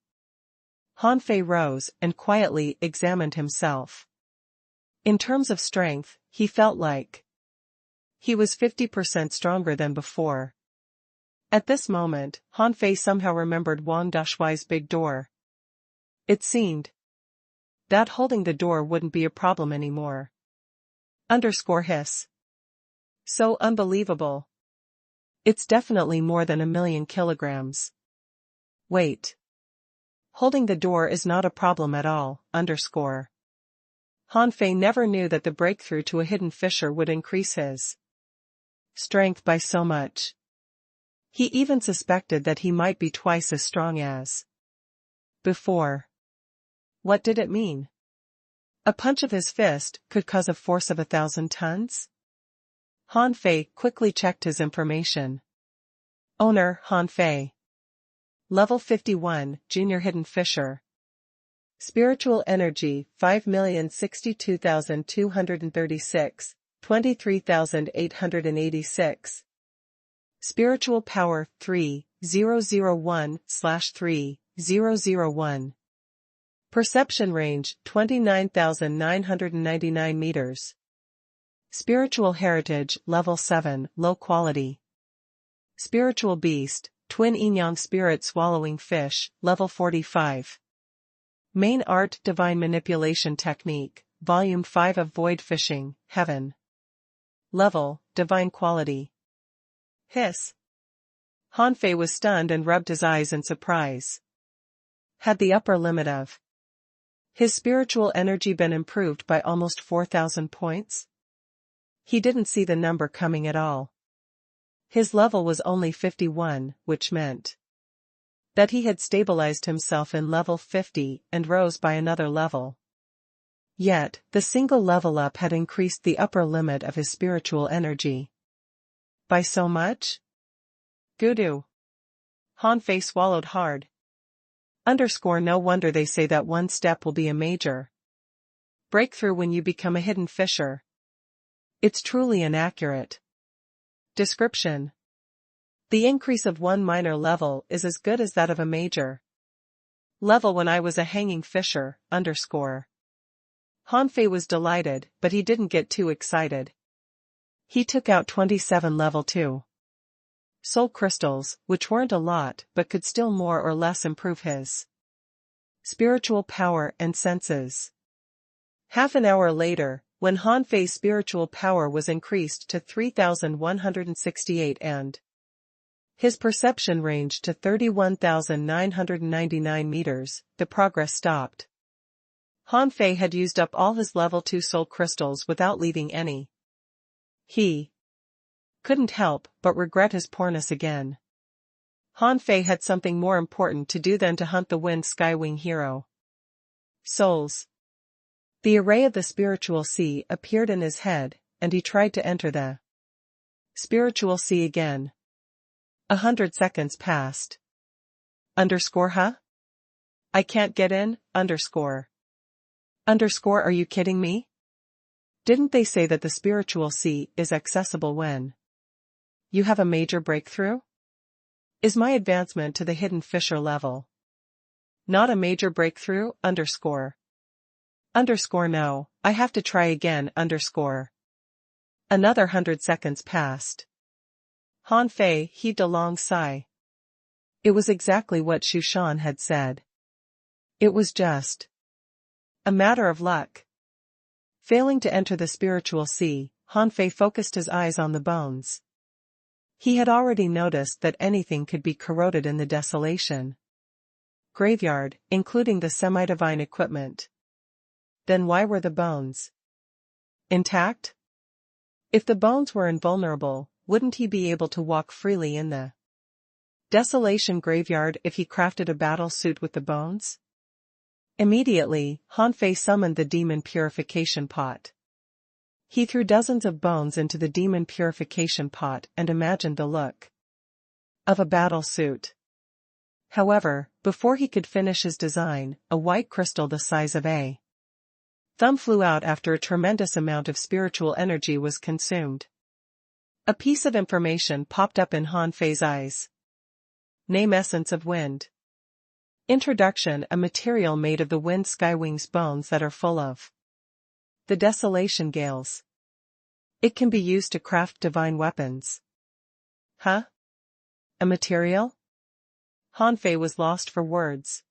rose and quietly examined himself. In terms of strength, he felt like he was 50% stronger than before. At this moment, Hanfei somehow remembered Wang Dashui's big door. It seemed that holding the door wouldn't be a problem anymore. Hiss. So unbelievable. It's definitely more than 1,000,000 kilograms. Wait. Holding the door is not a problem at all. Hanfei never knew that the breakthrough to a hidden fisher would increase his strength by so much. He even suspected that he might be twice as strong as before. What did it mean? A punch of his fist could cause a force of 1,000 tons? Hanfei quickly checked his information. Owner, Hanfei. Level 51, Junior Hidden Fisher. Spiritual Energy, 5,062,236, 23,886. Spiritual Power, 3,001/3,001. Perception Range, 29,999 meters. Spiritual Heritage, Level 7, Low Quality. Spiritual Beast, Twin Yin-Yang Spirit Swallowing Fish, Level 45. Main Art Divine Manipulation Technique, Volume 5 of Void Fishing, Heaven. Level, Divine Quality. Hiss. Hanfei was stunned and rubbed his eyes in surprise. Had the upper limit of his spiritual energy been improved by almost 4,000 points? He didn't see the number coming at all. His level was only 51, which meant that he had stabilized himself in level 50 and rose by another level. Yet, the single level up had increased the upper limit of his spiritual energy. By so much? Goodoo. Hanfei swallowed hard. No wonder they say that one step will be a major breakthrough when you become a hidden fisher. It's truly inaccurate description. The increase of one minor level is as good as that of a major level when I was a hanging fisher. Hanfei was delighted, but he didn't get too excited. He took out 27 level 2 soul crystals, which weren't a lot but could still more or less improve his spiritual power and senses. Half an hour later, when Hanfei's spiritual power was increased to 3,168 and his perception range to 31,999 meters, the progress stopped. Hanfei had used up all his level 2 soul crystals without leaving any. He couldn't help but regret his poorness again. Han Fei had something more important to do than to hunt the Wind Skywing hero. Souls. The array of the spiritual sea appeared in his head, and he tried to enter the spiritual sea again. 100 seconds passed. Huh? I can't get in, Are you kidding me? Didn't they say that the spiritual sea is accessible when you have a major breakthrough? Is my advancement to the hidden fissure level not a major breakthrough, No, I have to try again, Another 100 seconds passed. Han Fei heaved a long sigh. It was exactly what Xu Shan had said. It was just a matter of luck. Failing to enter the spiritual sea, Han Fei focused his eyes on the bones. He had already noticed that anything could be corroded in the desolation graveyard, including the semi-divine equipment. Then why were the bones intact? If the bones were invulnerable, wouldn't he be able to walk freely in the desolation graveyard if he crafted a battle suit with the bones? Immediately, Han Fei summoned the demon purification pot. He threw dozens of bones into the demon purification pot and imagined the look of a battle suit. However, before he could finish his design, a white crystal the size of a thumb flew out after a tremendous amount of spiritual energy was consumed. A piece of information popped up in Han Fei's eyes. Name Essence of Wind. Introduction: a material made of the Wind Skywing's bones that are full of the desolation gales. It can be used to craft divine weapons. Huh? A material? Han Fei was lost for words.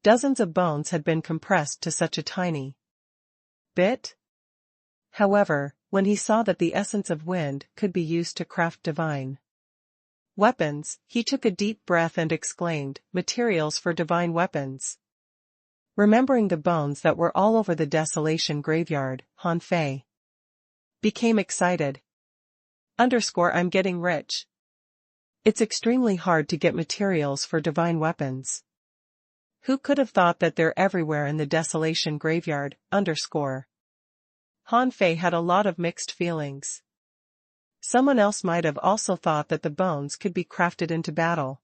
Dozens of bones had been compressed to such a tiny bit. However, when he saw that the essence of wind could be used to craft divine weapons, he took a deep breath and exclaimed, "Materials for divine weapons." Remembering the bones that were all over the desolation graveyard, Han Fei became excited. I'm getting rich. It's extremely hard to get materials for divine weapons. Who could have thought that they're everywhere in the desolation graveyard, Han Fei had a lot of mixed feelings. Someone else might have also thought that the bones could be crafted into battle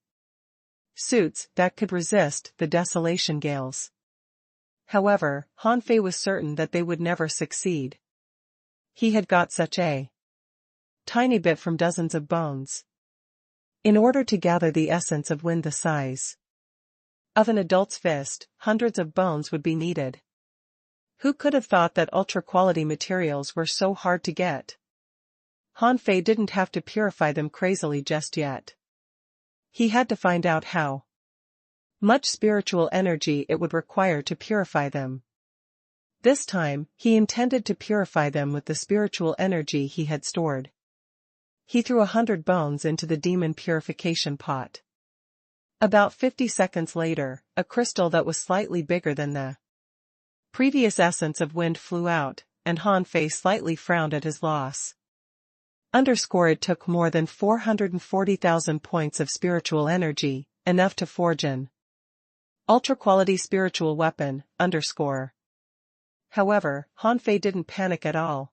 suits that could resist the desolation gales. However, Han Fei was certain that they would never succeed. He had got such a tiny bit from dozens of bones. In order to gather the essence of wind the size of an adult's fist, hundreds of bones would be needed. Who could have thought that ultra-quality materials were so hard to get? Han Fei didn't have to purify them crazily just yet. He had to find out how much spiritual energy it would require to purify them. This time, he intended to purify them with the spiritual energy he had stored. He threw 100 bones into the demon purification pot. About 50 seconds later, a crystal that was slightly bigger than the previous essence of wind flew out, and Han Fei slightly frowned at his loss. It took more than 440,000 points of spiritual energy, enough to forge an ultra-quality spiritual weapon, However, Han Fei didn't panic at all.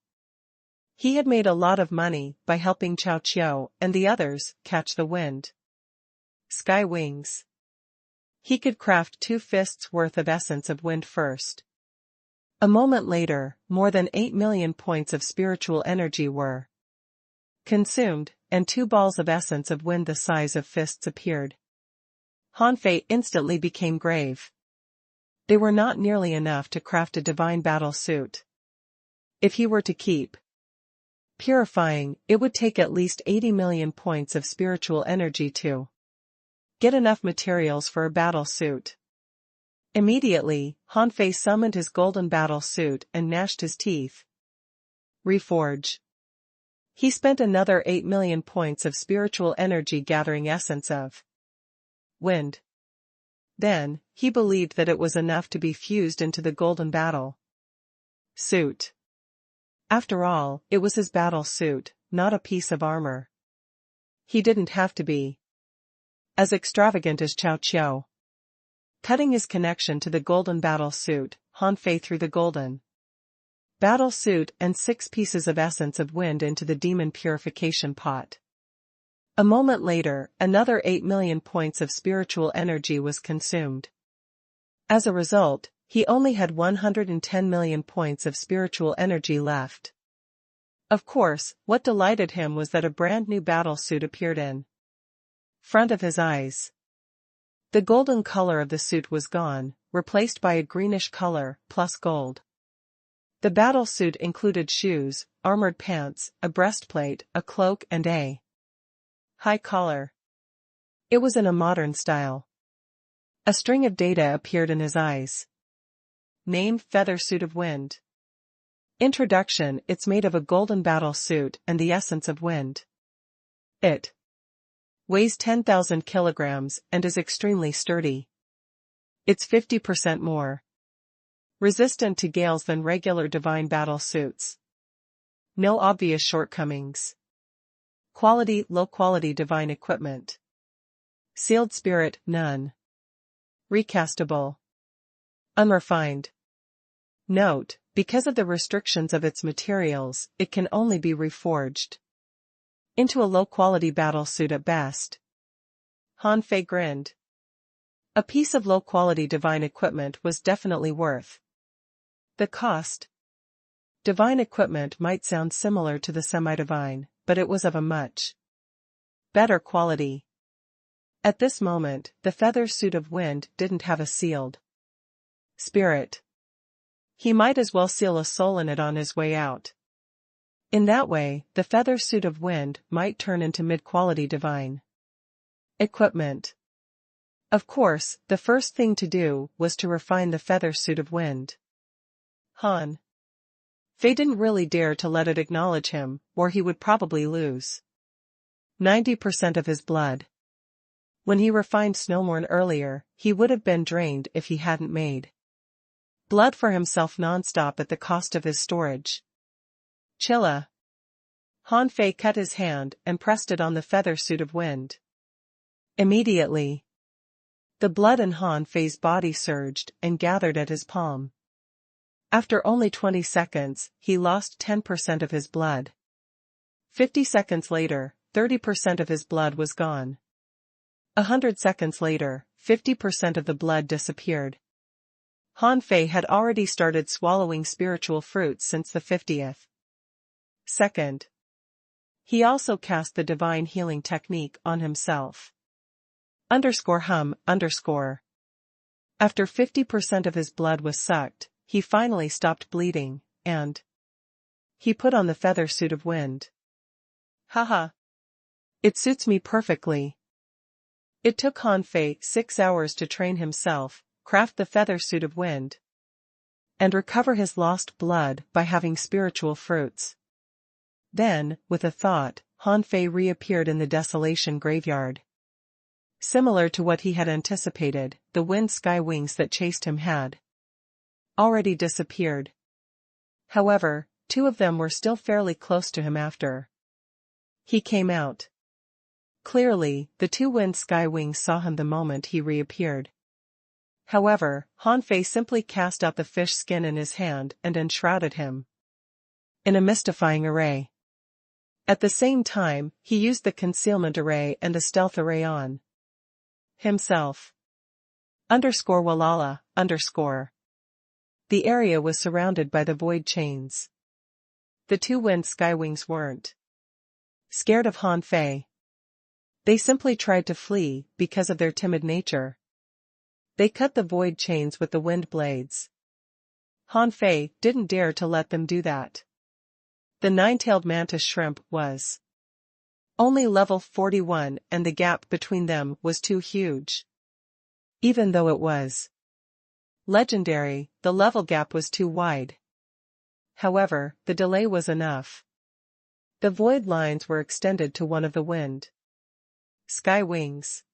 He had made a lot of money by helping Cao Qiu and the others catch the wind sky wings. He could craft 2 fists worth of essence of wind first. A moment later, more than 8 million points of spiritual energy were consumed, and 2 balls of essence of wind the size of fists appeared. Han Fei instantly became grave. They were not nearly enough to craft a divine battle suit. If he were to keep purifying, it would take at least 80 million points of spiritual energy to get enough materials for a battle suit. Immediately, Han Fei summoned his golden battle suit and gnashed his teeth. Reforge. He spent another 8 million points of spiritual energy gathering essence of wind. Then, he believed that it was enough to be fused into the golden battle suit. After all, it was his battle suit, not a piece of armor. He didn't have to be as extravagant as Chao Qiao. Cutting his connection to the golden battle suit, Han Fei threw the golden battle suit and 6 pieces of essence of wind into the demon purification pot. A moment later, another 8 million points of spiritual energy was consumed. As a result, he only had 110 million points of spiritual energy left. Of course, what delighted him was that a brand new battle suit appeared in front of his eyes. The golden color of the suit was gone, replaced by a greenish color, plus gold. The battle suit included shoes, armored pants, a breastplate, a cloak and a high collar. It was in a modern style. A string of data appeared in his eyes. Name: Feather Suit of Wind. Introduction: It's made of a golden battle suit and the essence of wind. It weighs 10,000 kilograms and is extremely sturdy. It's 50% more resistant to gales than regular divine battle suits. No obvious shortcomings. Quality: low-quality divine equipment. Sealed spirit: none. Recastable. Unrefined. Note: because of the restrictions of its materials, it can only be reforged into a low-quality battle suit at best. Han Fei grinned. A piece of low-quality divine equipment was definitely worth the cost. Divine equipment might sound similar to the semi-divine, but it was of a much better quality. At this moment, the feather suit of wind didn't have a sealed spirit. He might as well seal a soul in it on his way out. In that way, the feather suit of wind might turn into mid-quality divine equipment. Of course, the first thing to do was to refine the feather suit of wind. Han Fei didn't really dare to let it acknowledge him, or he would probably lose 90% of his blood. When he refined Snowmorn earlier, he would have been drained if he hadn't made blood for himself non-stop at the cost of his storage. Chilla. Han Fei cut his hand and pressed it on the feather suit of wind. Immediately, the blood in Han Fei's body surged and gathered at his palm. After only 20 seconds, he lost 10% of his blood. 50 seconds later, 30% of his blood was gone. 100 seconds later, 50% of the blood disappeared. Han Fei had already started swallowing spiritual fruits since the 50th second. He also cast the divine healing technique on himself. _hum_. After 50% of his blood was sucked, he finally stopped bleeding, and he put on the feather suit of wind. Haha. It suits me perfectly. It took Han Fei 6 hours to train himself, craft the feather suit of wind, and recover his lost blood by having spiritual fruits. Then, with a thought, Han Fei reappeared in the desolation graveyard. Similar to what he had anticipated, the wind sky wings that chased him had already disappeared. However, 2 of them were still fairly close to him after he came out. Clearly, the 2 wind sky wings saw him the moment he reappeared. However, Han Fei simply cast out the fish skin in his hand and enshrouded him in a mystifying array. At the same time, he used the concealment array and a stealth array on himself. _Walala, _. The area was surrounded by the void chains. The 2 wind skywings weren't scared of Han Fei. They simply tried to flee because of their timid nature. They cut the void chains with the wind blades. Han Fei didn't dare to let them do that. The 9-tailed mantis shrimp was only level 41 and the gap between them was too huge. Even though it was legendary, the level gap was too wide. However, the delay was enough. The void lines were extended to one of the wind sky wings.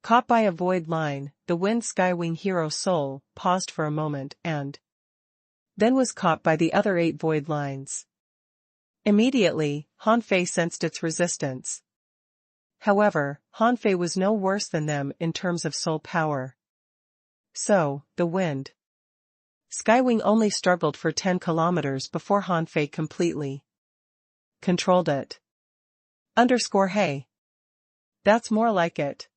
Caught by a void line, the wind skywing hero soul paused for a moment and then was caught by the other 8 void lines. Immediately, Han Fei sensed its resistance. However, Han Fei was no worse than them in terms of soul power. So, the wind. Skywing only struggled for 10 kilometers before Han Fei completely controlled it. Hey. That's more like it.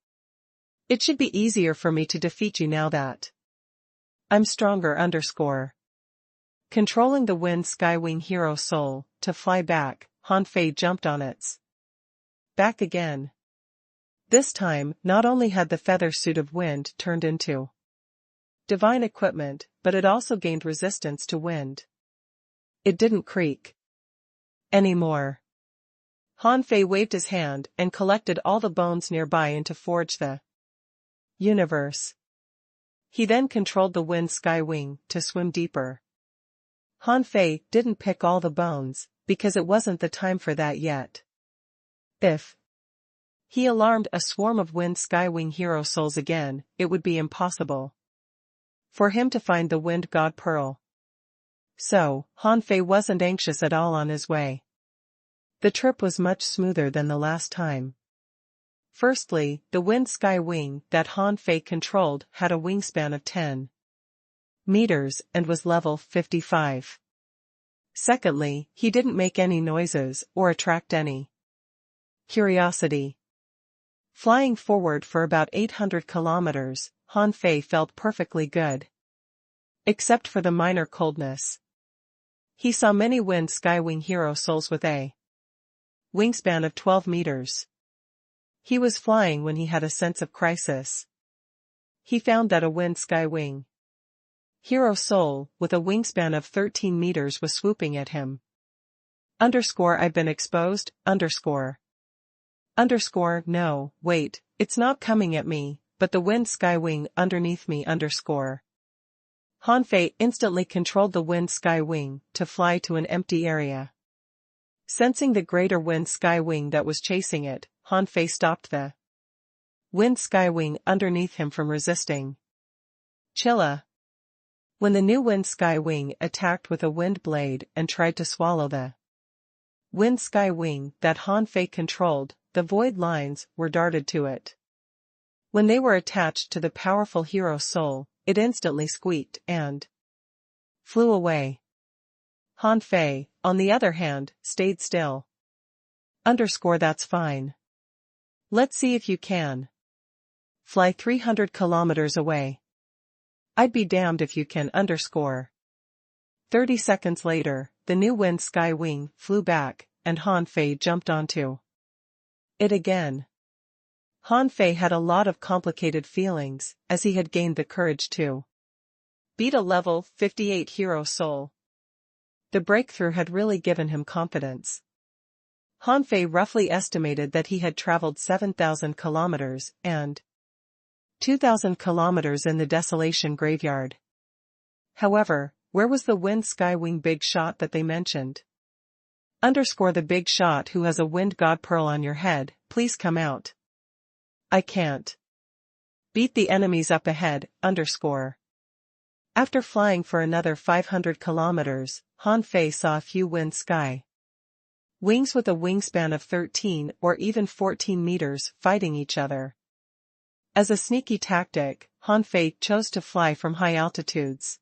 It should be easier for me to defeat you now that I'm stronger. Controlling the wind Skywing hero soul to fly back, Han Fei jumped on its back again. This time, not only had the feather suit of wind turned into divine equipment, but it also gained resistance to wind. It didn't creak anymore. Han Fei waved his hand and collected all the bones nearby into forge the universe. He then controlled the wind Skywing to swim deeper. Han Fei didn't pick all the bones, because it wasn't the time for that yet. If he alarmed a swarm of wind Skywing hero souls again, it would be impossible for him to find the wind god pearl. So, Han Fei wasn't anxious at all on his way. The trip was much smoother than the last time. Firstly, the wind Skywing that Han Fei controlled had a wingspan of 10 meters and was level 55. Secondly, he didn't make any noises or attract any curiosity. Flying forward for about 800 kilometers, Han Fei felt perfectly good. Except for the minor coldness. He saw many wind Skywing hero souls with a wingspan of 12 meters. He was flying when he had a sense of crisis. He found that a wind Skywing hero soul with a wingspan of 13 meters was swooping at him. I've been exposed, no, wait, it's not coming at me, but the wind Skywing underneath me. Han Fei instantly controlled the wind Skywing to fly to an empty area. Sensing the greater wind Skywing that was chasing it, Han Fei stopped the wind Skywing underneath him from resisting. Chilla. When the new wind Skywing attacked with a wind blade and tried to swallow the wind Skywing that Han Fei controlled, the void lines were darted to it. When they were attached to the powerful hero soul, it instantly squeaked and flew away. Han Fei, on the other hand, stayed still. That's fine. Let's see if you can fly 300 kilometers away. I'd be damned if you can. 30 seconds later, the new wind Skywing flew back, and Han Fei jumped onto it again. Han Fei had a lot of complicated feelings, as he had gained the courage to beat a level 58 hero soul. The breakthrough had really given him confidence. Han Fei roughly estimated that he had traveled 7,000 kilometers and 2,000 kilometers in the Desolation Graveyard. However, where was the wind Skywing big shot that they mentioned? The big shot who has a wind god pearl on your head, please come out. I can't beat the enemies up ahead. After flying for another 500 kilometers, Han Fei saw a few wind Skywings with a wingspan of 13 or even 14 meters fighting each other. As a sneaky tactic, Han Fei chose to fly from high altitudes.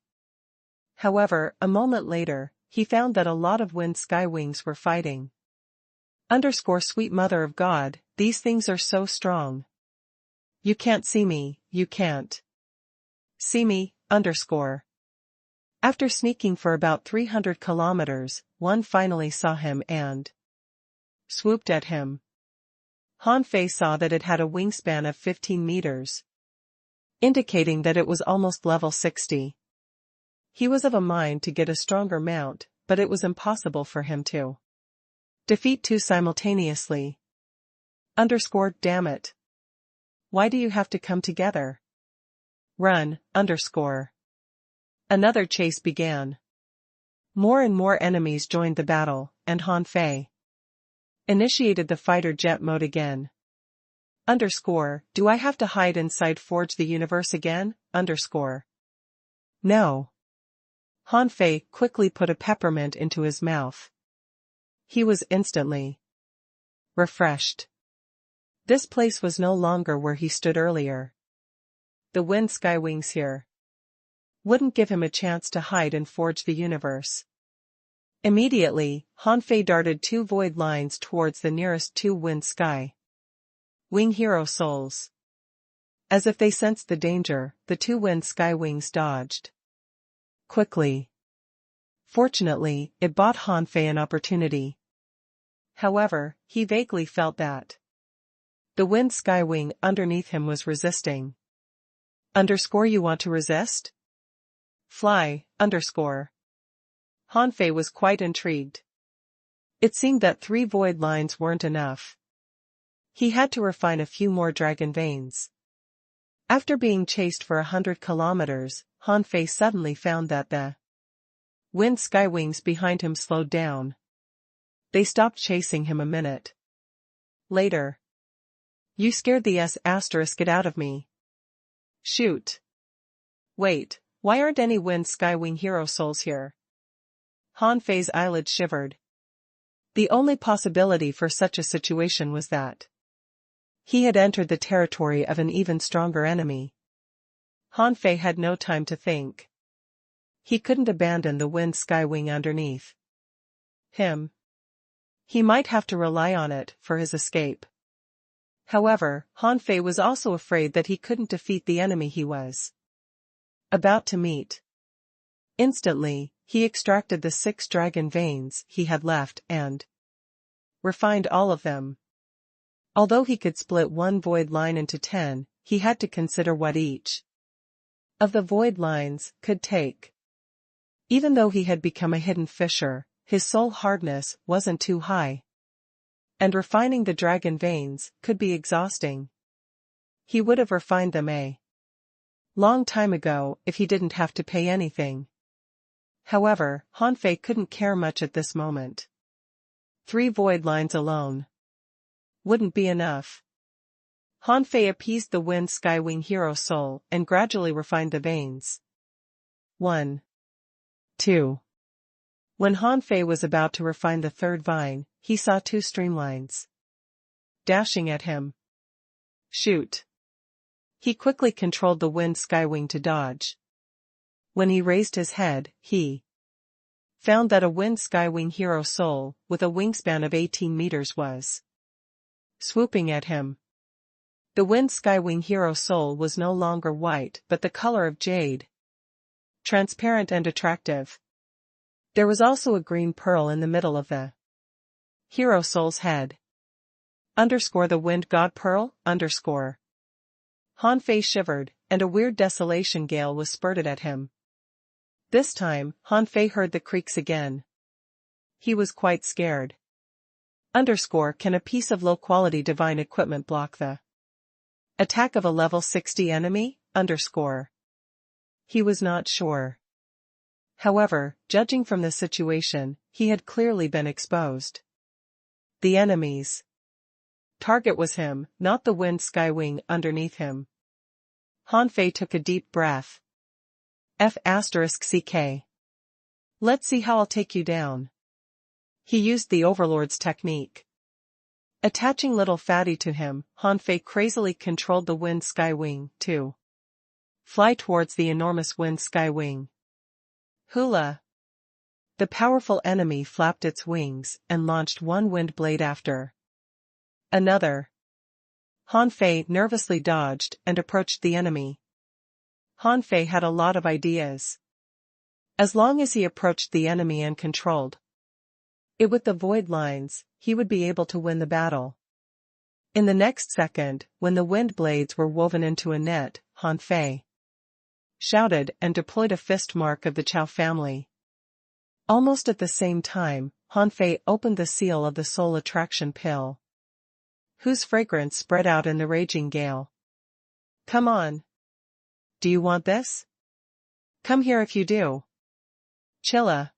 However, a moment later, he found that a lot of wind Skywings were fighting. Sweet mother of God, these things are so strong. You can't see me, you can't see me, After sneaking for about 300 kilometers, one finally saw him and swooped at him. Han Fei saw that it had a wingspan of 15 meters, indicating that it was almost level 60. He was of a mind to get a stronger mount, but it was impossible for him to defeat two simultaneously. Damn it. Why do you have to come together? Run, Another chase began. More and more enemies joined the battle, and Han Fei initiated the fighter jet mode again. Do I have to hide inside Forge the Universe again? No. Han Fei quickly put a peppermint into his mouth. He was instantly refreshed. This place was no longer where he stood earlier. The wind sky wings here wouldn't give him a chance to hide and forge the universe. Immediately, Hanfei darted 2 void lines towards the nearest 2 wind sky wing hero souls. As if they sensed the danger, the 2 wind sky wings dodged quickly. Fortunately, it bought Hanfei an opportunity. However, he vaguely felt that the wind sky wing underneath him was resisting. You want to resist? Fly, Hanfei was quite intrigued. It seemed that 3 void lines weren't enough. He had to refine a few more dragon veins. After being chased for 100 kilometers, Hanfei suddenly found that the wind sky wings behind him slowed down. They stopped chasing him a minute later. You scared the **** out of me. Shoot. Wait, why aren't any wind sky wing hero souls here? Hanfei's eyelids shivered. The only possibility for such a situation was that he had entered the territory of an even stronger enemy. Hanfei had no time to think. He couldn't abandon the wind sky wing underneath him. He might have to rely on it for his escape. However, Hanfei was also afraid that he couldn't defeat the enemy he was about to meet. Instantly, he extracted the 6 dragon veins he had left and refined all of them. Although he could split 1 void line into 10, he had to consider what each of the void lines could take. Even though he had become a hidden fisher, his soul hardness wasn't too high. And refining the dragon veins could be exhausting. He would have refined them a long time ago if he didn't have to pay anything. However, Hanfei couldn't care much at this moment. 3 void lines alone wouldn't be enough. Hanfei appeased the wind sky wing hero soul and gradually refined the veins. 1. 2. When Hanfei was about to refine the 3rd vine, he saw 2 streamlines dashing at him. Shoot. He quickly controlled the wind sky wing to dodge. When he raised his head, he found that a wind sky wing hero soul, with a wingspan of 18 meters was swooping at him. The wind sky wing hero soul was no longer white but the color of jade. Transparent and attractive. There was also a green pearl in the middle of the hero soul's head. The wind god pearl, Hanfei shivered, and a weird desolation gale was spurted at him. This time, Hanfei heard the creaks again. He was quite scared. Can a piece of low-quality divine equipment block the attack of a level 60 enemy? He was not sure. However, judging from the situation, he had clearly been exposed. The enemy's target was him, not the wind sky wing underneath him. Hanfei took a deep breath. F***ck. Let's see how I'll take you down. He used the Overlord's technique. Attaching little fatty to him, Hanfei crazily controlled the wind sky wing to fly towards the enormous wind sky wing. Hula! The powerful enemy flapped its wings and launched 1 wind blade after another. Hanfei nervously dodged and approached the enemy. Hanfei had a lot of ideas. As long as he approached the enemy and controlled it with the void lines, he would be able to win the battle. In the next second, when the wind blades were woven into a net, Hanfei shouted and deployed a fist mark of the Chow family. Almost at the same time, Hanfei opened the seal of the soul attraction pill, whose fragrance spread out in the raging gale. Come on. Do you want this? Come here if you do. Chilla.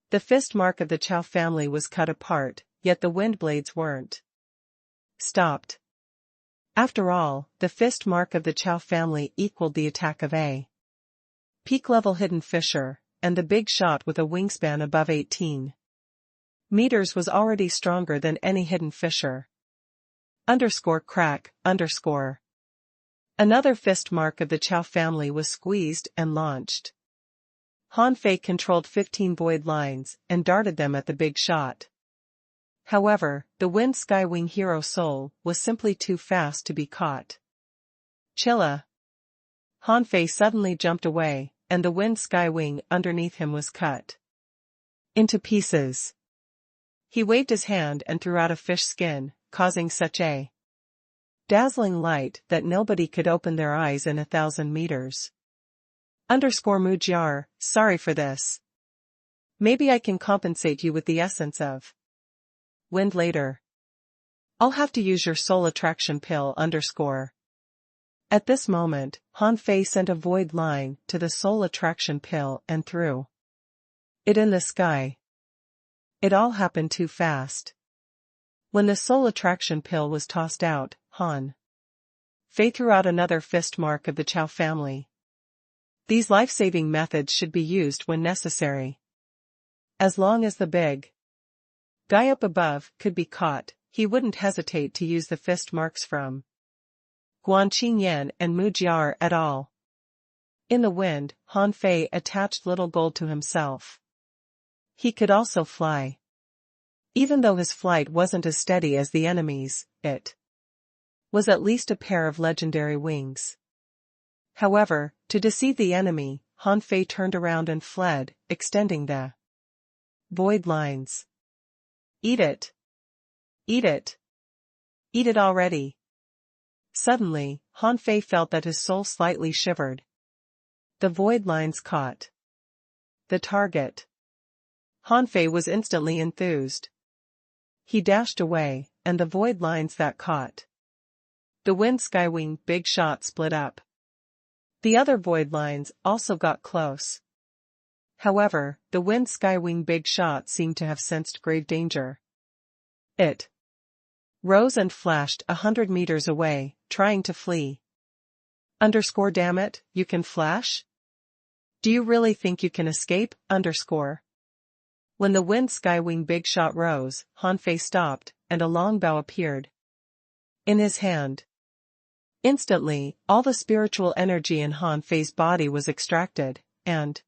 The fist mark of the Chow family was cut apart, yet the wind blades weren't stopped. After all, the fist mark of the Chow family equaled the attack of a peak-level hidden fisher, and the big shot with a wingspan above 18 meters was already stronger than any hidden fisher. Underscore crack, underscore. Another fist mark of the Chow family was squeezed and launched. Han Fei controlled 15 void lines and darted them at the big shot. However, the Wind Skywing hero soul was simply too fast to be caught. Chilla! Han Fei suddenly jumped away, and the Wind Skywing underneath him was cut into pieces. He waved his hand and threw out a fish skin, causing such a dazzling light that nobody could open their eyes in 1,000 meters. Underscore Mujiar, sorry for this. Maybe I can compensate you with the essence of wind later. I'll have to use your soul attraction pill underscore. At this moment, Han Fei sent a void line to the soul attraction pill and threw it in the sky. It all happened too fast. When the soul attraction pill was tossed out, Han Fei threw out another fist mark of the Chow family. These life-saving methods should be used when necessary. As long as the big guy up above could be caught, he wouldn't hesitate to use the fist marks from Guan Qingyan and Mujiar at all. In the wind, Han Fei attached little gold to himself. He could also fly. Even though his flight wasn't as steady as the enemy's, it was at least a pair of legendary wings. However, to deceive the enemy, Han Fei turned around and fled, extending the void lines. Eat it! Eat it! Eat it already! Suddenly, Han Fei felt that his soul slightly shivered. The void lines caught the target. Han Fei was instantly enthused. He dashed away, and the void lines that caught the Wind Skywing big shot split up. The other void lines also got close. However, the Wind Skywing big shot seemed to have sensed grave danger. It rose and flashed 100 meters away, trying to flee. Underscore damn it, you can flash? Do you really think you can escape? Underscore. When the Wind Skywing big shot rose, Han Fei stopped, and a long bow appeared in his hand. Instantly, all the spiritual energy in Han Fei's body was extracted, and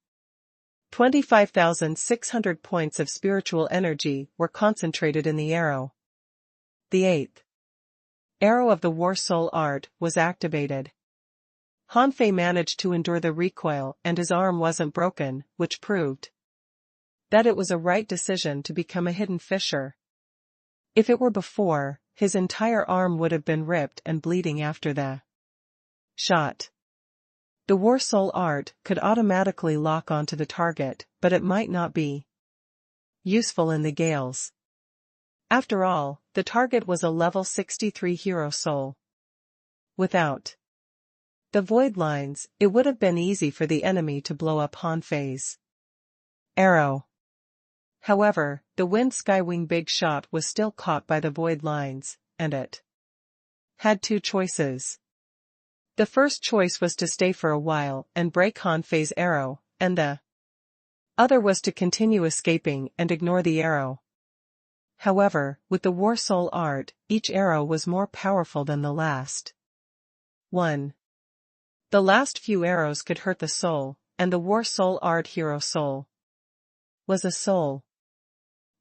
25,600 points of spiritual energy were concentrated in the arrow. The 8th arrow of the War Soul Art was activated. Han Fei managed to endure the recoil and his arm wasn't broken, which proved that it was a right decision to become a hidden fisher. If it were before, his entire arm would have been ripped and bleeding after the shot. The War Soul Art could automatically lock onto the target, but it might not be useful in the gales. After all, the target was a level 63 hero soul. Without the void lines, it would have been easy for the enemy to blow up Han Fei's arrow. However, the Wind Skywing big shot was still caught by the void lines, and it had two choices. The first choice was to stay for a while and break Han Fei's arrow, and the other was to continue escaping and ignore the arrow. However, with the War Soul Art, each arrow was more powerful than the last 1. The last few arrows could hurt the soul, and the War Soul Art hero soul was a soul.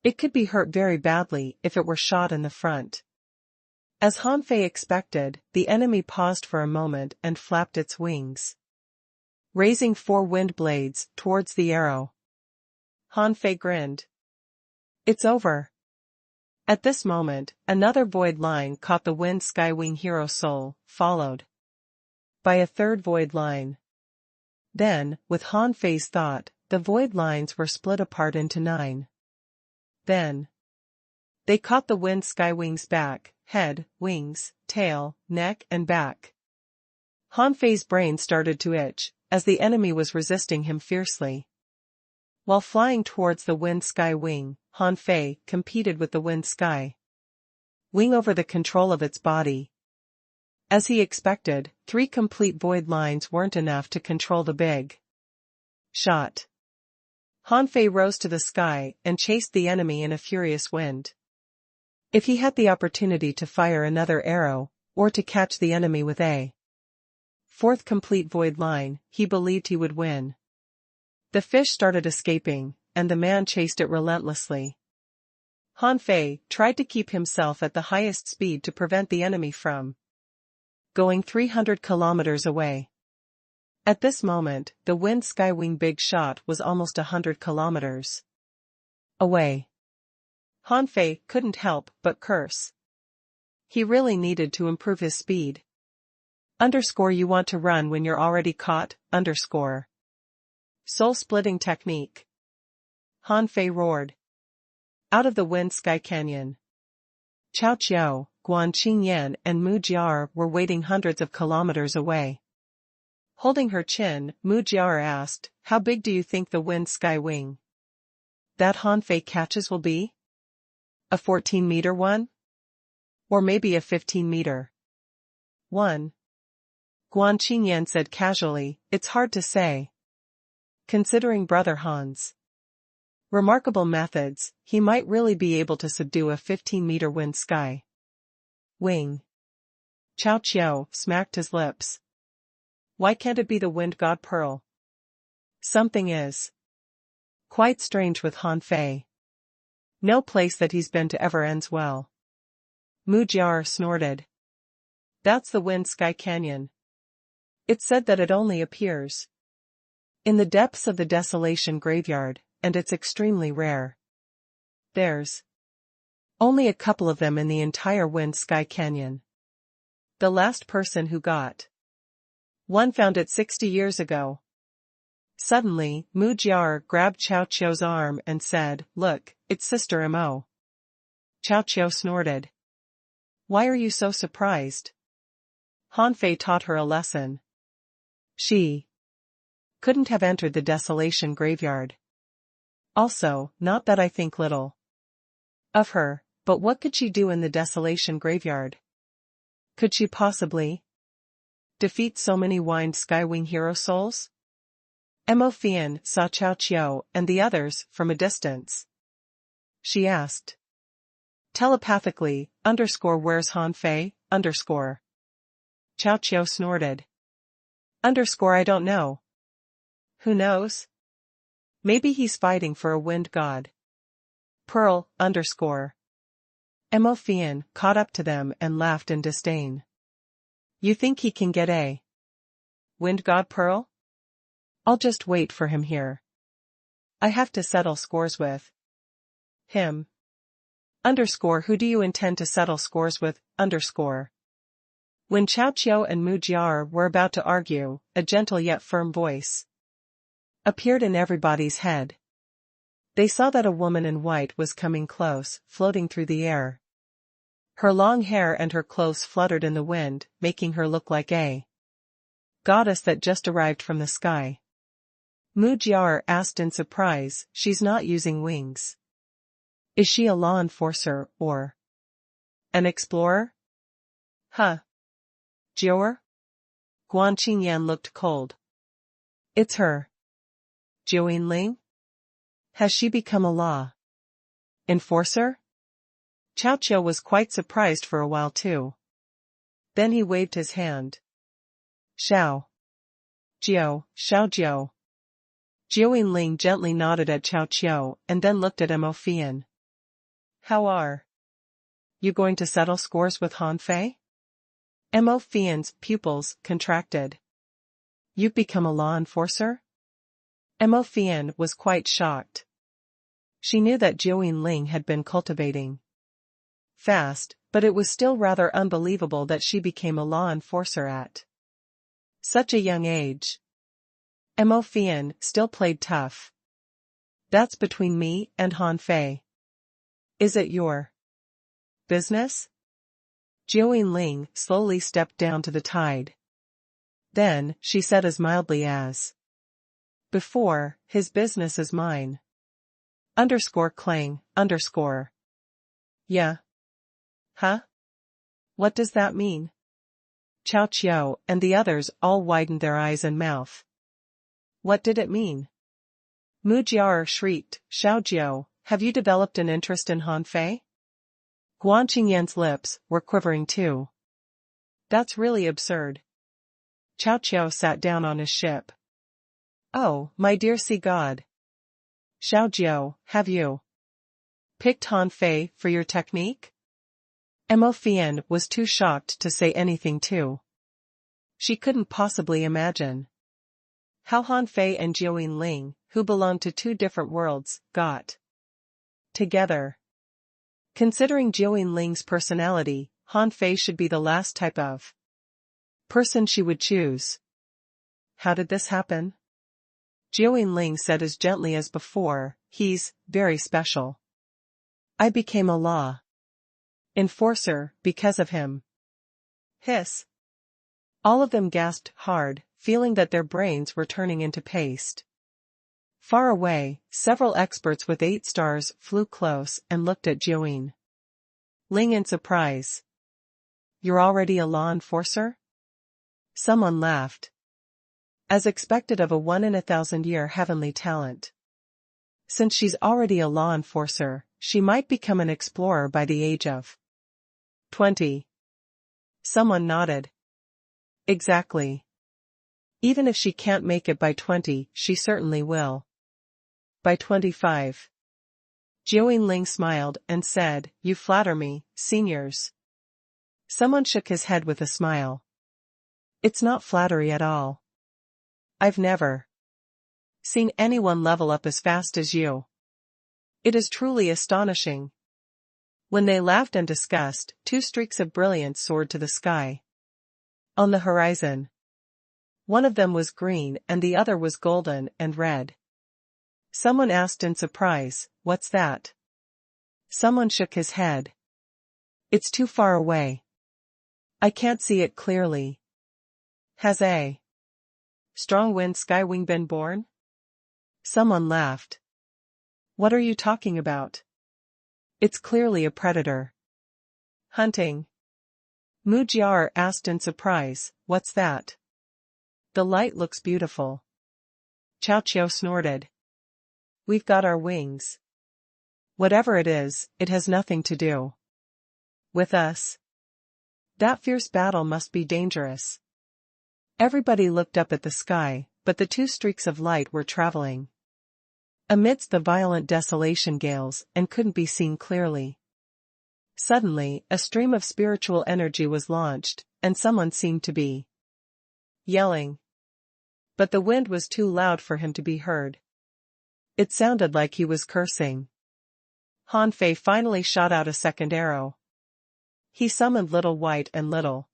It could be hurt very badly if it were shot in the front. As Han Fei expected, the enemy paused for a moment and flapped its wings, raising 4 wind blades towards the arrow. Han Fei grinned. It's over. At this moment, another void line caught the Wind Skywing hero soul, followed by a third void line. Then, with Han Fei's thought, the void lines were split apart into 9. Then they caught the Wind Skywing's back, head, wings, tail, neck and back. Han Fei's brain started to itch, as the enemy was resisting him fiercely. While flying towards the Wind Skywing, Han Fei competed with the Wind Skywing over the control of its body. As he expected, 3 complete void lines weren't enough to control the big shot. Han Fei rose to the sky and chased the enemy in a furious wind. If he had the opportunity to fire another arrow, or to catch the enemy with a fourth complete void line, he believed he would win. The fish started escaping, and the man chased it relentlessly. Han Fei tried to keep himself at the highest speed to prevent the enemy from going 300 kilometers away. At this moment, the Wind Skywing big shot was almost 100 kilometers away. Han Fei couldn't help but curse. He really needed to improve his speed. You want to run when you're already caught, Soul-splitting technique. Han Fei roared. Out of the Wind Sky Canyon. Chao Chiao, Guan Qingyan and Mu Jiar were waiting hundreds of kilometers away. Holding her chin, Mu Jiar asked, "How big do you think the Wind Sky Wing that Han Fei catches will be? A 14-meter one? Or maybe a 15-meter one?" Guan Qingyan said casually, "It's hard to say. Considering Brother Han's remarkable methods, he might really be able to subdue a 15-meter wind sky wing." Chao Chiao smacked his lips. Why can't it be the wind god Pearl? Something is quite strange with Han Fei. No place that he's been to ever ends well. Mu Jiar snorted. That's the Wind Sky Canyon. It's said that it only appears in the depths of the Desolation Graveyard, and it's extremely rare. There's only a couple of them in the entire Wind Sky Canyon. The last person who got one found it 60 years ago. Suddenly, Mu Jiar grabbed Chao Chiao's arm and said, "Look, it's Sister Mo." Chao Chiao snorted. Why are you so surprised? Han Fei taught her a lesson. She couldn't have entered the Desolation Graveyard. Also, not that I think little of her, but what could she do in the Desolation Graveyard? Could she possibly defeat so many Wind Skywing hero souls? Mo Fian saw Chao Chiao and the others from a distance. She asked telepathically, "Where's Han Fei, Chao Chiao snorted. I don't know. Who knows? Maybe he's fighting for a wind god. Pearl, Mo Fian caught up to them and laughed in disdain. You think he can get a wind god Pearl? I'll just wait for him here. I have to settle scores with him. Who do you intend to settle scores with, When Chao Chiao and Mu Jiar were about to argue, a gentle yet firm voice appeared in everybody's head. They saw that a woman in white was coming close, floating through the air. Her long hair and her clothes fluttered in the wind, making her look like a goddess that just arrived from the sky. Mu Jiar asked in surprise, "She's not using wings. Is she a law enforcer or an explorer?" Huh. Jior? Guan Qingyan looked cold. It's her. Jiuyin Ling? Has she become a law enforcer? Chao Chiao was quite surprised for a while too. Then he waved his hand. Xiao Jiao. Jiuyin Ling gently nodded at Chao Chiao and then looked at Mo Fian. How are you going to settle scores with Han Fei? Mo Fian's pupils contracted. You've become a law enforcer? Mo Fian was quite shocked. She knew that Jiuyin Ling had been cultivating fast, but it was still rather unbelievable that she became a law enforcer at such a young age. Mo Fian still played tough. That's between me and Han Fei. Is it your business? Jiuyin Ling slowly stepped down to the tide. Then, she said as mildly as before, his business is mine. Clang, Yeah. Huh? What does that mean? Chao Chiao and the others all widened their eyes and mouth. What did it mean? Mu Jiar shrieked, Xiao Jiao, have you developed an interest in Han Fei? Guan Qingyan's lips were quivering too. That's really absurd. Cao Qiao sat down on his ship. Oh, my dear sea god. Xiao Jiao, have you picked Han Fei for your technique? Mo Fian was too shocked to say anything too. She couldn't possibly imagine how Han Fei and Jiao Ling, who belonged to two different worlds, got together. Considering Jiao Ling's personality, Han Fei should be the last type of person she would choose. How did this happen? Jiao Ling said as gently as before, he's very special. I became a law enforcer because of him. Hiss. All of them gasped hard, feeling that their brains were turning into paste. Far away, several experts with 8 stars flew close and looked at Jiao Ling in surprise. You're already a law enforcer? Someone laughed. As expected of a 1-in-1,000-year heavenly talent. Since she's already a law enforcer, she might become an explorer by the age of 20. Someone nodded. Exactly. Even if she can't make it by 20, she certainly will. By 25. Jiao Ling smiled and said, You flatter me, seniors. Someone shook his head with a smile. It's not flattery at all. I've never seen anyone level up as fast as you. It is truly astonishing. When they laughed and discussed, 2 streaks of brilliance soared to the sky. On the horizon. One of them was green and the other was golden and red. Someone asked in surprise, What's that? Someone shook his head. It's too far away. I can't see it clearly. Has a strong wind skywing been born? Someone laughed. What are you talking about? It's clearly a predator. Hunting. Mu Jiar asked in surprise, What's that? The light looks beautiful. Cao Qiao snorted. We've got our wings. Whatever it is, it has nothing to do with us. That fierce battle must be dangerous. Everybody looked up at the sky, but the 2 streaks of light were traveling amidst the violent desolation gales and couldn't be seen clearly. Suddenly, a stream of spiritual energy was launched, and someone seemed to be yelling. But the wind was too loud for him to be heard. It sounded like he was cursing. Han Fei finally shot out a second arrow. He summoned Little White and Little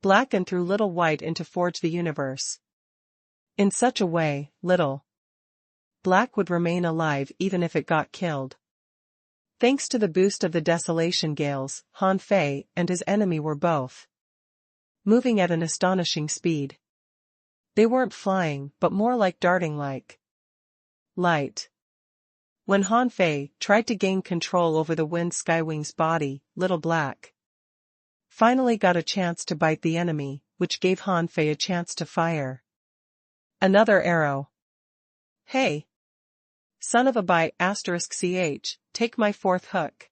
Black and threw Little White into Forge the Universe. In such a way, Little Black would remain alive even if it got killed. Thanks to the boost of the desolation gales, Han Fei and his enemy were both moving at an astonishing speed. They weren't flying, but more like darting like light. When Han Fei tried to gain control over the wind skywing's body, Little Black finally got a chance to bite the enemy, which gave Han Fei a chance to fire another arrow. Hey! Son of a bi***ch, take my 4th hook.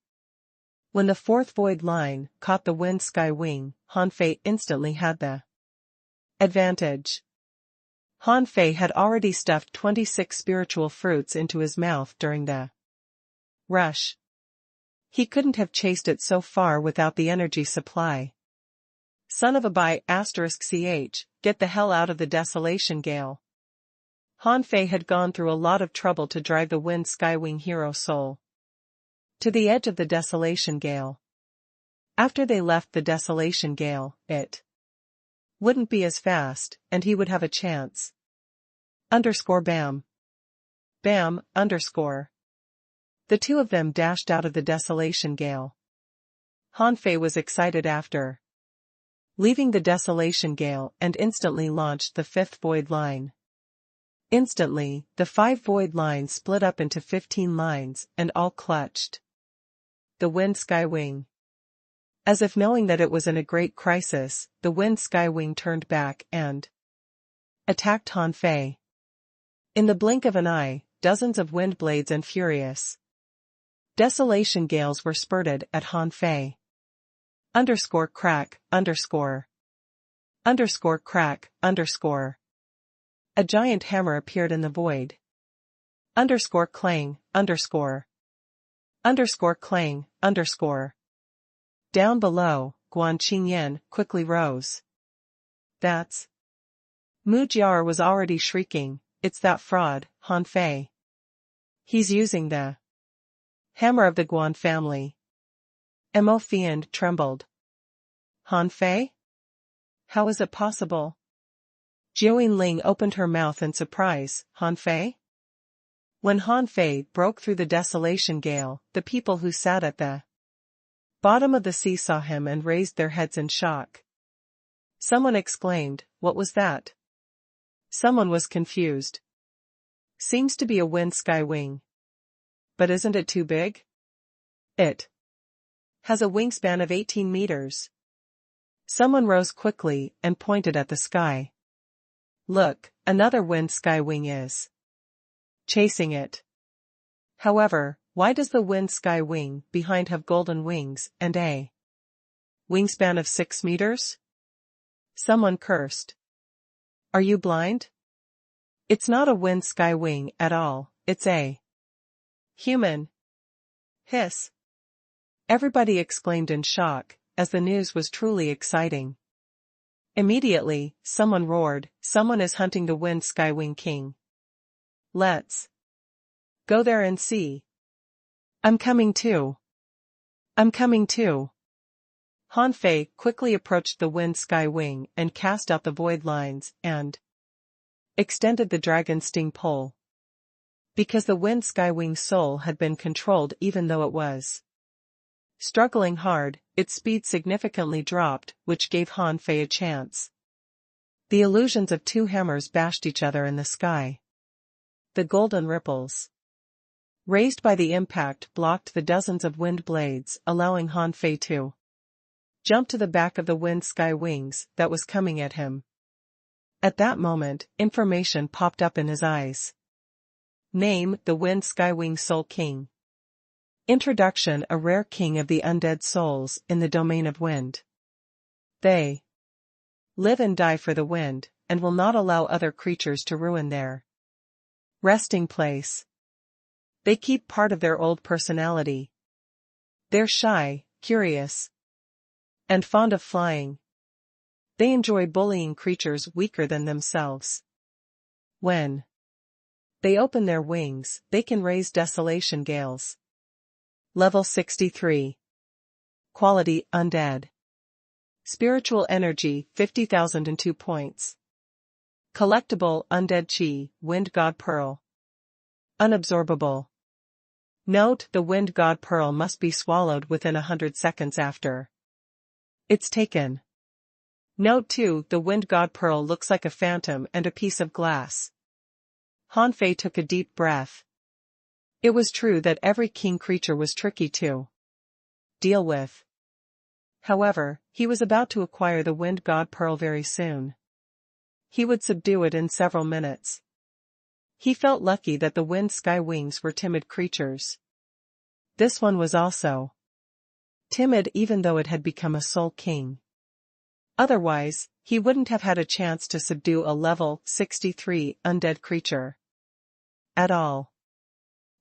When the 4th void line caught the wind sky wing, Han Fei instantly had the advantage. Han Fei had already stuffed 26 spiritual fruits into his mouth during the rush. He couldn't have chased it so far without the energy supply. Son of a bi***ch, get the hell out of the desolation gale. Han Fei had gone through a lot of trouble to drive the wind skywing hero soul to the edge of the desolation gale. After they left the desolation gale, it wouldn't be as fast, and he would have a chance. Bam. Bam, The 2 of them dashed out of the desolation gale. Han Fei was excited after leaving the desolation gale and instantly launched the 5th void line. Instantly, the 5 void lines split up into 15 lines and all clutched the wind skywing. As if knowing that it was in a great crisis, the wind skywing turned back and attacked Han Fei. In the blink of an eye, dozens of wind blades and furious Desolation gales were spurted at Han Fei. Underscore crack, underscore. Underscore crack, underscore. A giant hammer appeared in the void. Underscore clang, underscore. Underscore clang, underscore. Down below, Guan Qingyan quickly rose. That's. Mu Jiao was already shrieking, it's that fraud, Han Fei. He's using the hammer of the Guan family. Mo Fian trembled. Han Fei? How is it possible? Jiao Ling opened her mouth in surprise, Han Fei? When Han Fei broke through the desolation gale, the people who sat at the bottom of the sea saw him and raised their heads in shock. Someone exclaimed, what was that? Someone was confused. Seems to be a wind sky wing. But isn't it too big? It has a wingspan of 18 meters. Someone rose quickly and pointed at the sky. Look, another wind sky wing is chasing it. However, why does the wind sky wing behind have golden wings and a wingspan of 6 meters? Someone cursed. Are you blind? It's not a wind sky wing at all, it's a human. Hiss. Everybody exclaimed in shock, as the news was truly exciting. Immediately, someone roared, someone is hunting the wind sky wing king. Let's go there and see. I'm coming too. I'm coming too. Han Fei quickly approached the wind sky wing and cast out the void lines and extended the dragon sting pole. Because the wind sky wing's soul had been controlled even though it was struggling hard, its speed significantly dropped, which gave Han Fei a chance. The illusions of two hammers bashed each other in the sky. The golden ripples raised by the impact blocked the dozens of wind blades, allowing Han Fei to jump to the back of the wind sky wings that was coming at him. At that moment, information popped up in his eyes. Name, the Wind Skywing Soul King. Introduction, a rare king of the undead souls in the domain of wind. They live and die for the wind, and will not allow other creatures to ruin their resting place. They keep part of their old personality. They're shy, curious, and fond of flying. They enjoy bullying creatures weaker than themselves. When they open their wings, they can raise desolation gales. Level 63. Quality, undead. Spiritual energy, 50,002 points. Collectible, undead chi, wind god pearl. Unabsorbable. Note, the wind god pearl must be swallowed within 100 seconds after it's taken. Note 2, the wind god pearl looks like a phantom and a piece of glass. Han Fei took a deep breath. It was true that every king creature was tricky to deal with. However, he was about to acquire the wind god pearl very soon. He would subdue it in several minutes. He felt lucky that the wind sky wings were timid creatures. This one was also timid even though it had become a soul king. Otherwise, he wouldn't have had a chance to subdue a level 63 undead creature at all.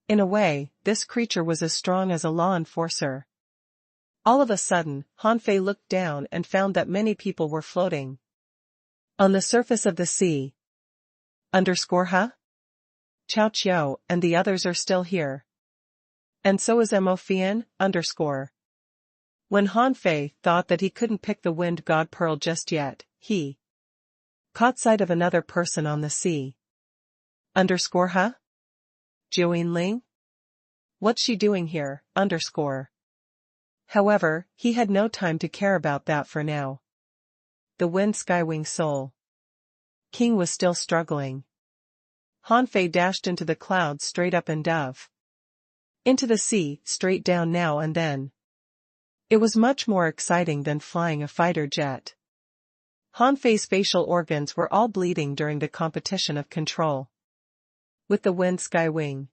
In a way, this creature was as strong as a law enforcer. All of a sudden, Han Fei looked down and found that many people were floating on the surface of the sea. Huh? Chao Chiao and the others are still here. And so is Mo Fian. When Han Fei thought that he couldn't pick the wind god pearl just yet, he caught sight of another person on the sea. Huh? Jiao Ling? What's she doing here? However, he had no time to care about that for now. The wind skywing soul king was still struggling. Han Fei dashed into the clouds straight up and dove into the sea, straight down now and then. It was much more exciting than flying a fighter jet. Han Fei's facial organs were all bleeding during the competition of control with the wind skywing.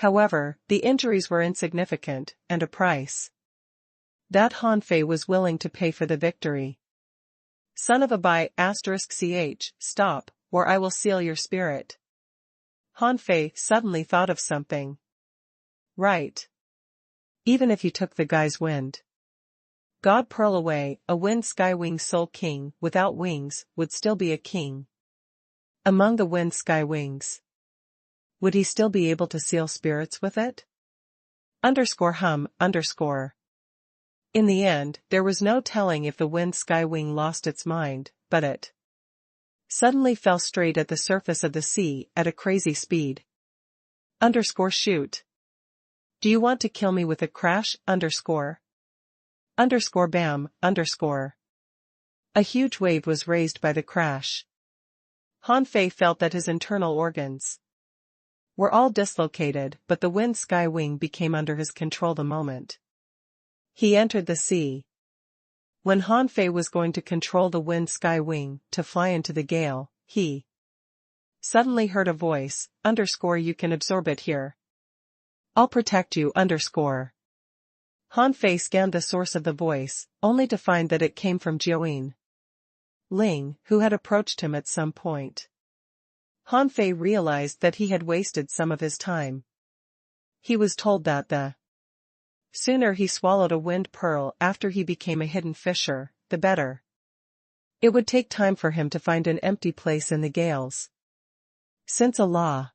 However, the injuries were insignificant, and a price that Han Fei was willing to pay for the victory. Son of a *ch, stop, or I will seal your spirit. Han Fei suddenly thought of something. Right. Even if you took the guy's wind God Pearl away, a Wind Skywing Soul King without wings would still be a king. Among the Wind Skywings. Would he still be able to seal spirits with it? _hum_. In the end, there was no telling if the Wind Skywing lost its mind, but it suddenly fell straight at the surface of the sea at a crazy speed. _shoot. Do you want to kill me with a crash? _bam. A huge wave was raised by the crash. Han Fei felt that his internal organs were all dislocated, but the Wind Skywing became under his control the moment he entered the sea. When Han Fei was going to control the Wind Skywing to fly into the gale, he suddenly heard a voice, _you can absorb it here. I'll protect you, _. Han Fei scanned the source of the voice, only to find that it came from Jiuyin Ling, who had approached him at some point. Han Fei realized that he had wasted some of his time. He was told that the sooner he swallowed a wind pearl after he became a hidden fisher, the better. It would take time for him to find an empty place in the gales. Since a law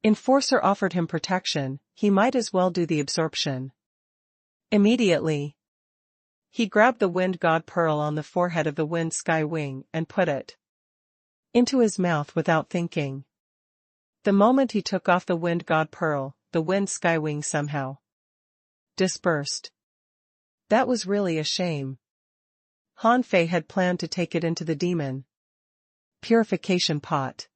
enforcer offered him protection, he might as well do the absorption. Immediately, he grabbed the Wind God Pearl on the forehead of the Wind Skywing and put it into his mouth without thinking. The moment he took off the Wind God Pearl, the Wind Skywing somehow dispersed. That was really a shame. Han Fei had planned to take it into the demon purification pot.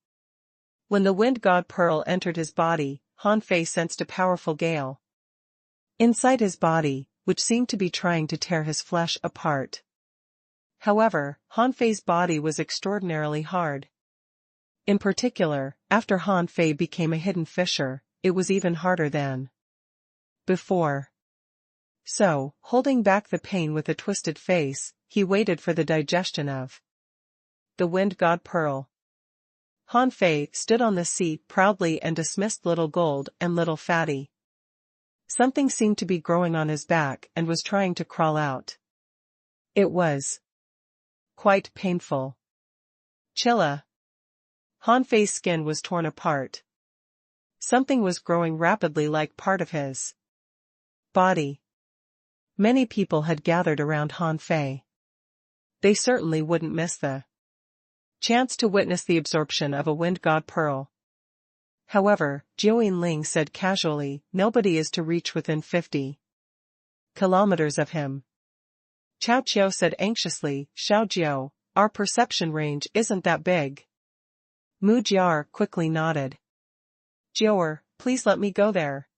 When the Wind God Pearl entered his body, Han Fei sensed a powerful gale inside his body, which seemed to be trying to tear his flesh apart. However, Han Fei's body was extraordinarily hard. In particular, after Han Fei became a hidden fisher, it was even harder than before. So, holding back the pain with a twisted face, he waited for the digestion of the Wind God Pearl. Han Fei stood on the sea proudly and dismissed Little Gold and Little Fatty. Something seemed to be growing on his back and was trying to crawl out. It was quite painful. Chilla. Han Fei's skin was torn apart. Something was growing rapidly like part of his body. Many people had gathered around Han Fei. They certainly wouldn't miss the chance to witness the absorption of a Wind God Pearl. However, Jiuyin Ling said casually, nobody is to reach within 50 kilometers of him. Chao Chiao said anxiously, Xiao Jiao, our perception range isn't that big. Mu Jiar quickly nodded. Jiaoer, please let me go there.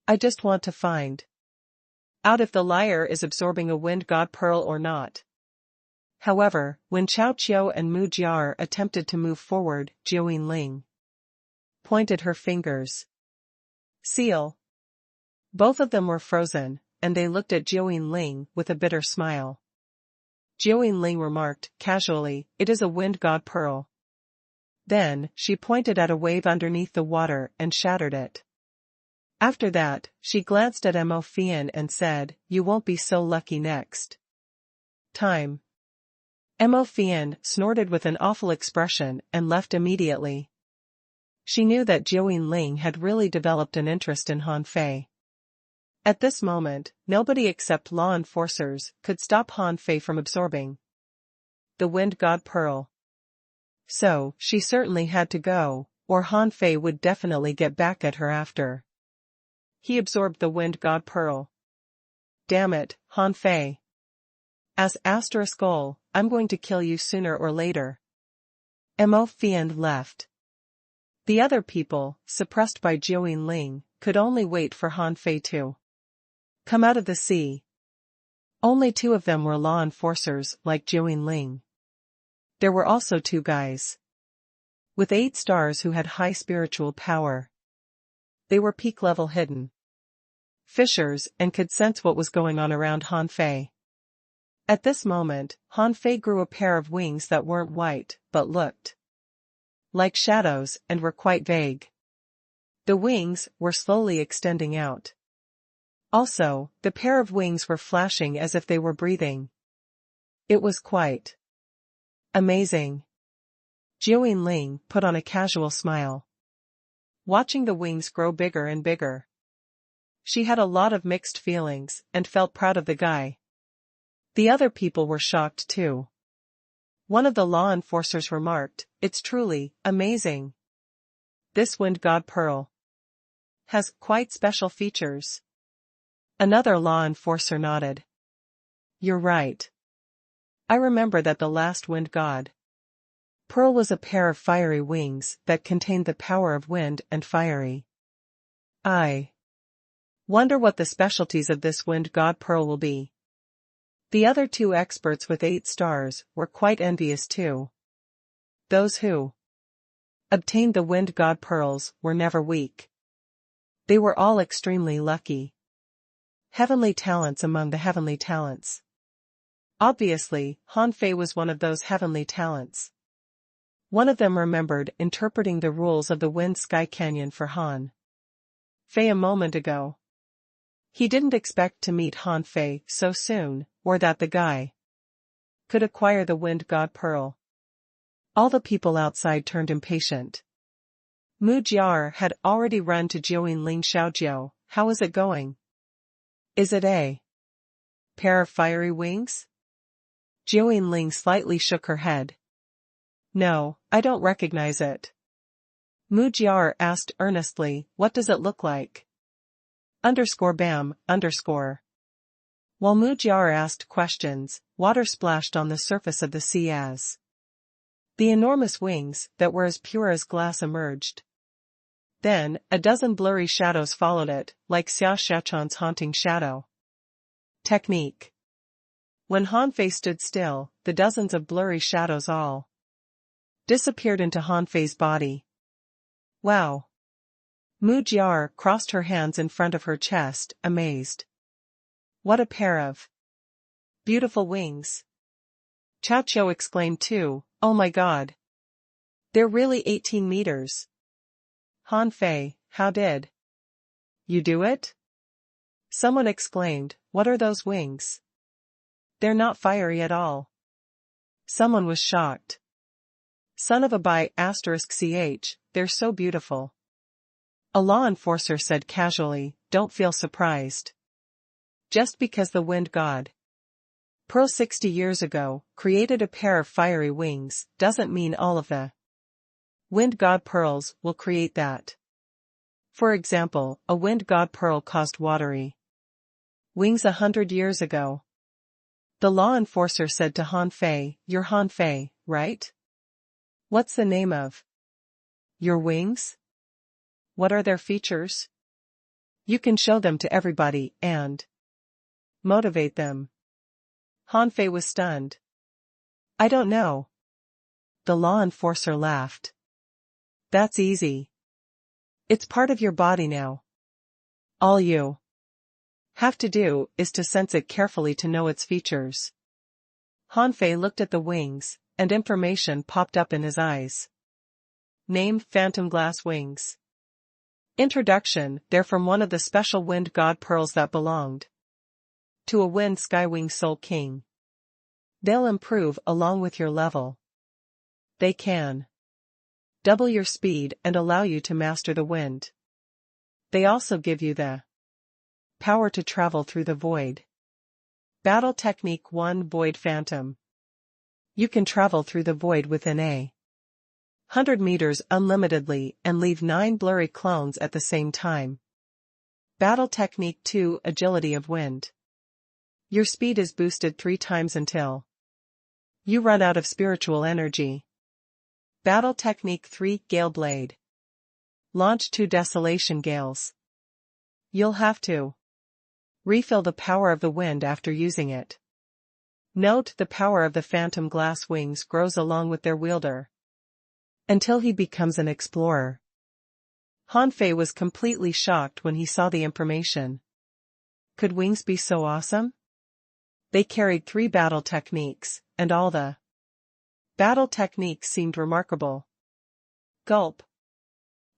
I just want to find out if the liar is absorbing a Wind God Pearl or not. However, when Chao Chiao and Mu Jiar attempted to move forward, Jiuyin Ling pointed her fingers. Seal. Both of them were frozen, and they looked at Jiuyin Ling with a bitter smile. Jiuyin Ling remarked, casually, it is a Wind God Pearl. Then, she pointed at a wave underneath the water and shattered it. After that, she glanced at Mo Fian and said, you won't be so lucky next time. Mo Fian snorted with an awful expression and left immediately. She knew that Jiuyin Ling had really developed an interest in Han Fei. At this moment, nobody except law enforcers could stop Han Fei from absorbing the Wind God Pearl. So, she certainly had to go, or Han Fei would definitely get back at her after he absorbed the Wind God Pearl. Damn it, Han Fei. As *goal, I'm going to kill you sooner or later. Mo Fian left. The other people, suppressed by Jiuyin Ling, could only wait for Han Fei to come out of the sea. Only 2 of them were law enforcers like Jiuyin Ling. There were also 2 guys with 8 stars who had high spiritual power. They were peak level hidden fissures and could sense what was going on around Han Fei. At this moment, Han Fei grew a pair of wings that weren't white, but looked like shadows and were quite vague. The wings were slowly extending out. Also, the pair of wings were flashing as if they were breathing. It was quite amazing. Jiuyin Ling put on a casual smile, watching the wings grow bigger and bigger. She had a lot of mixed feelings and felt proud of the guy. The other people were shocked too. One of the law enforcers remarked, "It's truly amazing. This wind god pearl has quite special features." Another law enforcer nodded. "You're right. I remember that the last wind god pearl was a pair of fiery wings that contained the power of wind and fiery. I wonder what the specialties of this wind god pearl will be." The other two experts with 8 stars were quite envious too. Those who obtained the wind god pearls were never weak. They were all extremely lucky. Heavenly talents among the heavenly talents. Obviously, Han Fei was one of those heavenly talents. One of them remembered interpreting the rules of the Wind Sky Canyon for Han Fei a moment ago. He didn't expect to meet Han Fei so soon, or that the guy could acquire the wind god pearl. All the people outside turned impatient. Mu Jiar had already run to Jiuyin Ling Xiaojiu. "How is it going? Is it a pair of fiery wings?" Jiuyin Ling slightly shook her head. "No, I don't recognize it." Mu Jiar asked earnestly, "What does it look like?" _bam_. While Mu Jiar asked questions, water splashed on the surface of the sea as the enormous wings that were as pure as glass emerged. Then, a dozen blurry shadows followed it, like Xia Shachan's haunting shadow technique. When Han Fei stood still, the dozens of blurry shadows all disappeared into Han Fei's body. "Wow." Mu Jiar crossed her hands in front of her chest, amazed. "What a pair of beautiful wings." Cao Qiu exclaimed too, "Oh my god. They're really 18 meters. Han Fei, how did you do it?" Someone exclaimed, "What are those wings? They're not fiery at all." Someone was shocked. "Son of a bi *ch, they're so beautiful." A law enforcer said casually, "Don't feel surprised. Just because the wind god pearl 60 years ago created a pair of fiery wings doesn't mean all of the wind god pearls will create that. For example, a wind god pearl caused watery wings 100 years ago." The law enforcer said to Han Fei, "You're Han Fei, right? What's the name of your wings? What are their features? You can show them to everybody and motivate them." Han Fei was stunned. "I don't know." The law enforcer laughed. "That's easy. It's part of your body now. All you have to do is to sense it carefully to know its features." Han Fei looked at the wings, and information popped up in his eyes. Name: Phantom Glass Wings. Introduction: they're from one of the special wind god pearls that belonged to a wind skywing soul king. They'll improve along with your level. They can double your speed and allow you to master the wind. They also give you the power to travel through the void. Battle Technique 1: Void Phantom. You can travel through the void within 100 meters unlimitedly and leave 9 blurry clones at the same time. Battle Technique 2: Agility of Wind. Your speed is boosted 3 times until you run out of spiritual energy. Battle Technique 3: Gale Blade. Launch 2 Desolation Gales. You'll have to refill the power of the wind after using it. Note: the power of the phantom glass wings grows along with their wielder until he becomes an explorer. Han Fei was completely shocked when he saw the information. Could wings be so awesome? They carried 3 battle techniques, and all the battle techniques seemed remarkable. Gulp.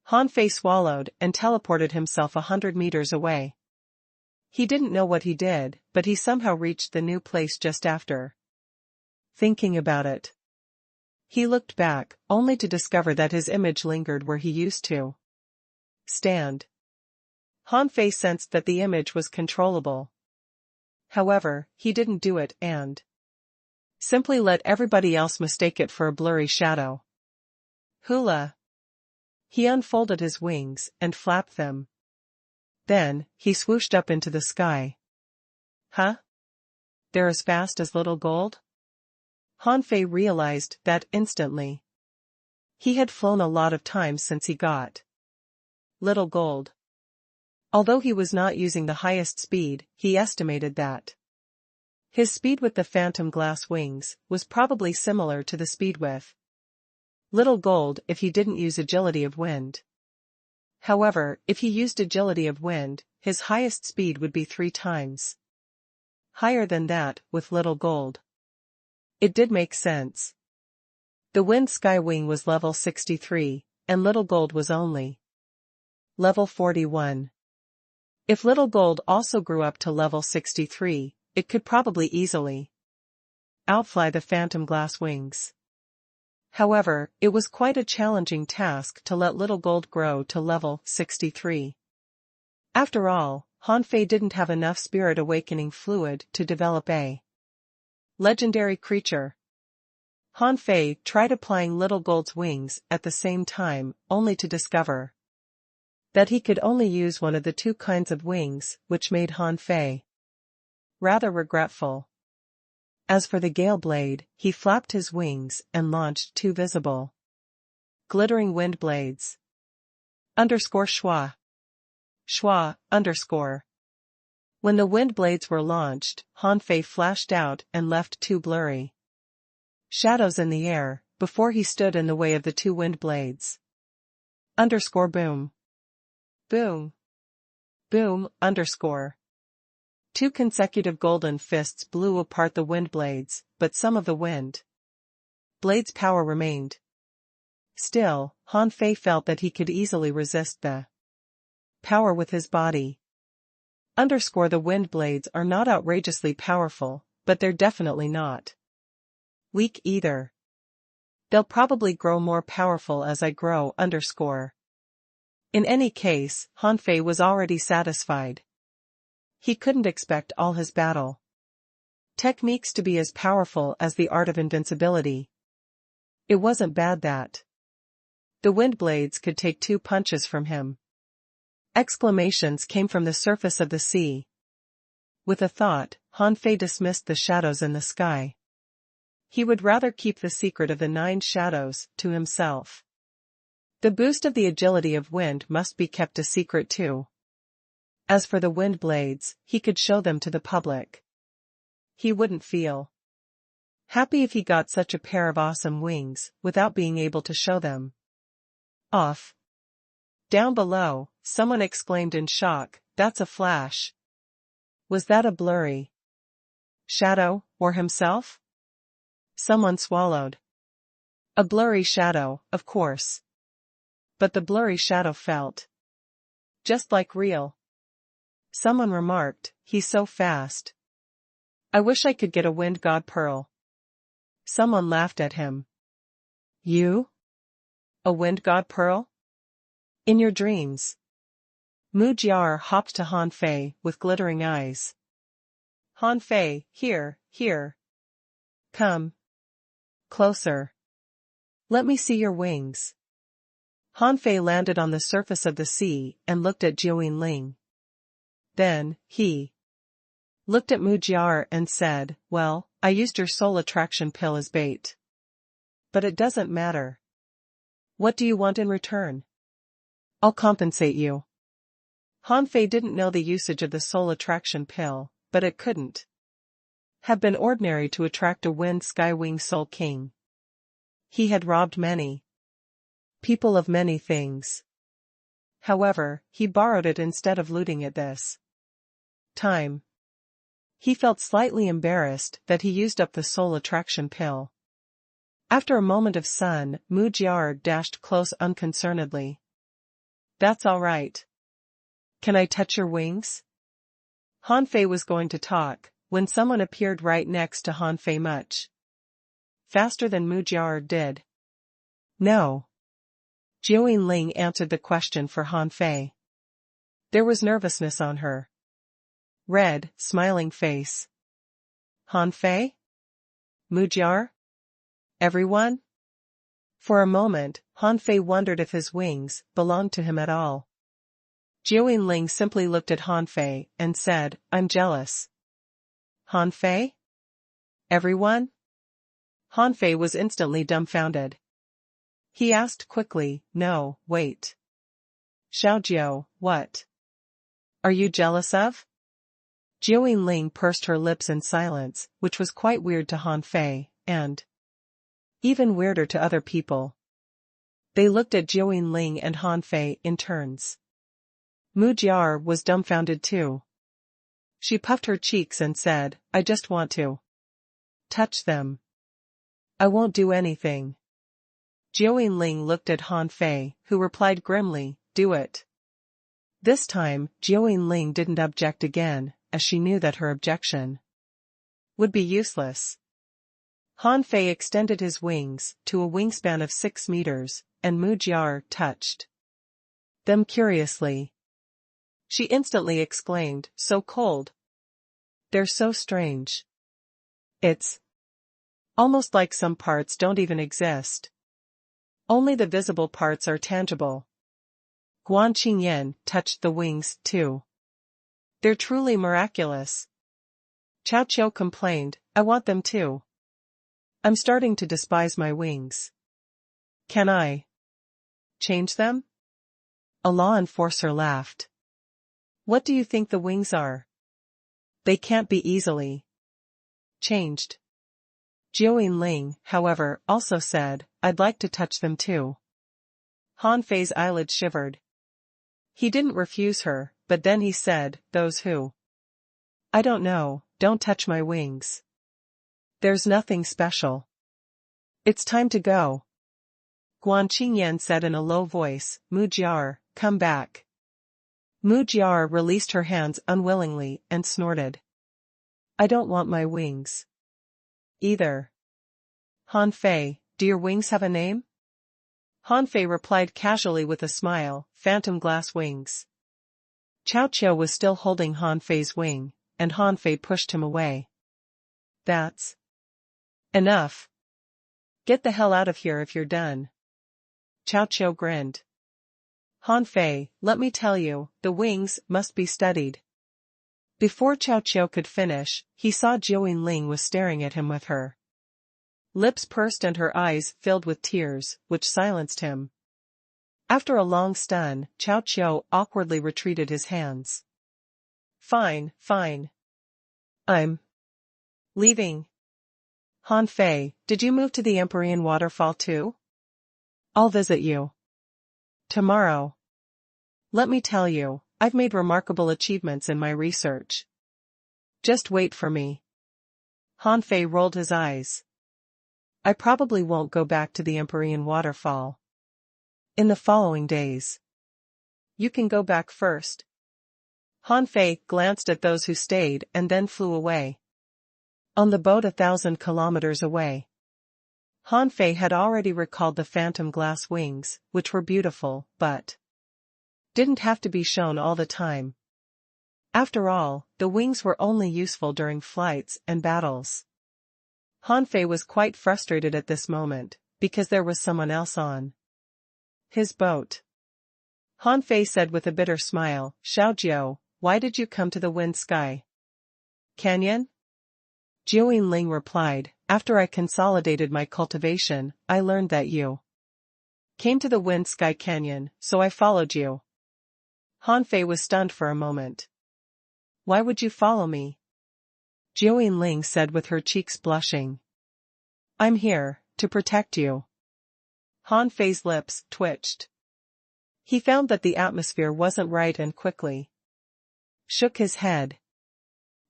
Han Fei swallowed and teleported himself 100 meters away. He didn't know what he did, but he somehow reached the new place just after. Thinking about it, he looked back, only to discover that his image lingered where he used to stand. Han Fei sensed that the image was controllable. However, he didn't do it and simply let everybody else mistake it for a blurry shadow. Hula. He unfolded his wings and flapped them. Then, he swooshed up into the sky. Huh? They're as fast as little gold? Han Fei realized that instantly. He had flown a lot of times since he got little gold. Although he was not using the highest speed, he estimated that his speed with the phantom glass wings was probably similar to the speed with little gold if he didn't use agility of wind. However, if he used agility of wind, his highest speed would be 3 times higher than that with little gold. It did make sense. The wind sky wing was level 63, and little gold was only level 41. If little gold also grew up to level 63, it could probably easily outfly the phantom glass wings. However, it was quite a challenging task to let little gold grow to level 63. After all, Han Fei didn't have enough spirit awakening fluid to develop a legendary creature. Han Fei tried applying little gold's wings at the same time, only to discover that he could only use one of the 2 kinds of wings, which made Han Fei rather regretful. As for the gale blade, he flapped his wings and launched 2 visible glittering wind blades. Schwa. Schwa. When the wind blades were launched, Han Fei flashed out and left 2 blurry shadows in the air, before he stood in the way of the 2 wind blades. Boom. Boom. Boom. 2 consecutive golden fists blew apart the wind blades, but some of the wind blades' power remained. Still, Han Fei felt that he could easily resist the power with his body. The wind blades are not outrageously powerful, but they're definitely not weak either. They'll probably grow more powerful as I grow. In any case, Han Fei was already satisfied. He couldn't expect all his battle techniques to be as powerful as the art of invincibility. It wasn't bad that the wind blades could take 2 punches from him. Exclamations came from the surface of the sea. With a thought, Han Fei dismissed the shadows in the sky. He would rather keep the secret of the 9 shadows to himself. The boost of the agility of wind must be kept a secret too. As for the wind blades, he could show them to the public. He wouldn't feel happy if he got such a pair of awesome wings, without being able to show them off. Down below, someone exclaimed in shock, "That's a flash." Was that a blurry shadow, or himself? Someone swallowed. A blurry shadow, of course. But the blurry shadow felt just like real. Someone remarked, "He's so fast. I wish I could get a wind god pearl." Someone laughed at him. "You? A wind god pearl? In your dreams?" Mu Jiar hopped to Han Fei with glittering eyes. "Han Fei, here. Come closer. Let me see your wings." Han Fei landed on the surface of the sea and looked at Jiuyin Ling. Then, he looked at Mu Jiar and said, "Well, I used your soul attraction pill as bait. But it doesn't matter. What do you want in return?" "I'll compensate you." Han Fei didn't know the usage of the soul attraction pill, but it couldn't have been ordinary to attract a wind skywing soul king. He had robbed many people of many things. However, he borrowed it instead of looting it this time. He felt slightly embarrassed that he used up the soul attraction pill. After a moment of sun, Mujiar dashed close unconcernedly. That's all right. Can I touch your wings? Hanfei was going to talk, when someone appeared right next to Hanfei much faster than Mujiar did. No. Jiuyin Ling answered the question for Hanfei. There was nervousness on her red, smiling face. Hanfei? Mujiar? Everyone? For a moment, Hanfei wondered if his wings belonged to him at all. Jiuyin Ling simply looked at Hanfei and said, I'm jealous. Hanfei? Everyone? Hanfei was instantly dumbfounded. He asked quickly, no, wait. Xiaojiu, what? Are you jealous of? Jiuyin Ling pursed her lips in silence, which was quite weird to Hanfei, and even weirder to other people. They looked at Jiuyin Ling and Hanfei in turns. Mujiar was dumbfounded too. She puffed her cheeks and said, I just want to touch them. I won't do anything. Jiuyin Ling looked at Hanfei, who replied grimly, do it. This time, Jiuyin Ling didn't object again, as she knew that her objection would be useless. Hanfei extended his wings to a wingspan of 6 meters, and Mujiar touched them curiously. She instantly exclaimed, so cold. They're so strange. It's almost like some parts don't even exist. Only the visible parts are tangible. Guan Qingyan touched the wings, too. They're truly miraculous. Cao Qiu complained, I want them too. I'm starting to despise my wings. Can I change them? A law enforcer laughed. What do you think the wings are? They can't be easily changed. Jiuyin Ling, however, also said, I'd like to touch them too. Hanfei's eyelids shivered. He didn't refuse her, but then he said, those who I don't know, don't touch my wings. There's nothing special. It's time to go. Guan Qingyan said in a low voice, Mujiar, come back. Mujiar released her hands unwillingly and snorted. I don't want my wings either. Hanfei, do your wings have a name? Hanfei replied casually with a smile, phantom glass wings. Cao Qiu was still holding Hanfei's wing, and Hanfei pushed him away. That's enough. Get the hell out of here if you're done. Cao Qiu grinned. Hanfei, let me tell you, the wings must be studied. Before Cao Qiu could finish, he saw Jiuyin Ling was staring at him with her lips pursed and her eyes filled with tears, which silenced him. After a long stun, Cao Qiu awkwardly retreated his hands. Fine, fine. I'm leaving. Hanfei, did you move to the Empyrean waterfall too? I'll visit you tomorrow. Let me tell you, I've made remarkable achievements in my research. Just wait for me. Hanfei rolled his eyes. I probably won't go back to the Empyrean waterfall in the following days. You can go back first. Hanfei glanced at those who stayed and then flew away. On the boat 1,000 kilometers away. Hanfei had already recalled the phantom glass wings, which were beautiful, but didn't have to be shown all the time. After all, the wings were only useful during flights and battles. Hanfei was quite frustrated at this moment, because there was someone else on his boat. Hanfei said with a bitter smile, Xiaojiu, why did you come to the Wind Sky Canyon? Jiuyin Ling replied, after I consolidated my cultivation, I learned that you came to the Wind Sky Canyon, so I followed you. Hanfei was stunned for a moment. Why would you follow me? Jiuyin Ling said with her cheeks blushing. I'm here, to protect you. Hanfei's lips twitched. He found that the atmosphere wasn't right and quickly shook his head.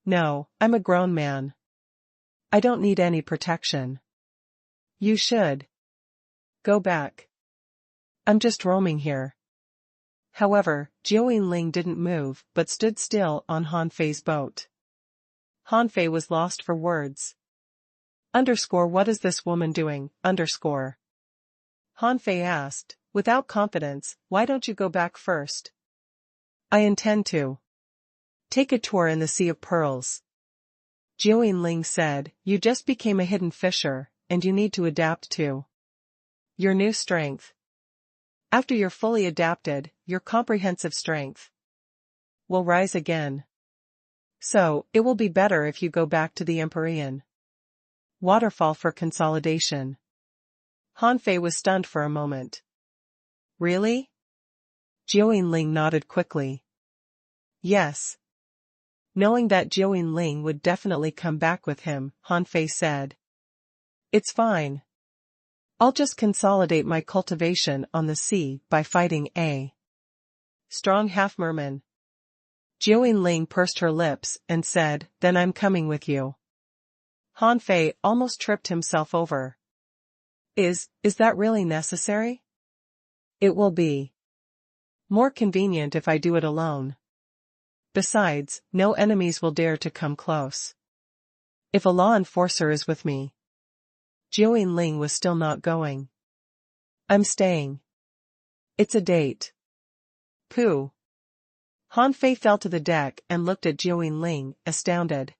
No, I'm a grown man. I don't need any protection. You should go back. I'm just roaming here. However, Jiao Ling didn't move but stood still on Han Fei's boat. Han Fei was lost for words. What is this woman doing? Han Fei asked, without confidence, why don't you go back first? I intend to take a tour in the Sea of Pearls. Jiao Ling said, you just became a hidden fisher, and you need to adapt to your new strength. After you're fully adapted, your comprehensive strength will rise again. So, it will be better if you go back to the Empyrean waterfall for consolidation. Han Fei was stunned for a moment. Really? Jiao Ling nodded quickly. Yes. Knowing that Jiao Ling would definitely come back with him, Han Fei said. It's fine. I'll just consolidate my cultivation on the sea by fighting a strong half-merman. Jiao Ling pursed her lips and said, then I'm coming with you. Han Fei almost tripped himself over. Is that really necessary? It will be more convenient if I do it alone. Besides, no enemies will dare to come close if a law enforcer is with me. Jiao Ling was still not going. I'm staying. It's a date. Pooh. Han Fei fell to the deck and looked at Jiao Ling, astounded.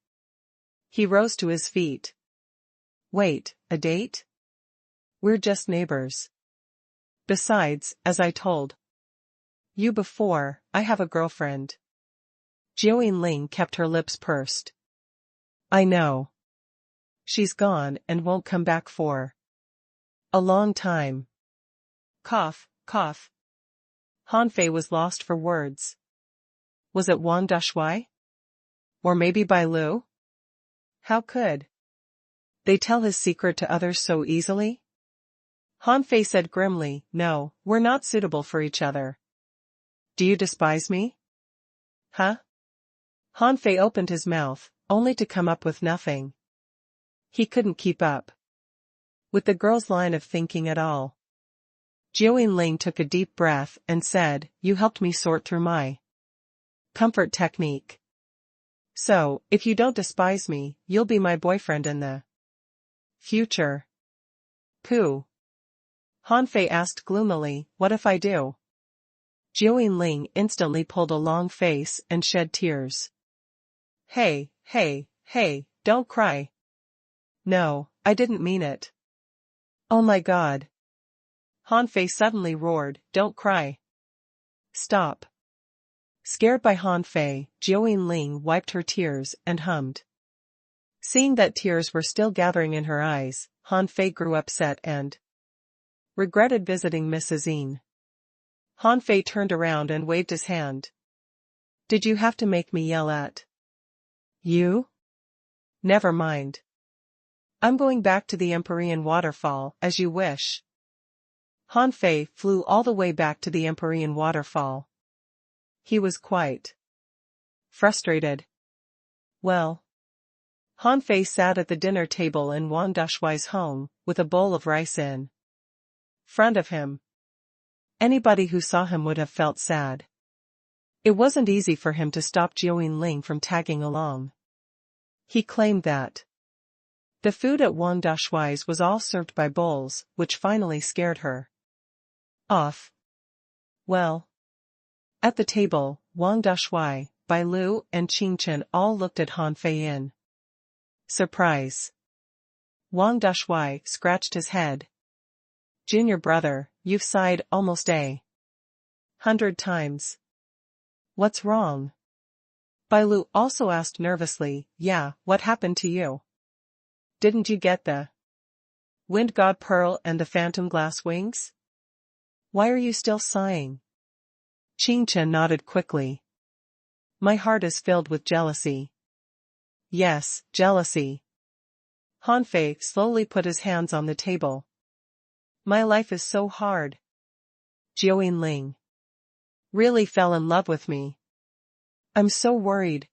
He rose to his feet. Wait, a date? We're just neighbors. Besides, as I told you before, I have a girlfriend. Jiao Ling kept her lips pursed. I know. She's gone and won't come back for a long time. Cough, cough. Han Fei was lost for words. Was it Wang Dashui? Or maybe Bai Lu? How could they tell his secret to others so easily? Han Fei said grimly, no, we're not suitable for each other. Do you despise me? Huh? Han Fei opened his mouth, only to come up with nothing. He couldn't keep up with the girl's line of thinking at all. Jiao Ling took a deep breath and said, you helped me sort through my comfort technique. So, if you don't despise me, you'll be my boyfriend in the future. Pooh. Han Fei asked gloomily, what if I do? Jiao Ling instantly pulled a long face and shed tears. Hey, don't cry. No, I didn't mean it. Oh my God. Han Fei suddenly roared, don't cry. Stop. Scared by Han Fei, Jiao Ling wiped her tears and hummed. Seeing that tears were still gathering in her eyes, Han Fei grew upset and regretted visiting Mrs. Yin. Han Fei turned around and waved his hand. Did you have to make me yell at you? Never mind. I'm going back to the Empyrean waterfall, as you wish. Han Fei flew all the way back to the Empyrean waterfall. He was quite frustrated. Well. Han Fei sat at the dinner table in Wang Dashui's home, with a bowl of rice in front of him. Anybody who saw him would have felt sad. It wasn't easy for him to stop Jiao Ling from tagging along. He claimed that the food at Wang Dashui's was all served by bowls, which finally scared her off. Well. At the table, Wang Dashui, Bai Lu and Qing Chen all looked at Han Fei in surprise. Wang Dashui scratched his head. Junior brother, you've sighed almost 100 times. What's wrong? Bai Lu also asked nervously, yeah, what happened to you? Didn't you get the Wind God Pearl and the Phantom Glass Wings? Why are you still sighing? Qing Chen nodded quickly. My heart is filled with jealousy. Yes, jealousy. Han Fei slowly put his hands on the table. My life is so hard. Jiao Ling. really fell in love with me. I'm so worried.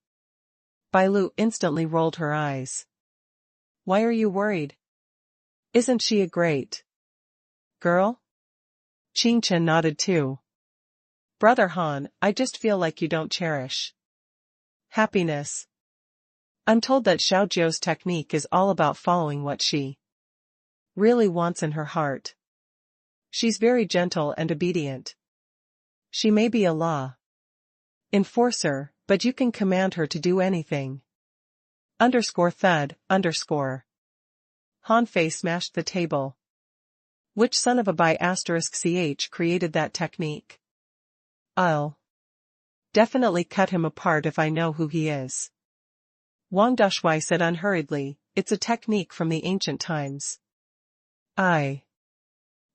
Bailu instantly rolled her eyes. Why are you worried? Isn't she a great girl? Qingchen nodded too. Brother Han, I just feel like you don't cherish happiness. I'm told that Xiaojiu's technique is all about following what she really wants in her heart. She's very gentle and obedient. She may be a law enforcer, but you can command her to do anything. Thud. Han Fei smashed the table. Which son of a *ch created that technique? I'll definitely cut him apart if I know who he is. Wang Dashui said unhurriedly, it's a technique from the ancient times. I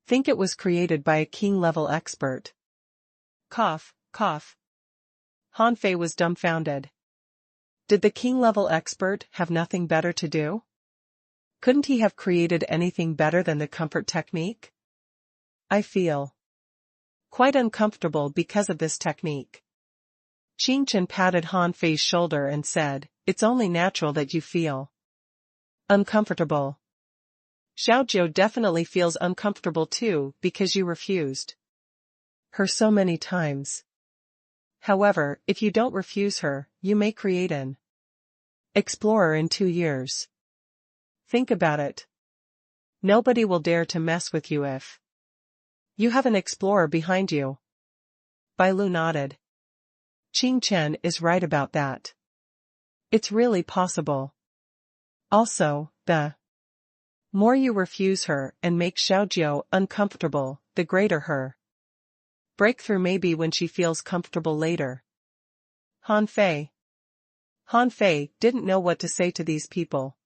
think it was created by a king-level expert. Cough, cough. Han Fei was dumbfounded. Did the king-level expert have nothing better to do? Couldn't he have created anything better than the comfort technique? I feel quite uncomfortable because of this technique. Qingchen patted Han Fei's shoulder and said, it's only natural that you feel uncomfortable. Xiaojiu definitely feels uncomfortable too because you refused her so many times. However, if you don't refuse her, you may create an explorer in 2 years. Think about it. Nobody will dare to mess with you if you have an explorer behind you. Bailu nodded. Qingchen is right about that. It's really possible. Also, the more you refuse her and make Xiaojiu uncomfortable, the greater her breakthrough may be when she feels comfortable later. Han Fei didn't know what to say to these people.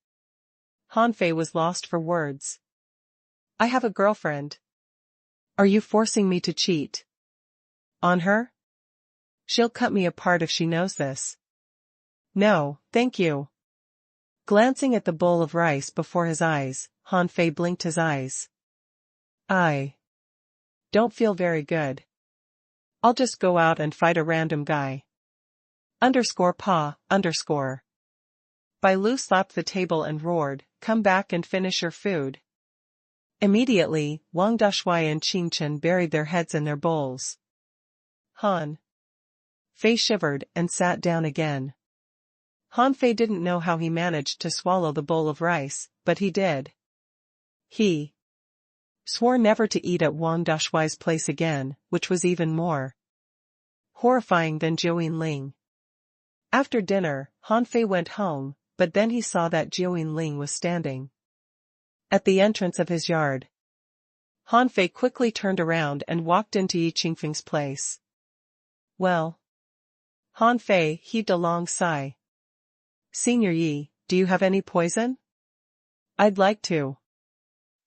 Han Fei was lost for words. I have a girlfriend. Are you forcing me to cheat on her? She'll cut me apart if she knows this. No, thank you. Glancing at the bowl of rice before his eyes, Han Fei blinked his eyes. I don't feel very good. I'll just go out and fight a random guy. Pa. Bailu slapped the table and roared, come back and finish your food. Immediately, Wang Dashui and Qingchen buried their heads in their bowls. Han Fei shivered and sat down again. Han Fei didn't know how he managed to swallow the bowl of rice, but he did. He swore never to eat at Wang Dashui's place again, which was even more horrifying than Zhou Ling. After dinner, Han Fei went home, but then he saw that Zhou Ling was standing at the entrance of his yard. Han Fei quickly turned around and walked into Yi Qingfeng's place. Well. Han Fei heaved a long sigh. Senior Yi, do you have any poison? I'd like to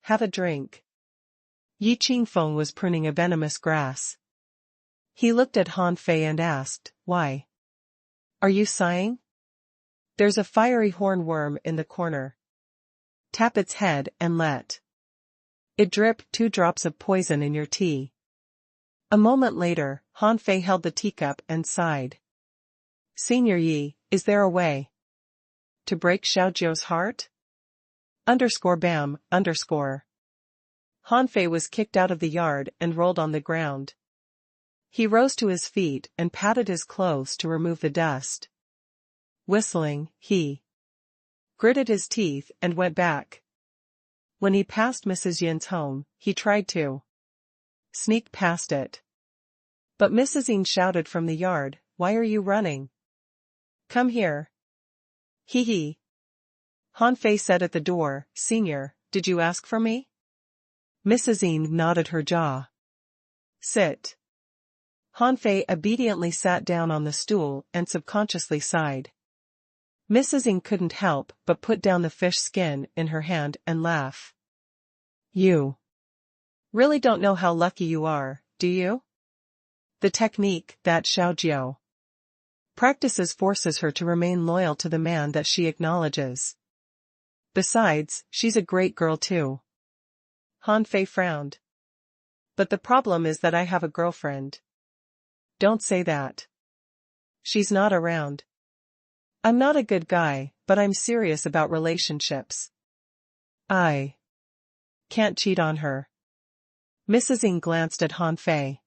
have a drink. Yi Qingfeng was pruning a venomous grass. He looked at Han Fei and asked, why? Are you sighing? There's a fiery hornworm in the corner. Tap its head and let it drip 2 drops of poison in your tea. A moment later, Han Fei held the teacup and sighed. Senior Yi, is there a way to break Xiaojiu's heart? _bam_. Han Fei was kicked out of the yard and rolled on the ground. He rose to his feet and patted his clothes to remove the dust. Whistling, he gritted his teeth and went back. When he passed Mrs. Yin's home, he tried to sneak past it. But Mrs. Yin shouted from the yard, why are you running? Come here. Hee. Han Fei said at the door, Senior, did you ask for me? Mrs. Yin nodded her jaw. Sit. Han Fei obediently sat down on the stool and subconsciously sighed. Mrs. Yin couldn't help but put down the fish skin in her hand and laugh. You really don't know how lucky you are, do you? The technique that Xiaojiu practices forces her to remain loyal to the man that she acknowledges. Besides, she's a great girl too. Han Fei frowned. But the problem is that I have a girlfriend. Don't say that. She's not around. I'm not a good guy, but I'm serious about relationships. I can't cheat on her. Mrs. Ng glanced at Han Fei.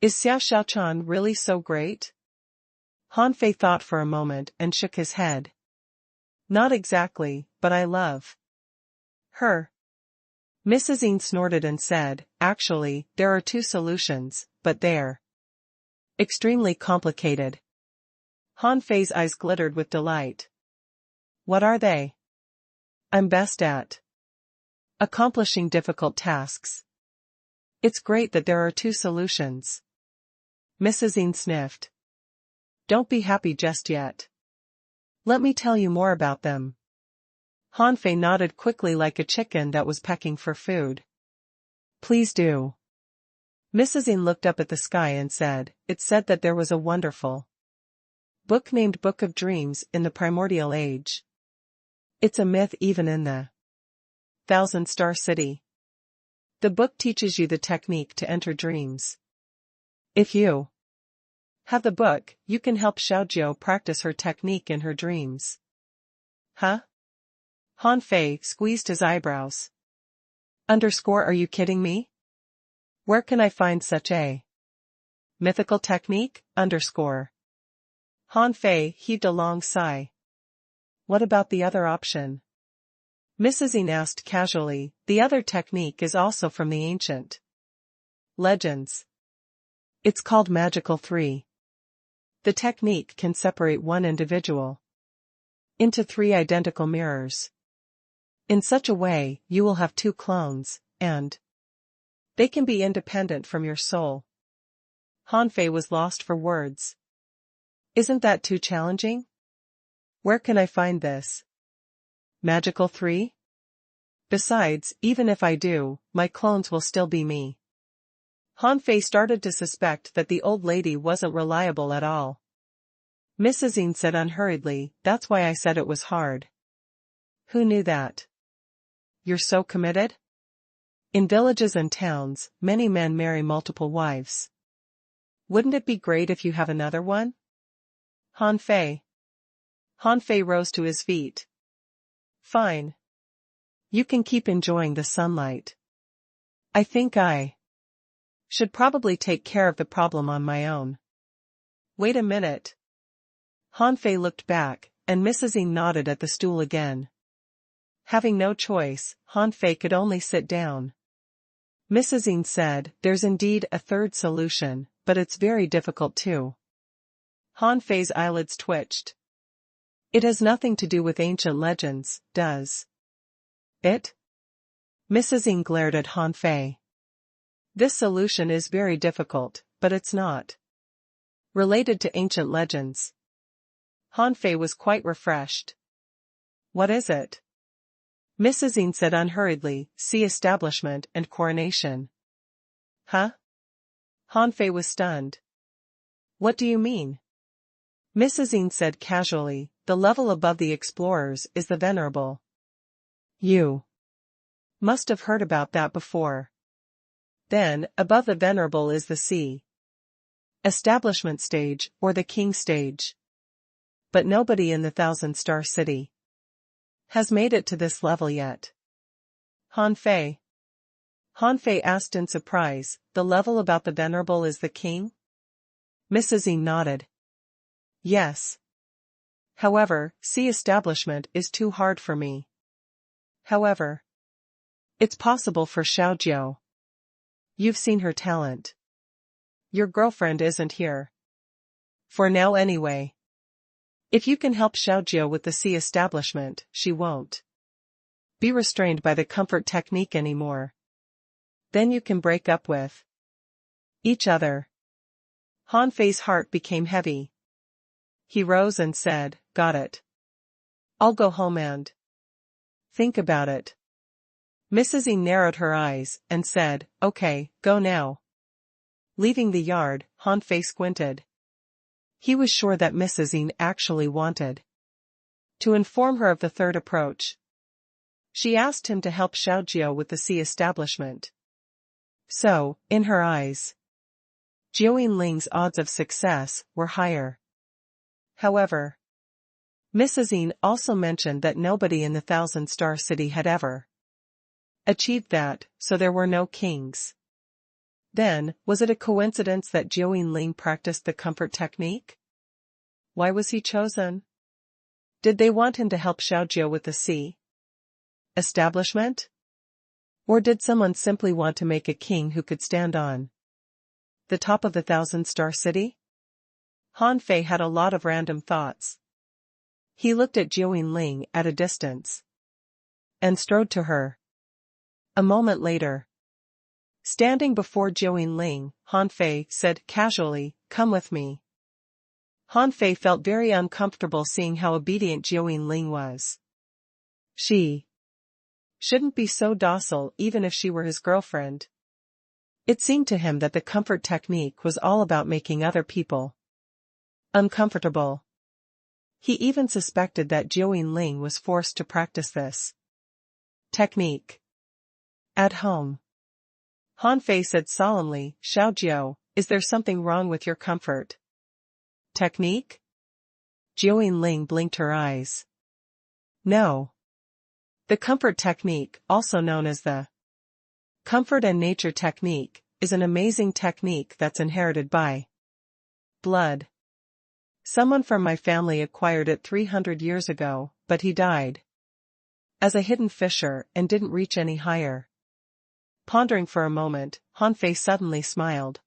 Is Xiao Xiaochan really so great? Han Fei thought for a moment and shook his head. Not exactly, but I love her. Mrs. Ng snorted and said, actually, there are two solutions, but they're extremely complicated. Han Fei's eyes glittered with delight. What are they? I'm best at accomplishing difficult tasks. It's great that there are two solutions. Mrs. Ng sniffed. Don't be happy just yet. Let me tell you more about them. Han Fei nodded quickly like a chicken that was pecking for food. Please do. Mrs. Ng looked up at the sky and said, it said that there was a wonderful book named Book of Dreams in the Primordial Age. It's a myth even in the Thousand-Star City. The book teaches you the technique to enter dreams. If you have the book, you can help Xiaojiao practice her technique in her dreams. Huh? Han Fei squeezed his eyebrows. Are you kidding me? Where can I find such a mythical technique? Han Fei heaved a long sigh. What about the other option? Mrs. Ng asked casually. The other technique is also from the ancient legends. It's called Magical 3. The technique can separate one individual into 3 identical mirrors. In such a way, you will have 2 clones, and they can be independent from your soul. Han Fei was lost for words. Isn't that too challenging? Where can I find this Magical 3? Besides, even if I do, my clones will still be me. Han Fei started to suspect that the old lady wasn't reliable at all. Mrs. Ng said unhurriedly, that's why I said it was hard. Who knew that? You're so committed? In villages and towns, many men marry multiple wives. Wouldn't it be great if you have another one? Han Fei. Han Fei rose to his feet. Fine. You can keep enjoying the sunlight. I think I should probably take care of the problem on my own. Wait a minute. Han Fei looked back, and Mrs. Ng nodded at the stool again. Having no choice, Han Fei could only sit down. Mrs. Ng said, there's indeed a third solution, but it's very difficult too. Han Fei's eyelids twitched. It has nothing to do with ancient legends, does it? Mrs. Ng glared at Han Fei. This solution is very difficult, but it's not related to ancient legends. Han Fei was quite refreshed. What is it? Mrs. Ng said unhurriedly, sea establishment and coronation. Huh? Han Fei was stunned. What do you mean? Mrs. Ng said casually, the level above the explorers is the venerable. You must have heard about that before. Then, above the venerable is the sea establishment stage, or the king stage. But nobody in the Thousand-Star City has made it to this level yet. Han Fei. Han Fei asked in surprise, the level about the venerable is the king? Mrs. Ng nodded. Yes. However, sea establishment is too hard for me. However, it's possible for Xiaojiao. You've seen her talent. Your girlfriend isn't here. For now anyway. If you can help Xiaojiao with the sea establishment, she won't be restrained by the comfort technique anymore. Then you can break up with each other. Han Fei's heart became heavy. He rose and said, got it. I'll go home and think about it. Mrs. Ng narrowed her eyes and said, okay, go now. Leaving the yard, Han Fei squinted. He was sure that Mrs. Ng actually wanted to inform her of the third approach. She asked him to help Xiaojiao with the sea establishment. So, in her eyes, Jiuyin Ling's odds of success were higher. However, Mrs. Yin also mentioned that nobody in the Thousand-Star City had ever achieved that, so there were no kings. Then, was it a coincidence that Jiuyin Ling practiced the comfort technique? Why was he chosen? Did they want him to help Xiaojiu with the sea establishment? Or did someone simply want to make a king who could stand on the top of the Thousand-Star City? Han Fei had a lot of random thoughts. He looked at Jiuyin Ling at a distance and strode to her. A moment later, standing before Jiuyin Ling, Han Fei said casually, "Come with me." Han Fei felt very uncomfortable seeing how obedient Jiuyin Ling was. She shouldn't be so docile even if she were his girlfriend. It seemed to him that the comfort technique was all about making other people uncomfortable. He even suspected that Jiuyin Ling was forced to practice this technique at home. Han Fei said solemnly, "Xiaojiu, is there something wrong with your comfort technique?" Jiuyin Ling blinked her eyes. No. The comfort technique, also known as the comfort and nature technique, is an amazing technique that's inherited by blood. Someone from my family acquired it 300 years ago, but he died as a hidden fisher and didn't reach any higher. Pondering for a moment, Han Fei suddenly smiled.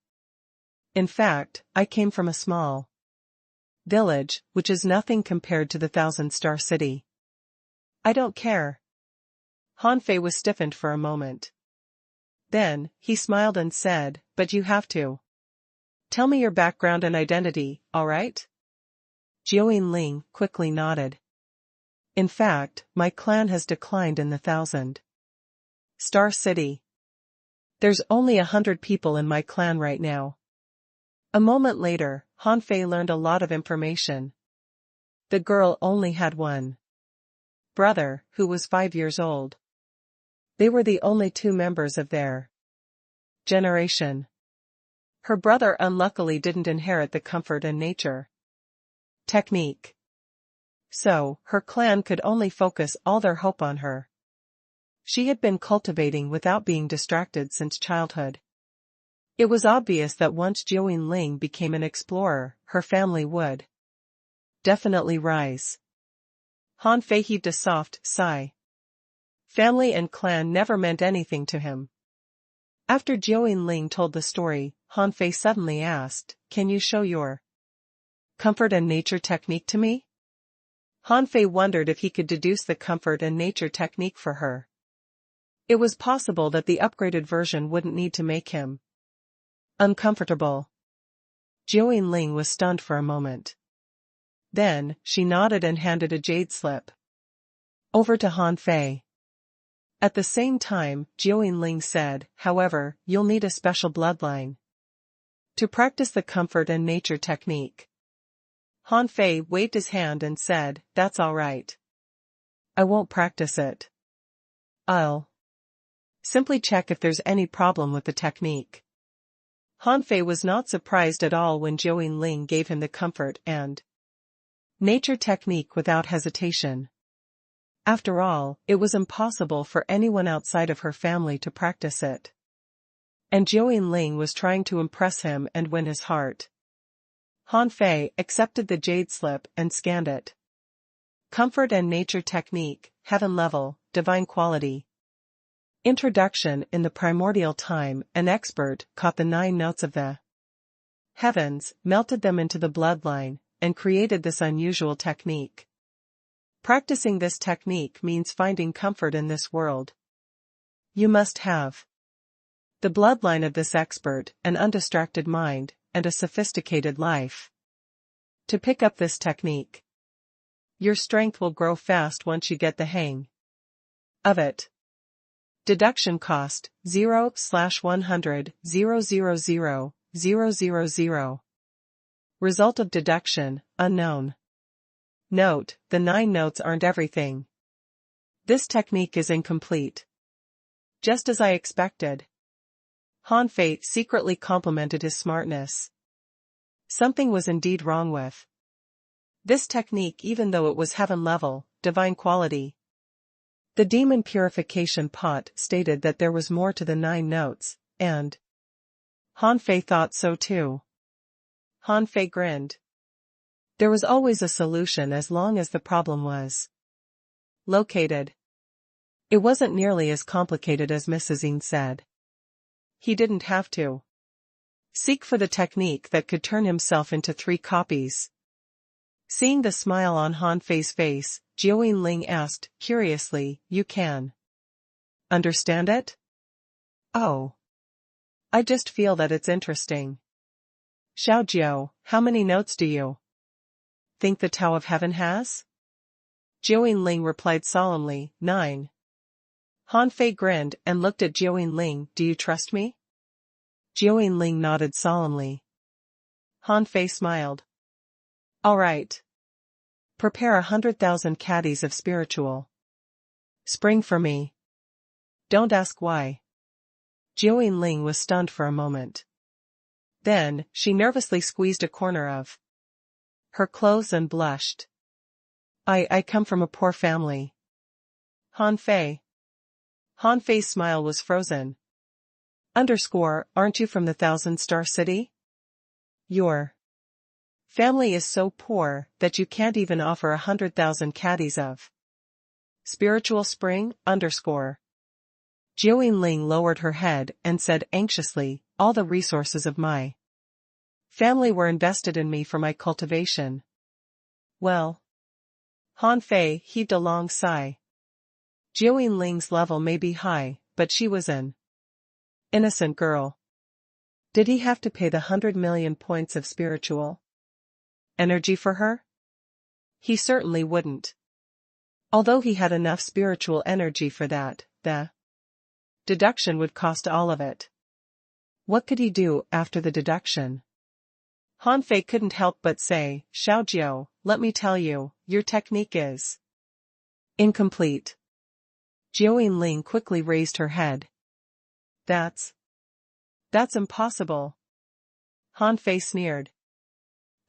In fact, I came from a small village, which is nothing compared to the Thousand-Star City. I don't care. Han Fei was stiffened for a moment. Then, he smiled and said, "But you have to tell me your background and identity, alright?" Jiuyin Ling quickly nodded. In fact, my clan has declined in the Thousand-Star City. There's only 100 people in my clan right now. A moment later, Han Fei learned a lot of information. The girl only had one brother, who was 5 years old. They were the only 2 members of their generation. Her brother unluckily didn't inherit the comfort and nature technique. So, her clan could only focus all their hope on her. She had been cultivating without being distracted since childhood. It was obvious that once Jiuyin Ling became an explorer, her family would definitely rise. Han Fei heaved a soft sigh. Family and clan never meant anything to him. After Jiuyin Ling told the story, Han Fei suddenly asked, "Can you show your comfort and nature technique to me?" Han Fei wondered if he could deduce the comfort and nature technique for her. It was possible that the upgraded version wouldn't need to make him uncomfortable. Jiuyin Ling was stunned for a moment. Then, she nodded and handed a jade slip over to Han Fei. At the same time, Jiuyin Ling said, "However, you'll need a special bloodline to practice the comfort and nature technique." Han Fei waved his hand and said, "That's all right. I won't practice it. I'll simply check if there's any problem with the technique." Han Fei was not surprised at all when Jiuyin Ling gave him the comfort and nature technique without hesitation. After all, it was impossible for anyone outside of her family to practice it. And Jiuyin Ling was trying to impress him and win his heart. Han Fei accepted the jade slip and scanned it. Comfort and nature technique, heaven level, divine quality. Introduction. In the primordial time, an expert caught the 9 notes of the heavens, melted them into the bloodline, and created this unusual technique. Practicing this technique means finding comfort in this world. You must have the bloodline of this expert, an undistracted mind, and a sophisticated life. To pick up this technique, your strength will grow fast once you get the hang of it. Deduction cost, 0/100 000 Result of deduction, unknown. Note, the 9 notes aren't everything. This technique is incomplete. Just as I expected. Han Fei secretly complimented his smartness. Something was indeed wrong with this technique, even though it was heaven-level, divine quality. The demon purification pot stated that there was more to the 9 notes, and Han Fei thought so too. Han Fei grinned. There was always a solution as long as the problem was located. It wasn't nearly as complicated as Mrs. Yin said. He didn't have to seek for the technique that could turn himself into 3 copies. Seeing the smile on Han Fei's face, Jiao Ling asked, curiously, "You can understand it?" "Oh. I just feel that it's interesting." "Xiao Jiao, how many notes do you think the Tao of Heaven has?" Jiao Ling replied solemnly, 9. Han Fei grinned and looked at Jiao Ling. "Do you trust me?" Jiao Ling nodded solemnly. Han Fei smiled. "All right. Prepare 100,000 caddies of spiritual spring for me. Don't ask why." Jiao Ling was stunned for a moment. Then, she nervously squeezed a corner of her clothes and blushed. I come from a poor family." Han Fei. Han Fei's smile was frozen. Aren't you from the 1,000-star city? Your family is so poor that you can't even offer 100,000 caddies of spiritual spring, Jiao Ling lowered her head and said anxiously, "All the resources of my family were invested in me for my cultivation." "Well." Han Fei heaved a long sigh. Jiao Ling's level may be high, but she was an innocent girl. Did he have to pay the 100 million points of spiritual energy for her? He certainly wouldn't. Although he had enough spiritual energy for that, the deduction would cost all of it. What could he do after the deduction? Han Fei couldn't help but say, "Xiao Jiao, let me tell you, your technique is incomplete." Jiao Ling quickly raised her head. That's impossible." Han Fei sneered.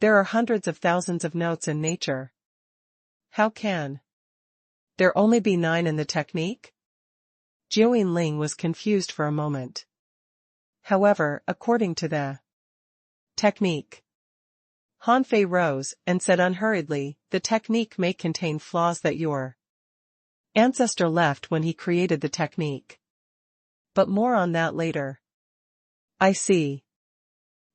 "There are hundreds of thousands of notes in nature. How can there only be 9 in the technique?" Jiao Ling was confused for a moment. "However, according to the technique," Han Fei rose and said unhurriedly, "the technique may contain flaws that your ancestor left when he created the technique. But more on that later." "I see.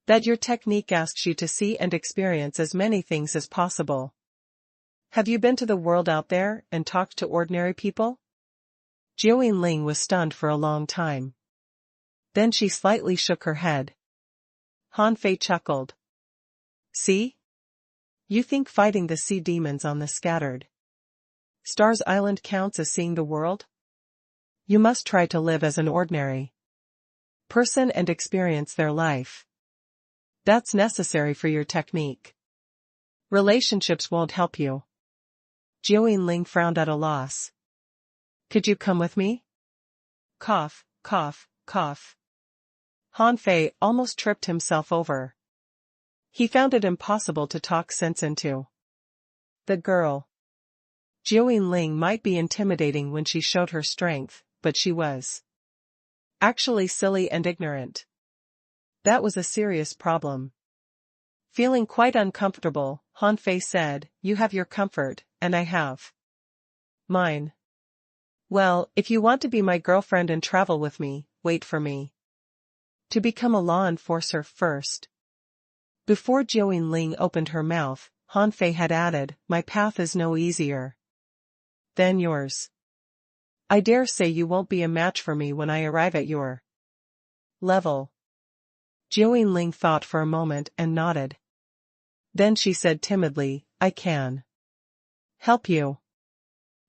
That your technique asks you to see and experience as many things as possible. Have you been to the world out there and talked to ordinary people?" Jiao Ling was stunned for a long time. Then she slightly shook her head. Han Fei chuckled. "See? You think fighting the sea demons on the scattered stars island counts as seeing the world? You must try to live as an ordinary person and experience their life. That's necessary for your technique. Relationships won't help you." Jiao Ling frowned at a loss. "Could you come with me?" Cough, cough, cough. Han Fei almost tripped himself over. He found it impossible to talk sense into the girl. Jiao Ling might be intimidating when she showed her strength, but she was actually silly and ignorant. That was a serious problem. Feeling quite uncomfortable, Han Fei said, "You have your comfort, and I have mine. Well, if you want to be my girlfriend and travel with me, wait for me to become a law enforcer first." Before Jiao Ling opened her mouth, Han Fei had added, "My path is no easier than yours. I dare say you won't be a match for me when I arrive at your level." Jiao Ling thought for a moment and nodded. Then she said timidly, "I can help you."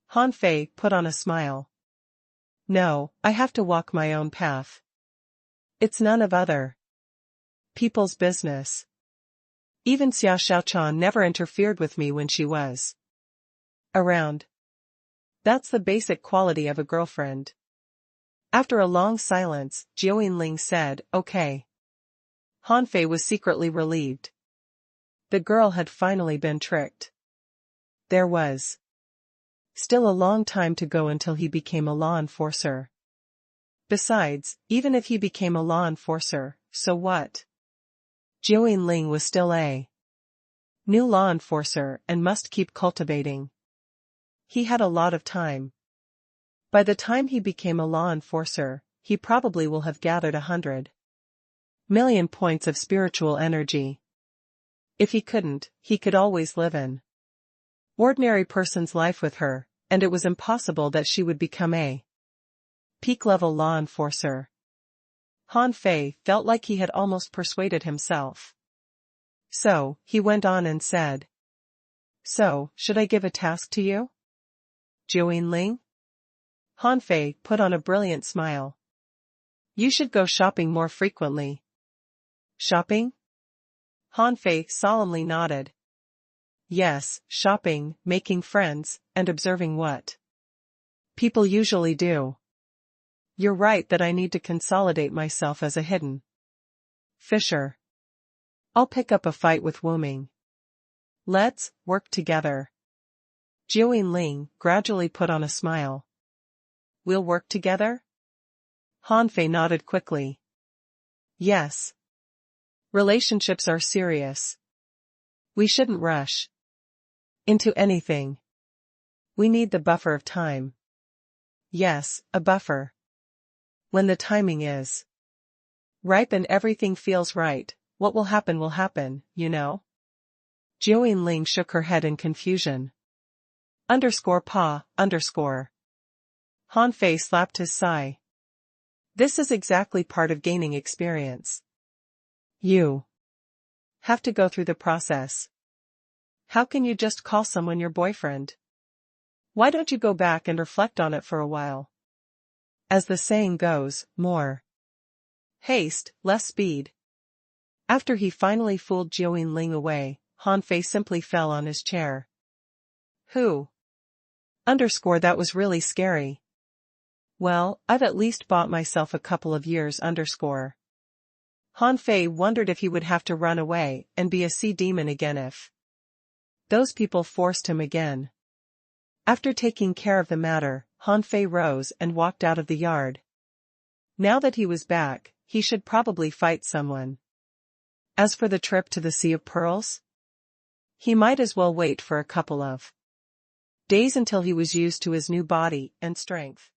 Han Fei put on a smile. "No, I have to walk my own path. It's none of other people's business. Even Xia Xiaochan never interfered with me when she was around. That's the basic quality of a girlfriend." After a long silence, Jiuyin said, "Okay." Han Fei was secretly relieved. The girl had finally been tricked. There was still a long time to go until he became a law enforcer. Besides, even if he became a law enforcer, so what? Jiuyin was still a new law enforcer and must keep cultivating. He had a lot of time. By the time he became a law enforcer, he probably will have gathered 100,000,000 points of spiritual energy. If he couldn't, he could always live an ordinary person's life with her, and it was impossible that she would become a peak-level law enforcer. Han Fei felt like he had almost persuaded himself. So, he went on and said, "So, should I give a task to you, Jiuyin?" Han Fei put on a brilliant smile. "You should go shopping more frequently." "Shopping?" Han Fei solemnly nodded. "Yes, shopping, making friends, and observing what people usually do. You're right that I need to consolidate myself as a hidden fisher. I'll pick up a fight with Wuming. Let's work together." Jiuyin gradually put on a smile. "We'll work together?" Han Fei nodded quickly. "Yes. Relationships are serious. We shouldn't rush into anything. We need the buffer of time." "Yes, a buffer. When the timing is ripe and everything feels right, what will happen, you know?" Jiuyin shook her head in confusion. _Pa_. Han Fei slapped his thigh. "This is exactly part of gaining experience. You have to go through the process. How can you just call someone your boyfriend? Why don't you go back and reflect on it for a while? As the saying goes, more haste, less speed." After he finally fooled Jiuyin away, Han Fei simply fell on his chair. Who? That was really scary. Well, I've at least bought myself a couple of years. Han Fei wondered if he would have to run away and be a sea demon again if those people forced him again. After taking care of the matter, Han Fei rose and walked out of the yard. Now that he was back, he should probably fight someone. As for the trip to the Sea of Pearls, he might as well wait for a couple of days until he was used to his new body and strength.